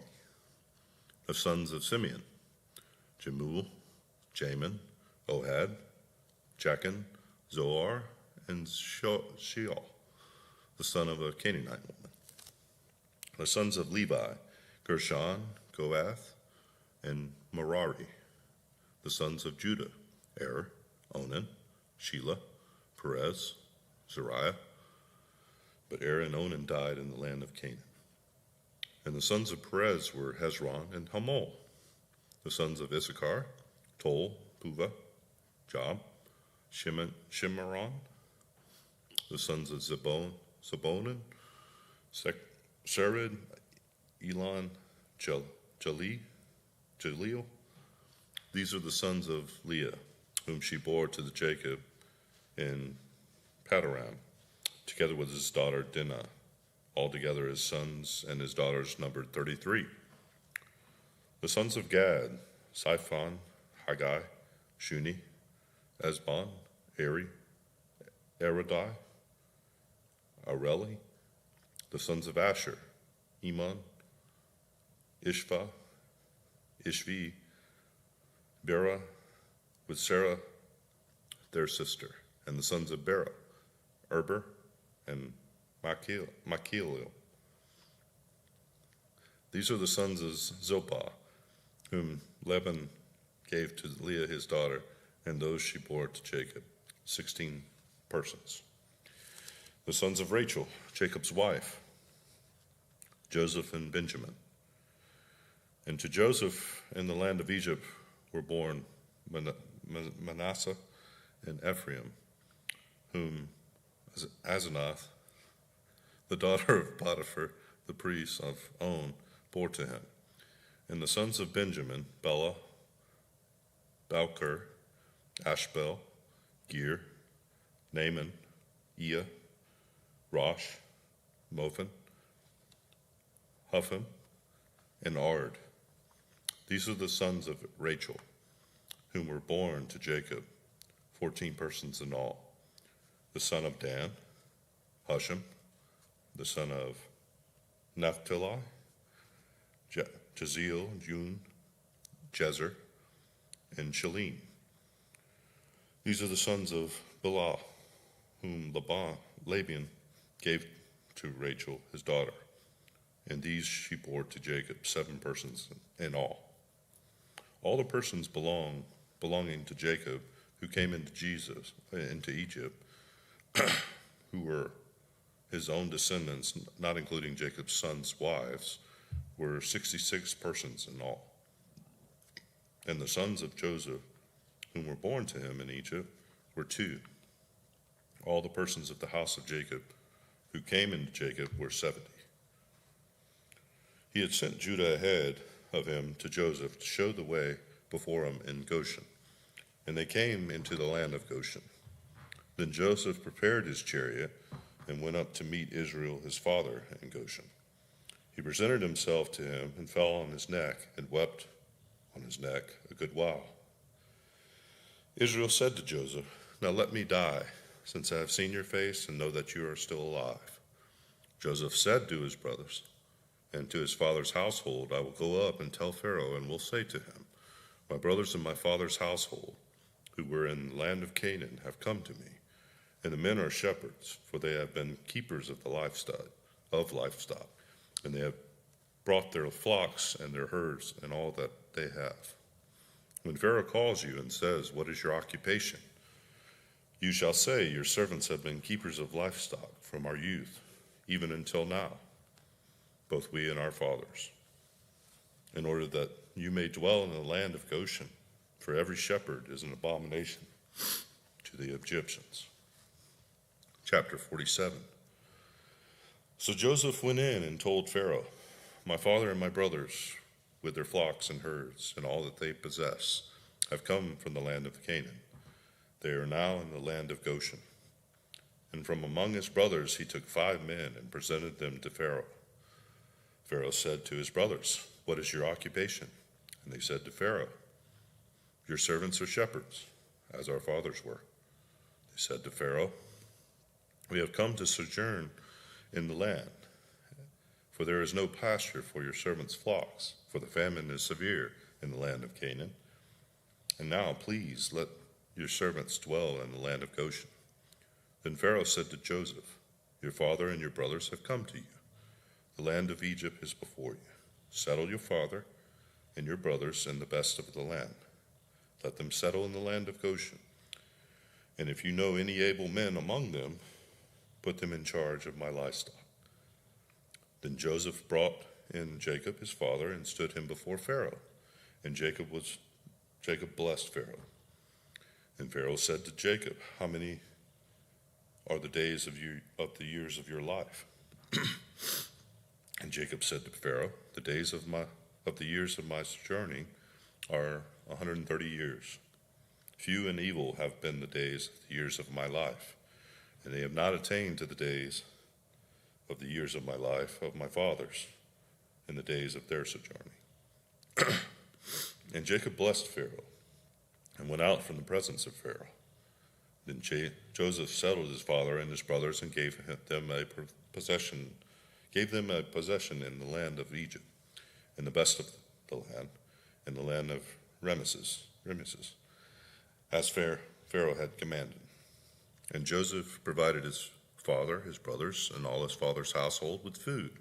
The sons of Simeon: Jemuel, Jamin, Ohad, Jachin, Zoar, and Sheol, the son of a Canaanite woman. The sons of Levi: Gershon, Kohath, and Merari. The sons of Judah: Er, Onan, Shelah, Perez, Zariah. But Er and Onan died in the land of Canaan. And the sons of Perez were Hezron and Hamul. The sons of Issachar: Tol, Puvah, Job, Shimeron. The sons of Zebonan, Sered, Elon, Jaleel. These are the sons of Leah, whom she bore to Jacob in Paddan, together with his daughter Dinah. Altogether his sons and his daughters numbered 33. The sons of Gad: Siphon, Haggai, Shuni, Esbon, Eri, Eridai, Areli, the sons of Asher, Eman, Ishva, Ishvi, Bera, with Sarah, their sister, and the sons of Bera, Eber, and Machilil. These are the sons of Zilpah, whom Laban gave to Leah his daughter, and those she bore to Jacob, 16 persons. The sons of Rachel, Jacob's wife, Joseph and Benjamin. And to Joseph in the land of Egypt were born Manasseh and Ephraim, whom Asenath, the daughter of Potiphar, the priest of On, bore to him. And the sons of Benjamin, Bela, Balker, Ashbel, Gir, Naaman, Ea, Rosh, Mophan, Hupham, and Ard. These are the sons of Rachel, whom were born to Jacob, 14 persons in all. The son of Dan, Husham, the son of Naphtali, Jeziel, Jun, Jezer, and Shalim. These are the sons of Bilhah, whom Laban gave to Rachel, his daughter. And these she bore to Jacob, 7 persons in all. All the persons belonging to Jacob who came into Egypt, who were his own descendants, not including Jacob's sons' wives, were 66 persons in all. And the sons of Joseph, whom were born to him in Egypt, were 2. All the persons of the house of Jacob who came into Jacob were 70. He had sent Judah ahead of him to Joseph to show the way before him in Goshen. And they came into the land of Goshen. Then Joseph prepared his chariot and went up to meet Israel his father in Goshen. He presented himself to him and fell on his neck and wept on his neck a good while. Israel said to Joseph, "Now let me die, since I have seen your face and know that you are still alive." Joseph said to his brothers and to his father's household, "I will go up and tell Pharaoh, and will say to him, my brothers and my father's household, who were in the land of Canaan, have come to me, and the men are shepherds, for they have been keepers of the livestock, and they have brought their flocks and their herds and all that they have. When Pharaoh calls you and says, 'What is your occupation?' you shall say, 'Your servants have been keepers of livestock from our youth, even until now, both we and our fathers, in order that you may dwell in the land of Goshen, for every shepherd is an abomination to the Egyptians." Chapter 47. So Joseph went in and told Pharaoh, "My father and my brothers, with their flocks and herds and all that they possess, have come from the land of Canaan. They are now in the land of Goshen." And from among his brothers he took 5 men and presented them to Pharaoh. Pharaoh said to his brothers, "What is your occupation?" And they said to Pharaoh, "Your servants are shepherds, as our fathers were." They said to Pharaoh, "We have come to sojourn in the land, for there is no pasture for your servants' flocks, for the famine is severe in the land of Canaan. And now, please, let your servants dwell in the land of Goshen." Then Pharaoh said to Joseph, "Your father and your brothers have come to you. The land of Egypt is before you. Settle your father and your brothers in the best of the land. Let them settle in the land of Goshen. And if you know any able men among them, put them in charge of my livestock." Then Joseph brought in Jacob his father and stood him before Pharaoh. And Jacob blessed Pharaoh. And Pharaoh said to Jacob, "How many are the days of the years of your life?" And Jacob said to Pharaoh, "The days of the years of my sojourning are 130 years. Few and evil have been the days of the years of my life, and they have not attained to the days of the years of my life of my fathers in the days of their sojourning." And Jacob blessed Pharaoh and went out from the presence of Pharaoh. Then Joseph settled his father and his brothers and gave them a possession in the land of Egypt, in the best of the land, in the land of Rameses, as Pharaoh had commanded. And Joseph provided his father, his brothers, and all his father's household with food,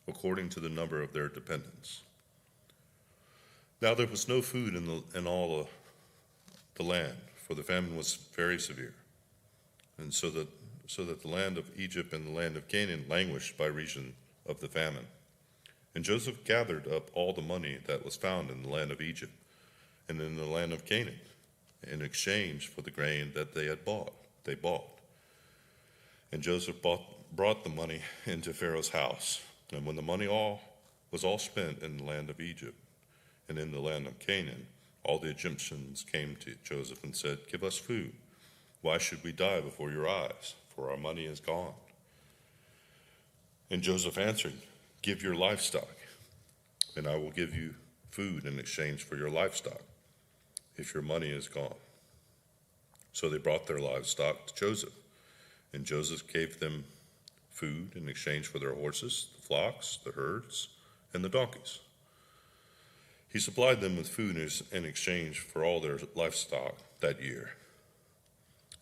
according to the number of their dependents. Now there was no food in all the land, for the famine was very severe, and so that the land of Egypt and the land of Canaan languished by reason of the famine. And Joseph gathered up all the money that was found in the land of Egypt and in the land of Canaan, in exchange for the grain that they bought. And Joseph brought the money into Pharaoh's house. And when the money was all spent in the land of Egypt and in the land of Canaan, all the Egyptians came to Joseph and said, "Give us food. Why should we die before your eyes? For our money is gone." And Joseph answered, "Give your livestock, and I will give you food in exchange for your livestock, if your money is gone." So they brought their livestock to Joseph, and Joseph gave them food in exchange for their horses, the flocks, the herds, and the donkeys. He supplied them with food in exchange for all their livestock that year.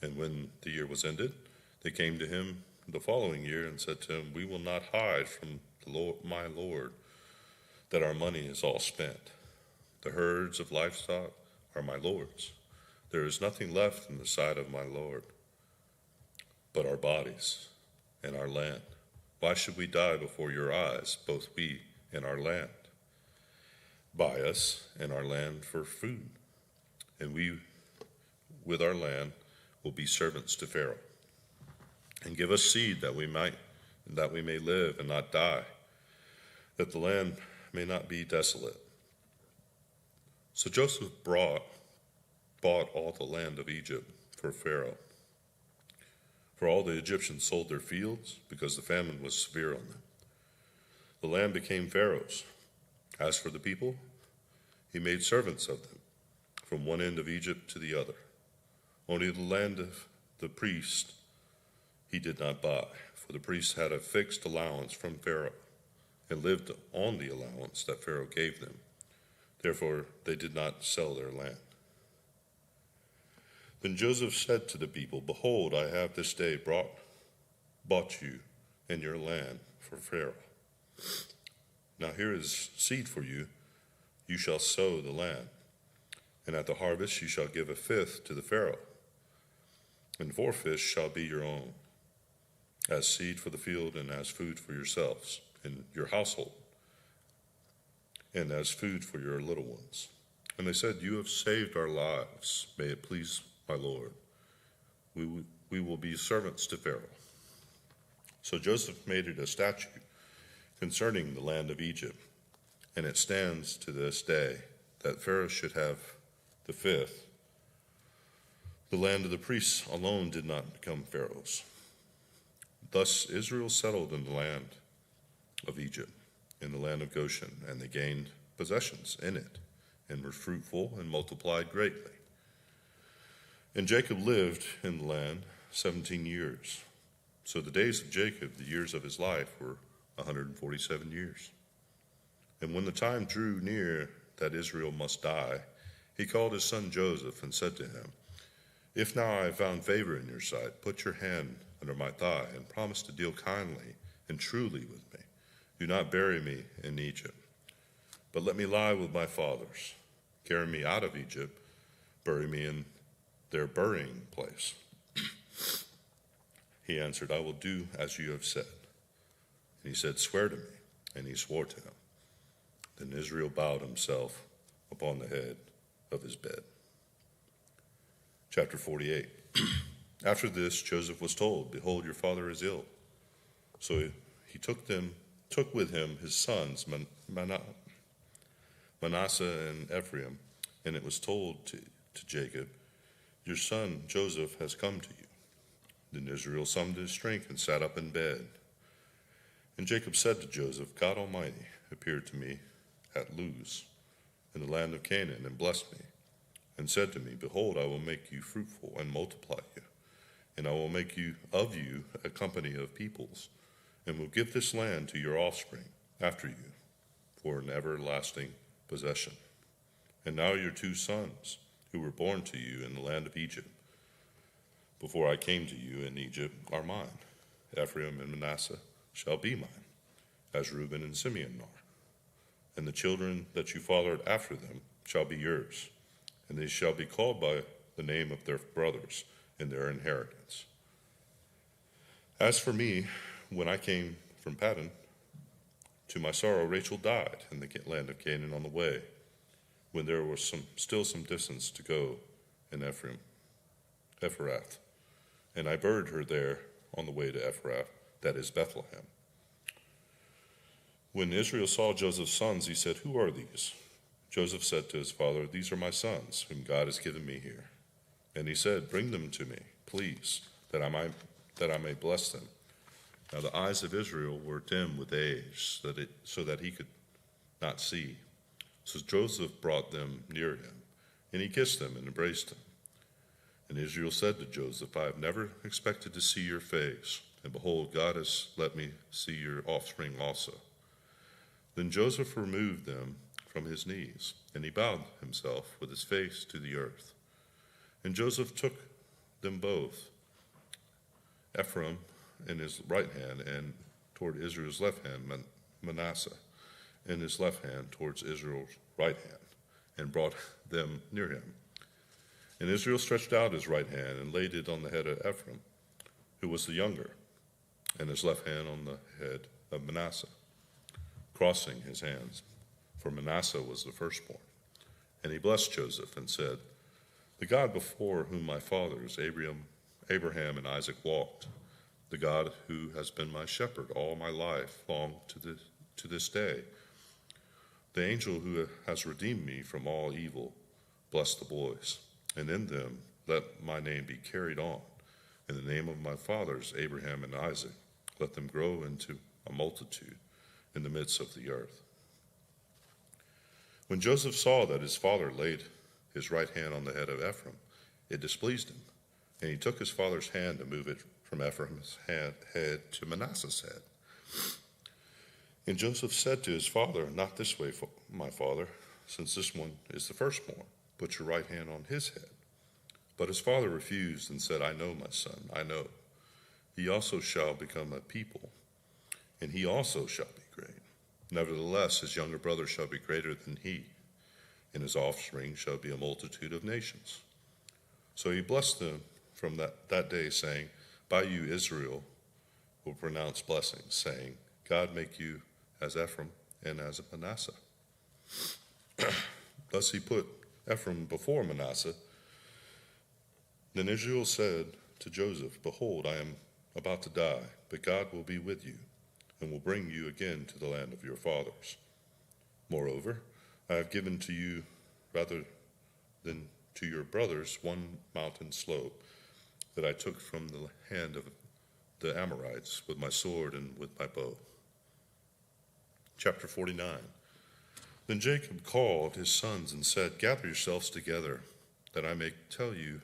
And when the year was ended, they came to him the following year and said to him, "We will not hide from my Lord that our money is all spent. The herds of livestock are my Lord's. There is nothing left in the sight of my Lord but our bodies and our land. Why should we die before your eyes, both we and our land? Buy us and our land for food, and we with our land will be servants to Pharaoh. And give us seed that we may live and not die, that the land may not be desolate." So Joseph bought all the land of Egypt for Pharaoh. For all the Egyptians sold their fields, because the famine was severe on them. The land became Pharaoh's. As for the people, he made servants of them, from one end of Egypt to the other. Only the land of the priest he did not buy, for the priests had a fixed allowance from Pharaoh, and lived on the allowance that Pharaoh gave them. Therefore they did not sell their land. Then Joseph said to the people, "Behold, I have this day bought you and your land for Pharaoh. Now here is seed for you. You shall sow the land, and at the harvest you shall give a fifth to the Pharaoh, and 4 fifths shall be your own, as seed for the field and as food for yourselves and your household, and as food for your little ones." And they said, "You have saved our lives. May it please my Lord. We will be servants to Pharaoh." So Joseph made it a statute concerning the land of Egypt, and it stands to this day that Pharaoh should have the fifth. The land of the priests alone did not become Pharaoh's. Thus Israel settled in the land of Egypt, in the land of Goshen, and they gained possessions in it, and were fruitful and multiplied greatly. And Jacob lived in the land 17 years. So the days of Jacob, the years of his life, were 147 years. And when the time drew near that Israel must die, he called his son Joseph and said to him, "If now I have found favor in your sight, put your hand under my thigh and promise to deal kindly and truly with me. Do not bury me in Egypt, but let me lie with my fathers. Carry me out of Egypt, bury me in their burying place." He answered, "I will do as you have said." And he said, "Swear to me." And he swore to him. Then Israel bowed himself upon the head of his bed. Chapter 48. After this, Joseph was told, "Behold, your father is ill." So he took with him his sons, Manasseh and Ephraim, and it was told to Jacob, "Your son Joseph has come to you." Then Israel summoned his strength and sat up in bed. And Jacob said to Joseph, "God Almighty appeared to me at Luz, in the land of Canaan, and blessed me, and said to me, Behold, I will make you fruitful and multiply you, and I will make you a company of peoples, and will give this land to your offspring after you for an everlasting possession. And now your 2 sons, who were born to you in the land of Egypt, before I came to you in Egypt, are mine. Ephraim and Manasseh shall be mine, as Reuben and Simeon are. And the children that you fathered after them shall be yours, and they shall be called by the name of their brothers in their inheritance. As for me, when I came from Paddan, to my sorrow Rachel died in the land of Canaan on the way, when there was still some distance to go in Ephrath. And I buried her there on the way to Ephrath, that is Bethlehem. When Israel saw Joseph's sons, he said, Who are these? Joseph said to his father, These are my sons, whom God has given me here. And he said, Bring them to me, please, that I may bless them. Now the eyes of Israel were dim with age, so that he could not see. So Joseph brought them near him, and he kissed them and embraced them. And Israel said to Joseph, I have never expected to see your face, and behold, God has let me see your offspring also. Then Joseph removed them from his knees, and he bowed himself with his face to the earth. And Joseph took them both, Ephraim in his right hand, and toward Israel's left hand, Manasseh in his left hand towards Israel's right hand, and brought them near him. And Israel stretched out his right hand and laid it on the head of Ephraim, who was the younger, and his left hand on the head of Manasseh, crossing his hands, for Manasseh was the firstborn. And he blessed Joseph and said, The God before whom my fathers, Abraham and Isaac walked, the God who has been my shepherd all my life long to this day, the angel who has redeemed me from all evil, bless the boys, and in them let my name be carried on. In the name of my fathers, Abraham and Isaac, let them grow into a multitude in the midst of the earth. When Joseph saw that his father laid his right hand on the head of Ephraim, it displeased him, and he took his father's hand to move it from Ephraim's head to Manasseh's head. And Joseph said to his father, Not this way, my father, since this one is the firstborn. Put your right hand on his head. But his father refused and said, I know, my son, I know. He also shall become a people, and he also shall be great. Nevertheless, his younger brother shall be greater than he, and his offspring shall be a multitude of nations. So he blessed them from that day, saying, By you Israel will pronounce blessings, saying, God make you as Ephraim and as Manasseh. Thus he put Ephraim before Manasseh. Then Israel said to Joseph, Behold, I am about to die, but God will be with you, and will bring you again to the land of your fathers. Moreover, I have given to you, rather than to your brothers, one mountain slope that I took from the hand of the Amorites with my sword and with my bow. Chapter 49. Then Jacob called his sons and said, Gather yourselves together, that I may tell you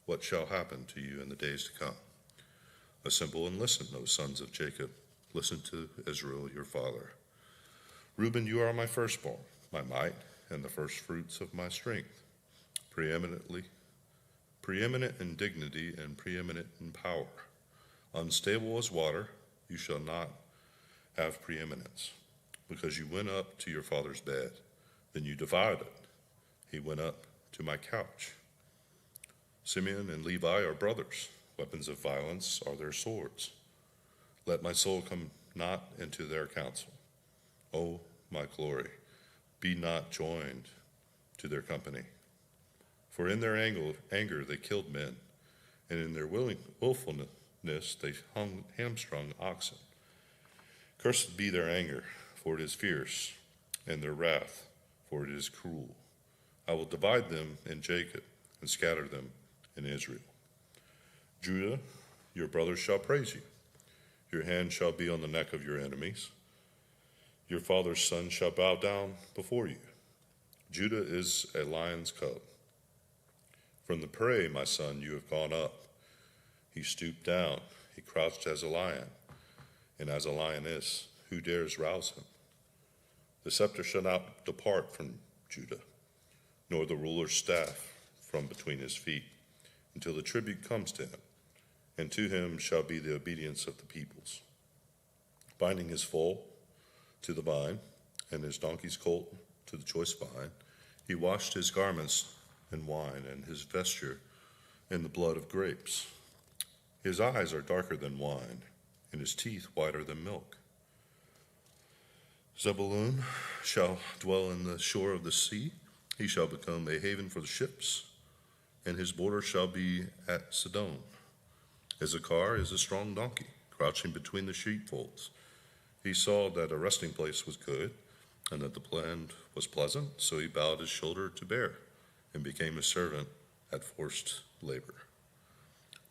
what shall happen to you in the days to come. Assemble and listen, O sons of Jacob. Listen to Israel your father. Reuben, you are my firstborn, my might, and the firstfruits of my strength, preeminent in dignity and preeminent in power. Unstable as water, you shall not have preeminence, because you went up to your father's bed. Then you devoured it. He went up to my couch. Simeon and Levi are brothers. Weapons of violence are their swords. Let my soul come not into their counsel. O my glory, be not joined to their company. For in their anger they killed men, and in their willfulness they hamstrung oxen. Cursed be their anger, for it is fierce, and their wrath, for it is cruel. I will divide them in Jacob and scatter them in Israel. Judah, your brothers shall praise you. Your hand shall be on the neck of your enemies. Your father's son shall bow down before you. Judah is a lion's cub. From the prey, my son, you have gone up. He stooped down. He crouched as a lion, and as a lioness, who dares rouse him? The scepter shall not depart from Judah, nor the ruler's staff from between his feet, until the tribute comes to him, and to him shall be the obedience of the peoples. Binding his foal to the vine, and his donkey's colt to the choice vine, he washed his garments in wine, and his vesture in the blood of grapes. His eyes are darker than wine, and his teeth whiter than milk. Zebulun shall dwell in the shore of the sea. He shall become a haven for the ships, and his border shall be at Sidon. Issachar is a strong donkey, crouching between the sheepfolds. He saw that a resting place was good, and that the land was pleasant, so he bowed his shoulder to bear, and became a servant at forced labor.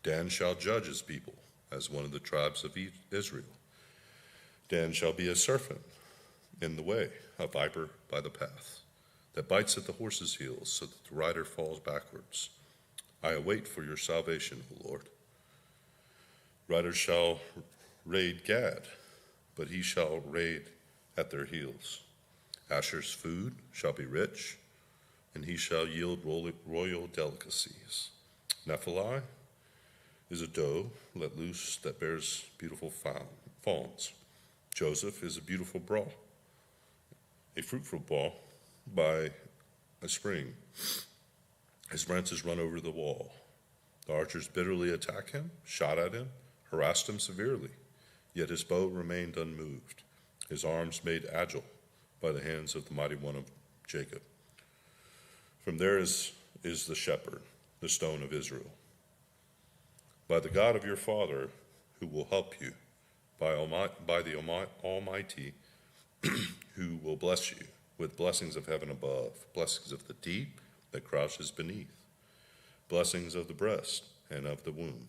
Dan shall judge his people as one of the tribes of Israel. Dan shall be a serpent in the way, a viper by the path, that bites at the horse's heels, so that the rider falls backwards. I await for your salvation, O Lord. Riders shall raid Gad, but he shall raid at their heels. Asher's food shall be rich, and he shall yield royal delicacies. Naphtali is a doe let loose that bears beautiful fawns. Joseph is a beautiful brawl, a fruitful ball by a spring. His branches run over the wall. The archers bitterly attack him, shot at him, harassed him severely, yet his bow remained unmoved, his arms made agile by the hands of the mighty one of Jacob. From there is the shepherd, the stone of Israel. By the God of your father, who will help you, by the Almighty, who will bless you with blessings of heaven above, blessings of the deep that crouches beneath, blessings of the breast and of the womb.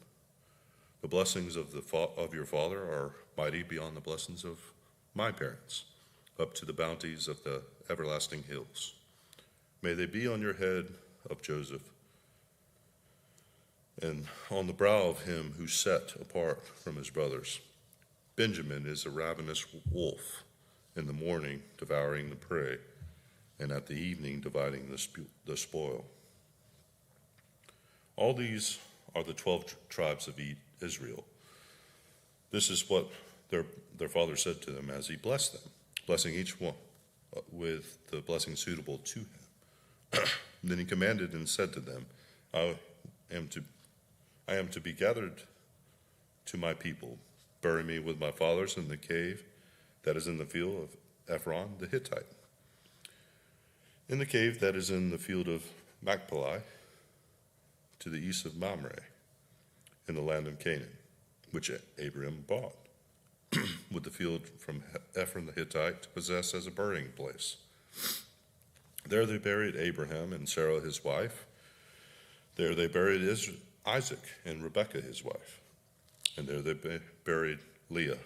The blessings of your father are mighty beyond the blessings of my parents, up to the bounties of the everlasting hills. May they be on your head of Joseph, and on the brow of him who set apart from his brothers. Benjamin is a ravenous wolf, in the morning devouring the prey, and at the evening dividing the spoil. All these are the 12 tribes of Israel. This is what their father said to them as he blessed them, blessing each one with the blessing suitable to him. Then he commanded and said to them, I am to be gathered to my people. Bury me with my fathers in the cave that is in the field of Ephron the Hittite, in the cave that is in the field of Machpelah, to the east of Mamre, in the land of Canaan, which Abraham bought, with the field from Ephron the Hittite to possess as a burying place. There they buried Abraham and Sarah his wife. There they buried Isaac and Rebekah his wife. And there they buried Leah.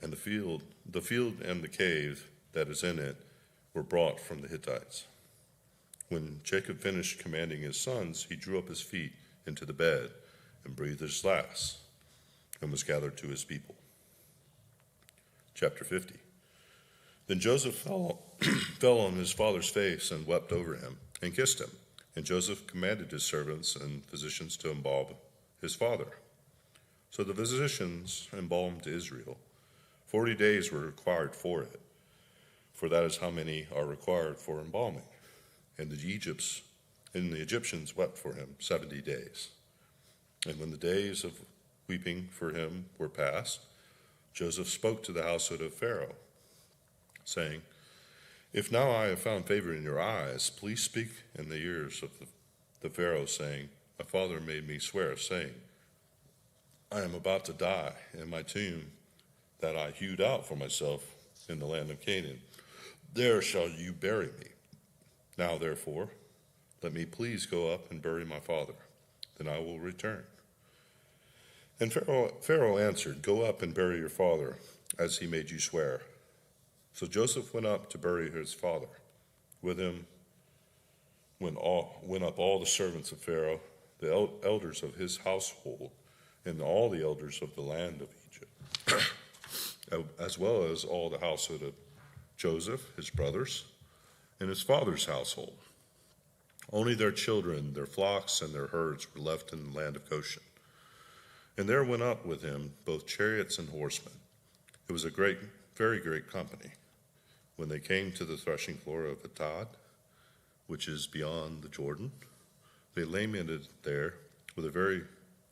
And the field and the cave that is in it were brought from the Hittites. When Jacob finished commanding his sons, he drew up his feet into the bed and breathed his last, and was gathered to his people. Chapter 50. Then Joseph fell on his father's face and wept over him and kissed him. And Joseph commanded his servants and physicians to embalm his father. So the physicians embalmed Israel. 40 days were required for it, for that is how many are required for embalming. And the Egyptians wept for him 70 days. And when the days of weeping for him were past, Joseph spoke to the household of Pharaoh, saying, If now I have found favor in your eyes, please speak in the ears of the Pharaoh, saying, My father made me swear, saying, I am about to die in my tomb that I hewed out for myself in the land of Canaan. There shall you bury me. Now, therefore, let me please go up and bury my father, then I will return. And Pharaoh answered, Go up and bury your father, as he made you swear. So Joseph went up to bury his father, With him went up all the servants of Pharaoh, the elders of his household, and all the elders of the land of Egypt, as well as all the household of Joseph, his brothers, and his father's household. Only their children, their flocks, and their herds were left in the land of Goshen. And there went up with him both chariots and horsemen. It was a great, very great company. When they came to the threshing floor of Atad, which is beyond the Jordan, they lamented there with a very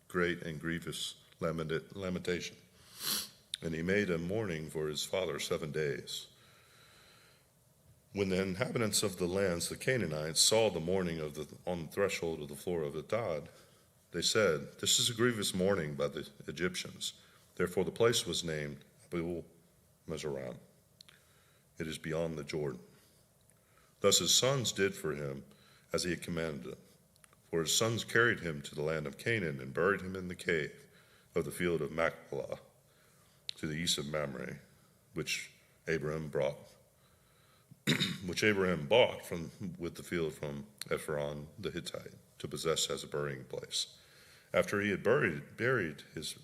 great and grievous lamentation. And he made a mourning for his father 7 days. When the inhabitants of the lands, the Canaanites, saw the mourning on the threshold of the floor of Atad, they said, "This is a grievous mourning by the Egyptians." Therefore the place was named Abel Mizraim. It is beyond the Jordan. Thus his sons did for him as he had commanded them. For his sons carried him to the land of Canaan and buried him in the cave of the field of Machpelah, to the east of Mamre, which Abraham bought with the field from Ephron the Hittite to possess as a burying place. After he had buried his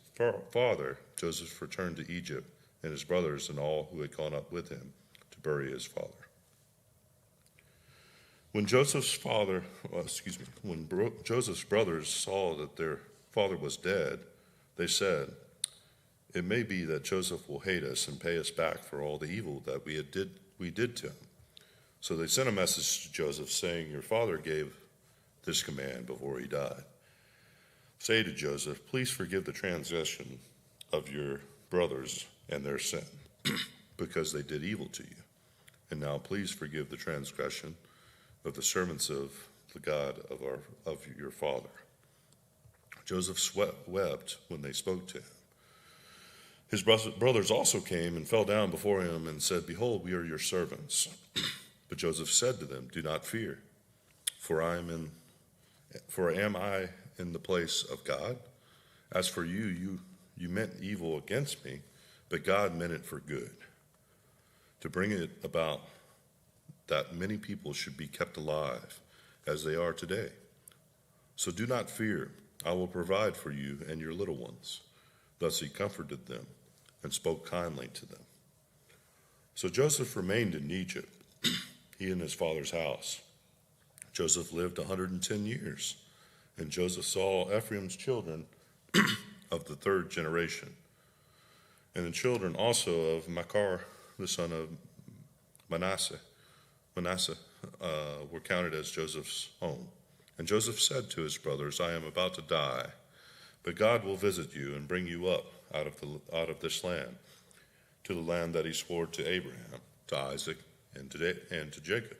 father, Joseph returned to Egypt, and his brothers and all who had gone up with him to bury his father. When Joseph's brothers saw that their father was dead, they said, "It may be that Joseph will hate us and pay us back for all the evil that we did to him." So they sent a message to Joseph saying, "Your father gave this command before he died. Say to Joseph, please forgive the transgression of your brothers and their sin, because they did evil to you. And now please forgive the transgression of the servants of the God of your father." Joseph wept when they spoke to him. His brothers also came and fell down before him and said, "Behold, we are your servants." But Joseph said to them, "Do not fear, for am I in the place of God? As for you meant evil against me, but God meant it for good, to bring it about that many people should be kept alive, as they are today. So do not fear, I will provide for you and your little ones." Thus he comforted them and spoke kindly to them. So Joseph remained in Egypt, he and his father's house. Joseph lived 110 years, and Joseph saw Ephraim's children of the third generation, and the children also of Machir, the son of Manasseh, were counted as Joseph's own. And Joseph said to his brothers, "I am about to die, but God will visit you and bring you up out of this land, to the land that he swore to Abraham, to Isaac, and to Jacob."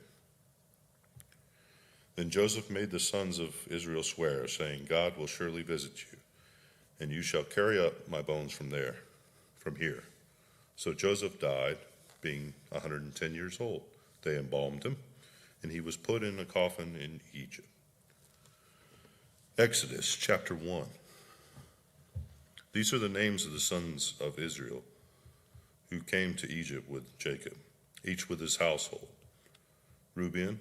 Then Joseph made the sons of Israel swear, saying, "God will surely visit you, and you shall carry up my bones from here." So Joseph died, being 110 years old. They embalmed him, and he was put in a coffin in Egypt. Exodus chapter 1. These are the names of the sons of Israel who came to Egypt with Jacob, each with his household: Reuben,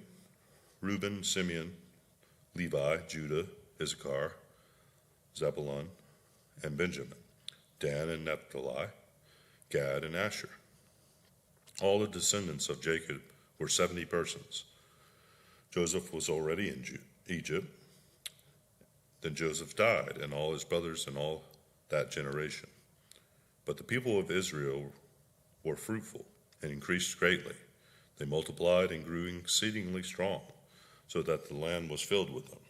Simeon, Levi, Judah, Issachar, Zebulun, and Benjamin, Dan and Naphtali, Gad and Asher. All the descendants of Jacob were 70 persons. Joseph was already in Egypt. Then Joseph died, and all his brothers and all that generation. But the people of Israel were fruitful and increased greatly. They multiplied and grew exceedingly strong, so that the land was filled with them.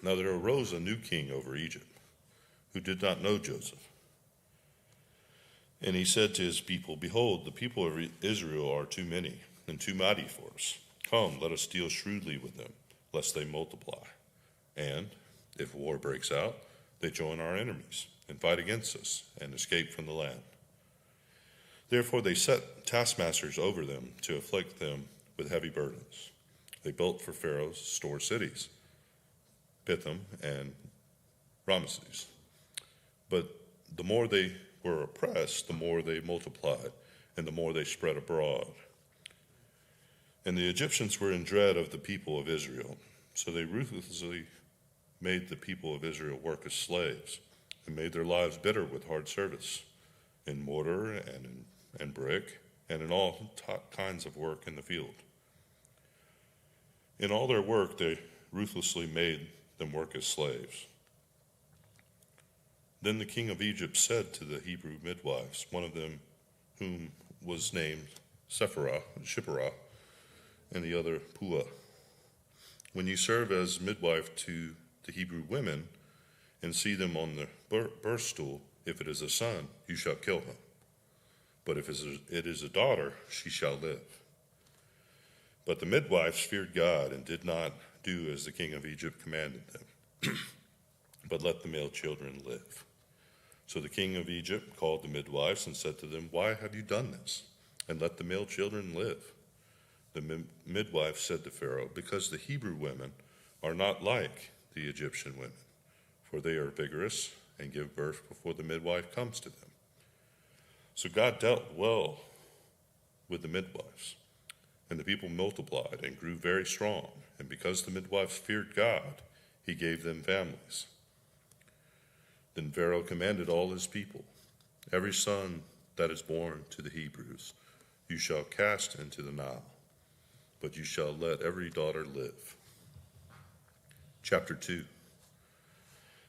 Now there arose a new king over Egypt, who did not know Joseph. And he said to his people, "Behold, the people of Israel are too many and too mighty for us. Come, let us deal shrewdly with them, lest they multiply. And if war breaks out, they join our enemies and fight against us and escape from the land." Therefore they set taskmasters over them to afflict them with heavy burdens. They built for Pharaoh's store cities, Pithom and Ramesses. But the more they were oppressed, the more they multiplied, and the more they spread abroad. And the Egyptians were in dread of the people of Israel, so they ruthlessly made the people of Israel work as slaves and made their lives bitter with hard service in mortar and brick and in all kinds of work in the field. In all their work, they ruthlessly made them work as slaves. Then the king of Egypt said to the Hebrew midwives, one of them whom was named Shiphrah, and the other Puah, when you serve as midwife to the Hebrew women and see them on the birth stool, if it is a son, you shall kill him. But if it is a daughter, she shall live. But the midwives feared God and did not do as the king of Egypt commanded them, but let the male children live. So the king of Egypt called the midwives and said to them, "Why have you done this? And let the male children live." The midwife said to Pharaoh, "Because the Hebrew women are not like the Egyptian women, for they are vigorous and give birth before the midwife comes to them." So God dealt well with the midwives, and the people multiplied and grew very strong. And because the midwives feared God, he gave them families. Then Pharaoh commanded all his people, "Every son that is born to the Hebrews you shall cast into the Nile, but you shall let every daughter live." Chapter 2.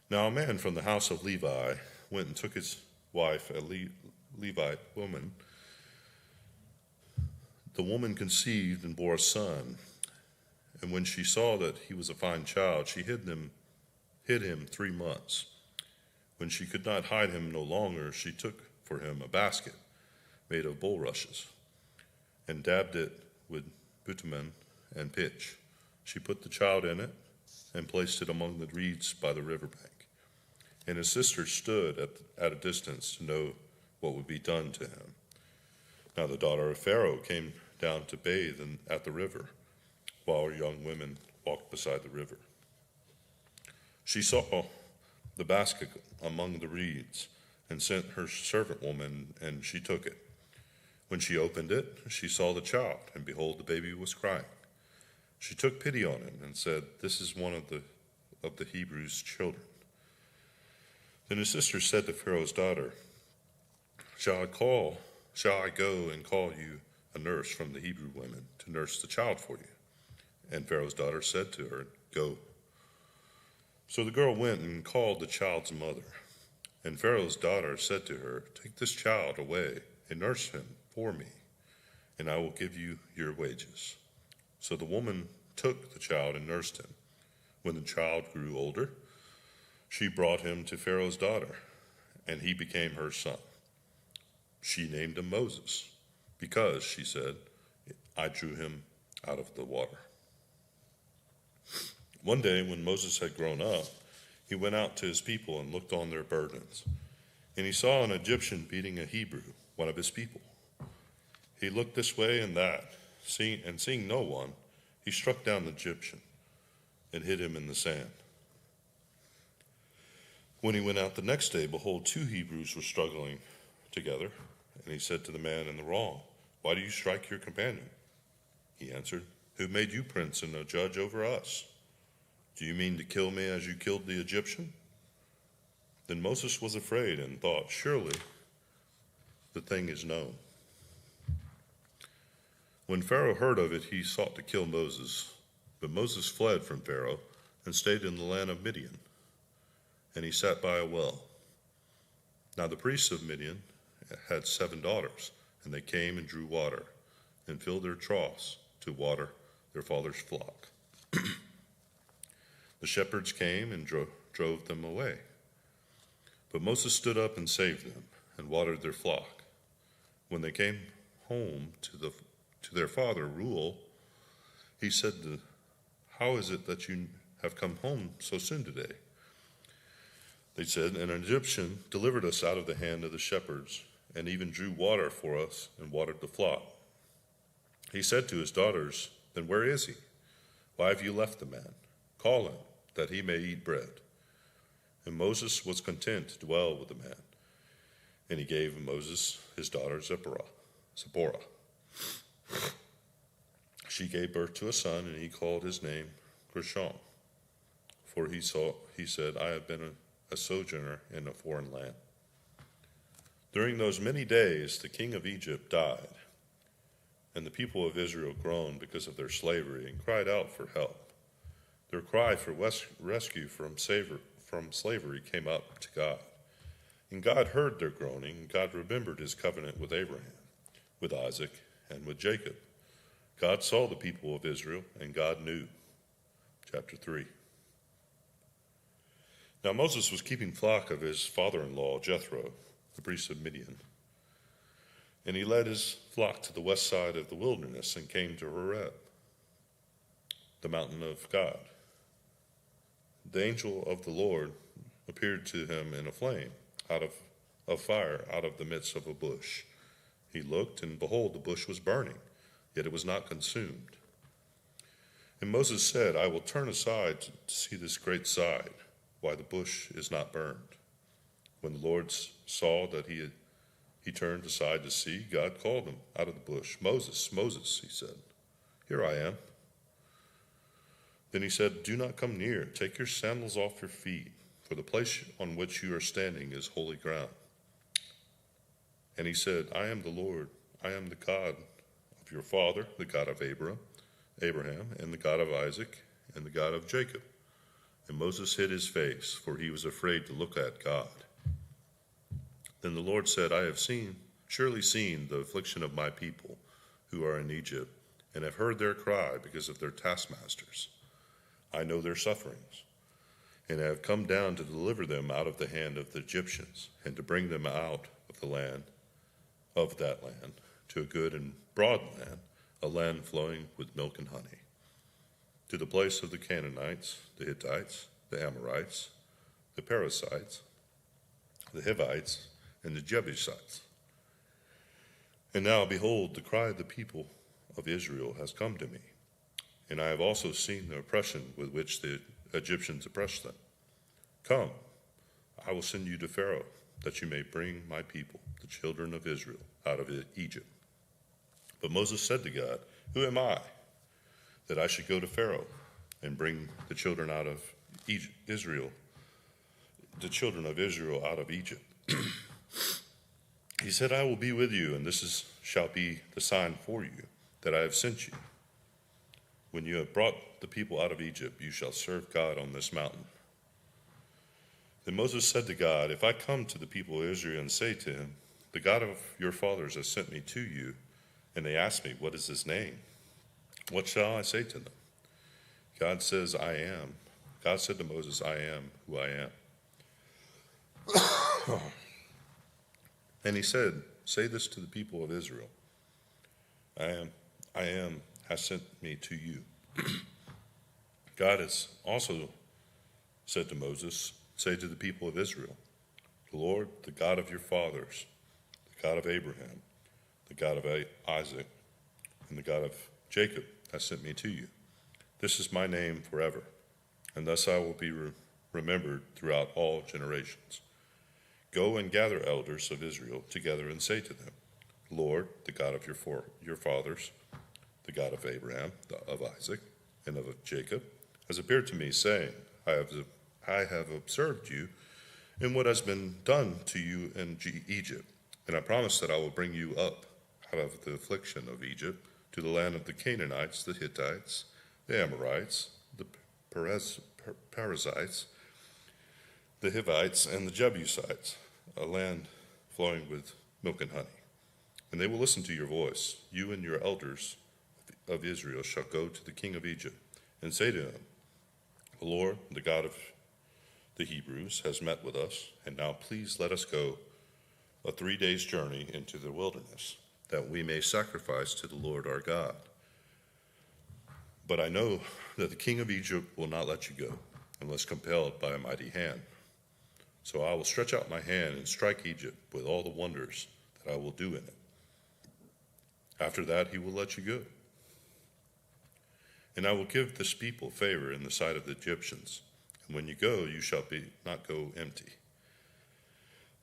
Now a man from the house of Levi went and took his wife, a Levite woman. The woman conceived and bore a son, and when she saw that he was a fine child, she hid him 3 months. When she could not hide him no longer, she took for him a basket made of bulrushes and dabbed it with bitumen and pitch. She put the child in it and placed it among the reeds by the riverbank. And his sister stood at a distance to know what would be done to him. Now the daughter of Pharaoh came down to bathe at the river, while her young women walked beside the river. She saw the basket among the reeds and sent her servant woman, and she took it. When she opened it, she saw the child, and behold, the baby was crying. She took pity on him and said, "This is one of the Hebrews' children." Then his sister said to Pharaoh's daughter, Shall I go and call you a nurse from the Hebrew women to nurse the child for you?" And Pharaoh's daughter said to her, "Go." So the girl went and called the child's mother. And Pharaoh's daughter said to her, "Take this child away and nurse him for me, and I will give you your wages." So the woman took the child and nursed him. When the child grew older, she brought him to Pharaoh's daughter, and he became her son. She named him Moses, because, she said, "I drew him out of the water." One day, when Moses had grown up, he went out to his people and looked on their burdens. And he saw an Egyptian beating a Hebrew, one of his people. He looked this way and that, seeing no one, he struck down the Egyptian and hid him in the sand. When he went out the next day, behold, 2 Hebrews were struggling together. And he said to the man in the wrong, "Why do you strike your companion?" He answered, "Who made you prince and a judge over us? Do you mean to kill me as you killed the Egyptian?" Then Moses was afraid and thought, "Surely the thing is known." When Pharaoh heard of it, he sought to kill Moses. But Moses fled from Pharaoh and stayed in the land of Midian. And he sat by a well. Now the priests of Midian had 7 daughters, and they came and drew water and filled their troughs to water their father's flock. The shepherds came and drove them away. But Moses stood up and saved them and watered their flock. When they came home to their father, Reuel, he said, "How is it that you have come home so soon today?" They said, "An Egyptian delivered us out of the hand of the shepherds and even drew water for us and watered the flock." He said to his daughters, "Then where is he? Why have you left the man? Call him, that he may eat bread." And Moses was content to dwell with the man. And he gave Moses his daughter Zipporah. She gave birth to a son, and he called his name Gershom. For he said, I have been a sojourner in a foreign land. During those many days, the king of Egypt died, and the people of Israel groaned because of their slavery and cried out for help. Their cry for rescue from slavery came up to God. And God heard their groaning, and God remembered his covenant with Abraham, with Isaac, and with Jacob. God saw the people of Israel, and God knew. Chapter 3. Now Moses was keeping flock of his father-in-law, Jethro, the priest of Midian. And he led his flock to the west side of the wilderness and came to Horeb, the mountain of God. The angel of the Lord appeared to him in a flame of fire out of the midst of a bush. He looked, and behold, the bush was burning, yet it was not consumed. And Moses said, I will turn aside to see this great sight, why the bush is not burned. When the Lord saw that he turned aside to see, God called him out of the bush. Moses, Moses, he said. Here I am. Then he said, do not come near. Take your sandals off your feet, for the place on which you are standing is holy ground. And he said, I am the Lord. I am the God of your father, the God of Abraham, and the God of Isaac, and the God of Jacob. And Moses hid his face, for he was afraid to look at God. Then the Lord said, I have surely seen the affliction of my people who are in Egypt, and have heard their cry because of their taskmasters. I know their sufferings, and have come down to deliver them out of the hand of the Egyptians, and to bring them out of that land, to a good and broad land, a land flowing with milk and honey, to the place of the Canaanites, the Hittites, the Amorites, the Perizzites, the Hivites, and the Jebusites. And now, behold, the cry of the people of Israel has come to me, and I have also seen the oppression with which the Egyptians oppressed them. Come, I will send you to Pharaoh, that you may bring my people, the children of Israel, out of Egypt. But Moses said to God, who am I, that I should go to Pharaoh and bring the children out of Israel out of Egypt? He said, I will be with you, and this shall be the sign for you, that I have sent you. When you have brought the people out of Egypt, you shall serve God on this mountain. Then Moses said to God, if I come to the people of Israel and say to him, the God of your fathers has sent me to you, and they ask me, what is his name? What shall I say to them? God says, I am. God said to Moses, I am who I am. And he said, say this to the people of Israel. I am, has sent me to you. God has also said to Moses, say to the people of Israel, the Lord, the God of your fathers, the God of Abraham, the God of Isaac, and the God of Jacob has sent me to you. This is my name forever, and thus I will be remembered throughout all generations. Go and gather elders of Israel together and say to them, Lord, the God of your fathers, the God of Abraham, of Isaac, and of Jacob, has appeared to me, saying, I have observed you in what has been done to you in Egypt, and I promise that I will bring you up out of the affliction of Egypt to the land of the Canaanites, the Hittites, the Amorites, the Perizzites, the Hivites, and the Jebusites, a land flowing with milk and honey. And they will listen to your voice. You and your elders of Israel shall go to the king of Egypt and say to him, the Lord, the God of the Hebrews, has met with us, and now please let us go a 3 days' journey into the wilderness, that we may sacrifice to the Lord our God. But I know that the king of Egypt will not let you go, unless compelled by a mighty hand. So I will stretch out my hand and strike Egypt with all the wonders that I will do in it. After that, he will let you go. And I will give this people favor in the sight of the Egyptians. And when you go, you shall not go empty.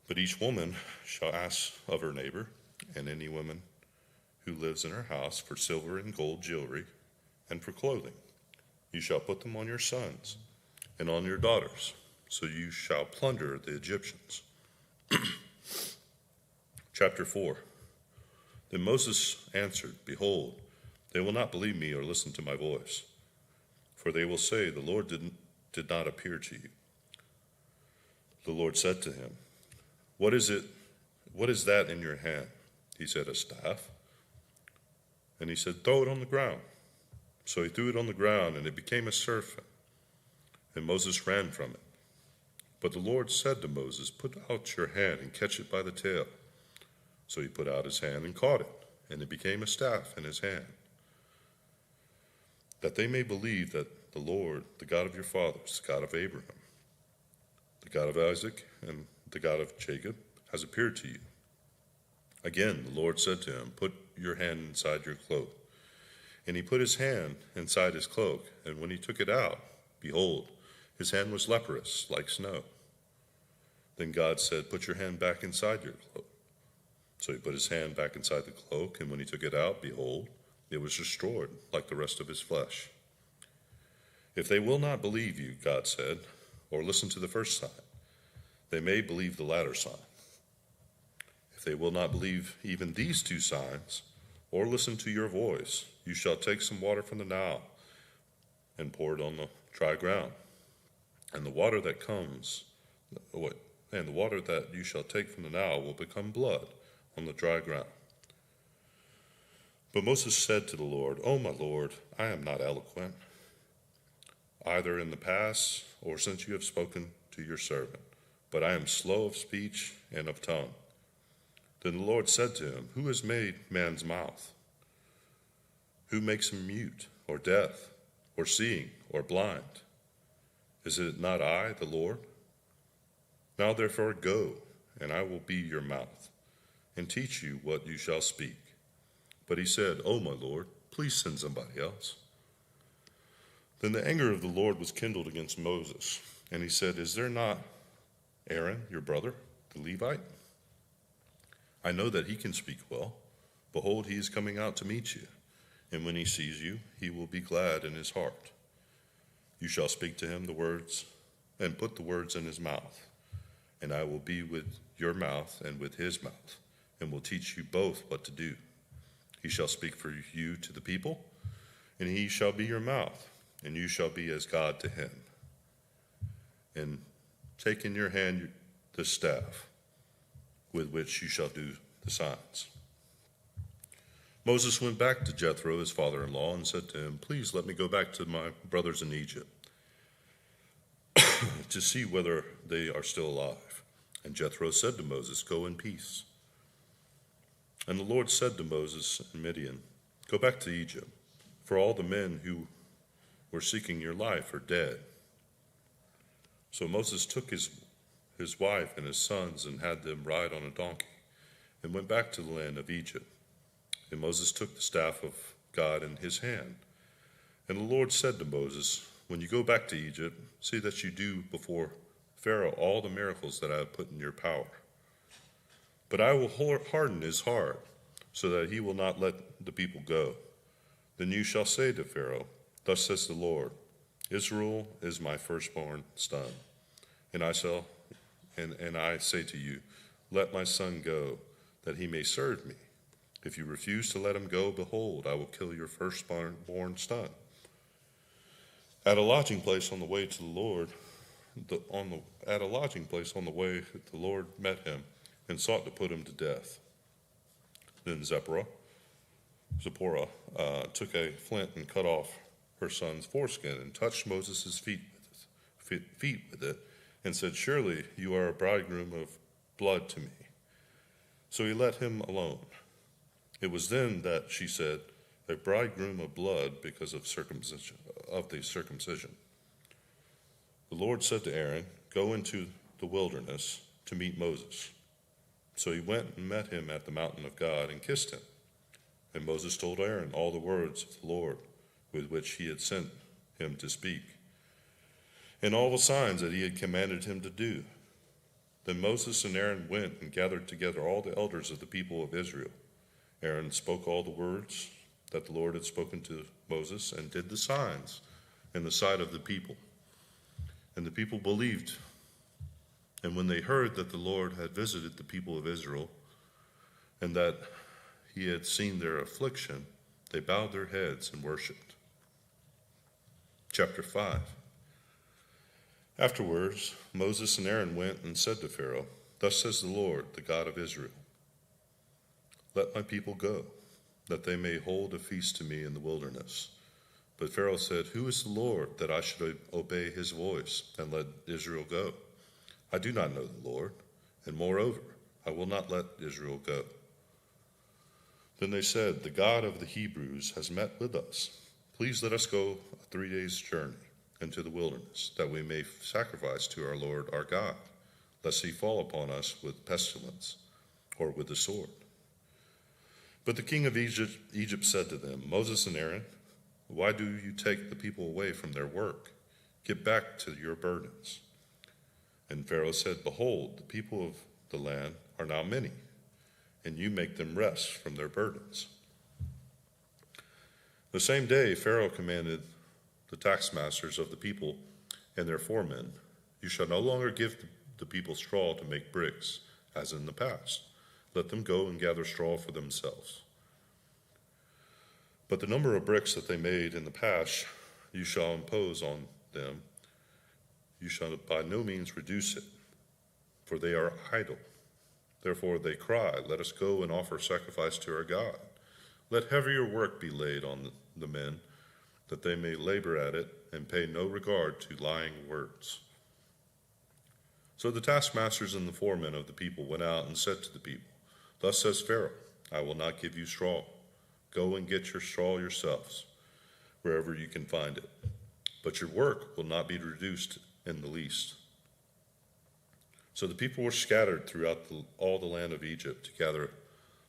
But each woman shall ask of her neighbor, and any woman who lives in her house, for silver and gold jewelry, and for clothing. You shall put them on your sons and on your daughters, so you shall plunder the Egyptians. Chapter 4. Then Moses answered, Behold, they will not believe me or listen to my voice, for they will say, The Lord did not appear to you. The Lord said to him, What is it? What is that in your hand? He said, A staff. And he said, Throw it on the ground. So he threw it on the ground, and it became a serpent. And Moses ran from it. But the Lord said to Moses, Put out your hand and catch it by the tail. So he put out his hand and caught it, and it became a staff in his hand. That they may believe that the Lord, the God of your fathers, the God of Abraham, the God of Isaac, and the God of Jacob, has appeared to you. Again, the Lord said to him, Put your hand inside your cloak. And he put his hand inside his cloak, and when he took it out, behold, his hand was leprous, like snow. Then God said, Put your hand back inside your cloak. So he put his hand back inside the cloak, and when he took it out, behold, it was destroyed, like the rest of his flesh. If they will not believe you, God said, or listen to the first sign, they may believe the latter sign. If they will not believe even these two signs, or listen to your voice, you shall take some water from the Nile and pour it on the dry ground. And the water that you shall take from the Nile will become blood on the dry ground. But Moses said to the Lord, O my Lord, I am not eloquent, either in the past or since you have spoken to your servant, but I am slow of speech and of tongue. Then the Lord said to him, Who has made man's mouth? Who makes him mute, or deaf, or seeing, or blind? Is it not I, the Lord? Now therefore go, and I will be your mouth, and teach you what you shall speak. But he said, O my Lord, please send somebody else. Then the anger of the Lord was kindled against Moses, and he said, Is there not Aaron, your brother, the Levite? I know that he can speak well. Behold, he is coming out to meet you, and when he sees you, he will be glad in his heart. You shall speak to him the words, and put the words in his mouth, and I will be with your mouth and with his mouth, and will teach you both what to do. He shall speak for you to the people, and he shall be your mouth, and you shall be as God to him. And take in your hand the staff, with which you shall do the signs. Moses went back to Jethro, his father-in-law, and said to him, Please let me go back to my brothers in Egypt to see whether they are still alive. And Jethro said to Moses, Go in peace. And the Lord said to Moses and Midian, Go back to Egypt, for all the men who were seeking your life are dead. So Moses took his wife and his sons and had them ride on a donkey and went back to the land of Egypt. And Moses took the staff of God in his hand. And the Lord said to Moses, When you go back to Egypt, see that you do before Pharaoh all the miracles that I have put in your power. But I will harden his heart so that he will not let the people go. Then you shall say to Pharaoh, Thus says the Lord, Israel is my firstborn son. And I say to you, Let my son go, that he may serve me. If you refuse to let him go, behold, I will kill your firstborn son. At a lodging place on the way to the Lord, the Lord met him and sought to put him to death. Then Zipporah took a flint and cut off her son's foreskin and touched Moses' feet with it, and said, Surely you are a bridegroom of blood to me. So he let him alone. It was then that she said, A bridegroom of blood because of the circumcision. The Lord said to Aaron, Go into the wilderness to meet Moses. So he went and met him at the mountain of God and kissed him. And Moses told Aaron all the words of the Lord with which he had sent him to speak, and all the signs that he had commanded him to do. Then Moses and Aaron went and gathered together all the elders of the people of Israel. Aaron spoke all the words that the Lord had spoken to Moses, and did the signs in the sight of the people. And the people believed. And when they heard that the Lord had visited the people of Israel, and that he had seen their affliction, they bowed their heads and worshipped. Chapter 5. Afterwards, Moses and Aaron went and said to Pharaoh, "Thus says the Lord, the God of Israel, let my people go, that they may hold a feast to me in the wilderness." But Pharaoh said, "Who is the Lord, that I should obey his voice and let Israel go? I do not know the Lord, and moreover, I will not let Israel go." Then they said, "The God of the Hebrews has met with us. Please let us go a 3 days' journey into the wilderness, that we may sacrifice to our Lord our God, lest he fall upon us with pestilence or with the sword." But the king of Egypt said to them, "Moses and Aaron, why do you take the people away from their work? Get back to your burdens." And Pharaoh said, "Behold, the people of the land are now many, and you make them rest from their burdens." The same day Pharaoh commanded the taskmasters of the people and their foremen, "You shall no longer give the people straw to make bricks, as in the past. Let them go and gather straw for themselves. But the number of bricks that they made in the past you shall impose on them. You shall by no means reduce it, for they are idle. Therefore they cry, 'Let us go and offer sacrifice to our God.' Let heavier work be laid on the men, that they may labor at it and pay no regard to lying words." So the taskmasters and the foremen of the people went out and said to the people, "Thus says Pharaoh, I will not give you straw. Go and get your straw yourselves, wherever you can find it. But your work will not be reduced in the least." So the people were scattered throughout all the land of Egypt to gather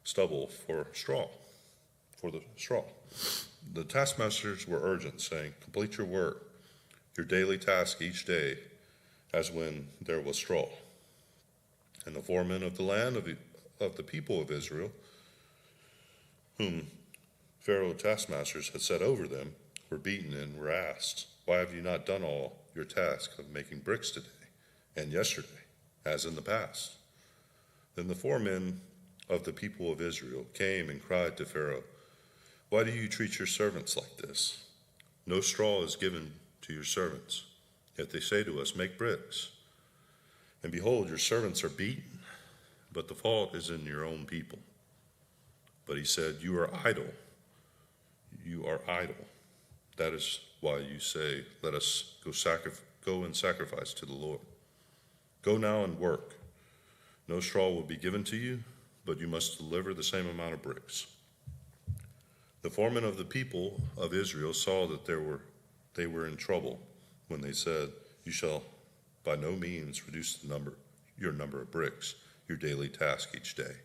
stubble for the straw. The taskmasters were urgent, saying, "Complete your work, your daily task each day, as when there was straw." And the foremen of the land of the people of Israel, whom Pharaoh's taskmasters had set over them, were beaten and were asked, "Why have you not done all your task of making bricks today and yesterday, as in the past?" Then the foremen of the people of Israel came and cried to Pharaoh, "Why do you treat your servants like this? No straw is given to your servants, yet they say to us, 'Make bricks.' And behold, your servants are beaten, but the fault is in your own people." But he said, "You are idle. You are idle. That is why you say, 'Let us go and sacrifice to the Lord.' Go now and work. No straw will be given to you, but you must deliver the same amount of bricks." The foremen of the people of Israel saw that they were in trouble when they said, "You shall by no means reduce your number of bricks, your daily task each day."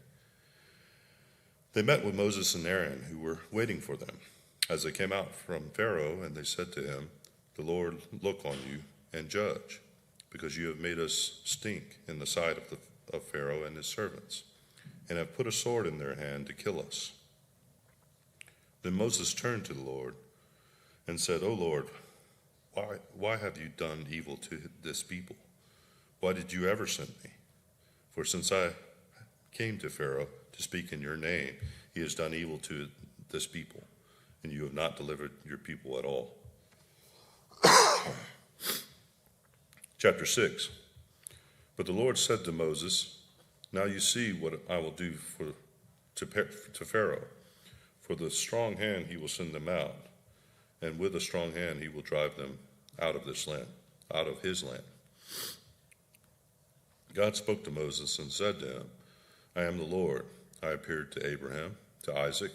They met with Moses and Aaron, who were waiting for them, as they came out from Pharaoh, and they said to him, "The Lord look on you and judge, because you have made us stink in the sight of Pharaoh and his servants, and have put a sword in their hand to kill us." Then Moses turned to the Lord and said, "O Lord, why have you done evil to this people? Why did you ever send me? For since I came to Pharaoh to speak in your name, he has done evil to this people, and you have not delivered your people at all." Chapter 6. But the Lord said to Moses, "Now you see what I will do to Pharaoh. For the strong hand he will send them out, and with a strong hand he will drive them out of his land." God spoke to Moses and said to him, "I am the Lord. I appeared to Abraham, to Isaac,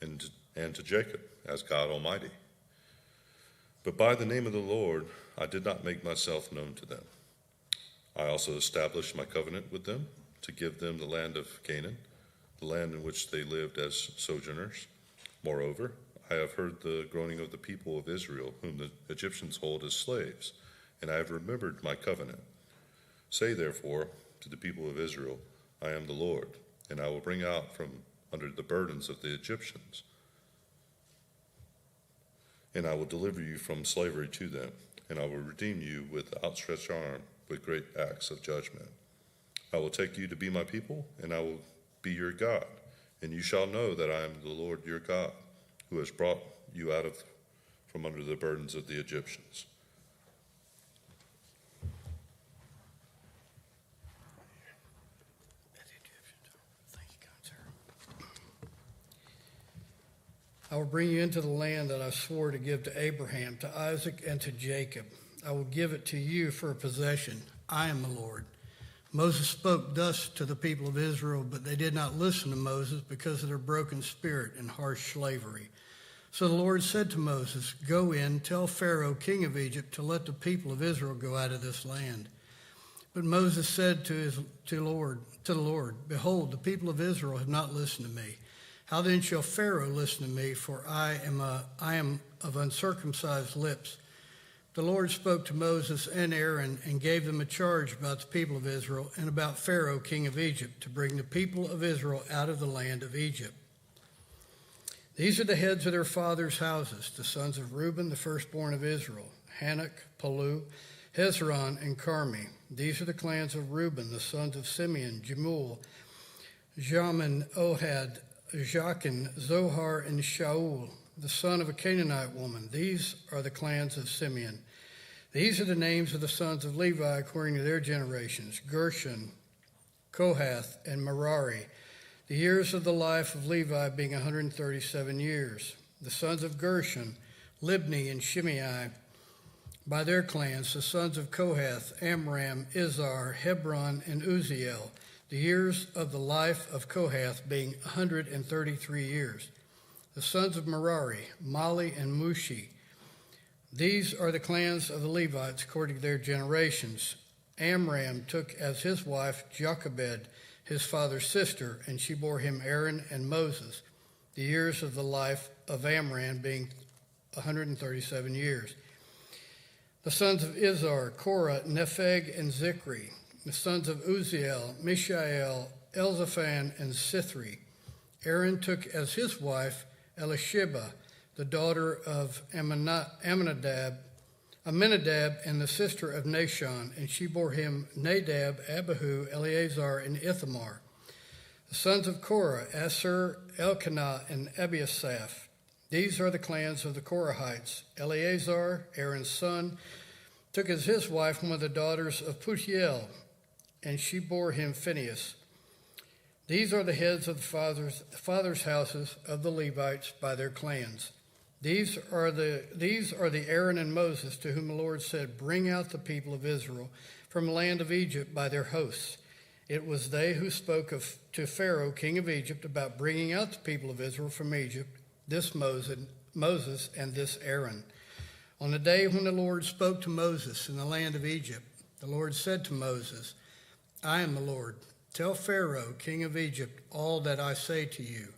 and to Jacob as God Almighty. But by the name of the Lord I did not make myself known to them. I also established my covenant with them to give them the land of Canaan, the land in which they lived as sojourners. Moreover, I have heard the groaning of the people of Israel, whom the Egyptians hold as slaves, and I have remembered my covenant. Say therefore to the people of Israel, I am the Lord, and I will bring out from under the burdens of the Egyptians. and I will deliver you from slavery to them, and I will redeem you with outstretched arm, with great acts of judgment. I will take you to be my people, and I will be your God, and you shall know that I am the Lord your God, who has brought you out from under the burdens of the Egyptians. I will bring you into the land that I swore to give to Abraham, to Isaac, and to Jacob. I will give it to you for a possession. I am the Lord. Moses spoke thus to the people of Israel, but they did not listen to Moses because of their broken spirit and harsh slavery. So the Lord said to Moses, "Go in, tell Pharaoh, king of Egypt, to let the people of Israel go out of this land." But Moses said to the Lord, "Behold, the people of Israel have not listened to me. How then shall Pharaoh listen to me, for I am of uncircumcised lips?" The Lord spoke to Moses and Aaron and gave them a charge about the people of Israel and about Pharaoh, king of Egypt, to bring the people of Israel out of the land of Egypt. These are the heads of their fathers' houses, the sons of Reuben, the firstborn of Israel: Hanok, Palu, Hezron, and Carmi. These are the clans of Reuben, the sons of Simeon: Jemuel, Jamin, Ohad, Jachin, Zohar, and Shaul, the son of a Canaanite woman. These are the clans of Simeon. These are the names of the sons of Levi according to their generations: Gershon, Kohath, and Merari. The years of the life of Levi being 137 years. The sons of Gershon, Libni and Shimei, by their clans. The sons of Kohath, Amram, Izhar, Hebron, and Uzziel. The years of the life of Kohath being 133 years. The sons of Merari, Mali and Mushi. These are the clans of the Levites according to their generations. Amram took as his wife Jochebed, his father's sister, and she bore him Aaron and Moses. The years of the life of Amram being 137 years. The sons of Izhar, Korah, Nepheg, and Zikri. The sons of Uzziel, Mishael, Elzaphan, and Sithri. Aaron took as his wife Elisheba, the daughter of Aminadab, and the sister of Nashon, and she bore him Nadab, Abihu, Eleazar, and Ithamar. The sons of Korah, Asher, Elkanah, and Abiasaph. These are the clans of the Korahites. Eleazar, Aaron's son, took as his wife one of the daughters of Putiel, and she bore him Phinehas. These are the heads of the fathers' houses of the Levites by their clans. These are the Aaron and Moses to whom the Lord said, "Bring out the people of Israel from the land of Egypt by their hosts." It was they who spoke to Pharaoh, king of Egypt, about bringing out the people of Israel from Egypt, this Moses and this Aaron. On the day when the Lord spoke to Moses in the land of Egypt, the Lord said to Moses, "I am the Lord. Tell Pharaoh, king of Egypt, all that I say to you."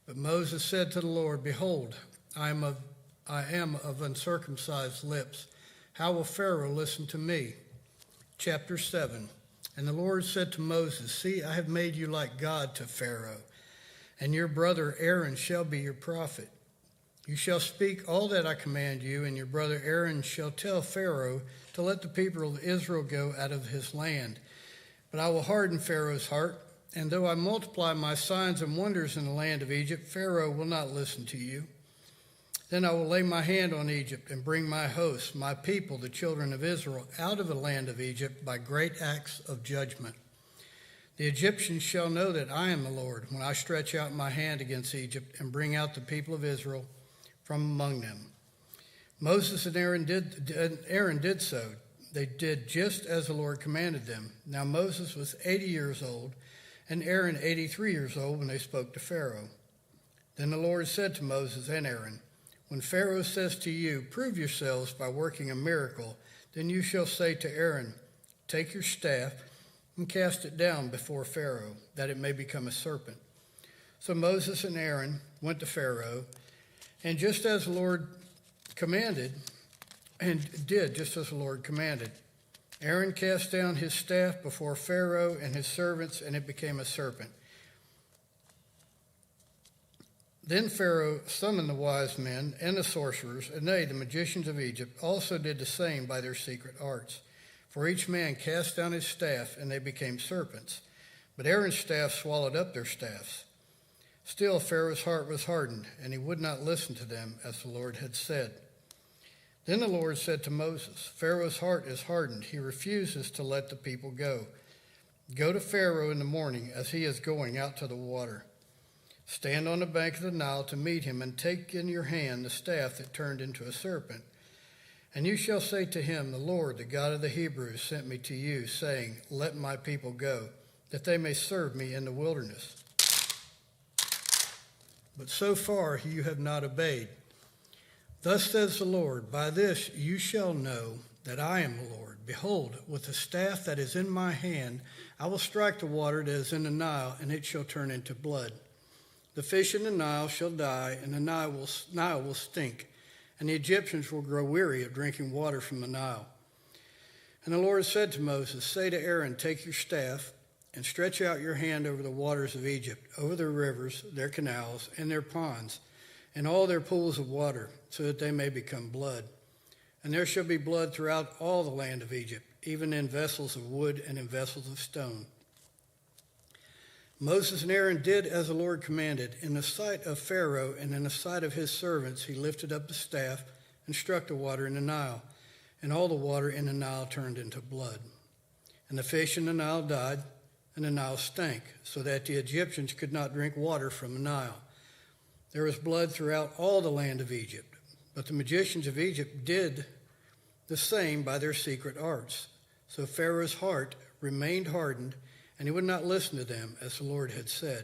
But Moses said to the Lord, "Behold, I am of uncircumcised lips. How will Pharaoh listen to me?" Chapter 7. And the Lord said to Moses, "See, I have made you like God to Pharaoh, and your brother Aaron shall be your prophet. You shall speak all that I command you, and your brother Aaron shall tell Pharaoh to let the people of Israel go out of his land. But I will harden Pharaoh's heart, and though I multiply my signs and wonders in the land of Egypt, Pharaoh will not listen to you. Then I will lay my hand on Egypt and bring my hosts, my people, the children of Israel, out of the land of Egypt by great acts of judgment. The Egyptians shall know that I am the Lord when I stretch out my hand against Egypt and bring out the people of Israel from among them." Moses and Aaron did so. They did just as the Lord commanded them. Now Moses was 80 years old, and Aaron 83 years old when they spoke to Pharaoh. Then the Lord said to Moses and Aaron, "When Pharaoh says to you, 'Prove yourselves by working a miracle,' then you shall say to Aaron, 'Take your staff and cast it down before Pharaoh, that it may become a serpent.'" So Moses and Aaron went to Pharaoh, and just as the Lord commanded, and did just as the Lord commanded. Aaron cast down his staff before Pharaoh and his servants, and it became a serpent. Then Pharaoh summoned the wise men and the sorcerers, and they, the magicians of Egypt, also did the same by their secret arts. For each man cast down his staff, and they became serpents. But Aaron's staff swallowed up their staffs. Still Pharaoh's heart was hardened, and he would not listen to them, as the Lord had said. Then the Lord said to Moses, Pharaoh's heart is hardened. He refuses to let the people go. Go to Pharaoh in the morning as he is going out to the water. Stand on the bank of the Nile to meet him, and take in your hand the staff that turned into a serpent. And you shall say to him, the Lord, the God of the Hebrews, sent me to you, saying, let my people go, that they may serve me in the wilderness. But so far you have not obeyed. Thus says the Lord, by this you shall know that I am the Lord. Behold, with the staff that is in my hand, I will strike the water that is in the Nile, and it shall turn into blood. The fish in the Nile shall die, and the Nile will stink, and the Egyptians will grow weary of drinking water from the Nile. And the Lord said to Moses, say to Aaron, take your staff, and stretch out your hand over the waters of Egypt, over their rivers, their canals, and their ponds, and all their pools of water, so that they may become blood. And there shall be blood throughout all the land of Egypt, even in vessels of wood and in vessels of stone. Moses and Aaron did as the Lord commanded. In the sight of Pharaoh and in the sight of his servants, he lifted up the staff and struck the water in the Nile, and all the water in the Nile turned into blood. And the fish in the Nile died, and the Nile stank, so that the Egyptians could not drink water from the Nile. There was blood throughout all the land of Egypt, but the magicians of Egypt did the same by their secret arts. So Pharaoh's heart remained hardened, and he would not listen to them, as the Lord had said.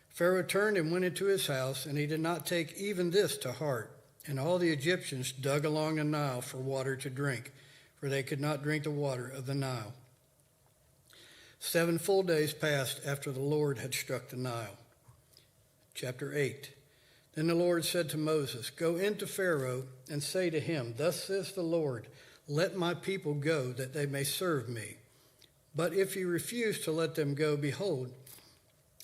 Pharaoh turned and went into his house, and he did not take even this to heart. And all the Egyptians dug along the Nile for water to drink, for they could not drink the water of the Nile. 7 full days passed after the Lord had struck the Nile. Chapter 8. Then the Lord said to Moses, go into Pharaoh and say to him, thus says the Lord, let my people go, that they may serve me. But if you refuse to let them go, behold,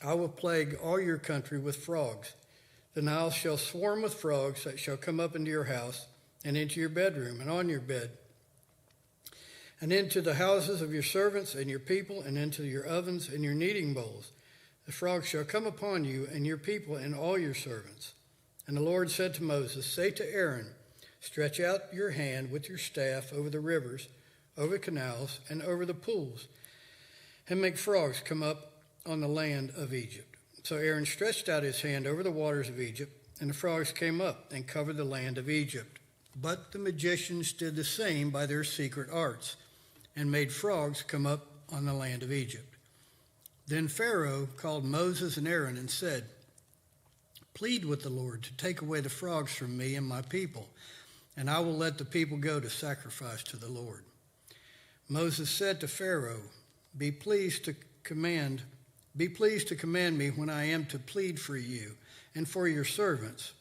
I will plague all your country with frogs. The Nile shall swarm with frogs that shall come up into your house and into your bedroom and on your bed, and into the houses of your servants and your people, and into your ovens and your kneading bowls. The frogs shall come upon you and your people and all your servants. And the Lord said to Moses, say to Aaron, stretch out your hand with your staff over the rivers, over canals, and over the pools, and make frogs come up on the land of Egypt. So Aaron stretched out his hand over the waters of Egypt, and the frogs came up and covered the land of Egypt. But the magicians did the same by their secret arts, and made frogs come up on the land of Egypt. Then Pharaoh called Moses and Aaron and said, plead with the Lord to take away the frogs from me and my people, and I will let the people go to sacrifice to the Lord. Moses said to Pharaoh, Be pleased to command me when I am to plead for you and for your servants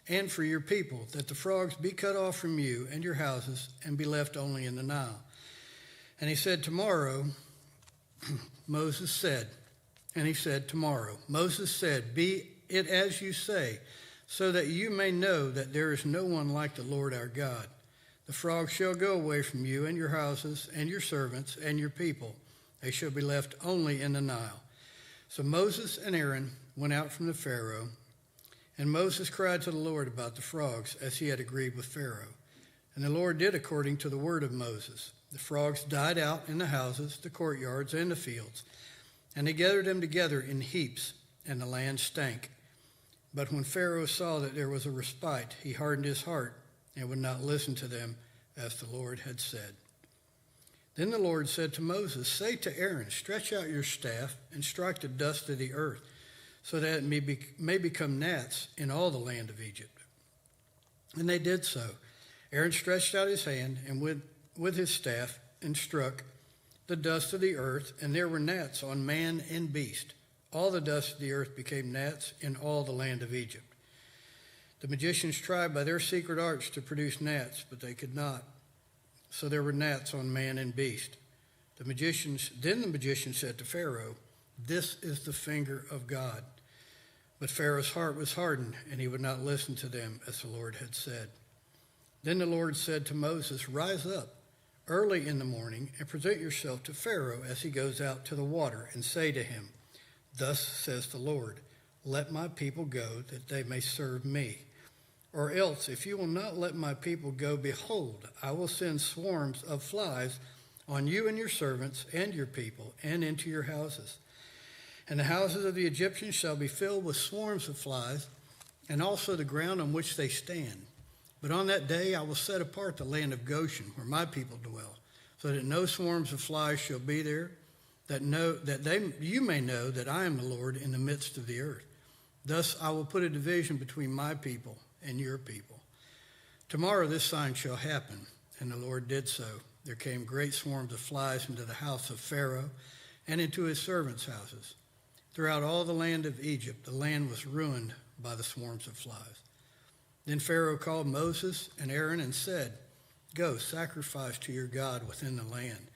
and for your people, that the frogs be cut off from you and your houses and be left only in the Nile. And he said, tomorrow, Moses said, be it as you say, so that you may know that there is no one like the Lord our God. The frogs shall go away from you and your houses and your servants and your people. They shall be left only in the Nile. So Moses and Aaron went out from the Pharaoh, and Moses cried to the Lord about the frogs, as he had agreed with Pharaoh. And the Lord did according to the word of Moses. The frogs died out in the houses, the courtyards, and the fields, and they gathered them together in heaps, and the land stank. But when Pharaoh saw that there was a respite, he hardened his heart and would not listen to them, as the Lord had said. Then the Lord said to Moses, say to Aaron, stretch out your staff and strike the dust of the earth, so that it may become gnats in all the land of Egypt. And they did so. Aaron stretched out his hand and with his staff and struck the dust of the earth, and there were gnats on man and beast. All the dust of the earth became gnats in all the land of Egypt. The magicians tried by their secret arts to produce gnats, but they could not. So there were gnats on man and beast. Then the magician said to Pharaoh, this is the finger of God. But Pharaoh's heart was hardened, and he would not listen to them, as the Lord had said. Then the Lord said to Moses, "Rise up early in the morning and present yourself to Pharaoh as he goes out to the water, and say to him, 'Thus says the Lord, let my people go, that they may serve me. Or else, if you will not let my people go, behold, I will send swarms of flies on you and your servants and your people, and into your houses. And the houses of the Egyptians shall be filled with swarms of flies, and also the ground on which they stand. But on that day I will set apart the land of Goshen, where my people dwell, so that no swarms of flies shall be there, you may know that I am the Lord in the midst of the earth. Thus I will put a division between my people and your people. Tomorrow this sign shall happen.' And the Lord did so. There came great swarms of flies into the house of Pharaoh and into his servants' houses. Throughout all the land of Egypt, the land was ruined by the swarms of flies. Then Pharaoh called Moses and Aaron and said, 'Go, sacrifice to your God within the land.'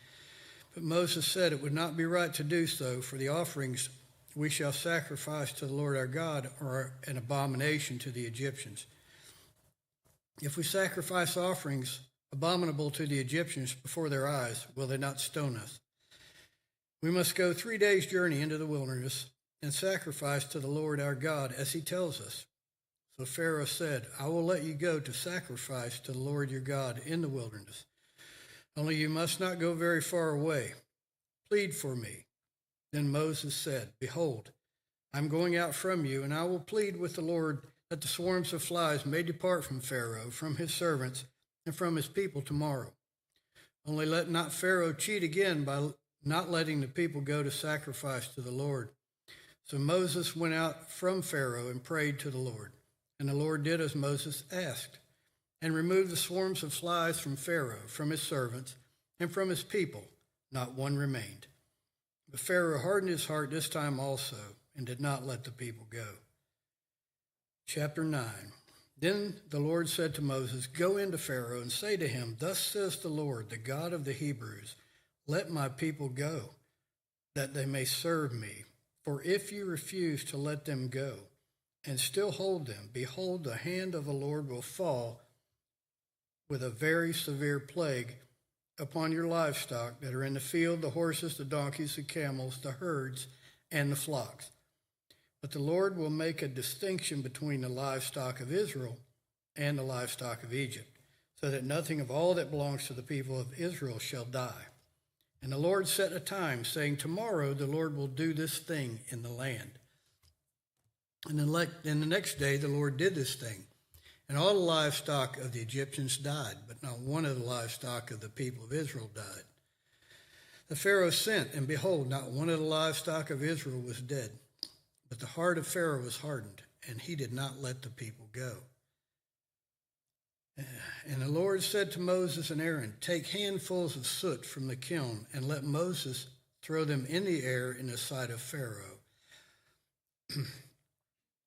But Moses said, 'It would not be right to do so, for the offerings we shall sacrifice to the Lord our God are an abomination to the Egyptians. If we sacrifice offerings abominable to the Egyptians before their eyes, will they not stone us? We must go 3 days' journey into the wilderness and sacrifice to the Lord our God as he tells us.' So Pharaoh said, 'I will let you go to sacrifice to the Lord your God in the wilderness. Only you must not go very far away. Plead for me.' Then Moses said, 'Behold, I am going out from you, and I will plead with the Lord that the swarms of flies may depart from Pharaoh, from his servants, and from his people tomorrow. Only let not Pharaoh cheat again by not letting the people go to sacrifice to the Lord.' So Moses went out from Pharaoh and prayed to the Lord. And the Lord did as Moses asked, and removed the swarms of flies from Pharaoh, from his servants, and from his people. Not one remained. But Pharaoh hardened his heart this time also, and did not let the people go." Chapter 9. Then the Lord said to Moses, "Go into Pharaoh and say to him, 'Thus says the Lord, the God of the Hebrews, let my people go, that they may serve me. For if you refuse to let them go, and still hold them, behold, the hand of the Lord will fall with a very severe plague upon your livestock that are in the field, the horses, the donkeys, the camels, the herds, and the flocks. But the Lord will make a distinction between the livestock of Israel and the livestock of Egypt, so that nothing of all that belongs to the people of Israel shall die.' And the Lord set a time, saying, 'Tomorrow the Lord will do this thing in the land.' And the next day the Lord did this thing, and all the livestock of the Egyptians died, but not one of the livestock of the people of Israel died. The Pharaoh sent, and behold, not one of the livestock of Israel was dead. But the heart of Pharaoh was hardened, and he did not let the people go. And the Lord said to Moses and Aaron, 'Take handfuls of soot from the kiln, and let Moses throw them in the air in the sight of Pharaoh.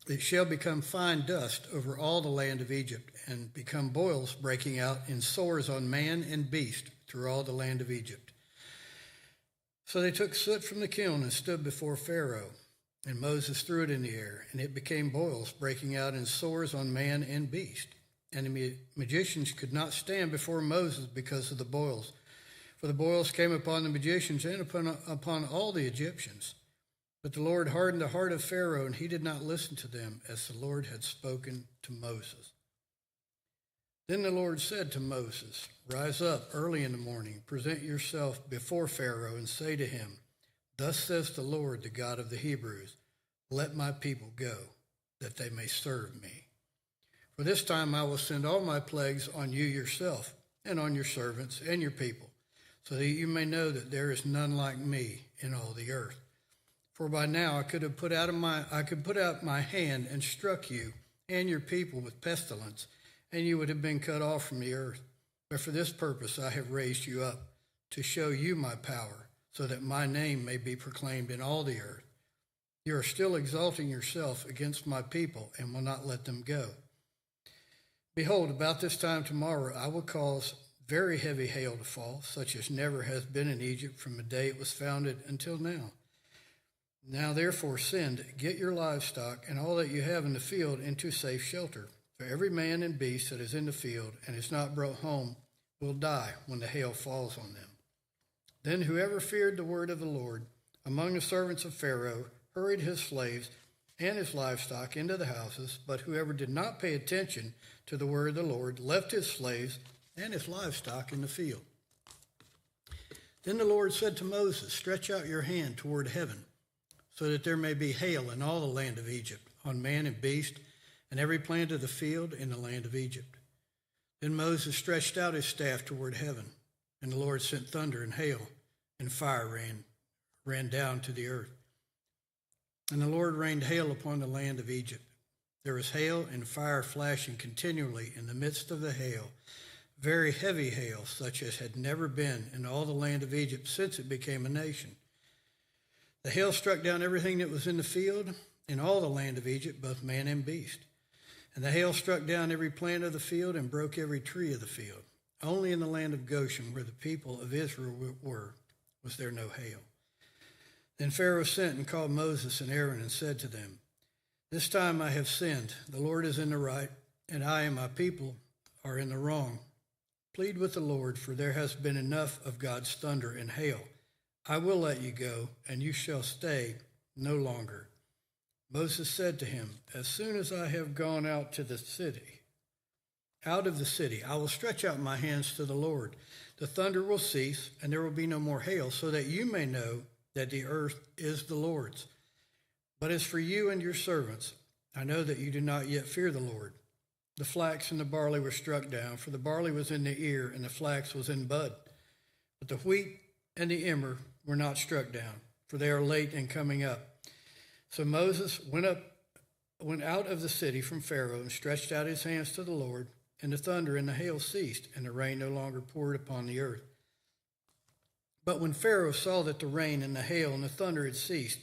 It shall become fine dust over all the land of Egypt, and become boils breaking out in sores on man and beast through all the land of Egypt.' So they took soot from the kiln and stood before Pharaoh. And Moses threw it in the air, and it became boils breaking out in sores on man and beast. And the magicians could not stand before Moses because of the boils. For the boils came upon the magicians and upon all the Egyptians. But the Lord hardened the heart of Pharaoh, and he did not listen to them, as the Lord had spoken to Moses. Then the Lord said to Moses, 'Rise up early in the morning, present yourself before Pharaoh, and say to him, Thus says the Lord, the God of the Hebrews, let my people go, that they may serve me. For this time I will send all my plagues on you yourself, and on your servants and your people, so that you may know that there is none like me in all the earth. For by now I could put out my hand and struck you and your people with pestilence, and you would have been cut off from the earth. But for this purpose I have raised you up, to show you my power, so that my name may be proclaimed in all the earth. You are still exalting yourself against my people, and will not let them go. Behold, about this time tomorrow I will cause very heavy hail to fall, such as never has been in Egypt from the day it was founded until now. Now therefore send, get your livestock and all that you have in the field into safe shelter. For every man and beast that is in the field and is not brought home will die when the hail falls on them. Then whoever feared the word of the Lord among the servants of Pharaoh hurried his slaves and his livestock into the houses, but whoever did not pay attention to the word of the Lord left his slaves and his livestock in the field. Then the Lord said to Moses, stretch out your hand toward heaven, so that there may be hail in all the land of Egypt, on man and beast, and every plant of the field in the land of Egypt. Then Moses stretched out his staff toward heaven, and the Lord sent thunder and hail, and fire ran down to the earth. And the Lord rained hail upon the land of Egypt. There was hail and fire flashing continually in the midst of the hail, very heavy hail, such as had never been in all the land of Egypt since it became a nation. The hail struck down everything that was in the field in all the land of Egypt, both man and beast. And the hail struck down every plant of the field and broke every tree of the field. Only in the land of Goshen, where the people of Israel were, was there no hail. Then Pharaoh sent and called Moses and Aaron and said to them, this time I have sinned. The Lord is in the right, and I and my people are in the wrong. Plead with the Lord, for there has been enough of God's thunder and hail. I will let you go, and you shall stay no longer. Moses said to him, as soon as I have gone out of the city, I will stretch out my hands to the Lord. The thunder will cease, and there will be no more hail, so that you may know that the earth is the Lord's. But as for you and your servants, I know that you do not yet fear the Lord. The flax and the barley were struck down, for the barley was in the ear, and the flax was in bud. But the wheat and the emmer were not struck down, for they are late in coming up. So Moses went out of the city from Pharaoh and stretched out his hands to the Lord, and the thunder and the hail ceased, and the rain no longer poured upon the earth. But when Pharaoh saw that the rain and the hail and the thunder had ceased,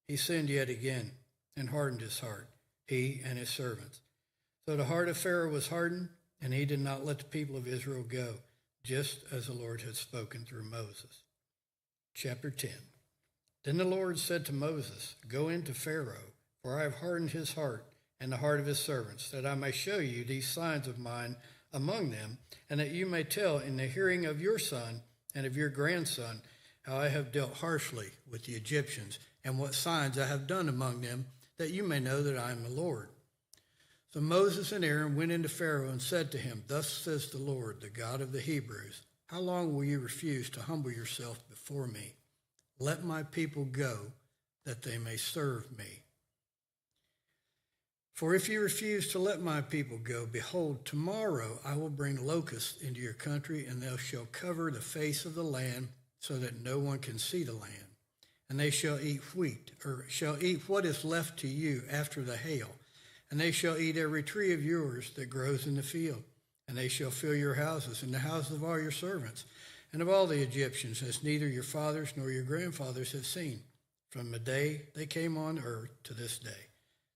he sinned yet again and hardened his heart, he and his servants. So the heart of Pharaoh was hardened, and he did not let the people of Israel go, just as the Lord had spoken through Moses. Chapter 10. Then the Lord said to Moses, go into Pharaoh, for I have hardened his heart and the heart of his servants, that I may show you these signs of mine among them, and that you may tell in the hearing of your son and of your grandson how I have dealt harshly with the Egyptians, and what signs I have done among them, that you may know that I am the Lord. So Moses and Aaron went into Pharaoh and said to him, thus says the Lord, the God of the Hebrews, how long will you refuse to humble yourself before me? Let my people go, that they may serve me. For if you refuse to let my people go, behold, tomorrow I will bring locusts into your country, and they shall cover the face of the land, so that no one can see the land. And they shall eat what is left to you after the hail. And they shall eat every tree of yours that grows in the field. And they shall fill your houses and the houses of all your servants, and of all the Egyptians, as neither your fathers nor your grandfathers have seen, from the day they came on earth to this day.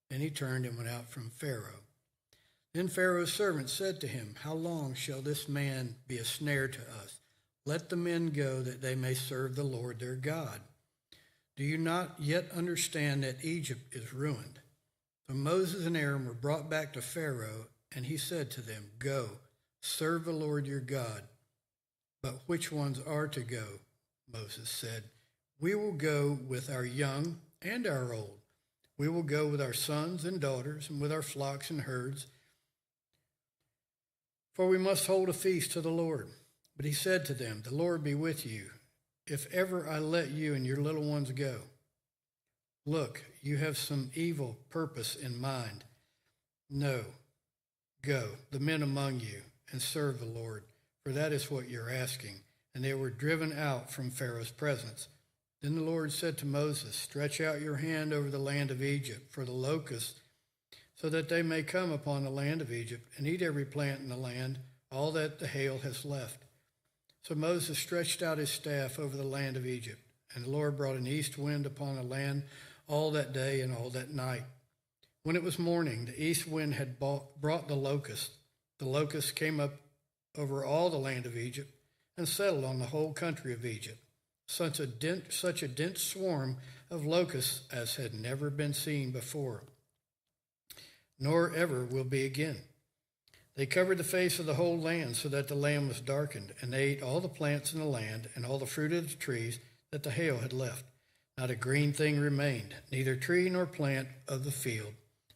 Then he turned and went out from Pharaoh. Then Pharaoh's servants said to him, how long shall this man be a snare to us? Let the men go, that they may serve the Lord their God. Do you not yet understand that Egypt is ruined? So Moses and Aaron were brought back to Pharaoh, and he said to them, go, serve the Lord your God. But which ones are to go? Moses said, we will go with our young and our old. We will go with our sons and daughters, and with our flocks and herds. For we must hold a feast to the Lord. But he said to them, the Lord be with you, if ever I let you and your little ones go. Look, you have some evil purpose in mind. No, go, the men among you, and serve the Lord, for that is what you're asking. And they were driven out from Pharaoh's presence. Then the Lord said to Moses, stretch out your hand over the land of Egypt for the locusts, so that they may come upon the land of Egypt and eat every plant in the land, all that the hail has left. So Moses stretched out his staff over the land of Egypt, and the Lord brought an east wind upon the land all that day and all that night. When it was morning, the east wind had brought the locusts. The locusts came up over all the land of Egypt and settled on the whole country of Egypt. such a dense swarm of locusts as had never been seen before, nor ever will be again. They covered the face of the whole land so that the land was darkened, and they ate all the plants in the land and all the fruit of the trees that the hail had left. Not a green thing remained, neither tree nor plant of the field,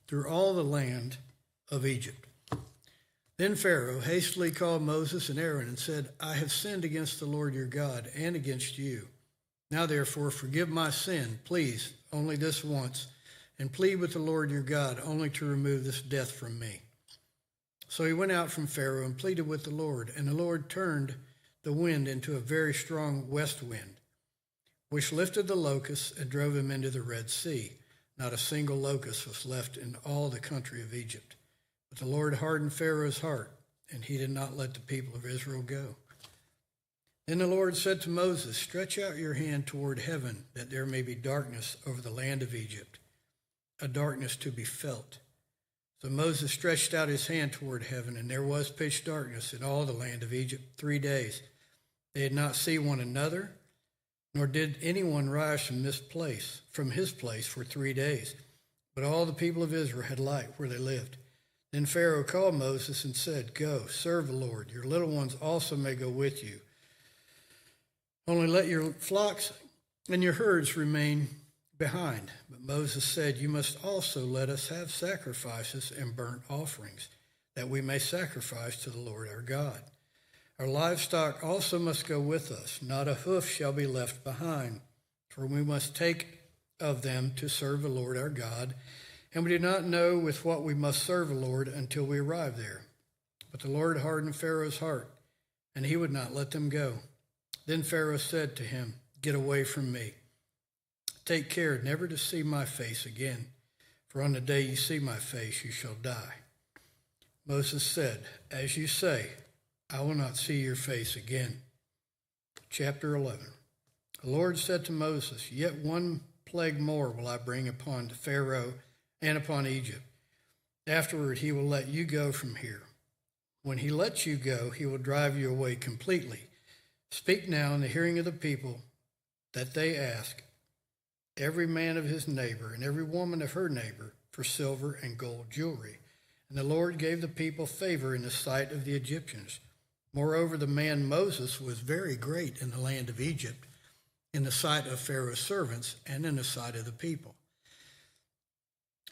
through all the land of Egypt. Then Pharaoh hastily called Moses and Aaron and said, I have sinned against the Lord your God and against you. Now therefore forgive my sin, please, only this once, and plead with the Lord your God only to remove this death from me. So he went out from Pharaoh and pleaded with the Lord, and the Lord turned the wind into a very strong west wind, which lifted the locusts and drove them into the Red Sea. Not a single locust was left in all the country of Egypt. But the Lord hardened Pharaoh's heart, and he did not let the people of Israel go. Then the Lord said to Moses, stretch out your hand toward heaven, that there may be darkness over the land of Egypt, a darkness to be felt. So Moses stretched out his hand toward heaven, and there was pitch darkness in all the land of Egypt 3 days. They did not see one another, nor did anyone rise from his place for 3 days. But all the people of Israel had light where they lived. Then Pharaoh called Moses and said, go, serve the Lord. Your little ones also may go with you. Only let your flocks and your herds remain behind. But Moses said, you must also let us have sacrifices and burnt offerings, that we may sacrifice to the Lord our God. Our livestock also must go with us. Not a hoof shall be left behind, for we must take of them to serve the Lord our God. And we did not know with what we must serve the Lord until we arrived there. But the Lord hardened Pharaoh's heart, and he would not let them go. Then Pharaoh said to him, get away from me. Take care never to see my face again, for on the day you see my face you shall die. Moses said, as you say, I will not see your face again. Chapter 11. The Lord said to Moses, yet one plague more will I bring upon Pharaoh and upon Egypt. Afterward he will let you go from here. When he lets you go, he will drive you away completely. Speak now in the hearing of the people that they ask, every man of his neighbor and every woman of her neighbor, for silver and gold jewelry. And the Lord gave the people favor in the sight of the Egyptians. Moreover, the man Moses was very great in the land of Egypt, in the sight of Pharaoh's servants and in the sight of the people.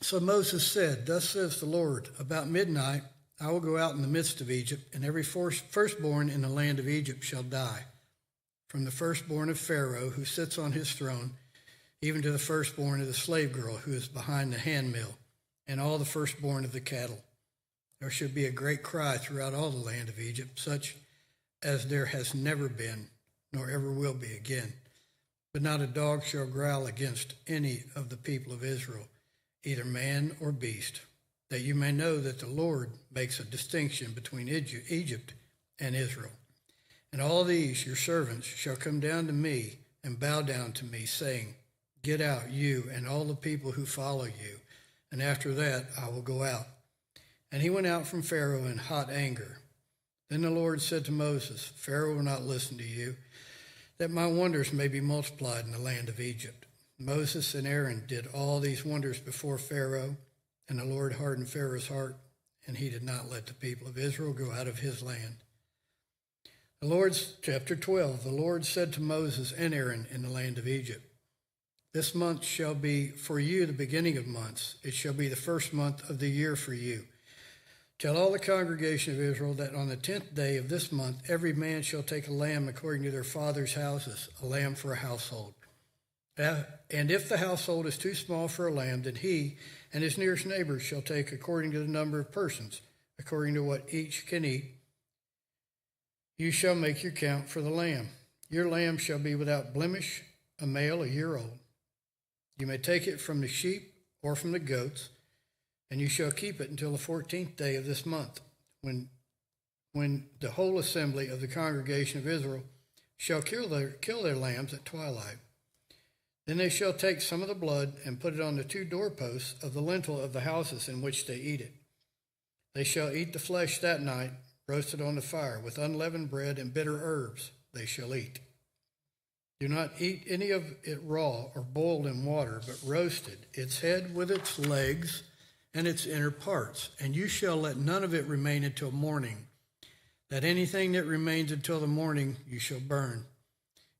So Moses said, thus says the Lord, about midnight I will go out in the midst of Egypt, and every firstborn in the land of Egypt shall die, from the firstborn of Pharaoh who sits on his throne, even to the firstborn of the slave girl who is behind the handmill, and all the firstborn of the cattle. There should be a great cry throughout all the land of Egypt, such as there has never been, nor ever will be again. But not a dog shall growl against any of the people of Israel, either man or beast, that you may know that the Lord makes a distinction between Egypt and Israel. And all these, your servants, shall come down to me and bow down to me, saying, get out, you and all the people who follow you, and after that I will go out. And he went out from Pharaoh in hot anger. Then the Lord said to Moses, Pharaoh will not listen to you, that my wonders may be multiplied in the land of Egypt. Moses and Aaron did all these wonders before Pharaoh, and the Lord hardened Pharaoh's heart, and he did not let the people of Israel go out of his land. Chapter 12, the Lord said to Moses and Aaron in the land of Egypt, this month shall be for you the beginning of months. It shall be the first month of the year for you. Tell all the congregation of Israel that on the 10th day of this month, every man shall take a lamb according to their father's houses, a lamb for a household. And if the household is too small for a lamb, then he and his nearest neighbors shall take according to the number of persons, according to what each can eat. You shall make your count for the lamb. Your lamb shall be without blemish, a male a year old. You may take it from the sheep or from the goats, and you shall keep it until the 14th day of this month, when the whole assembly of the congregation of Israel shall kill their lambs at twilight. Then they shall take some of the blood and put it on the 2 doorposts of the lintel of the houses in which they eat it. They shall eat the flesh that night, roasted on the fire, with unleavened bread and bitter herbs they shall eat. Do not eat any of it raw or boiled in water, but roasted, its head with its legs and its inner parts. And you shall let none of it remain until morning. That anything that remains until the morning you shall burn.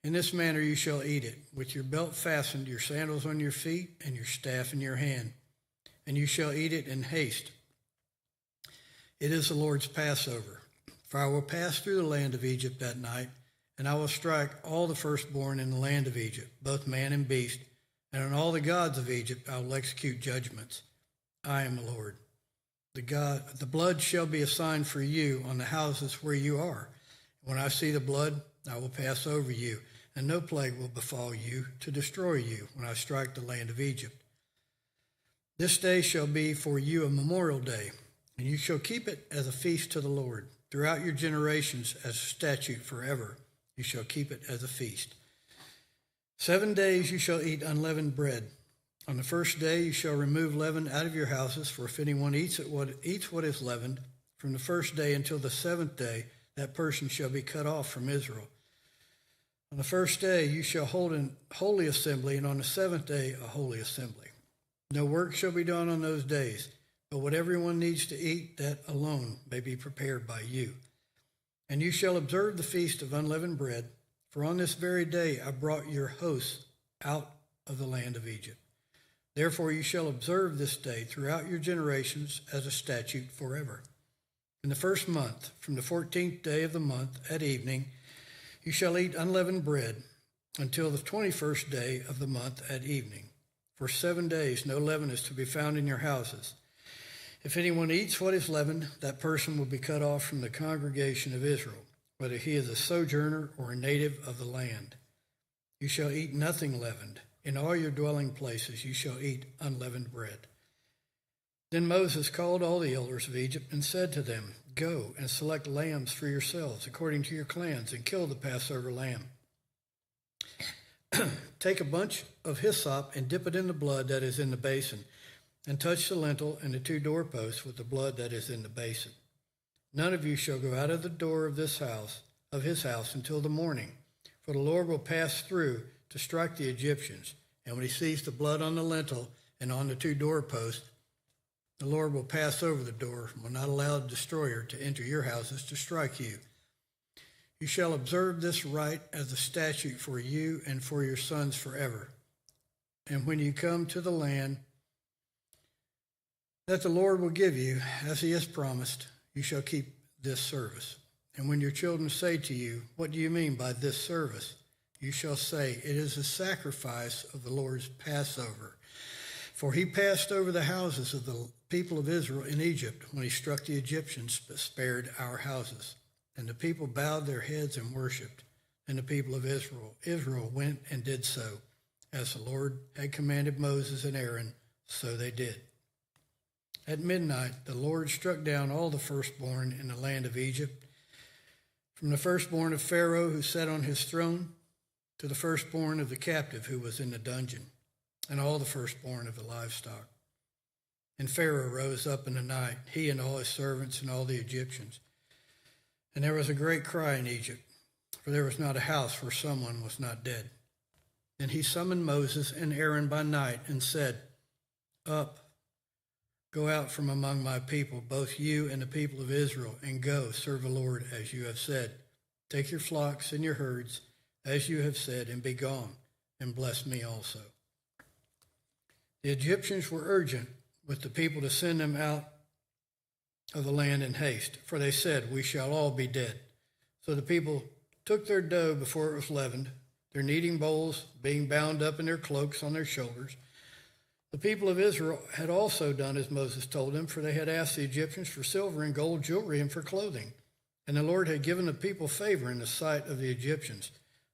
In this manner you shall eat it, with your belt fastened, your sandals on your feet, and your staff in your hand. And you shall eat it in haste. It is the Lord's Passover. For I will pass through the land of Egypt that night, and I will strike all the firstborn in the land of Egypt, both man and beast, and on all the gods of Egypt I will execute judgments. I am the Lord. The blood shall be a sign for you on the houses where you are. When I see the blood, I will pass over you, and no plague will befall you to destroy you when I strike the land of Egypt. This day shall be for you a memorial day, and you shall keep it as a feast to the Lord. Throughout your generations as a statute forever, you shall keep it as a feast. 7 days you shall eat unleavened bread. On the first day you shall remove leaven out of your houses, for if anyone eats what is leavened, from the first day until the 7th day, that person shall be cut off from Israel. On the first day you shall hold an holy assembly, and on the 7th day a holy assembly. No work shall be done on those days, but what everyone needs to eat, that alone may be prepared by you. And you shall observe the feast of unleavened bread, for on this very day I brought your hosts out of the land of Egypt. Therefore you shall observe this day throughout your generations as a statute forever. In the first month, from the 14th day of the month at evening, you shall eat unleavened bread until the 21st day of the month at evening. For 7 days no leaven is to be found in your houses. If anyone eats what is leavened, that person will be cut off from the congregation of Israel, whether he is a sojourner or a native of the land. You shall eat nothing leavened. In all your dwelling places you shall eat unleavened bread. Then Moses called all the elders of Egypt and said to them, Go and select lambs for yourselves according to your clans, and kill the Passover lamb. Take a bunch of hyssop and dip it in the blood that is in the basin, and touch the lintel and the 2 doorposts with the blood that is in the basin. None of you shall go out of the door of his house until the morning, for the Lord will pass through to strike the Egyptians. And when he sees the blood on the lintel and on the 2 doorposts, the Lord will pass over the door and will not allow the destroyer to enter your houses to strike you. You shall observe this rite as a statute for you and for your sons forever. And when you come to the land that the Lord will give you, as he has promised, you shall keep this service. And when your children say to you, What do you mean by this service? You shall say, It is a sacrifice of the Lord's Passover. For he passed over the houses of the people of Israel in Egypt when he struck the Egyptians, but spared our houses. And the people bowed their heads and worshipped. And the people of Israel went and did so. As the Lord had commanded Moses and Aaron, so they did. At midnight, the Lord struck down all the firstborn in the land of Egypt, from the firstborn of Pharaoh who sat on his throne to the firstborn of the captive who was in the dungeon, and all the firstborn of the livestock. And Pharaoh rose up in the night, he and all his servants and all the Egyptians. And there was a great cry in Egypt, for there was not a house where someone was not dead. Then he summoned Moses and Aaron by night and said, Up, go out from among my people, both you and the people of Israel, and go serve the Lord as you have said. Take your flocks and your herds, as you have said, and be gone, and bless me also. The Egyptians were urgent with the people to send them out of the land in haste, for they said, We shall all be dead. So the people took their dough before it was leavened, their kneading bowls being bound up in their cloaks on their shoulders. The people of Israel had also done as Moses told them, for they had asked the Egyptians for silver and gold jewelry and for clothing. And the Lord had given the people favor in the sight of the Egyptians,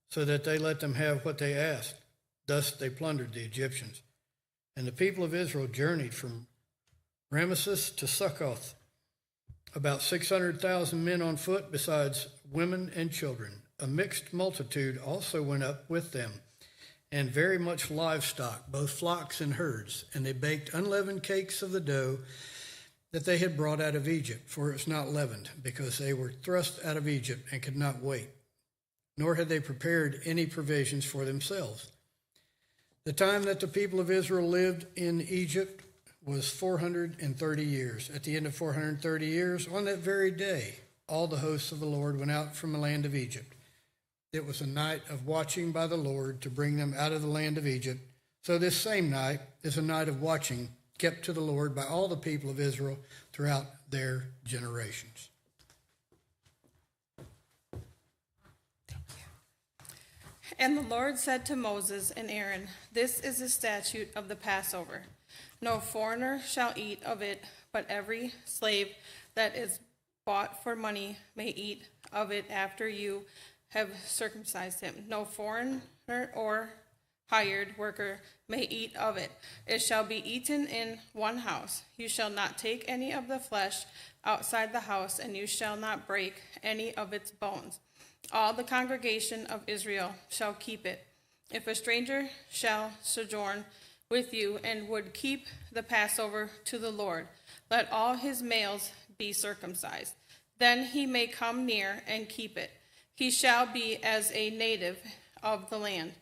so that they let them have what they asked. Thus they plundered the Egyptians. And the people of Israel journeyed from Ramesses to Succoth, about 600,000 men on foot, besides women and children. A mixed multitude also went up with them, and very much livestock, both flocks and herds. And they baked unleavened cakes of the dough that they had brought out of Egypt, for it was not leavened, because they were thrust out of Egypt and could not wait. nor had they prepared any provisions for themselves. The time that the people of Israel lived in Egypt was 430 years. At the end of 430 years, on that very day, all the hosts of the Lord went out from the land of Egypt. It was a night of watching by the Lord to bring them out of the land of Egypt. So this same night is a night of watching kept to the Lord by all the people of Israel throughout their generations. And the Lord said to Moses and Aaron, "This is the statute of the Passover. No foreigner shall eat of it, but every slave that is bought for money may eat of it after you have circumcised him. No foreigner or hired worker may eat of it. It shall be eaten in one house. You shall not take any of the flesh outside the house, and you shall not break any of its bones. All the congregation of Israel shall keep it. If a stranger shall sojourn with you and would keep the Passover to the Lord, let all his males be circumcised. Then he may come near and keep it. He shall be as a native of the land.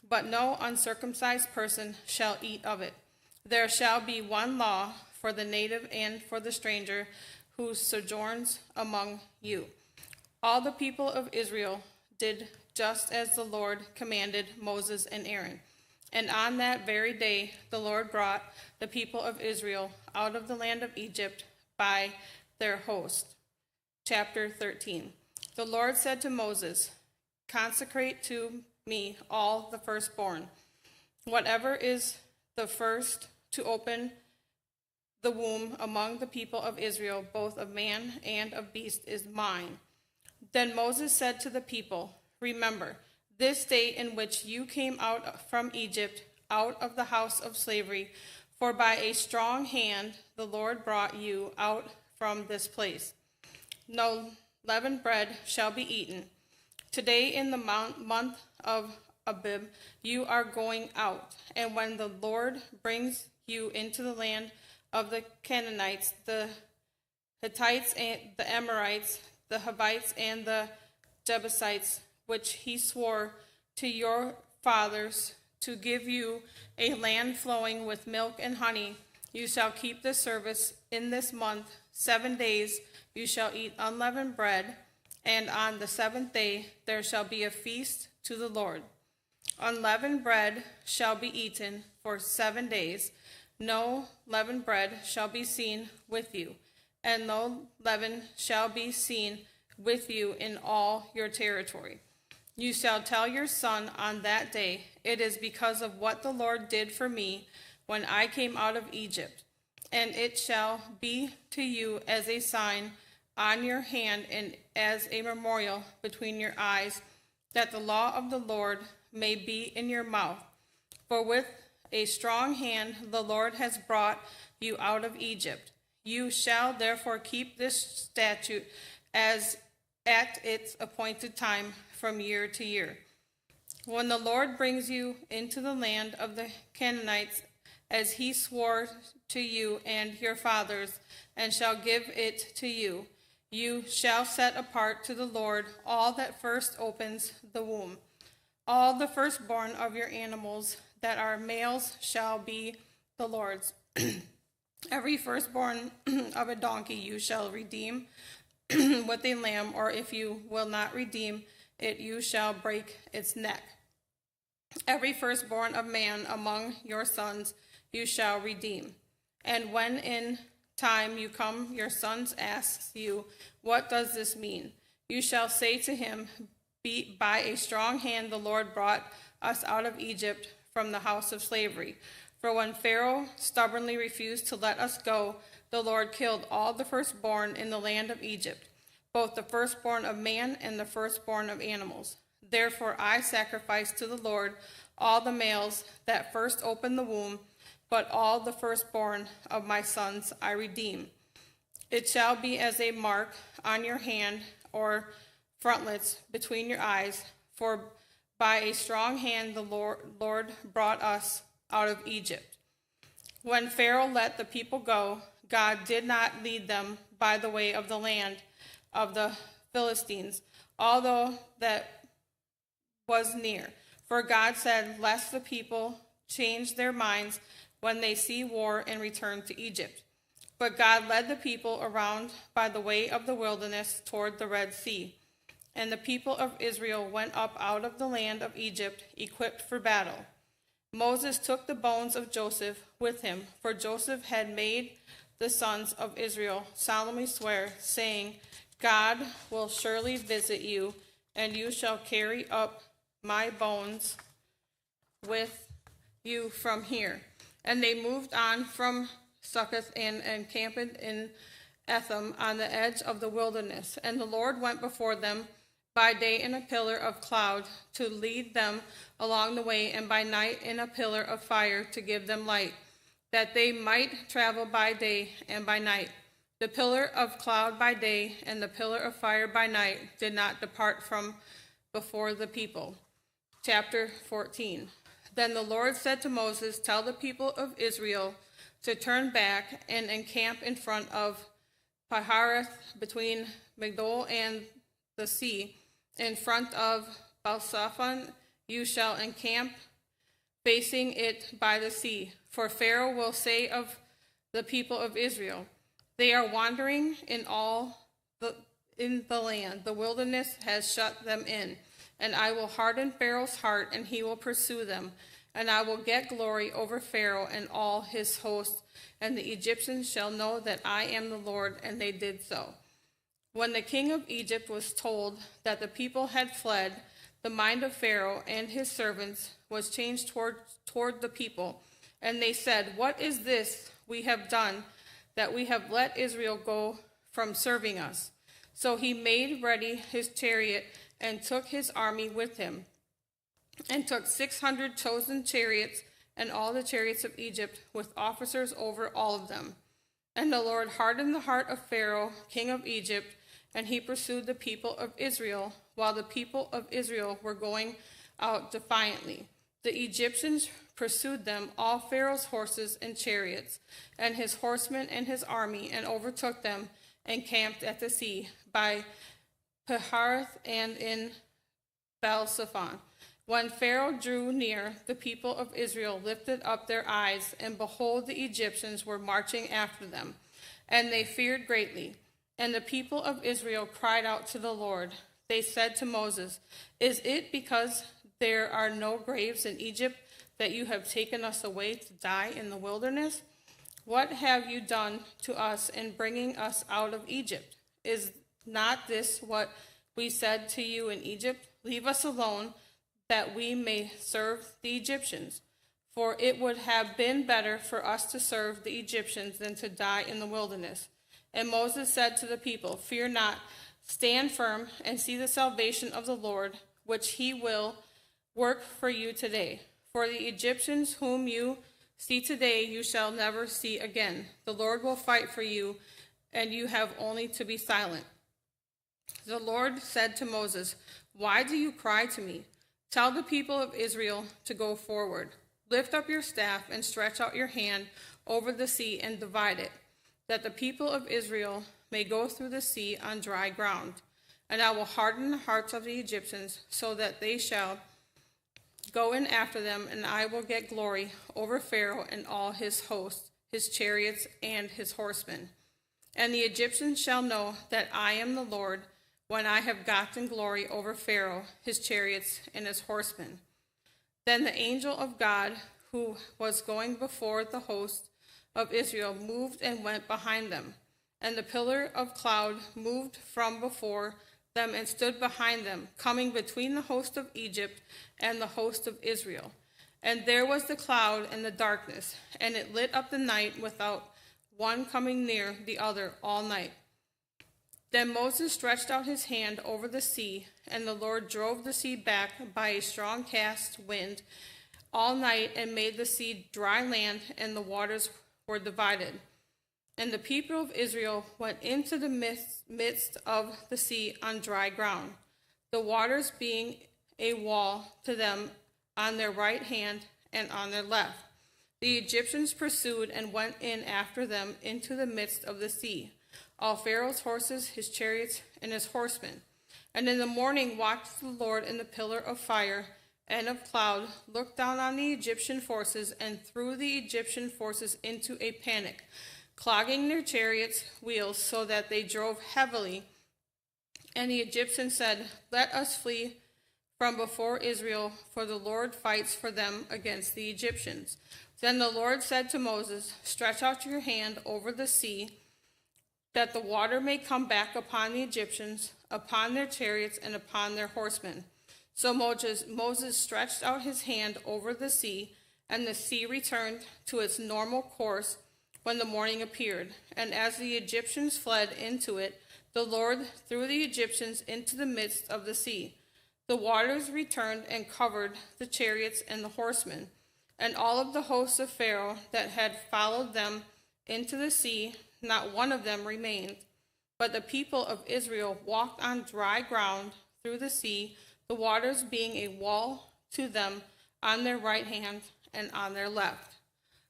But no uncircumcised person shall eat of it. There shall be one law for the native and for the stranger who sojourns among you." All the people of Israel did just as the Lord commanded Moses and Aaron. And on that very day the Lord brought the people of Israel out of the land of Egypt by their host. Chapter 13. The Lord said to Moses, "Consecrate to me all the firstborn. Whatever is the first to open the womb among the people of Israel, both of man and of beast, is mine." Then Moses said to the people, "Remember this day in which you came out from Egypt, out of the house of slavery, for by a strong hand the Lord brought you out from this place. No leavened bread shall be eaten. Today in the month of Abib you are going out, and when the Lord brings you into the land of the Canaanites, the Hittites, and the Amorites, the Hivites, and the Jebusites, which he swore to your fathers to give you, a land flowing with milk and honey, you shall keep this service in this month. 7 days you shall eat unleavened bread, and on the seventh day there shall be a feast to the Lord. Unleavened bread shall be eaten for 7 days. No leavened bread shall be seen with you, and no leaven shall be seen with you in all your territory. You shall tell your son on that day, it is because of what the Lord did for me when I came out of Egypt. And it shall be to you as a sign on your hand and as a memorial between your eyes, that the law of the Lord may be in your mouth. For with a strong hand the Lord has brought you out of Egypt. You shall therefore keep this statute as at its appointed time from year to year. When the Lord brings you into the land of the Canaanites, as he swore to you and your fathers, and shall give it to you, you shall set apart to the Lord all that first opens the womb. All the firstborn of your animals that are males shall be the Lord's. Every firstborn of a donkey you shall redeem with a lamb, or if you will not redeem it, you shall break its neck. Every firstborn of man among your sons you shall redeem. And when in time you come, your sons asks you, what does this mean? You shall say to him, by a strong hand the Lord brought us out of Egypt from the house of slavery. For when Pharaoh stubbornly refused to let us go, the Lord killed all the firstborn in the land of Egypt, both the firstborn of man and the firstborn of animals. Therefore I sacrifice to the Lord all the males that first open the womb, but all the firstborn of my sons I redeem. It shall be as a mark on your hand or frontlets between your eyes, for by a strong hand the Lord brought us out of Egypt. When Pharaoh let the people go, God did not lead them by the way of the land of the Philistines, although that was near. For God said, lest the people change their minds when they see war and return to Egypt. But God led the people around by the way of the wilderness toward the Red Sea. And the people of Israel went up out of the land of Egypt, equipped for battle. Moses took the bones of Joseph with him, for Joseph had made the sons of Israel solemnly swear, saying, God will surely visit you, and you shall carry up my bones with you from here. And they moved on from Succoth and encamped in Etham on the edge of the wilderness. And the Lord went before them by day in a pillar of cloud to lead them along the way, and by night in a pillar of fire to give them light, that they might travel by day and by night. The pillar of cloud by day and the pillar of fire by night did not depart from before the people. Chapter 14. Then the Lord said to Moses, tell the people of Israel to turn back and encamp in front of Pihahiroth between Migdol and the sea. In front of Baal-Zephon you shall encamp, facing it by the sea. For Pharaoh will say of the people of Israel, they are wandering in the land. The wilderness has shut them in. And I will harden Pharaoh's heart, and he will pursue them. And I will get glory over Pharaoh and all his host. And the Egyptians shall know that I am the Lord. And they did so. When the king of Egypt was told that the people had fled, the mind of Pharaoh and his servants was changed toward the people. And they said, what is this we have done, that we have let Israel go from serving us? So he made ready his chariot and took his army with him, and took 600 chosen chariots and all the chariots of Egypt, with officers over all of them. And the Lord hardened the heart of Pharaoh, king of Egypt, and he pursued the people of Israel, while the people of Israel were going out defiantly. The Egyptians pursued them, all Pharaoh's horses and chariots, and his horsemen and his army, and overtook them, and camped at the sea by Pihahiroth and in Baal-Zephon. When Pharaoh drew near, the people of Israel lifted up their eyes, and behold, the Egyptians were marching after them, and they feared greatly. And the people of Israel cried out to the Lord. They said to Moses, is it because there are no graves in Egypt that you have taken us away to die in the wilderness? What have you done to us in bringing us out of Egypt? Is not this what we said to you in Egypt? Leave us alone, that we may serve the Egyptians. For it would have been better for us to serve the Egyptians than to die in the wilderness. And Moses said to the people, fear not, stand firm and see the salvation of the Lord, which he will work for you today. For the Egyptians whom you see today, you shall never see again. The Lord will fight for you, and you have only to be silent. The Lord said to Moses, why do you cry to me? Tell the people of Israel to go forward. Lift up your staff and stretch out your hand over the sea and divide it, that the people of Israel may go through the sea on dry ground. And I will harden the hearts of the Egyptians, so that they shall go in after them, and I will get glory over Pharaoh and all his hosts, his chariots, and his horsemen. And the Egyptians shall know that I am the Lord, when I have gotten glory over Pharaoh, his chariots, and his horsemen. Then the angel of God, who was going before the host of Israel, moved and went behind them. And the pillar of cloud moved from before them and stood behind them, coming between the host of Egypt and the host of Israel. And there was the cloud and the darkness, and it lit up the night without one coming near the other all night. Then Moses stretched out his hand over the sea, and the Lord drove the sea back by a strong cast wind all night, and made the sea dry land, and the waters were divided. And the people of Israel went into the midst of the sea on dry ground, the waters being a wall to them on their right hand and on their left. The Egyptians pursued and went in after them into the midst of the sea, all Pharaoh's horses, his chariots, and his horsemen. And in the morning watched the Lord in the pillar of fire and of cloud, looked down on the Egyptian forces, and threw the Egyptian forces into a panic, clogging their chariots' wheels so that they drove heavily. And the Egyptians said, "Let us flee from before Israel, for the Lord fights for them against the Egyptians." Then the Lord said to Moses, "Stretch out your hand over the sea, that the water may come back upon the Egyptians, upon their chariots, and upon their horsemen." So Moses stretched out his hand over the sea, and the sea returned to its normal course when the morning appeared. And as the Egyptians fled into it, the Lord threw the Egyptians into the midst of the sea. The waters returned and covered the chariots and the horsemen, and all of the hosts of Pharaoh that had followed them into the sea. Not one of them remained. But the people of Israel walked on dry ground through the sea, the waters being a wall to them on their right hand and on their left.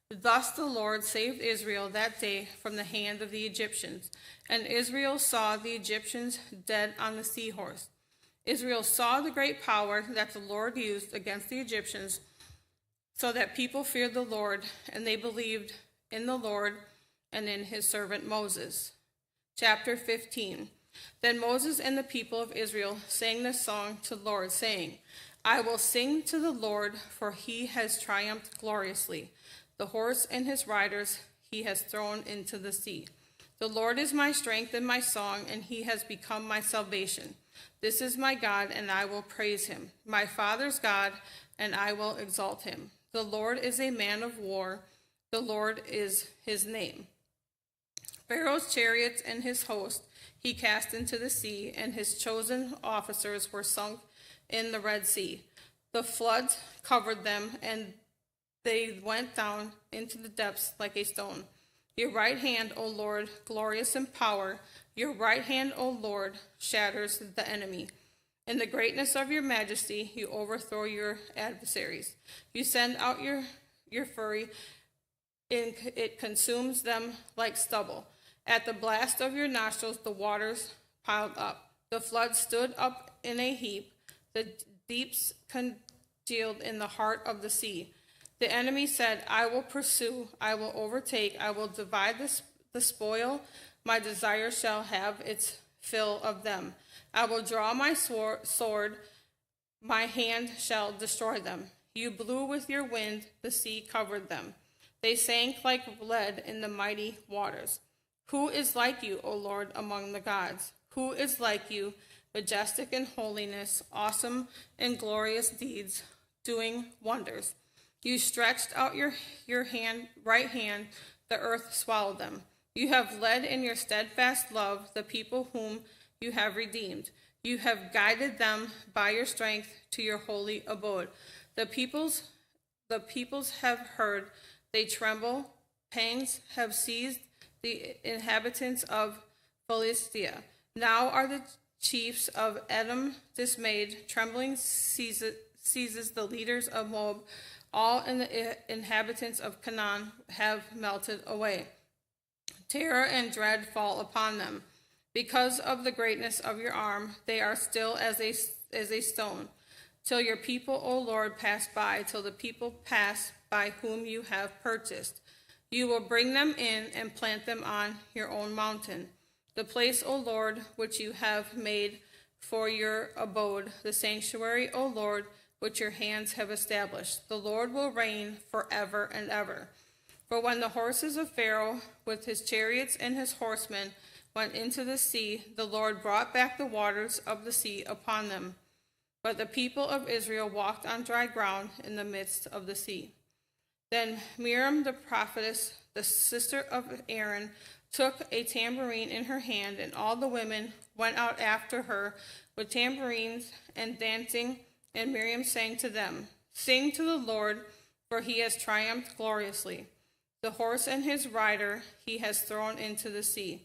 Thus the Lord saved Israel that day from the hand of the Egyptians. And Israel saw the Egyptians dead on the seahorse. Israel saw the great power that the Lord used against the Egyptians, so that people feared the Lord, and they believed in the Lord and in his servant Moses. Chapter 15. Then Moses and the people of Israel sang this song to the Lord, saying, "I will sing to the Lord, for he has triumphed gloriously. The horse and his riders he has thrown into the sea. The Lord is my strength and my song, and he has become my salvation. This is my God, and I will praise him, my father's God, and I will exalt him. The Lord is a man of war. The Lord is his name. Pharaoh's chariots and his host he cast into the sea, and his chosen officers were sunk in the Red Sea. The floods covered them, and they went down into the depths like a stone. Your right hand, O Lord, glorious in power. Your right hand, O Lord, shatters the enemy. In the greatness of your majesty, you overthrow your adversaries. You send out your fury, and it consumes them like stubble. At the blast of your nostrils, the waters piled up. The flood stood up in a heap. The deeps congealed in the heart of the sea. The enemy said, I will pursue, I will overtake, I will divide the spoil. My desire shall have its fill of them. I will draw my sword, my hand shall destroy them. You blew with your wind, the sea covered them. They sank like lead in the mighty waters. Who is like you, O Lord, among the gods? Who is like you, majestic in holiness, awesome in glorious deeds, doing wonders? You stretched out your right hand, the earth swallowed them. You have led in your steadfast love the people whom you have redeemed. You have guided them by your strength to your holy abode. The peoples have heard, they tremble. Pangs have seized the inhabitants of Philistia. Now are the chiefs of Edom dismayed. Trembling seizes the leaders of Moab. All the inhabitants of Canaan have melted away. Terror and dread fall upon them. Because of the greatness of your arm, they are still as a stone. Till your people, O Lord, pass by, till the people pass by whom you have purchased. You will bring them in and plant them on your own mountain. The place, O Lord, which you have made for your abode, the sanctuary, O Lord, which your hands have established. The Lord will reign forever and ever. For when the horses of Pharaoh, with his chariots and his horsemen, went into the sea, the Lord brought back the waters of the sea upon them. But the people of Israel walked on dry ground in the midst of the sea. Then Miriam the prophetess, the sister of Aaron, took a tambourine in her hand, and all the women went out after her with tambourines and dancing. And Miriam sang to them, Sing to the Lord, for he has triumphed gloriously. The horse and his rider he has thrown into the sea.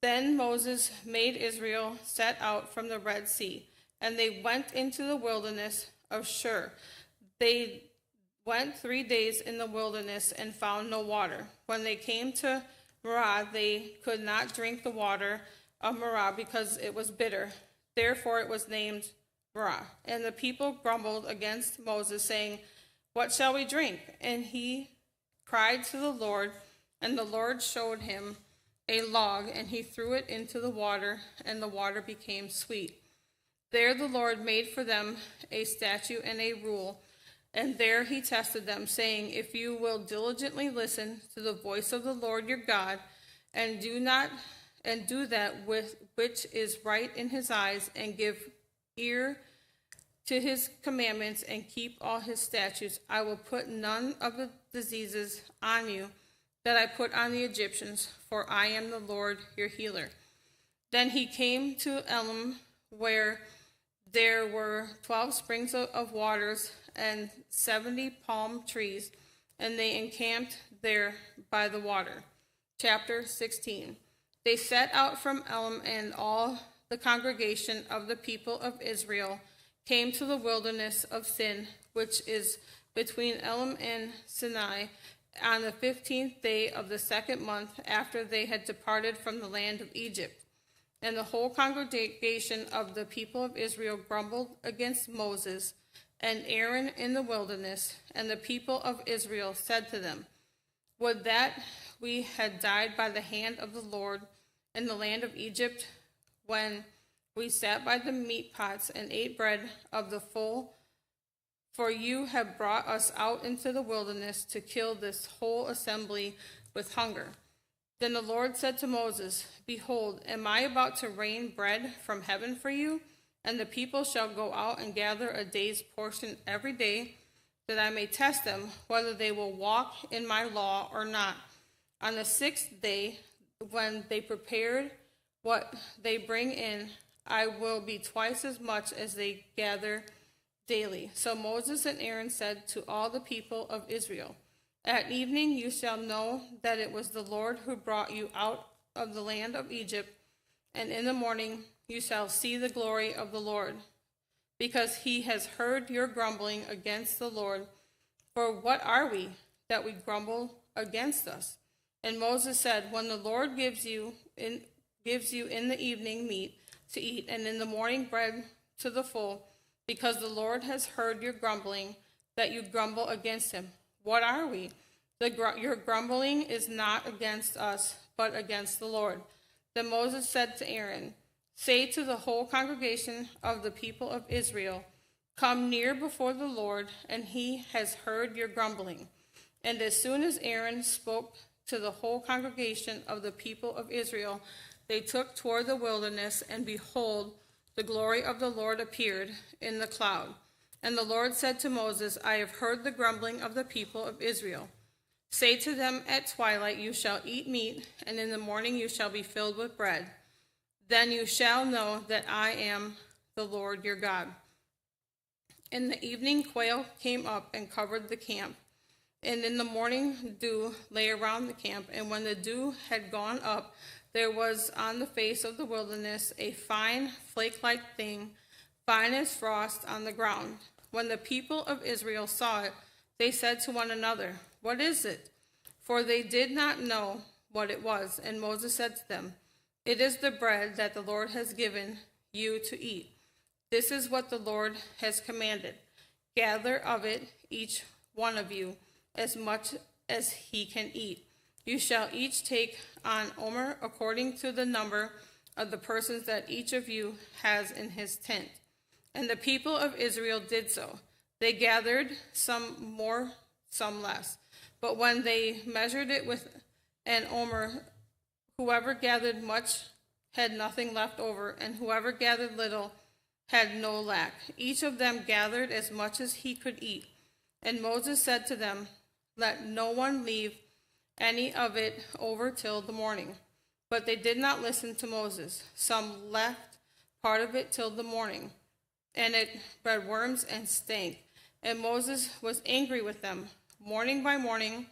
Then Moses made Israel set out from the Red Sea, and they went into the wilderness of Shur. They went 3 days in the wilderness and found no water. When they came to Marah, they could not drink the water of Marah because it was bitter. Therefore it was named Marah. And the people grumbled against Moses, saying, "What shall we drink?" And he cried to the Lord, and the Lord showed him a log, and he threw it into the water, and the water became sweet. There the Lord made for them a statute and a rule, and there he tested them, saying, "If you will diligently listen to the voice of the Lord your God, and do that which is right in his eyes, and give ear to his commandments, and keep all his statutes, I will put none of the diseases on you that I put on the Egyptians, for I am the Lord your healer." Then he came to Elim, where there were 12 springs of waters and 70 palm trees, and they encamped there by the water. Chapter 16. They set out from Elim, and all the congregation of the people of Israel came to the wilderness of Sin, which is between Elim and Sinai, on the 15th day of the second month after they had departed from the land of Egypt. And the whole congregation of the people of Israel grumbled against Moses and Aaron in the wilderness. And the people of Israel said to them, "Would that we had died by the hand of the Lord in the land of Egypt, when we sat by the meat pots and ate bread of the full. For you have brought us out into the wilderness to kill this whole assembly with hunger." Then the Lord said to Moses, "Behold, am I about to rain bread from heaven for you? And the people shall go out and gather a day's portion every day, that I may test them whether they will walk in my law or not. On the 6th day, when they prepared what they bring in, I will be twice as much as they gather daily." So Moses and Aaron said to all the people of Israel, "At evening you shall know that it was the Lord who brought you out of the land of Egypt, and in the morning you shall see the glory of the Lord, because he has heard your grumbling against the Lord. For what are we, that we grumble against us?" And Moses said, "When the Lord gives you in the evening meat to eat, and in the morning bread to the full, because the Lord has heard your grumbling, that you grumble against him. What are we? Your grumbling is not against us, but against the Lord." Then Moses said to Aaron, "Say to the whole congregation of the people of Israel, 'Come near before the Lord, and he has heard your grumbling.'" And as soon as Aaron spoke to the whole congregation of the people of Israel, they took toward the wilderness, and behold, the glory of the Lord appeared in the cloud. And the Lord said to Moses, "I have heard the grumbling of the people of Israel. Say to them, at twilight you shall eat meat, and in the morning you shall be filled with bread. Then you shall know that I am the Lord your God." In the evening quail came up and covered the camp, and in the morning dew lay around the camp. And when the dew had gone up, there was on the face of the wilderness a fine flake-like thing, fine as frost, on the ground. When the people of Israel saw it, they said to one another, "What is it?" For they did not know what it was. And Moses said to them, "It is the bread that the Lord has given you to eat. This is what the Lord has commanded. Gather of it, each one of you, as much as he can eat. You shall each take on omer according to the number of the persons that each of you has in his tent." And the people of Israel did so. They gathered, some more, some less. But when they measured it with an omer, whoever gathered much had nothing left over, and whoever gathered little had no lack. Each of them gathered as much as he could eat. And Moses said to them, "Let no one leave any of it over till the morning." But they did not listen to Moses. Some left part of it till the morning, and it bred worms and stank. And Moses was angry with them. Morning by morning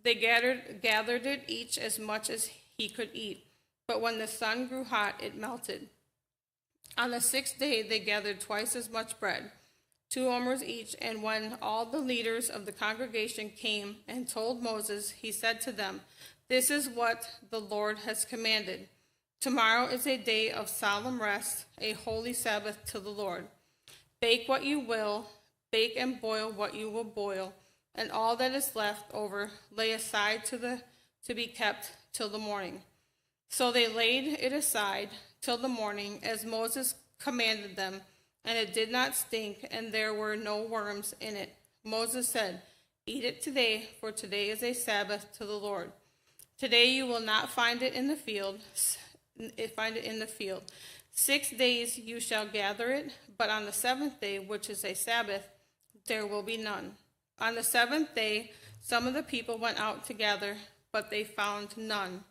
they gathered it each as much as he could eat. But when the sun grew hot, it melted. On the 6th day they gathered twice as much bread, 2 omers each. And when all the leaders of the congregation came and told Moses, he said to them, "This is what the Lord has commanded. Tomorrow is a day of solemn rest, a holy Sabbath to the Lord. Bake what you will, bake and boil what you will boil, and all that is left over lay aside to be kept till the morning. So they laid it aside till the morning, as Moses commanded them, and it did not stink, and there were no worms in it. Moses said, "Eat it today, for today is a Sabbath to the Lord. Today you will not find it in the field. 6 days you shall gather it, but on the seventh day, which is a Sabbath, there will be none." On the seventh day, some of the people went out to gather, but they found none.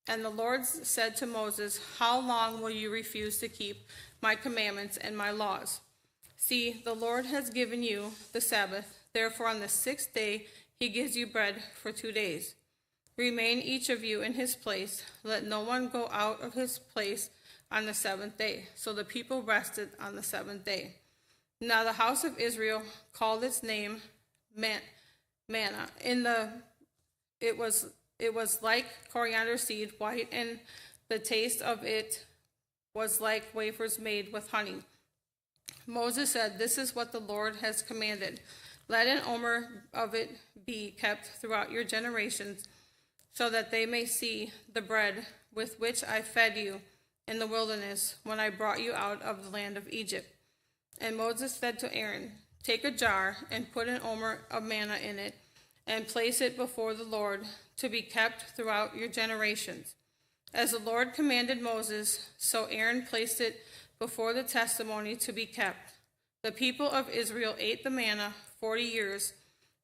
And the Lord said to Moses, "How long will you refuse to keep my commandments and my laws? See, the Lord has given you the Sabbath. Therefore, on the sixth day, he gives you bread for 2 days. Remain each of you in his place. Let no one go out of his place on the seventh day." So the people rested on the seventh day. Now the house of Israel called its name manna. It was like coriander seed, white, and the taste of it was like wafers made with honey. Moses said, "This is what the Lord has commanded. Let an omer of it be kept throughout your generations, so that they may see the bread with which I fed you in the wilderness when I brought you out of the land of Egypt." And Moses said to Aaron, "Take a jar and put an omer of manna in it, and place it before the Lord to be kept throughout your generations." As the Lord commanded Moses, so Aaron placed it before the testimony to be kept. The people of Israel ate the manna 40 years,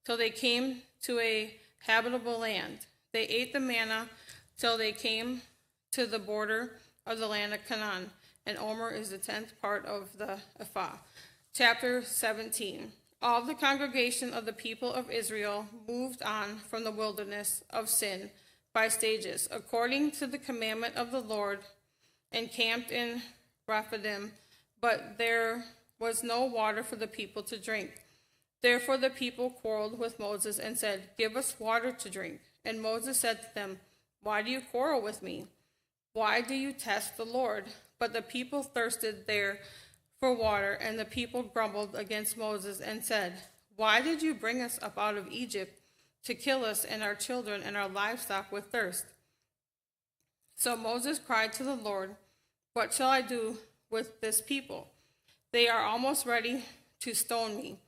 till they came to a habitable land. They ate the manna till they came to the border of the land of Canaan. An omer is the 10th part of the ephah. Chapter 17. All the congregation of the people of Israel moved on from the wilderness of Sin by stages, according to the commandment of the Lord, and camped in Rephidim, but there was no water for the people to drink. Therefore the people quarreled with Moses and said, "Give us water to drink." And Moses said to them, "Why do you quarrel with me? Why do you test the Lord?" But the people thirsted there for water, and the people grumbled against Moses and said, "Why did you bring us up out of Egypt to kill us and our children and our livestock with thirst?" So Moses cried to the Lord, "What shall I do with this people? They are almost ready to stone me."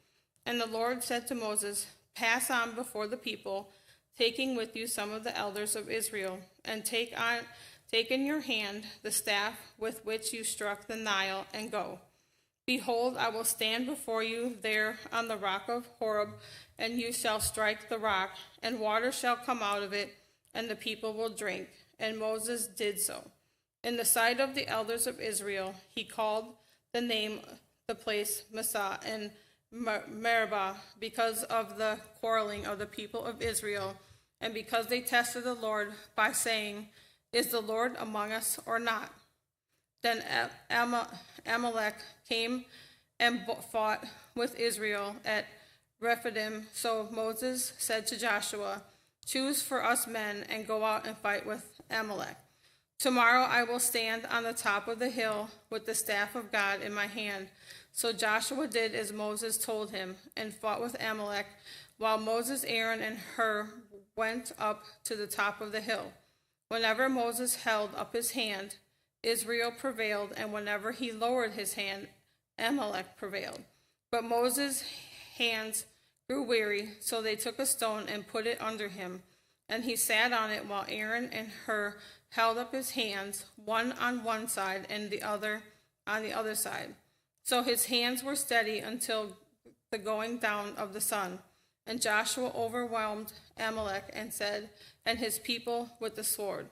And the Lord said to Moses, "Pass on before the people, taking with you some of the elders of Israel, and take in your hand the staff with which you struck the Nile, and go. Behold, I will stand before you there on the rock of Horeb, and you shall strike the rock, and water shall come out of it, and the people will drink." And Moses did so. In the sight of the elders of Israel, he called the place Massah and Meribah, because of the quarreling of the people of Israel, and because they tested the Lord by saying, "Is the Lord among us or not?" Then Amalek came and fought with Israel at Rephidim. So Moses said to Joshua, "Choose for us men and go out and fight with Amalek. Tomorrow I will stand on the top of the hill with the staff of God in my hand." So Joshua did as Moses told him and fought with Amalek, while Moses, Aaron, and Hur went up to the top of the hill. Whenever Moses held up his hand, Israel prevailed, and whenever he lowered his hand, Amalek prevailed. But Moses' hands grew weary, so they took a stone and put it under him, and he sat on it while Aaron and Hur held up his hands, one on one side and the other on the other side. So his hands were steady until the going down of the sun. And Joshua overwhelmed Amalek and his people with the sword.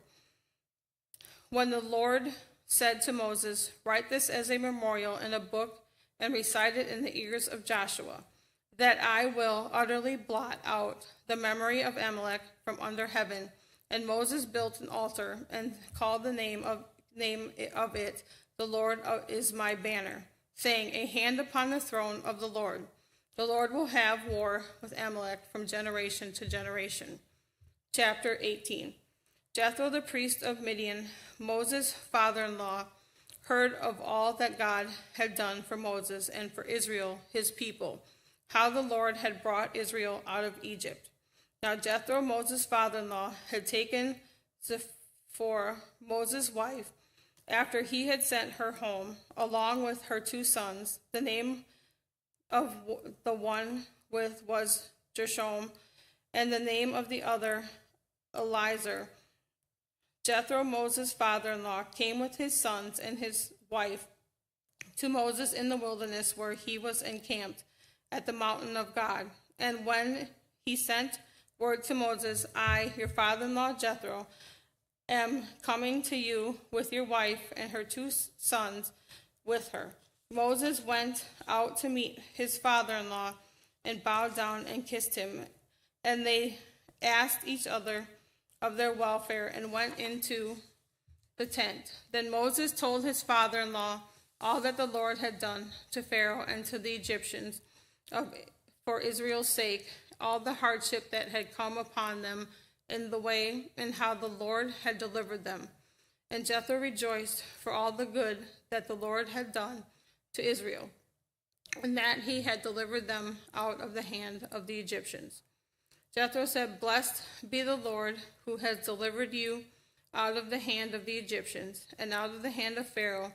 When the Lord said to Moses, "Write this as a memorial in a book and recite it in the ears of Joshua, that I will utterly blot out the memory of Amalek from under heaven." And Moses built an altar and called the name of it, "The Lord is my banner," saying, "A hand upon the throne of the Lord. The Lord will have war with Amalek from generation to generation." Chapter 18. Jethro the priest of Midian, Moses' father-in-law, heard of all that God had done for Moses and for Israel, his people, how the Lord had brought Israel out of Egypt. Now Jethro, Moses' father-in-law, had taken Zipporah, Moses' wife, after he had sent her home, along with her 2 sons. The name of the one was Gershom, and the name of the other Eliezer. Jethro, Moses' father-in-law, came with his sons and his wife to Moses in the wilderness, where he was encamped at the mountain of God. And when he sent word to Moses, I, your father-in-law Jethro, am coming to you with your wife and her 2 sons with her. Moses went out to meet his father-in-law and bowed down and kissed him. And they asked each other of their welfare and went into the tent. Then Moses told his father-in-law all that the Lord had done to Pharaoh and to the Egyptians for Israel's sake, all the hardship that had come upon them in the way, and how the Lord had delivered them. And Jethro rejoiced for all the good that the Lord had done to Israel, and that he had delivered them out of the hand of the Egyptians. Jethro said, Blessed be the Lord, who has delivered you out of the hand of the Egyptians, and out of the hand of Pharaoh,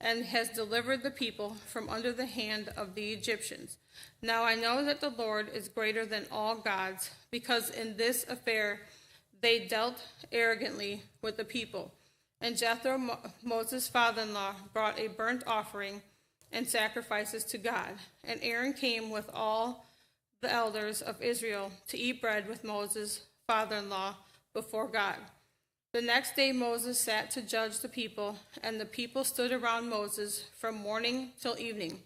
and has delivered the people from under the hand of the Egyptians. Now I know that the Lord is greater than all gods, because in this affair they dealt arrogantly with the people. And Jethro, Moses' father-in-law, brought a burnt offering and sacrifices to God. And Aaron came with all the elders of Israel to eat bread with Moses' father-in-law before God. The next day Moses sat to judge the people, and the people stood around Moses from morning till evening.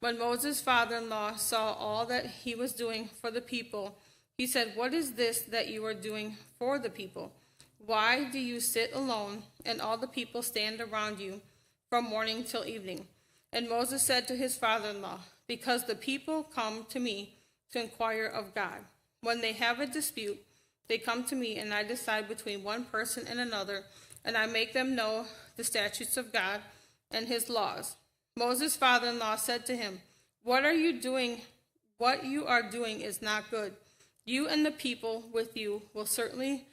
When Moses' father-in-law saw all that he was doing for the people, he said, What is this that you are doing for the people? Why do you sit alone, and all the people stand around you from morning till evening? And Moses said to his father-in-law, Because the people come to me to inquire of God. When they have a dispute, they come to me, and I decide between one person and another, and I make them know the statutes of God and his laws. Moses' father-in-law said to him, What are you doing? What you are doing is not good. You and the people with you will certainly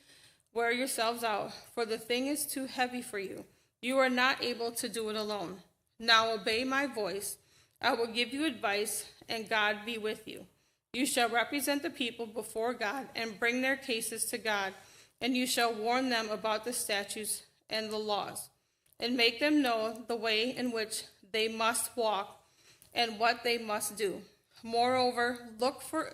wear yourselves out, for the thing is too heavy for you. You are not able to do it alone. Now obey my voice. I will give you advice, and God be with you. You shall represent the people before God and bring their cases to God, and you shall warn them about the statutes and the laws, and make them know the way in which they must walk and what they must do. Moreover, look for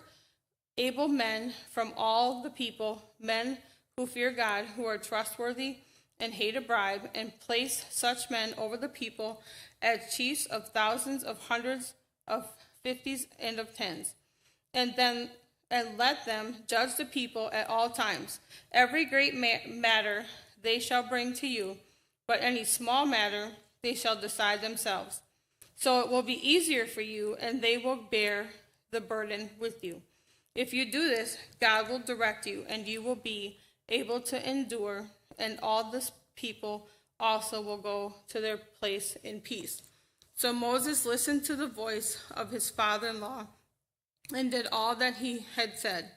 able men from all the people, men who fear God, who are trustworthy and hate a bribe, and place such men over the people as chiefs of thousands, of hundreds, of 50s, and of 10s. And let them judge the people at all times. Every great matter they shall bring to you, but any small matter they shall decide themselves. So it will be easier for you, and they will bear the burden with you. If you do this, God will direct you, and you will be able to endure, and all this people also will go to their place in peace. So Moses listened to the voice of his father-in-law and did all that he had said.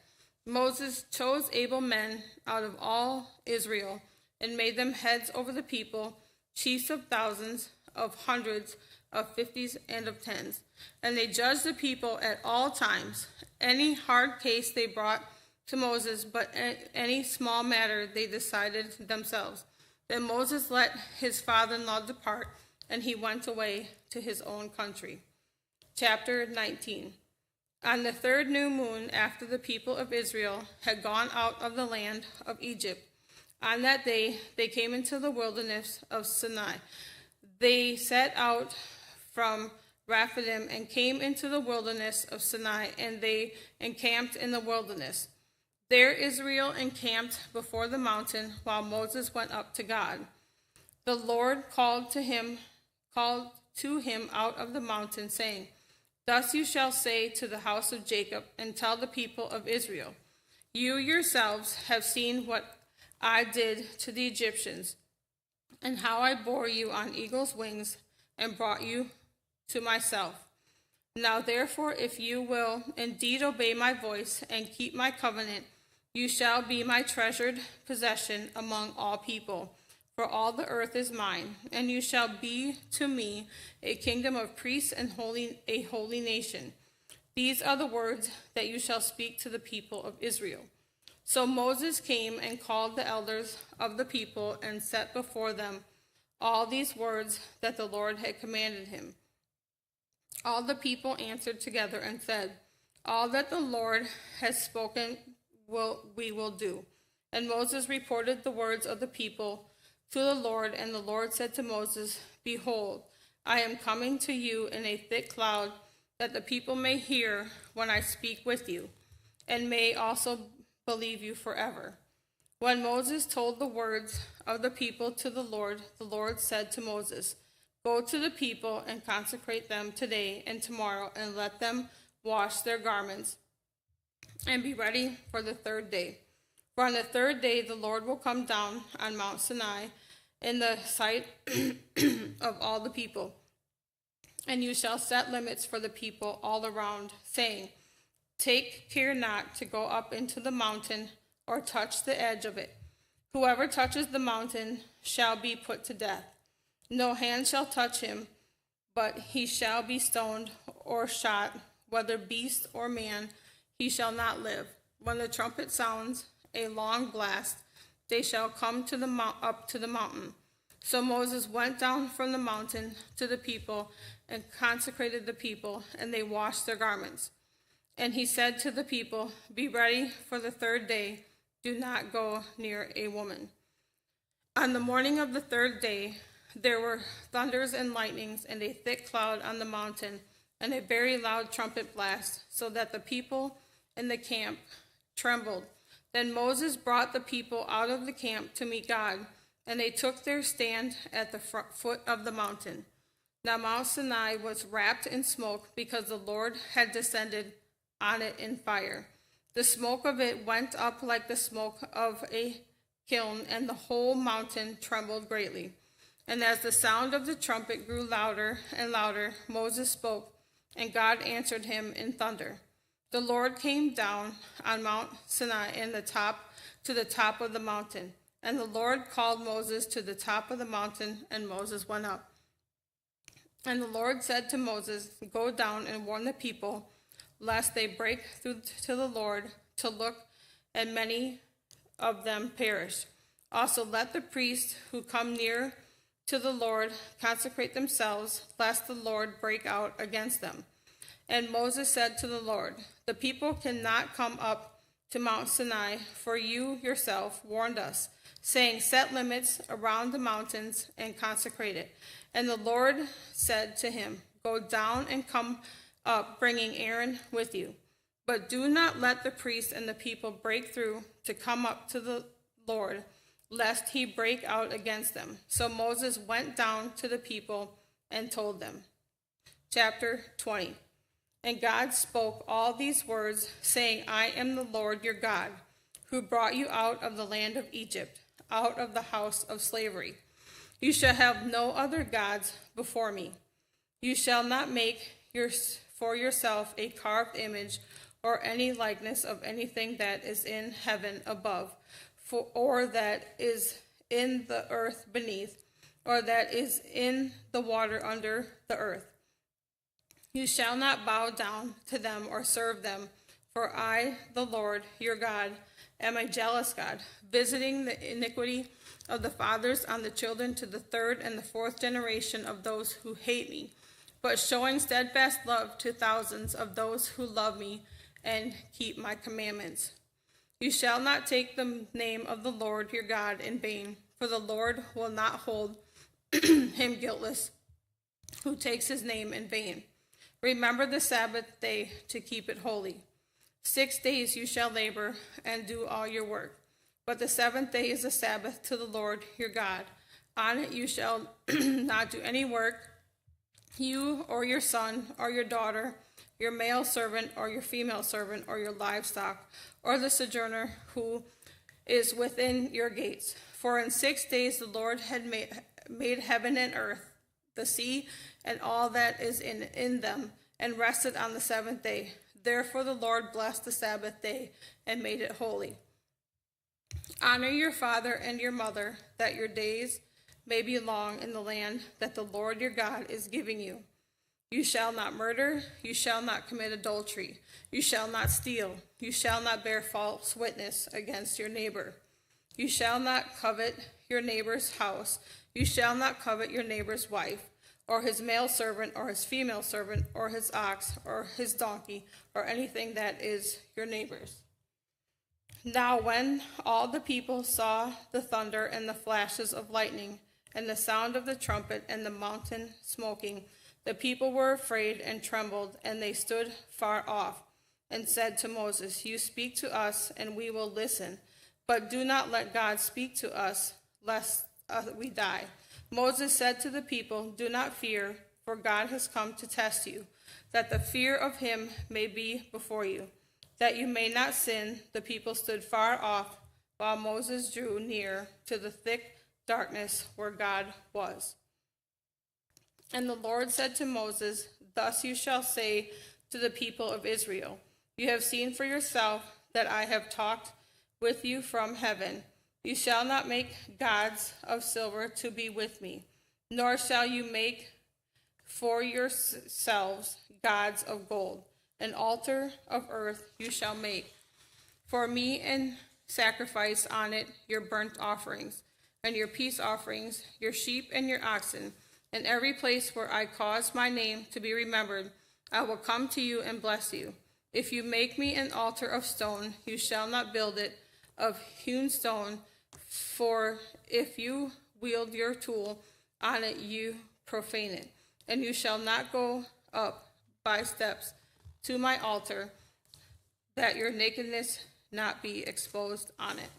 Moses chose able men out of all Israel and made them heads over the people, chiefs of thousands, of hundreds, of 50s, and of 10s. And they judged the people at all times. Any hard case they brought to Moses, but any small matter they decided themselves. Then Moses let his father-in-law depart, and he went away to his own country. Chapter 19. On the 3rd new moon, after the people of Israel had gone out of the land of Egypt, on that day they came into the wilderness of Sinai. They set out from Rephidim and came into the wilderness of Sinai, and they encamped in the wilderness. There Israel encamped before the mountain while Moses went up to God. The Lord called to him out of the mountain, saying, Thus you shall say to the house of Jacob, and tell the people of Israel, You yourselves have seen what I did to the Egyptians, and how I bore you on eagle's wings and brought you to myself. Now therefore, if you will indeed obey my voice and keep my covenant, you shall be my treasured possession among all people, for all the earth is mine, and you shall be to me a kingdom of priests and a holy nation. These are the words that you shall speak to the people of Israel. So Moses came and called the elders of the people and set before them all these words that the Lord had commanded him. All the people answered together and said, all that the Lord has spoken we will do. And Moses reported the words of the people to the Lord, and the Lord said to Moses, behold, I am coming to you in a thick cloud, that the people may hear when I speak with you, and may also believe you forever. When Moses told the words of the people to the Lord said to Moses, go to the people and consecrate them today and tomorrow, and let them wash their garments and be ready for the third day. For on the third day the Lord will come down on Mount Sinai in the sight of all the people. And you shall set limits for the people all around, saying, take care not to go up into the mountain or touch the edge of it. Whoever touches the mountain shall be put to death. No hand shall touch him, but he shall be stoned or shot, whether beast or man, he shall not live. When the trumpet sounds a long blast, they shall come up to the mountain. So Moses went down from the mountain to the people and consecrated the people, and they washed their garments. And he said to the people, be ready for the third day. Do not go near a woman. On the morning of the third day, there were thunders and lightnings and a thick cloud on the mountain and a very loud trumpet blast, so that the people in the camp trembled. Then Moses brought the people out of the camp to meet God, and they took their stand at the foot of the mountain. Now Mount Sinai was wrapped in smoke, because the Lord had descended on it in fire. The smoke of it went up like the smoke of a kiln, and the whole mountain trembled greatly. And as the sound of the trumpet grew louder and louder, Moses spoke, and God answered him in thunder. The Lord came down on Mount Sinai to the top of the mountain. And the Lord called Moses to the top of the mountain, and Moses went up. And the Lord said to Moses, go down and warn the people, lest they break through to the Lord to look, and many of them perish. Also let the priests who come near to the Lord consecrate themselves, lest the Lord break out against them. And Moses said to the Lord, the people cannot come up to Mount Sinai, for you yourself warned us, saying, set limits around the mountains and consecrate it. And the Lord said to him, go down and come up, bringing Aaron with you. But do not let the priests and the people break through to come up to the Lord, lest he break out against them. So Moses went down to the people and told them. Chapter 20. And God spoke all these words, saying, I am the Lord your God, who brought you out of the land of Egypt, out of the house of slavery. You shall have no other gods before me. You shall not make for yourself a carved image or any likeness of anything that is in heaven above, or that is in the earth beneath, or that is in the water under the earth. You shall not bow down to them or serve them, for I, the Lord your God, am a jealous God, visiting the iniquity of the fathers on the children to the third and the fourth generation of those who hate me, but showing steadfast love to thousands of those who love me and keep my commandments. You shall not take the name of the Lord your God in vain, for the Lord will not hold him guiltless who takes his name in vain. Remember the Sabbath day to keep it holy. 6 days you shall labor and do all your work, but the seventh day is a Sabbath to the Lord your God. On it you shall not do any work, you or your son or your daughter, your male servant or your female servant, or your livestock, or the sojourner who is within your gates. For in 6 days the Lord had made heaven and earth, the sea, and all that is in them, and rested on the seventh day. Therefore the Lord blessed the Sabbath day and made it holy. Honor your father and your mother, that your days may be long in the land that the Lord your God is giving you. You shall not murder, you shall not commit adultery, you shall not steal, you shall not bear false witness against your neighbor. You shall not covet your neighbor's house, you shall not covet your neighbor's wife, or his male servant, or his female servant, or his ox, or his donkey, or anything that is your neighbor's. Now when all the people saw the thunder and the flashes of lightning, and the sound of the trumpet and the mountain smoking, the people were afraid and trembled, and they stood far off, and said to Moses, You speak to us, and we will listen, but do not let God speak to us, lest we die. Moses said to the people, Do not fear, for God has come to test you, that the fear of him may be before you, that you may not sin. The people stood far off, while Moses drew near to the thick darkness where God was. And the Lord said to Moses, Thus you shall say to the people of Israel, You have seen for yourself that I have talked with you from heaven. You shall not make gods of silver to be with me, nor shall you make for yourselves gods of gold. An altar of earth you shall make for me, and sacrifice on it your burnt offerings, and your peace offerings, your sheep and your oxen. In every place where I cause my name to be remembered, I will come to you and bless you. If you make me an altar of stone, you shall not build it of hewn stone, for if you wield your tool on it, you profane it. And you shall not go up by steps to my altar, that your nakedness not be exposed on it.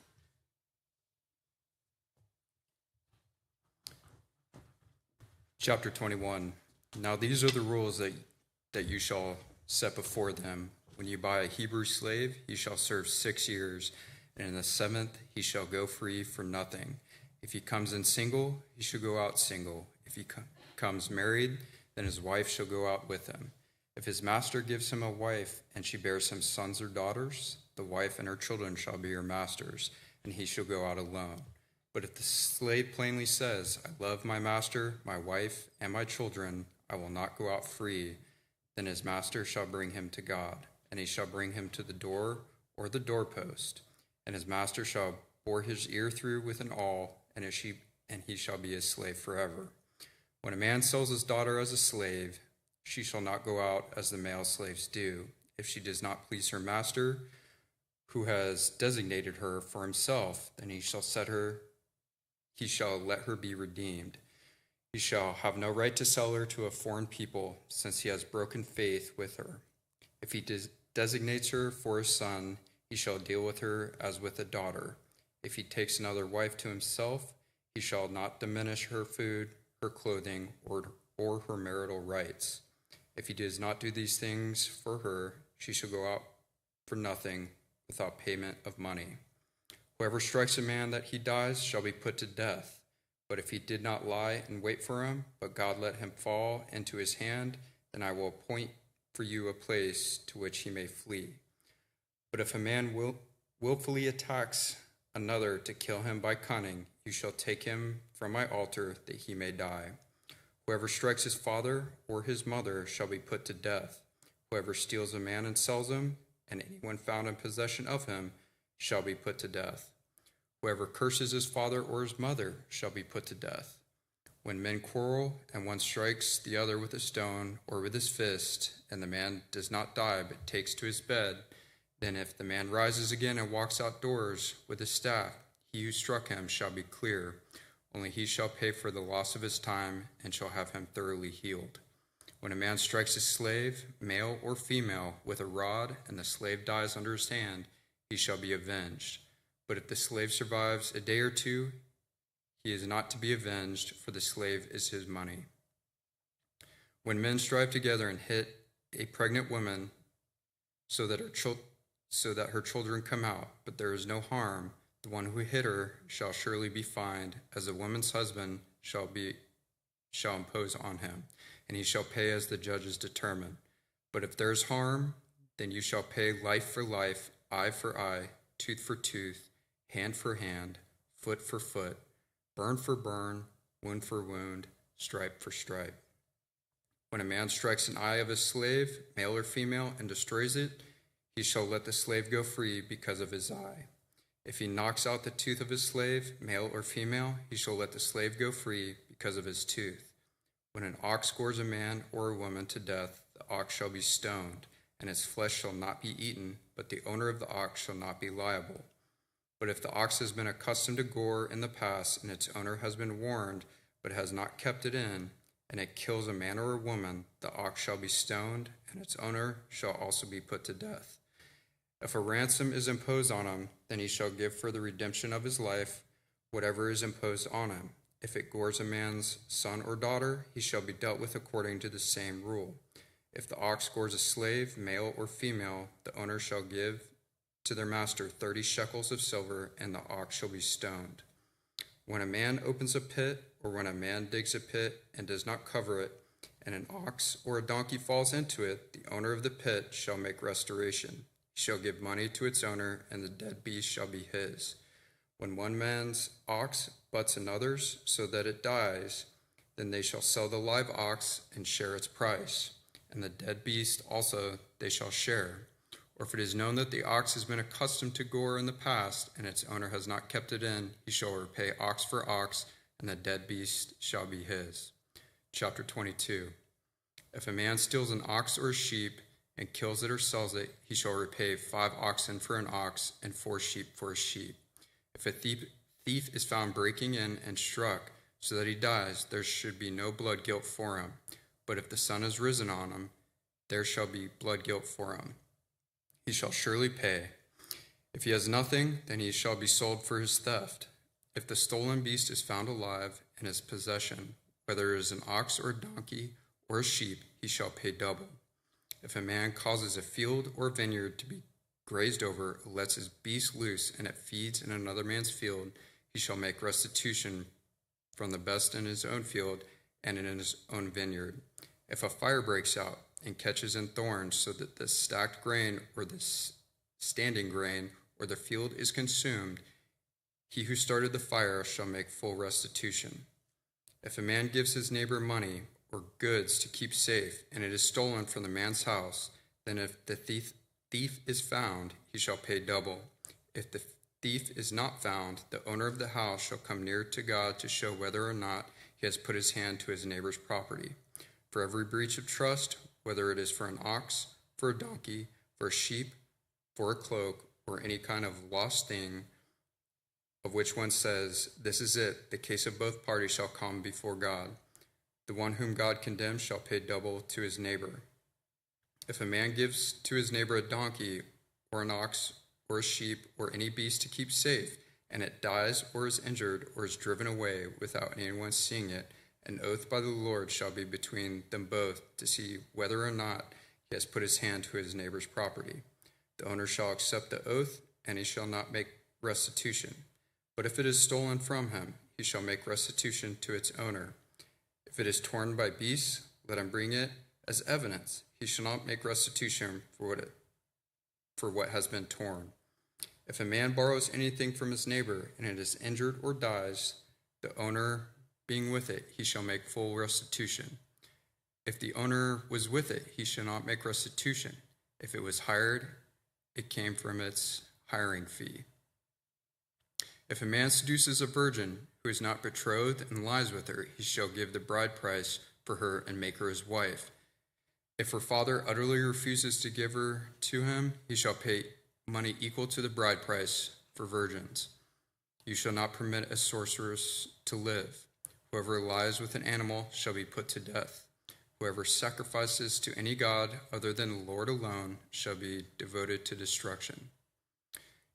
Chapter 21. Now these are the rules that you shall set before them. When you buy a Hebrew slave, he shall serve 6 years, and in the 7th he shall go free for nothing. If he comes in single, he shall go out single. If he comes married, then his wife shall go out with him. If his master gives him a wife, and she bears him sons or daughters, the wife and her children shall be your master's, and he shall go out alone. But if the slave plainly says, I love my master, my wife, and my children, I will not go out free, then his master shall bring him to God, and he shall bring him to the door or the doorpost, and his master shall bore his ear through with an awl, and he shall be his slave forever. When a man sells his daughter as a slave, she shall not go out as the male slaves do, if she does not please her master, who has designated her for himself. Then he shall let her be redeemed. He shall have no right to sell her to a foreign people, since he has broken faith with her. If he designates her for his son, he shall deal with her as with a daughter. If he takes another wife to himself, he shall not diminish her food, her clothing, or her marital rights. If he does not do these things for her, she shall go out for nothing, without payment of money. Whoever strikes a man that he dies shall be put to death. But if he did not lie and wait for him, but God let him fall into his hand, then I will appoint for you a place to which he may flee. But if a man willfully attacks another to kill him by cunning, you shall take him from my altar, that he may die. Whoever strikes his father or his mother shall be put to death. Whoever steals a man and sells him, and anyone found in possession of him, shall be put to death. Whoever curses his father or his mother shall be put to death. When men quarrel, and one strikes the other with a stone or with his fist, and the man does not die but takes to his bed, then if the man rises again and walks outdoors with his staff, he who struck him shall be clear. Only he shall pay for the loss of his time, and shall have him thoroughly healed. When a man strikes his slave, male or female, with a rod, and the slave dies under his hand, he shall be avenged. But if the slave survives a day or two, he is not to be avenged, for the slave is his money. When men strive together and hit a pregnant woman so that her children come out, but there is no harm, the The one who hit her shall surely be fined, as the woman's husband shall impose on him, and he shall pay as the judges determine. But if there is harm, then you shall pay life for life, eye for eye, tooth for tooth, hand for hand, foot for foot, burn for burn, wound for wound, stripe for stripe. When a man strikes an eye of his slave, male or female, and destroys it, he shall let the slave go free because of his eye. If he knocks out the tooth of his slave, male or female, he shall let the slave go free because of his tooth. When an ox gores a man or a woman to death, the ox shall be stoned, and its flesh shall not be eaten, but the owner of the ox shall not be liable. But if the ox has been accustomed to gore in the past, and its owner has been warned, but has not kept it in, and it kills a man or a woman, the ox shall be stoned, and its owner shall also be put to death. If a ransom is imposed on him, then he shall give for the redemption of his life whatever is imposed on him. If it gores a man's son or daughter, he shall be dealt with according to the same rule. If the ox gores a slave, male or female, the owner shall give to their master 30 shekels of silver, and the ox shall be stoned. When a man opens a pit, or when a man digs a pit and does not cover it, and an ox or a donkey falls into it, the owner of the pit shall make restoration. He shall give money to its owner, and the dead beast shall be his. When one man's ox butts another's so that it dies, then they shall sell the live ox and share its price, and the dead beast also they shall share. Or if it is known that the ox has been accustomed to gore in the past, and its owner has not kept it in, he shall repay ox for ox, and the dead beast shall be his. Chapter 22. If a man steals an ox or a sheep, and kills it or sells it, he shall repay 5 oxen for an ox, and 4 sheep for a sheep. If a thief is found breaking in and struck, so that he dies, there should be no blood guilt for him. But if the sun is risen on him, there shall be blood guilt for him. He shall surely pay. If he has nothing, then he shall be sold for his theft. If the stolen beast is found alive in his possession, whether it is an ox or a donkey or a sheep, he shall pay double. If a man causes a field or vineyard to be grazed over, lets his beast loose, and it feeds in another man's field, he shall make restitution from the best in his own field and in his own vineyard. If a fire breaks out and catches in thorns, so that the stacked grain or the standing grain or the field is consumed, he who started the fire shall make full restitution. If a man gives his neighbor money or goods to keep safe, and it is stolen from the man's house, then if the thief is found, he shall pay double. If the thief is not found, the owner of the house shall come near to God to show whether or not he has put his hand to his neighbor's property. For every breach of trust, whether it is for an ox, for a donkey, for a sheep, for a cloak, or any kind of lost thing, of which one says, "This is it," the case of both parties shall come before God. The one whom God condemns shall pay double to his neighbor. If a man gives to his neighbor a donkey, or an ox, or a sheep, or any beast to keep safe, and it dies or is injured or is driven away without anyone seeing it, an oath by the Lord shall be between them both to see whether or not he has put his hand to his neighbor's property. The owner shall accept the oath, and he shall not make restitution. But if it is stolen from him, he shall make restitution to its owner. If it is torn by beasts, let him bring it as evidence. He shall not make restitution for what has been torn. If a man borrows anything from his neighbor, and it is injured or dies, the owner being with it, he shall make full restitution. If the owner was with it, he shall not make restitution. If it was hired, it came from its hiring fee. If a man seduces a virgin who is not betrothed and lies with her, he shall give the bride price for her and make her his wife. If her father utterly refuses to give her to him, he shall pay money equal to the bride price for virgins. You shall not permit a sorceress to live. Whoever lies with an animal shall be put to death. Whoever sacrifices to any god other than the Lord alone shall be devoted to destruction.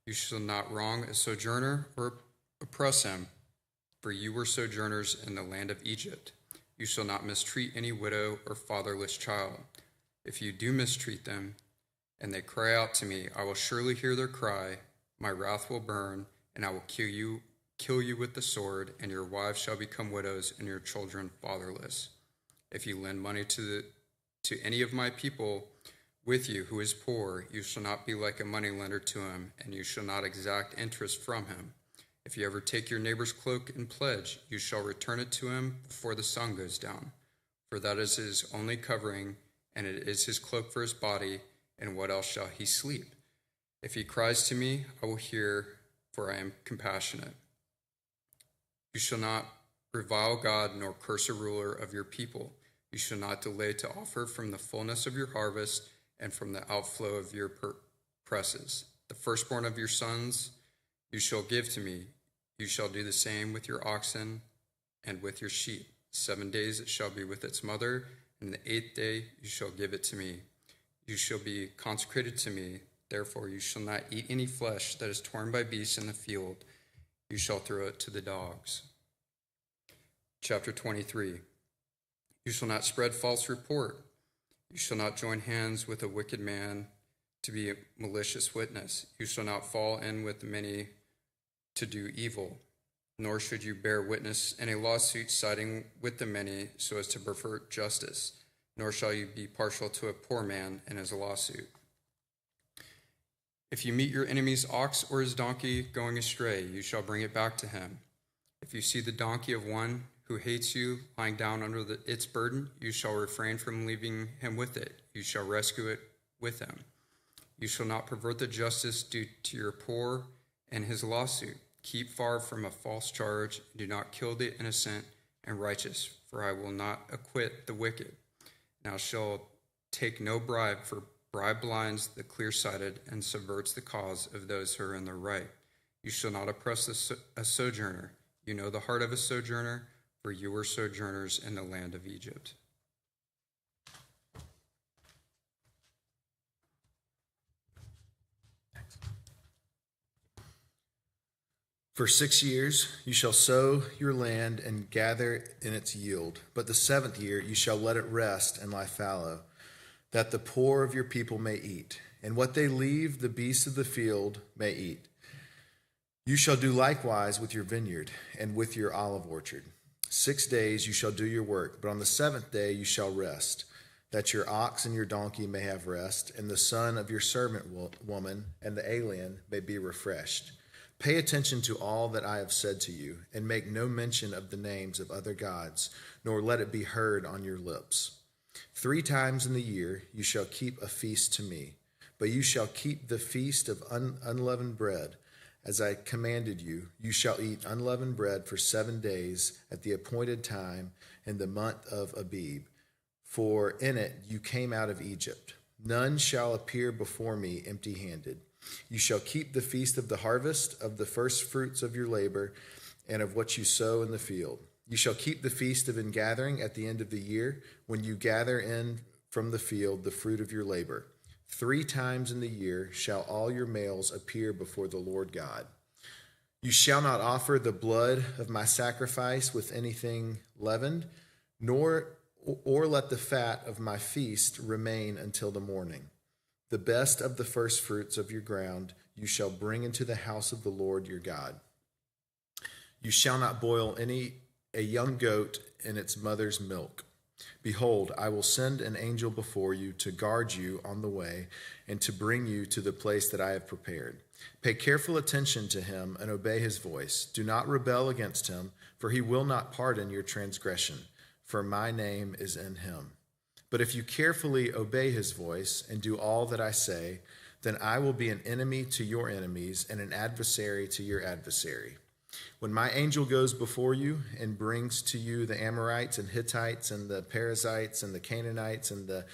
You shall not wrong a sojourner or oppress him, for you were sojourners in the land of Egypt. You shall not mistreat any widow or fatherless child. If you do mistreat them, and they cry out to me, I will surely hear their cry. My wrath will burn, and I will kill you with the sword, and your wives shall become widows, and your children fatherless. If you lend money to any of my people with you who is poor, you shall not be like a moneylender to him, and you shall not exact interest from him. If you ever take your neighbor's cloak in pledge, you shall return it to him before the sun goes down, for that is his only covering, and it is his cloak for his body, and what else shall he sleep? If he cries to me, I will hear, for I am compassionate. You shall not revile God nor curse a ruler of your people. You shall not delay to offer from the fullness of your harvest and from the outflow of your presses. The firstborn of your sons you shall give to me. You shall do the same with your oxen and with your sheep. 7 days it shall be with its mother, and the 8th day you shall give it to me. You shall be consecrated to me. Therefore you shall not eat any flesh that is torn by beasts in the field. You shall throw it to the dogs. Chapter 23. You shall not spread false report. You shall not join hands with a wicked man to be a malicious witness. You shall not fall in with many to do evil, nor should you bear witness in a lawsuit siding with the many so as to pervert justice, nor shall you be partial to a poor man in his lawsuit. If you meet your enemy's ox or his donkey going astray, you shall bring it back to him. If you see the donkey of one who hates you lying down under its burden, you shall refrain from leaving him with it. You shall rescue it with him. You shall not pervert the justice due to your poor in his lawsuit. Keep far from a false charge. Do not kill the innocent and righteous, for I will not acquit the wicked. Now shall take no bribe, for bribe blinds the clear-sighted and subverts the cause of those who are in the right. You shall not oppress a sojourner. You know the heart of a sojourner, for you were sojourners in the land of Egypt. For 6 years you shall sow your land and gather in its yield, but the 7th year you shall let it rest and lie fallow, that the poor of your people may eat, and what they leave the beasts of the field may eat. You shall do likewise with your vineyard and with your olive orchard. 6 days you shall do your work, but on the 7th day you shall rest, that your ox and your donkey may have rest, and the son of your servant woman and the alien may be refreshed. Pay attention to all that I have said to you, and make no mention of the names of other gods, nor let it be heard on your lips. 3 times in the year you shall keep a feast to me, but you shall keep the feast of unleavened bread. As I commanded you, you shall eat unleavened bread for 7 days at the appointed time in the month of Abib, for in it you came out of Egypt. None shall appear before me empty-handed. You shall keep the feast of the harvest, of the first fruits of your labor, and of what you sow in the field. You shall keep the feast of ingathering at the end of the year, when you gather in from the field the fruit of your labor. 3 times in the year shall all your males appear before the Lord God. You shall not offer the blood of my sacrifice with anything leavened, or let the fat of my feast remain until the morning. The best of the first fruits of your ground you shall bring into the house of the Lord your God. You shall not boil a young goat in its mother's milk. Behold, I will send an angel before you to guard you on the way and to bring you to the place that I have prepared. Pay careful attention to him and obey his voice. Do not rebel against him, for he will not pardon your transgression, for my name is in him. But if you carefully obey his voice and do all that I say, then I will be an enemy to your enemies and an adversary to your adversary. When my angel goes before you and brings to you the Amorites and Hittites and the Perizzites and the Canaanites and the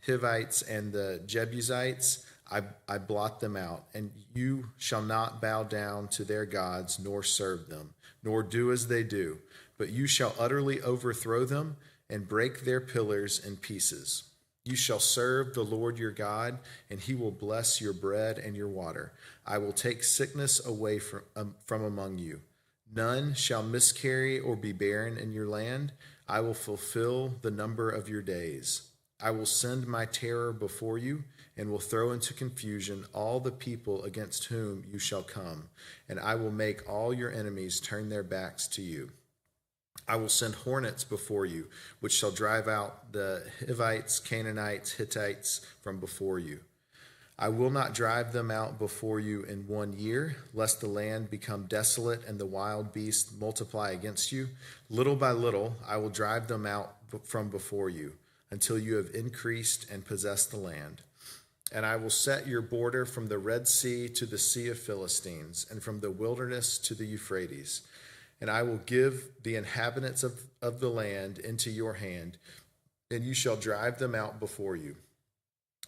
Hivites and the Jebusites, I blot them out, and you shall not bow down to their gods nor serve them, nor do as they do, but you shall utterly overthrow them and break their pillars in pieces. You shall serve the Lord your God, and he will bless your bread and your water. I will take sickness away from among you. None shall miscarry or be barren in your land. I will fulfill the number of your days. I will send my terror before you, and will throw into confusion all the people against whom you shall come, and I will make all your enemies turn their backs to you. I will send hornets before you, which shall drive out the Hivites, Canaanites, Hittites from before you. I will not drive them out before you in 1 year, lest the land become desolate and the wild beasts multiply against you. Little by little I will drive them out from before you, until you have increased and possessed the land. And I will set your border from the Red Sea to the Sea of Philistines, and from the wilderness to the Euphrates. And I will give the inhabitants of the land into your hand, and you shall drive them out before you.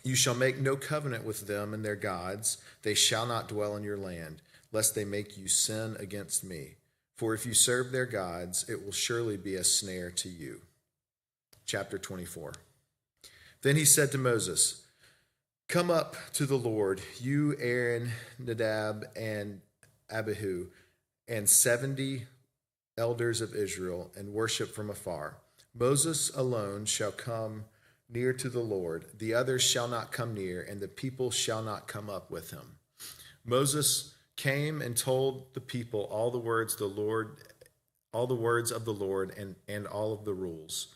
You shall make no covenant with them and their gods. They shall not dwell in your land, lest they make you sin against me. For if you serve their gods, it will surely be a snare to you. Chapter 24. Then he said to Moses, come up to the Lord, you, Aaron, Nadab, and Abihu, and 70 elders of Israel, and worship from afar. Moses alone shall come near to the Lord. The others shall not come near, and the people shall not come up with him. Moses came and told the people all the words of the Lord, and all of the rules.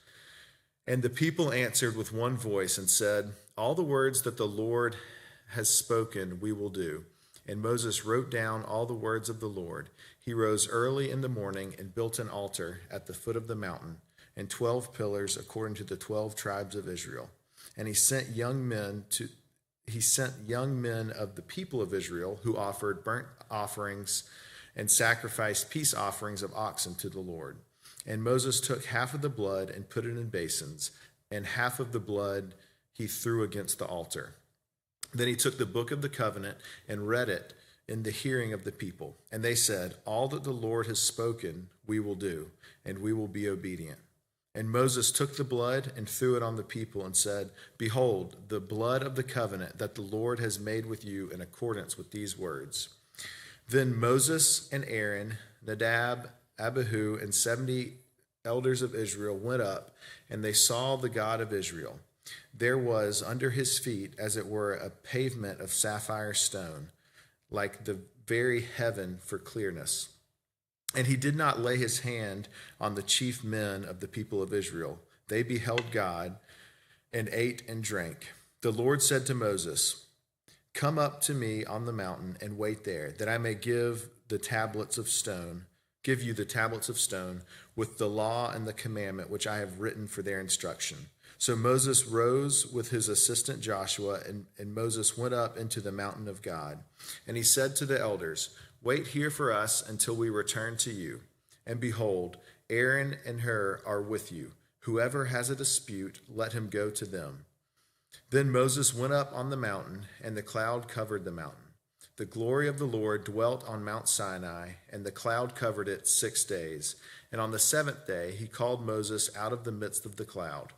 And the people answered with one voice and said, all the words that the Lord has spoken we will do. And Moses wrote down all the words of the Lord. He rose early in the morning and built an altar at the foot of the mountain, and 12 pillars according to the 12 tribes of Israel. And he sent young men of the people of Israel, who offered burnt offerings and sacrificed peace offerings of oxen to the Lord. And Moses took half of the blood and put it in basins, and half of the blood he threw against the altar. Then he took the book of the covenant and read it in the hearing of the people. And they said, all that the Lord has spoken we will do, and we will be obedient. And Moses took the blood and threw it on the people and said, behold, the blood of the covenant that the Lord has made with you in accordance with these words. Then Moses and Aaron, Nadab, Abihu, and 70 elders of Israel went up, and they saw the God of Israel. There was under his feet, as it were, a pavement of sapphire stone, like the very heaven for clearness. And he did not lay his hand on the chief men of the people of Israel. They beheld God and ate and drank. The Lord said to Moses, come up to me on the mountain and wait there, that I may give you the tablets of stone with the law and the commandment which I have written for their instruction. So Moses rose with his assistant Joshua, and Moses went up into the mountain of God. And he said to the elders, wait here for us until we return to you. And behold, Aaron and Hur are with you. Whoever has a dispute, let him go to them. Then Moses went up on the mountain, and the cloud covered the mountain. The glory of the Lord dwelt on Mount Sinai, and the cloud covered it 6 days. And on the 7th day he called Moses out of the midst of the cloud.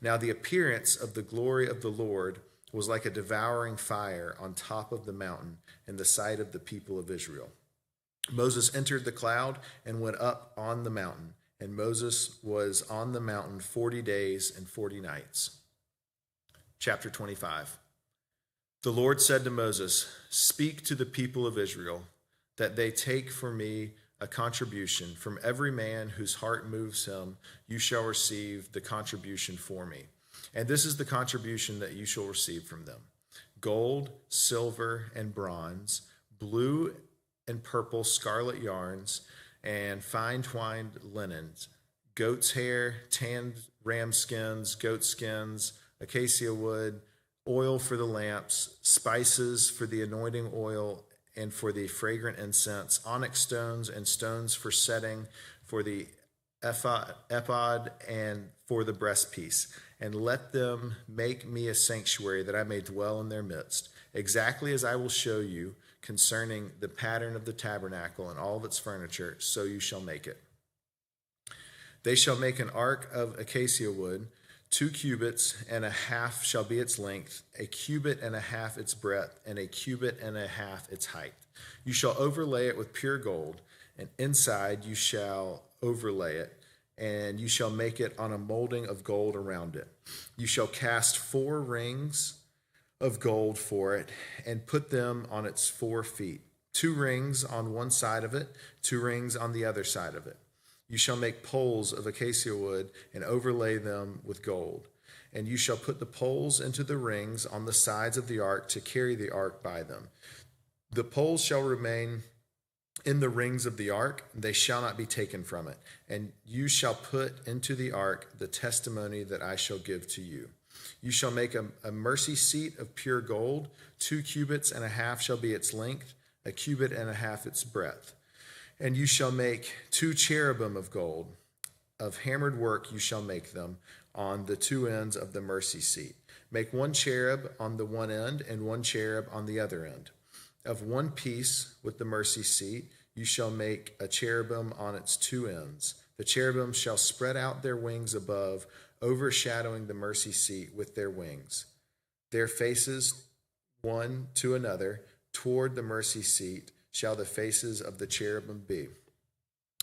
Now the appearance of the glory of the Lord was like a devouring fire on top of the mountain in the sight of the people of Israel. Moses entered the cloud and went up on the mountain, and Moses was on the mountain 40 days and 40 nights. Chapter 25. The Lord said to Moses, speak to the people of Israel, that they take for me a contribution. From every man whose heart moves him, you shall receive the contribution for me. And this is the contribution that you shall receive from them: gold, silver, and bronze, blue and purple scarlet yarns, and fine twined linens, goat's hair, tanned ram skins, goat skins, acacia wood, oil for the lamps, spices for the anointing oil and for the fragrant incense, onyx stones and stones for setting, for the ephod and for the breastpiece. And let them make me a sanctuary, that I may dwell in their midst, exactly as I will show you concerning the pattern of the tabernacle and all of its furniture, so you shall make it. They shall make an ark of acacia wood. 2 cubits and a half shall be its length, 1.5 cubits its breadth, and 1.5 cubits its height. You shall overlay it with pure gold, and inside you shall overlay it, and you shall make it on a molding of gold around it. You shall cast 4 rings of gold for it, and put them on its 4 feet, 2 rings on one side of it, 2 rings on the other side of it. You shall make poles of acacia wood and overlay them with gold. And you shall put the poles into the rings on the sides of the ark to carry the ark by them. The poles shall remain in the rings of the ark, they shall not be taken from it. And you shall put into the ark the testimony that I shall give to you. You shall make a mercy seat of pure gold. 2 cubits and a half shall be its length, 1 cubit and a half its breadth. And you shall make 2 cherubim of gold. Of hammered work you shall make them on the 2 ends of the mercy seat. Make 1 cherub on the one end and 1 cherub on the other end. Of one piece with the mercy seat you shall make a cherubim on its 2 ends. The cherubim shall spread out their wings above, overshadowing the mercy seat with their wings. Their faces one to another toward the mercy seat shall the faces of the cherubim be.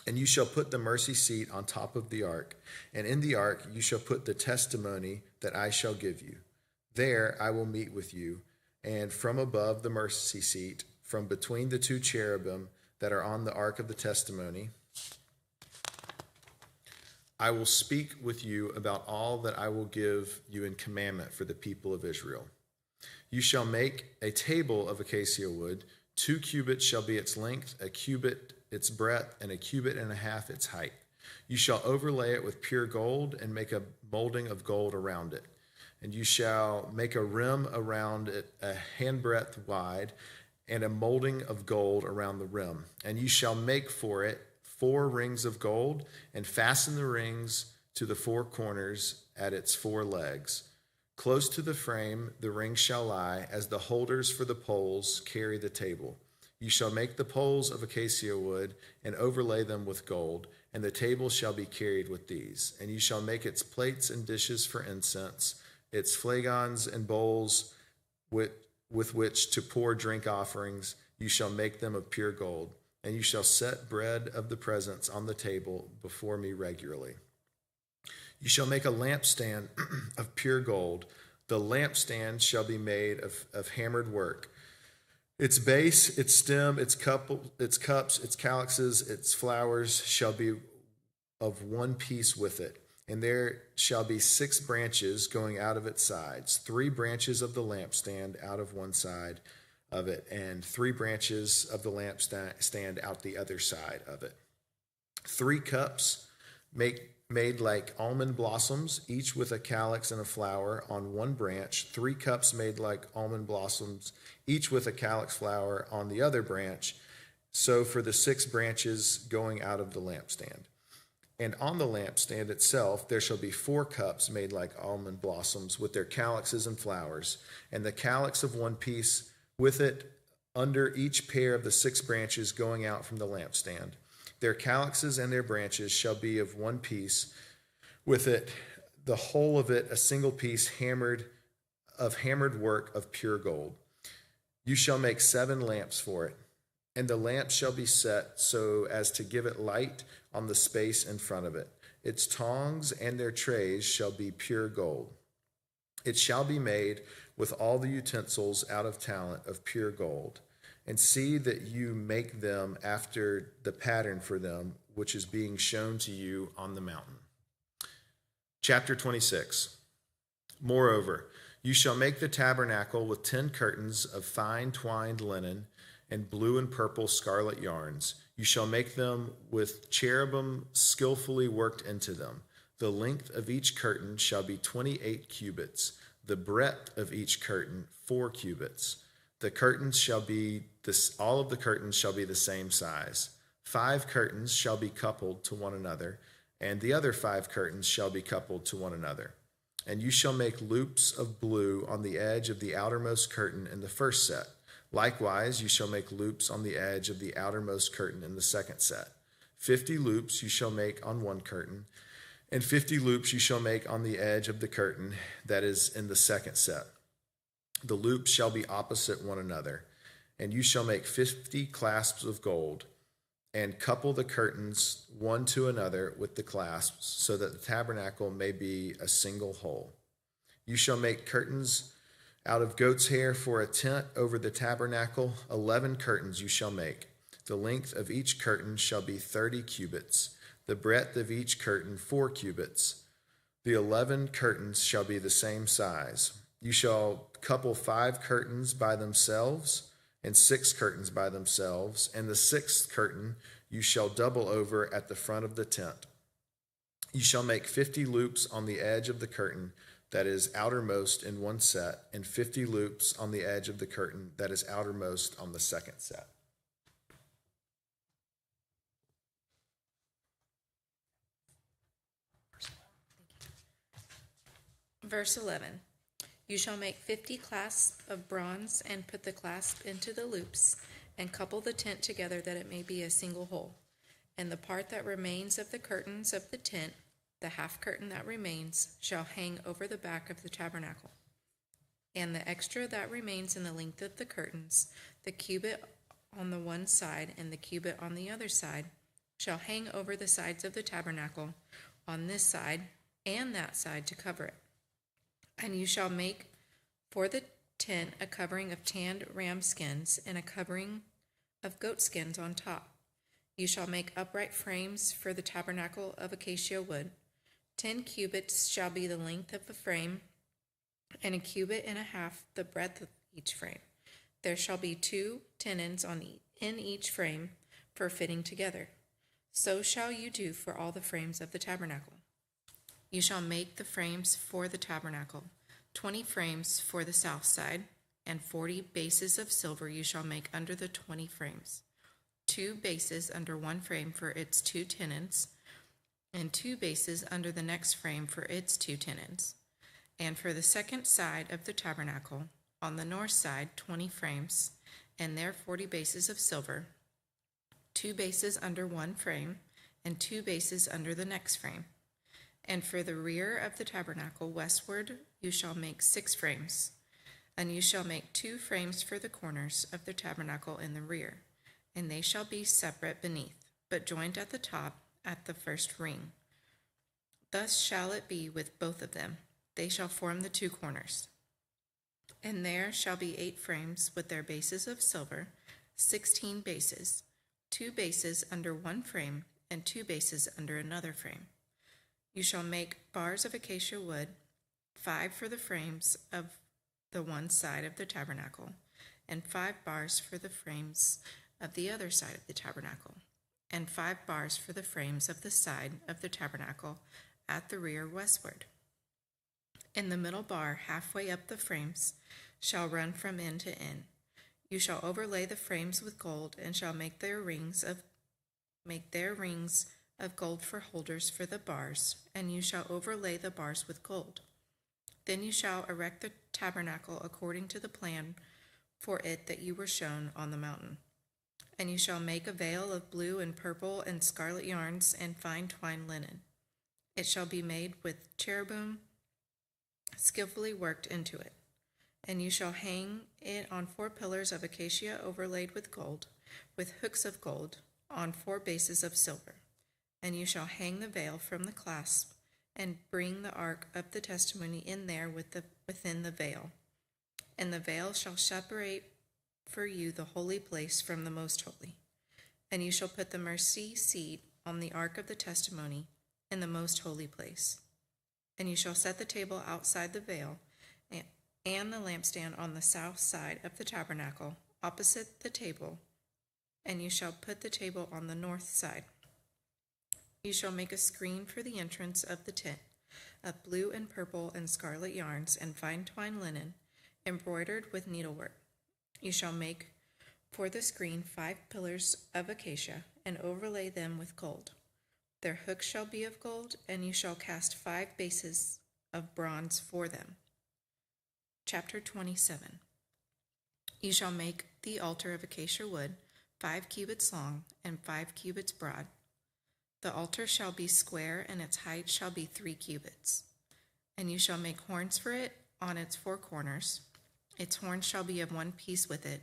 And you shall put the mercy seat on top of the ark, and in the ark you shall put the testimony that I shall give you. There I will meet with you, and from above the mercy seat, from between the 2 cherubim that are on the ark of the testimony, I will speak with you about all that I will give you in commandment for the people of Israel. You shall make a table of acacia wood. 2 cubits shall be its length, 1 cubit its breadth, and 1 cubit and a half its height. You shall overlay it with pure gold and make a molding of gold around it. And you shall make a rim around it 1 handbreadth wide, and a molding of gold around the rim. And you shall make for it 4 rings of gold, and fasten the rings to the 4 corners at its 4 legs. Close to the frame the rings shall lie, as the holders for the poles carry the table. You shall make the poles of acacia wood, and overlay them with gold, and the table shall be carried with these. And you shall make its plates and dishes for incense, its flagons and bowls with which to pour drink offerings. You shall make them of pure gold. And you shall set bread of the presence on the table before me regularly. You shall make a lampstand of pure gold. The lampstand shall be made of hammered work. Its base, its stem, its cups, its calyxes, its flowers shall be of one piece with it. And there shall be 6 branches going out of its sides, 3 branches of the lampstand out of one side of it, and 3 branches of the lampstand out the other side of it. 3 cups made like almond blossoms, each with a calyx and a flower on one branch. 3 cups made like almond blossoms, each with a calyx flower on the other branch. So for the 6 branches going out of the lampstand. And on the lampstand itself there shall be 4 cups made like almond blossoms with their calyxes and flowers, and the calyx of one piece with it under each pair of the 6 branches going out from the lampstand. Their calyxes and their branches shall be of one piece with it, the whole of it a single piece hammered work of pure gold. You shall make 7 lamps for it, and the lamps shall be set so as to give it light on the space in front of it. Its tongs and their trays shall be pure gold. It shall be made with all the utensils out of talent of pure gold. And see that you make them after the pattern for them, which is being shown to you on the mountain. Chapter 26. Moreover, you shall make the tabernacle with 10 curtains of fine twined linen and blue and purple scarlet yarns. You shall make them with cherubim skillfully worked into them. The length of each curtain shall be 28 cubits, the breadth of each curtain 4 cubits. The curtains shall be all of the curtains shall be the same size. 5 curtains shall be coupled to one another, and the other 5 curtains shall be coupled to one another. And you shall make loops of blue on the edge of the outermost curtain in the first set. Likewise, you shall make loops on the edge of the outermost curtain in the second set. 50 loops you shall make on one curtain, and 50 loops you shall make on the edge of the curtain that is in the second set. The loops shall be opposite one another, and you shall make 50 clasps of gold, and couple the curtains one to another with the clasps, so that the tabernacle may be a single whole. You shall make curtains Out of goat's hair for a tent over the tabernacle, 11 curtains you shall make. The length of each curtain shall be 30 cubits, the breadth of each curtain 4 cubits. The 11 curtains shall be the same size. You shall couple 5 curtains by themselves, and 6 curtains by themselves, and the 6th curtain you shall double over at the front of the tent. You shall make 50 loops on the edge of the curtain that is outermost in one set, and 50 loops on the edge of the curtain that is outermost on the second set. Verse 11. You shall make 50 clasps of bronze and put the clasp into the loops and couple the tent together that it may be a single whole. And the part that remains of the curtains of the tent, the half curtain that remains, shall hang over the back of the tabernacle. And the extra that remains in the length of the curtains, the cubit on the one side and the cubit on the other side, shall hang over the sides of the tabernacle on this side and that side to cover it. And you shall make for the tent a covering of tanned ram skins and a covering of goat skins on top. You shall make upright frames for the tabernacle of acacia wood. 10 cubits shall be the length of the frame, and a cubit and a half the breadth of each frame. There shall be 2 tenons in each frame for fitting together. So shall you do for all the frames of the tabernacle. You shall make the frames for the tabernacle, 20 frames for the south side, and 40 bases of silver you shall make under the 20 frames. 2 bases under one frame for its 2 tenons, and 2 bases under the next frame for its 2 tenons. And for the second side of the tabernacle, on the north side, 20 frames, and their 40 bases of silver, 2 bases under one frame, and 2 bases under the next frame. And for the rear of the tabernacle westward, you shall make 6 frames. And you shall make 2 frames for the corners of the tabernacle in the rear, and they shall be separate beneath, but joined at the top at the first ring. Thus shall it be with both of them. They shall form the 2 corners. And there shall be 8 frames with their bases of silver, 16 bases, 2 bases under one frame, and 2 bases under another frame. You shall make bars of acacia wood, 5 for the frames of the one side of the tabernacle, and 5 bars for the frames of the other side of the tabernacle, and 5 bars for the frames of the side of the tabernacle at the rear westward. In the middle bar, halfway up the frames, shall run from end to end. You shall overlay the frames with gold, and shall make their rings of gold for holders for the bars, and you shall overlay the bars with gold. Then you shall erect the tabernacle according to the plan for it that you were shown on the mountain. And you shall make a veil of blue and purple and scarlet yarns and fine twined linen. It shall be made with cherubim skillfully worked into it. And you shall hang it on 4 pillars of acacia overlaid with gold, with hooks of gold, on 4 bases of silver. And you shall hang the veil from the clasp, and bring the ark of the testimony in there within the veil. And the veil shall separate for you the holy place from the most holy. And you shall put the mercy seat on the ark of the testimony in the most holy place. And you shall set the table outside the veil, and the lampstand on the south side of the tabernacle, opposite the table, and you shall put the table on the north side. You shall make a screen for the entrance of the tent, of blue and purple and scarlet yarns and fine twined linen, embroidered with needlework. You shall make for the screen 5 pillars of acacia, and overlay them with gold. Their hooks shall be of gold, and you shall cast 5 bases of bronze for them. Chapter 27. You shall make the altar of acacia wood, 5 cubits long and 5 cubits broad. The altar shall be square, and its height shall be 3 cubits. And you shall make horns for it on its 4 corners. Its horns shall be of one piece with it,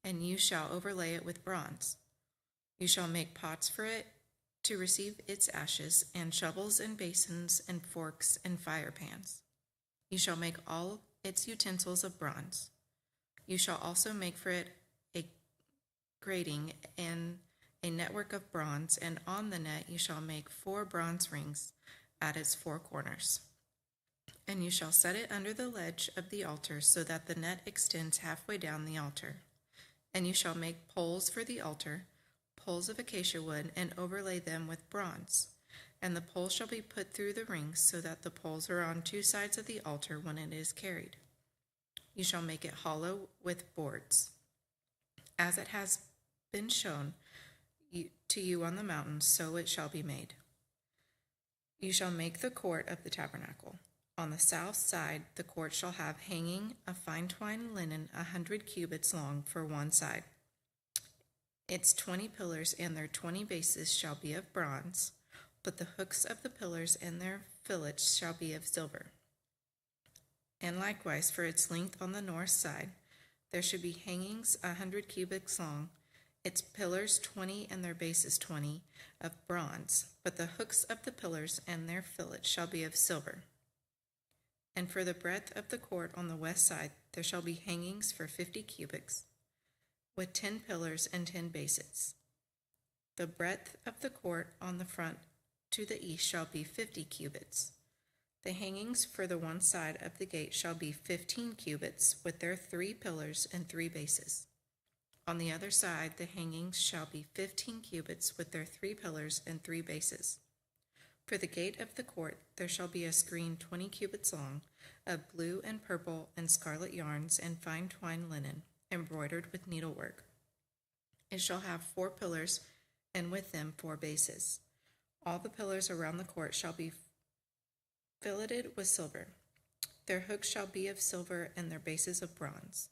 and you shall overlay it with bronze. You shall make pots for it to receive its ashes, and shovels and basins and forks and fire pans. You shall make all its utensils of bronze. You shall also make for it a grating and a network of bronze, and on the net you shall make 4 bronze rings at its 4 corners. And you shall set it under the ledge of the altar, so that the net extends halfway down the altar. And you shall make poles for the altar, poles of acacia wood, and overlay them with bronze. And the poles shall be put through the rings, so that the poles are on 2 sides of the altar when it is carried. You shall make it hollow with boards, as it has been shown to you on the mountain, so it shall be made. You shall make the court of the tabernacle. On the south side, the court shall have hanging of fine twined linen 100 cubits long for one side. Its 20 pillars and their 20 bases shall be of bronze, but the hooks of the pillars and their fillets shall be of silver. And likewise for its length on the north side, there should be hangings 100 cubits long, its pillars 20 and their bases 20 of bronze, but the hooks of the pillars and their fillets shall be of silver. And for the breadth of the court on the west side, there shall be hangings for 50 cubits, with 10 pillars and 10 bases. The breadth of the court on the front to the east shall be 50 cubits. The hangings for the one side of the gate shall be 15 cubits, with their 3 pillars and 3 bases. On the other side, the hangings shall be 15 cubits, with their 3 pillars and 3 bases. For the gate of the court there shall be a screen 20 cubits long, of blue and purple and scarlet yarns and fine twined linen, embroidered with needlework. It shall have 4 pillars, and with them 4 bases. All the pillars around the court shall be filleted with silver. Their hooks shall be of silver, and their bases of bronze.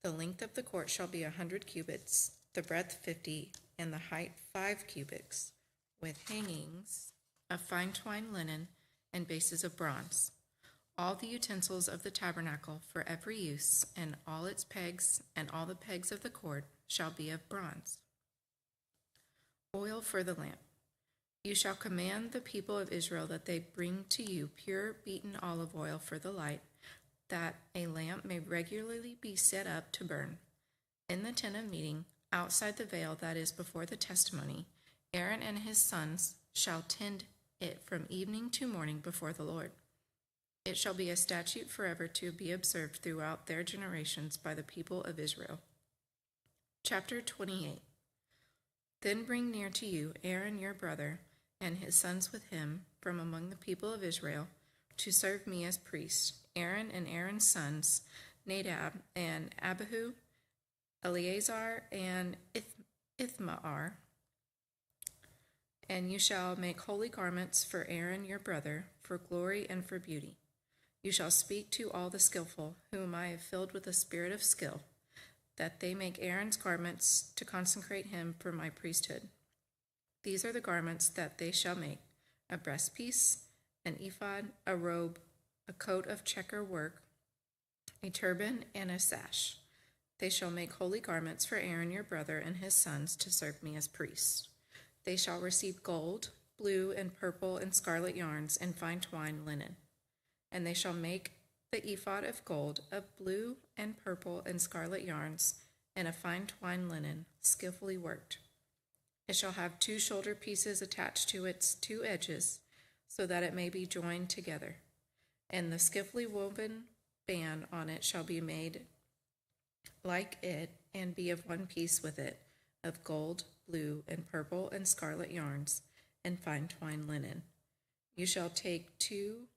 The length of the court shall be 100 cubits, the breadth 50, and the height 5 cubits, with hangings of fine twined linen and bases of bronze. All the utensils of the tabernacle for every use, and all its pegs, and all the pegs of the court shall be of bronze. Oil for the lamp. You shall command the people of Israel that they bring to you pure beaten olive oil for the light, that a lamp may regularly be set up to burn. In the tent of meeting, outside the veil that is before the testimony, Aaron and his sons shall tend it from evening to morning before the Lord. It shall be a statute forever to be observed throughout their generations by the people of Israel. Chapter 28. Then bring near to you Aaron your brother, and his sons with him, from among the people of Israel, to serve me as priests, Aaron and Aaron's sons, Nadab and Abihu, Eleazar and Ithamar. And you shall make holy garments for Aaron your brother, for glory and for beauty. You shall speak to all the skillful, whom I have filled with a spirit of skill, that they make Aaron's garments to consecrate him for my priesthood. These are the garments that they shall make: a breastpiece, an ephod, a robe, a coat of checker work, a turban, and a sash. They shall make holy garments for Aaron your brother and his sons to serve me as priests. They shall receive gold, blue, and purple, and scarlet yarns, and fine twined linen. And they shall make the ephod of gold, of blue, and purple, and scarlet yarns, and of fine twined linen, skillfully worked. It shall have 2 shoulder pieces attached to its 2 edges, so that it may be joined together. And the skillfully woven band on it shall be made like it, and be of one piece with it, of gold, blue, and purple, and scarlet yarns, and fine twined linen. You shall take 2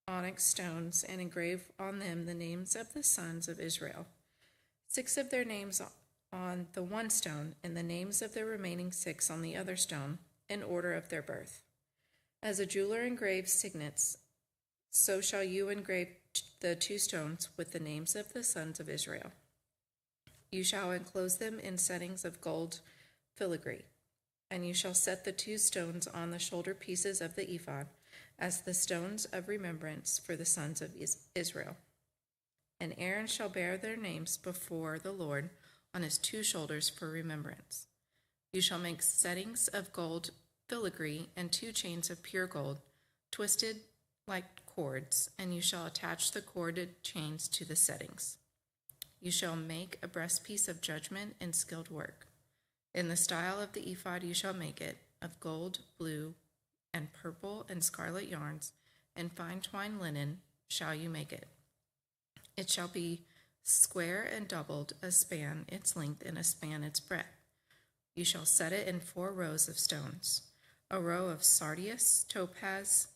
onyx stones and engrave on them the names of the sons of Israel, 6 of their names on the one stone, and the names of the remaining 6 on the other stone, in order of their birth. As a jeweler engraves signets, so shall you engrave the 2 stones with the names of the sons of Israel. You shall enclose them in settings of gold filigree, and you shall set the 2 stones on the shoulder pieces of the ephod as the stones of remembrance for the sons of Israel. And Aaron shall bear their names before the Lord on his 2 shoulders for remembrance. You shall make settings of gold filigree and 2 chains of pure gold, twisted like cords, and you shall attach the corded chains to the settings. You shall make a breastpiece of judgment and skilled work. In the style of the ephod you shall make it, of gold, blue, and purple and scarlet yarns, and fine twined linen shall you make it. It shall be square and doubled, a span its length and a span its breadth. You shall set it in 4 rows of stones. A row of sardius, topaz,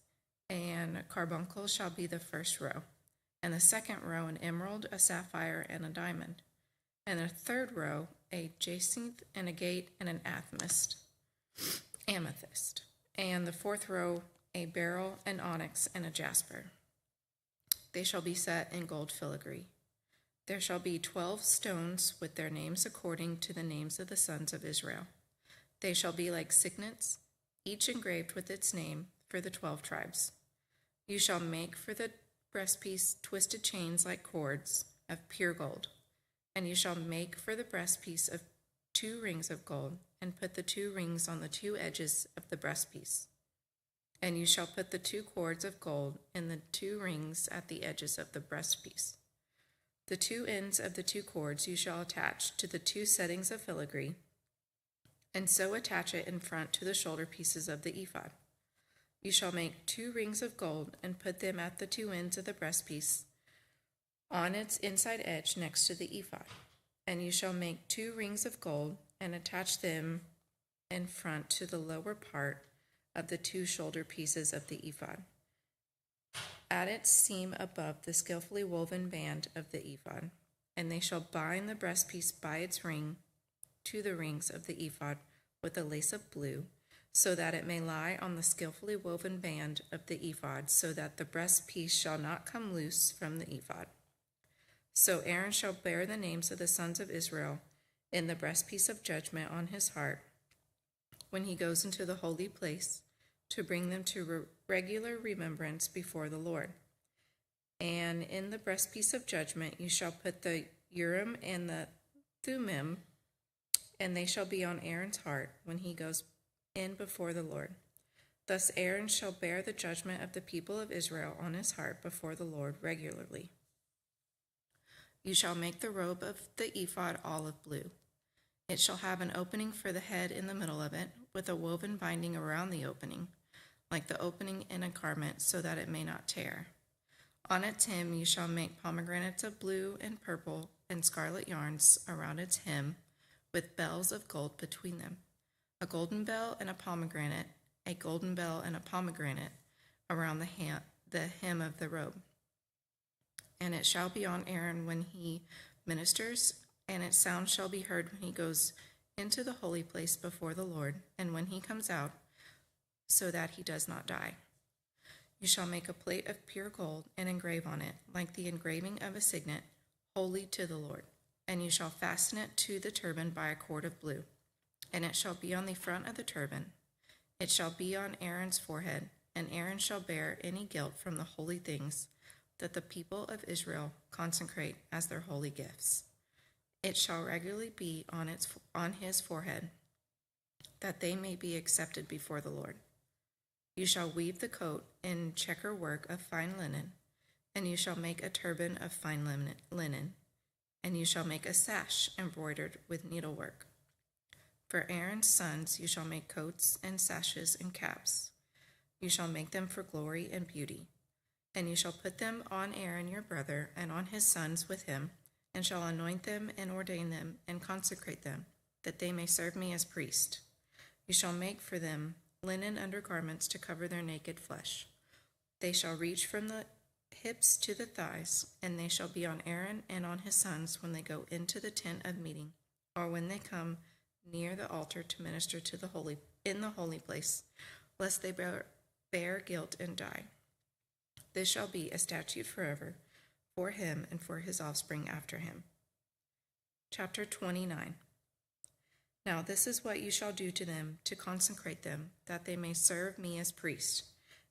and carbuncle shall be the first row, and the second row an emerald, a sapphire, and a diamond, and the third row a jacinth, and agate, and an amethyst, and the fourth row a beryl, an onyx, and a jasper. They shall be set in gold filigree. There shall be 12 stones with their names according to the names of the sons of Israel. They shall be like signets, each engraved with its name for the 12 tribes. You shall make for the breastpiece twisted chains like cords of pure gold. And you shall make for the breastpiece of 2 rings of gold, and put the 2 rings on the 2 edges of the breastpiece. And you shall put the 2 cords of gold in the 2 rings at the edges of the breastpiece. The 2 ends of the 2 cords you shall attach to the 2 settings of filigree, and so attach it in front to the shoulder pieces of the ephod. You shall make 2 rings of gold, and put them at the 2 ends of the breastpiece, on its inside edge next to the ephod. And you shall make 2 rings of gold, and attach them in front to the lower part of the 2 shoulder pieces of the ephod, at its seam above the skillfully woven band of the ephod. And they shall bind the breastpiece by its ring to the rings of the ephod with a lace of blue, so that it may lie on the skillfully woven band of the ephod, so that the breastpiece shall not come loose from the ephod. So Aaron shall bear the names of the sons of Israel in the breastpiece of judgment on his heart when he goes into the holy place, to bring them to regular remembrance before the Lord. And in the breastpiece of judgment you shall put the Urim and the Thummim, and they shall be on Aaron's heart when he goes in before the Lord. Thus Aaron shall bear the judgment of the people of Israel on his heart before the Lord regularly. You shall make the robe of the ephod olive blue. It shall have an opening for the head in the middle of it, with a woven binding around the opening, like the opening in a garment, so that it may not tear. On its hem you shall make pomegranates of blue and purple and scarlet yarns around its hem, with bells of gold between them, a golden bell and a pomegranate, a golden bell and a pomegranate around the hem of the robe. And it shall be on Aaron when he ministers, and its sound shall be heard when he goes into the holy place before the Lord, and when he comes out, so that he does not die. You shall make a plate of pure gold and engrave on it, like the engraving of a signet, holy to the Lord. And you shall fasten it to the turban by a cord of blue, and it shall be on the front of the turban. It shall be on Aaron's forehead, and Aaron shall bear any guilt from the holy things that the people of Israel consecrate as their holy gifts. It shall regularly be on his forehead, that they may be accepted before the Lord. You shall weave the coat in checker work of fine linen, and you shall make a turban of fine linen, and you shall make a sash embroidered with needlework. For Aaron's sons you shall make coats and sashes and caps. You shall make them for glory and beauty. And you shall put them on Aaron your brother and on his sons with him, and shall anoint them and ordain them and consecrate them, that they may serve me as priests. You shall make for them linen undergarments to cover their naked flesh. They shall reach from the hips to the thighs, and they shall be on Aaron and on his sons when they go into the tent of meeting, or when they come near the altar to minister to in the holy place, lest they bear guilt and die. This shall be a statute forever for him and for his offspring after him. Chapter 29. Now this is what you shall do to them to consecrate them, that they may serve me as priests.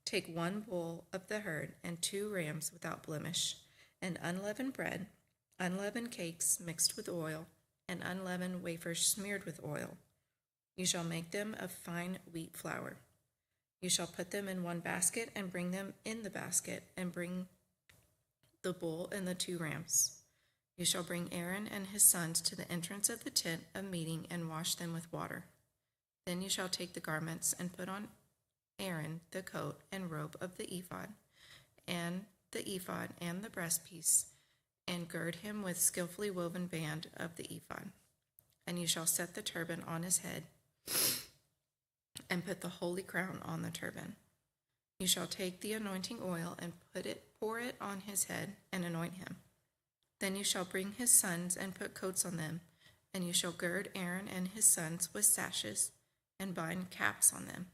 Take 1 bull of the herd and 2 rams without blemish, and unleavened bread, unleavened cakes mixed with oil, and unleavened wafers smeared with oil. You shall make them of fine wheat flour. You shall put them in one basket and bring them in the basket, and bring the bull and the 2 rams. You shall bring Aaron and his sons to the entrance of the tent of meeting and wash them with water. Then you shall take the garments and put on Aaron the coat and robe of the ephod, and the breastpiece, and gird him with skillfully woven band of the ephod. And you shall set the turban on his head, and put the holy crown on the turban. You shall take the anointing oil and pour it on his head, and anoint him. Then you shall bring his sons and put coats on them, and you shall gird Aaron and his sons with sashes, and bind caps on them.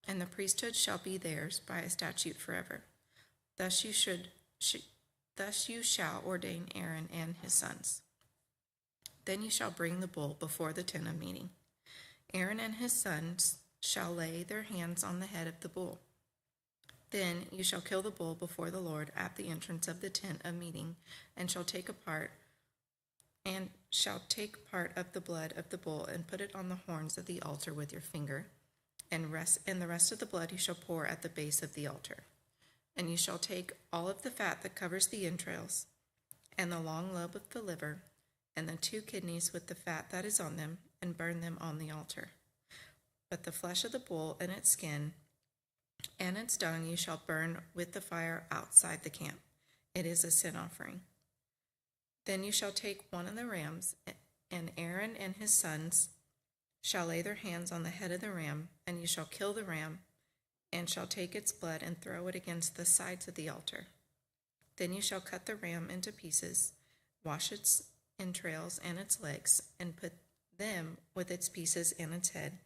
And the priesthood shall be theirs by a statute forever. Thus you shall ordain Aaron and his sons. Then you shall bring the bull before the tent of meeting. Aaron and his sons shall lay their hands on the head of the bull. Then you shall kill the bull before the Lord at the entrance of the tent of meeting, and shall take part of the blood of the bull and put it on the horns of the altar with your finger, and the rest of the blood you shall pour at the base of the altar. And you shall take all of the fat that covers the entrails, and the long lobe of the liver, and the 2 kidneys with the fat that is on them, and burn them on the altar. But the flesh of the bull and its skin and its dung you shall burn with the fire outside the camp. It is a sin offering. Then you shall take one of the rams, and Aaron and his sons shall lay their hands on the head of the ram, and you shall kill the ram, and shall take its blood and throw it against the sides of the altar. Then you shall cut the ram into pieces, wash its entrails and its legs, and put them with its pieces and its head,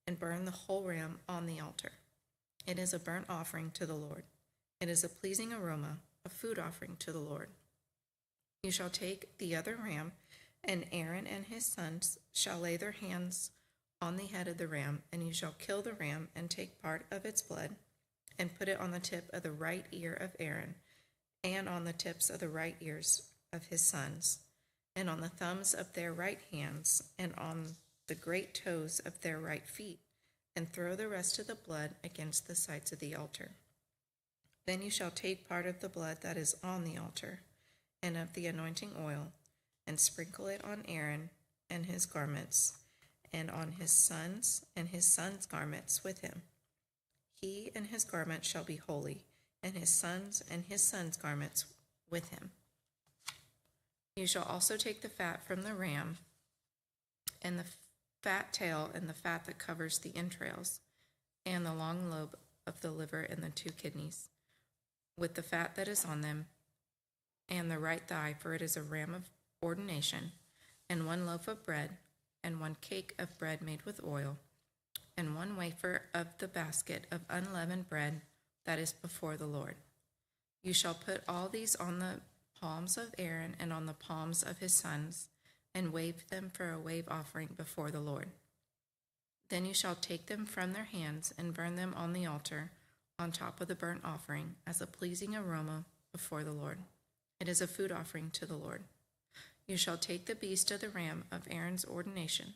and burn the whole ram on the altar. It is a burnt offering to the Lord. It is a pleasing aroma, a food offering to the Lord. You shall take the other ram, and Aaron and his sons shall lay their hands on the head of the ram, and you shall kill the ram and take part of its blood, and put it on the tip of the right ear of Aaron, and on the tips of the right ears of his sons, and on the thumbs of their right hands, and on the great toes of their right feet, and throw the rest of the blood against the sides of the altar. Then you shall take part of the blood that is on the altar, and of the anointing oil, and sprinkle it on Aaron and his garments, and on his sons and his sons' garments with him. He and his garments shall be holy, and his sons and his sons' garments with him. You shall also take the fat from the ram, and the fat tail, and the fat that covers the entrails, and the long lobe of the liver and the 2 kidneys, with the fat that is on them, and the right thigh, for it is a ram of ordination, and 1 loaf of bread, and 1 cake of bread made with oil, and 1 wafer of the basket of unleavened bread that is before the Lord. You shall put all these on the palms of Aaron and on the palms of his sons, and wave them for a wave offering before the Lord. Then you shall take them from their hands and burn them on the altar on top of the burnt offering as a pleasing aroma before the Lord. It is a food offering to the Lord. You shall take the beast of the ram of Aaron's ordination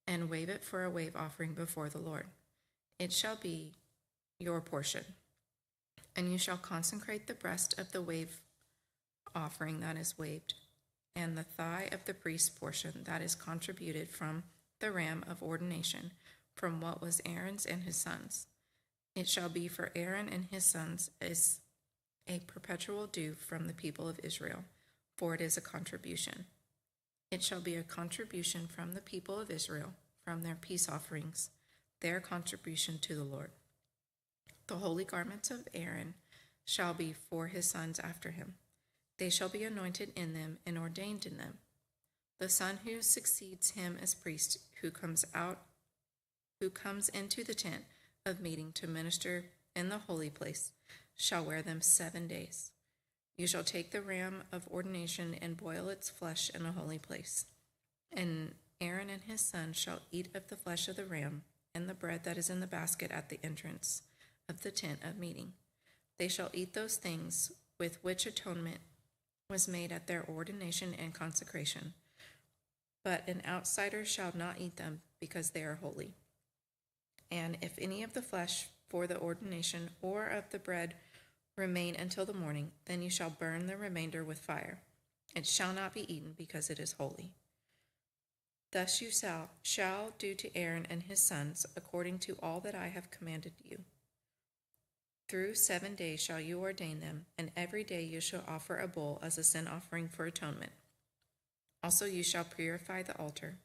and wave it for a wave offering before the Lord. It shall be your portion. And you shall consecrate the breast of the wave offering that is waved, and the thigh of the priest's portion that is contributed from the ram of ordination, from what was Aaron's and his sons. It shall be for Aaron and his sons as a perpetual due from the people of Israel, for it is a contribution. It shall be a contribution from the people of Israel, from their peace offerings, their contribution to the Lord. The holy garments of Aaron shall be for his sons after him. They shall be anointed in them and ordained in them. The son who succeeds him as priest, who comes into the tent of meeting to minister in the holy place, shall wear them 7 days. You shall take the ram of ordination and boil its flesh in a holy place. And Aaron and his sons shall eat of the flesh of the ram and the bread that is in the basket at the entrance of the tent of meeting. They shall eat those things with which atonement was made at their ordination and consecration. But an outsider shall not eat them, because they are holy. And if any of the flesh for the ordination, or of the bread remain until the morning, then you shall burn the remainder with fire. It shall not be eaten, because it is holy. Thus you shall do to Aaron and his sons, according to all that I have commanded you. Through 7 days shall you ordain them, and every day you shall offer a bull as a sin offering for atonement. Also you shall purify the altar.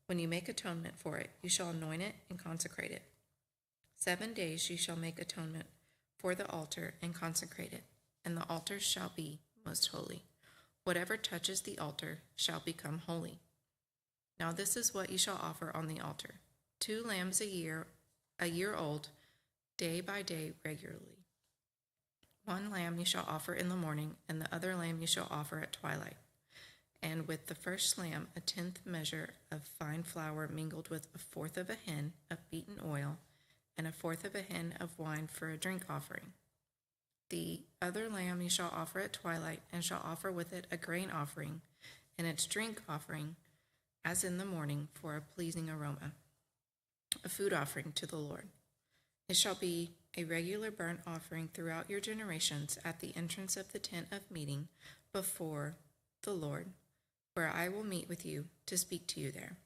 When you make atonement for it, you shall anoint it and consecrate it. 7 days you shall make atonement for the altar and consecrate it, and the altar shall be most holy. Whatever touches the altar shall become holy. Now this is what you shall offer on the altar: 2 lambs a year old, day by day regularly. 1 lamb you shall offer in the morning, and the other lamb you shall offer at twilight. And with the first lamb, a 10th measure of fine flour mingled with 1/4 of a hin of beaten oil, and 1/4 of a hin of wine for a drink offering. The other lamb you shall offer at twilight, and shall offer with it a grain offering, and its drink offering, as in the morning, for a pleasing aroma, a food offering to the Lord. It shall be a regular burnt offering throughout your generations at the entrance of the tent of meeting before the Lord, where I will meet with you to speak to you there.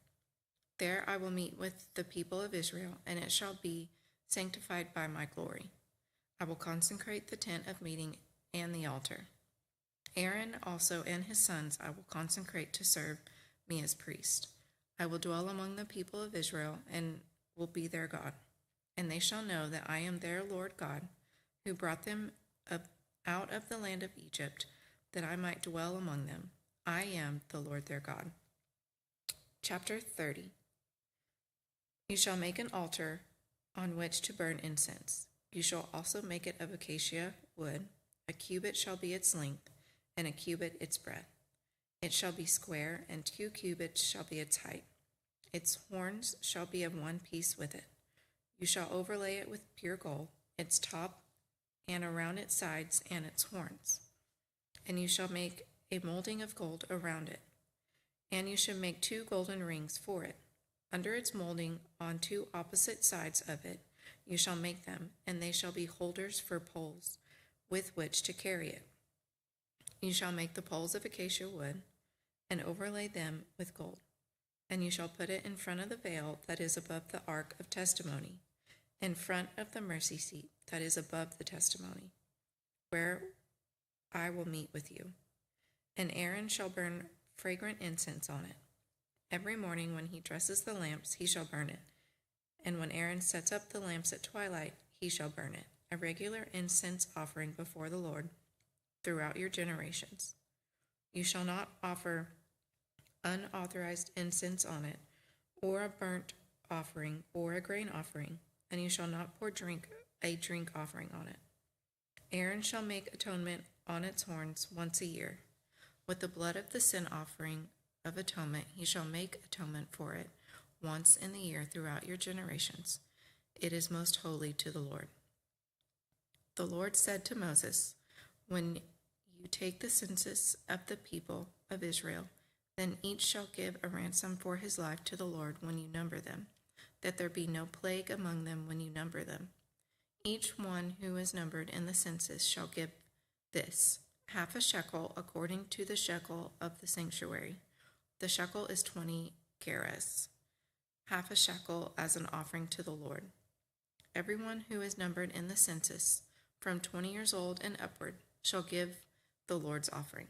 There I will meet with the people of Israel, and it shall be sanctified by my glory. I will consecrate the tent of meeting and the altar. Aaron also and his sons I will consecrate to serve me as priest. I will dwell among the people of Israel and will be their God. And they shall know that I am their Lord God, who brought them up out of the land of Egypt, that I might dwell among them. I am the Lord their God. Chapter 30. You shall make an altar on which to burn incense. You shall also make it of acacia wood. A cubit shall be its length, and a cubit its breadth. It shall be square, and 2 cubits shall be its height. Its horns shall be of one piece with it. You shall overlay it with pure gold, its top and around its sides and its horns. And you shall make a molding of gold around it. And you shall make 2 golden rings for it. Under its molding, on 2 opposite sides of it, you shall make them, and they shall be holders for poles with which to carry it. You shall make the poles of acacia wood, and overlay them with gold. And you shall put it in front of the veil that is above the ark of testimony, in front of the mercy seat that is above the testimony, where I will meet with you. And Aaron shall burn fragrant incense on it. Every morning when he dresses the lamps, he shall burn it. And when Aaron sets up the lamps at twilight, he shall burn it, a regular incense offering before the Lord throughout your generations. You shall not offer unauthorized incense on it, or a burnt offering, or a grain offering, and you shall not pour a drink offering on it. Aaron shall make atonement on its horns once a year. With the blood of the sin offering of atonement, he shall make atonement for it once in the year throughout your generations. It is most holy to the Lord. The Lord said to Moses, when you take the census of the people of Israel, then each shall give a ransom for his life to the Lord when you number them, that there be no plague among them when you number them. Each one who is numbered in the census shall give this, half a shekel according to the shekel of the sanctuary. The shekel is 20 gerahs, half a shekel as an offering to the Lord. Everyone who is numbered in the census, from 20 years old and upward, shall give the Lord's offering.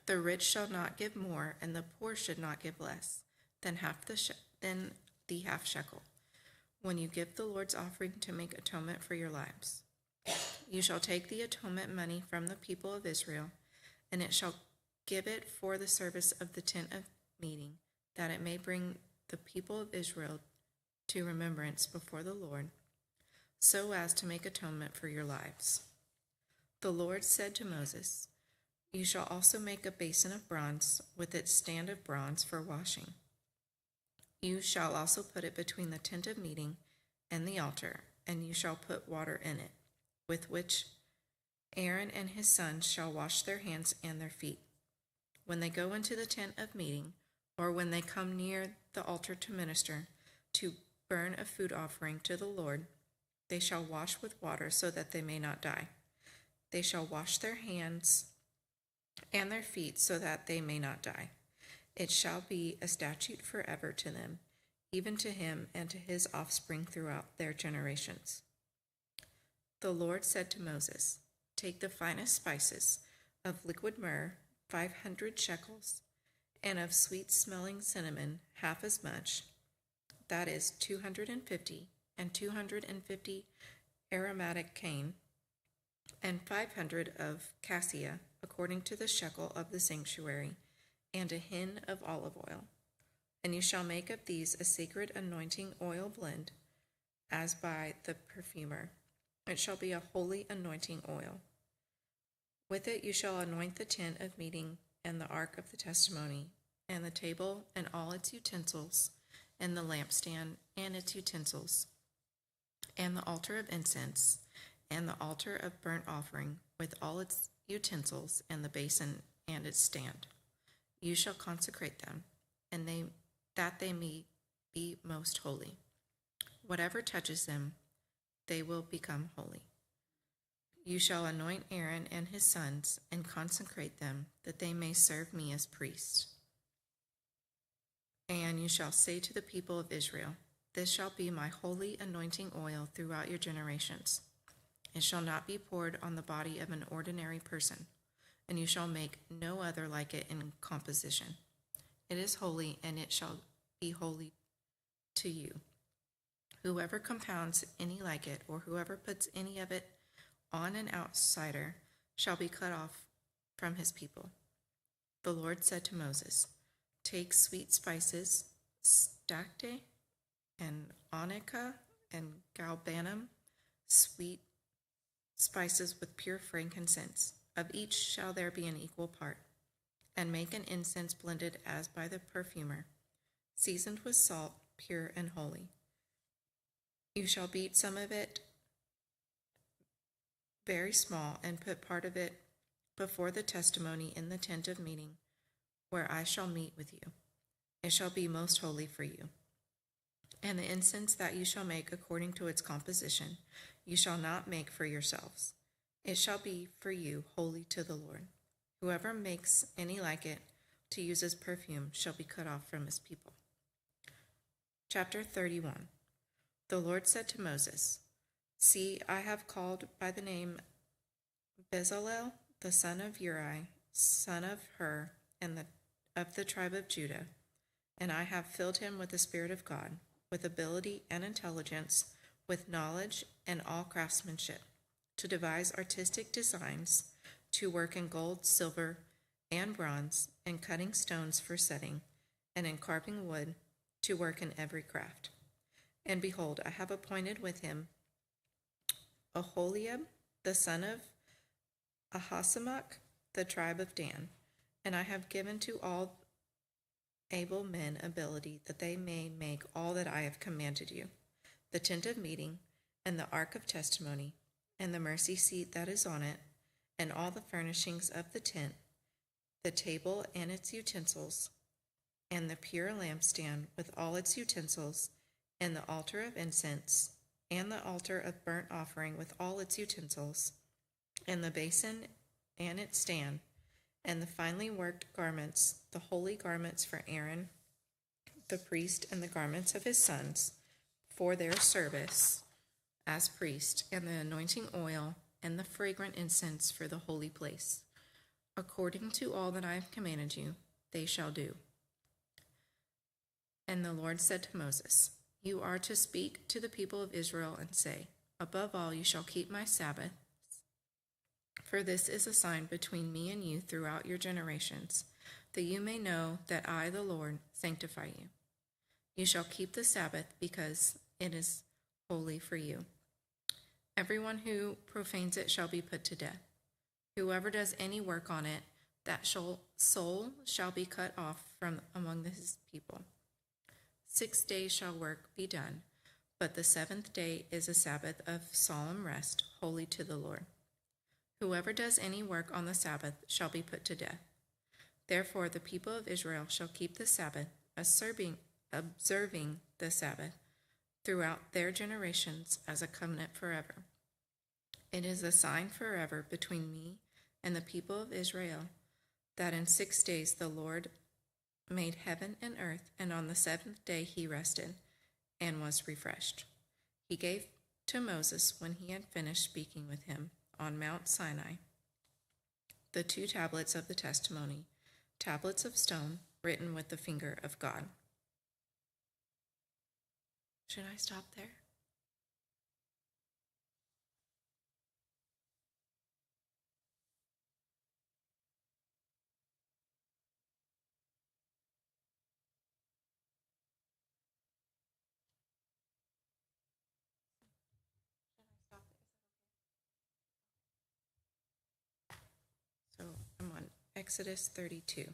The rich shall not give more, and the poor should not give less than the half shekel, when you give the Lord's offering to make atonement for your lives. You shall take the atonement money from the people of Israel, and it shall give it for the service of the tent of meeting, that it may bring the people of Israel to remembrance before the Lord, so as to make atonement for your lives. The Lord said to Moses, you shall also make a basin of bronze with its stand of bronze for washing. You shall also put it between the tent of meeting and the altar, and you shall put water in it, with which Aaron and his sons shall wash their hands and their feet. When they go into the tent of meeting, or when they come near the altar to minister, to burn a food offering to the Lord, They shall wash with water so that they may not die. They shall wash their hands and their feet so that they may not die. It shall be a statute forever to them, even to him and to his offspring throughout their generations. The Lord said to Moses, take the finest spices of liquid myrrh, 500 shekels, and of sweet-smelling cinnamon, half as much, that is 250, and 250 aromatic cane, and 500 of cassia, according to the shekel of the sanctuary, and a hin of olive oil. And you shall make of these a sacred anointing oil blend, as by the perfumer. It shall be a holy anointing oil. With it you shall anoint the tent of meeting, and the ark of the testimony, and the table and all its utensils, and the lampstand and its utensils, and the altar of incense, and the altar of burnt offering, with all its utensils, and the basin and its stand. You shall consecrate them, and that they may be most holy. Whatever touches them, they will become holy. You shall anoint Aaron and his sons, and consecrate them, that they may serve me as priests. And you shall say to the people of Israel, this shall be my holy anointing oil throughout your generations. It shall not be poured on the body of an ordinary person, and you shall make no other like it in composition. It is holy, and it shall be holy to you. Whoever compounds any like it, or whoever puts any of it on an outsider, shall be cut off from his people. The Lord said to Moses, take sweet spices, stacte, and onycha, and galbanum, sweet spices with pure frankincense. Of each shall there be an equal part, and make an incense blended as by the perfumer, seasoned with salt, pure and holy. You shall beat some of it very small, and put part of it before the testimony in the tent of meeting, where I shall meet with you. It shall be most holy for you. And the incense that you shall make according to its composition, you shall not make for yourselves. It shall be for you holy to the Lord. Whoever makes any like it to use as perfume shall be cut off from his people. Chapter 31. The Lord said to Moses, see, I have called by the name Bezalel, the son of Uri, son of Hur, and of the tribe of Judah, and I have filled him with the Spirit of God, with ability and intelligence, with knowledge and all craftsmanship, to devise artistic designs, to work in gold, silver, and bronze, and cutting stones for setting, and in carving wood, to work in every craft. And behold, I have appointed with him Aholiab, the son of Ahisamach, the tribe of Dan, and I have given to all able men ability, that they may make all that I have commanded you, the tent of meeting, and the ark of testimony, and the mercy seat that is on it, and all the furnishings of the tent, the table and its utensils, and the pure lampstand with all its utensils, and the altar of incense, and the altar of burnt offering with all its utensils, and the basin and its stand, and the finely worked garments, the holy garments for Aaron, the priest, and the garments of his sons, for their service as priest, and the anointing oil, and the fragrant incense for the holy place. According to all that I have commanded you, they shall do. And the Lord said to Moses, you are to speak to the people of Israel and say, above all you shall keep my Sabbaths, for this is a sign between me and you throughout your generations, that you may know that I, the Lord, sanctify you. You shall keep the Sabbath, because it is holy for you. Everyone who profanes it shall be put to death. Whoever does any work on it, that soul shall be cut off from among his people. 6 days shall work be done, but the seventh day is a Sabbath of solemn rest, holy to the Lord. Whoever does any work on the Sabbath shall be put to death. Therefore the people of Israel shall keep the Sabbath, observing the Sabbath throughout their generations as a covenant forever. It is a sign forever between me and the people of Israel, that in 6 days the Lord made heaven and earth, and on the seventh day he rested and was refreshed. He gave to Moses, when he had finished speaking with him on Mount Sinai, the 2 tablets of the testimony, tablets of stone written with the finger of God. Should I stop there? So I'm on Exodus 32.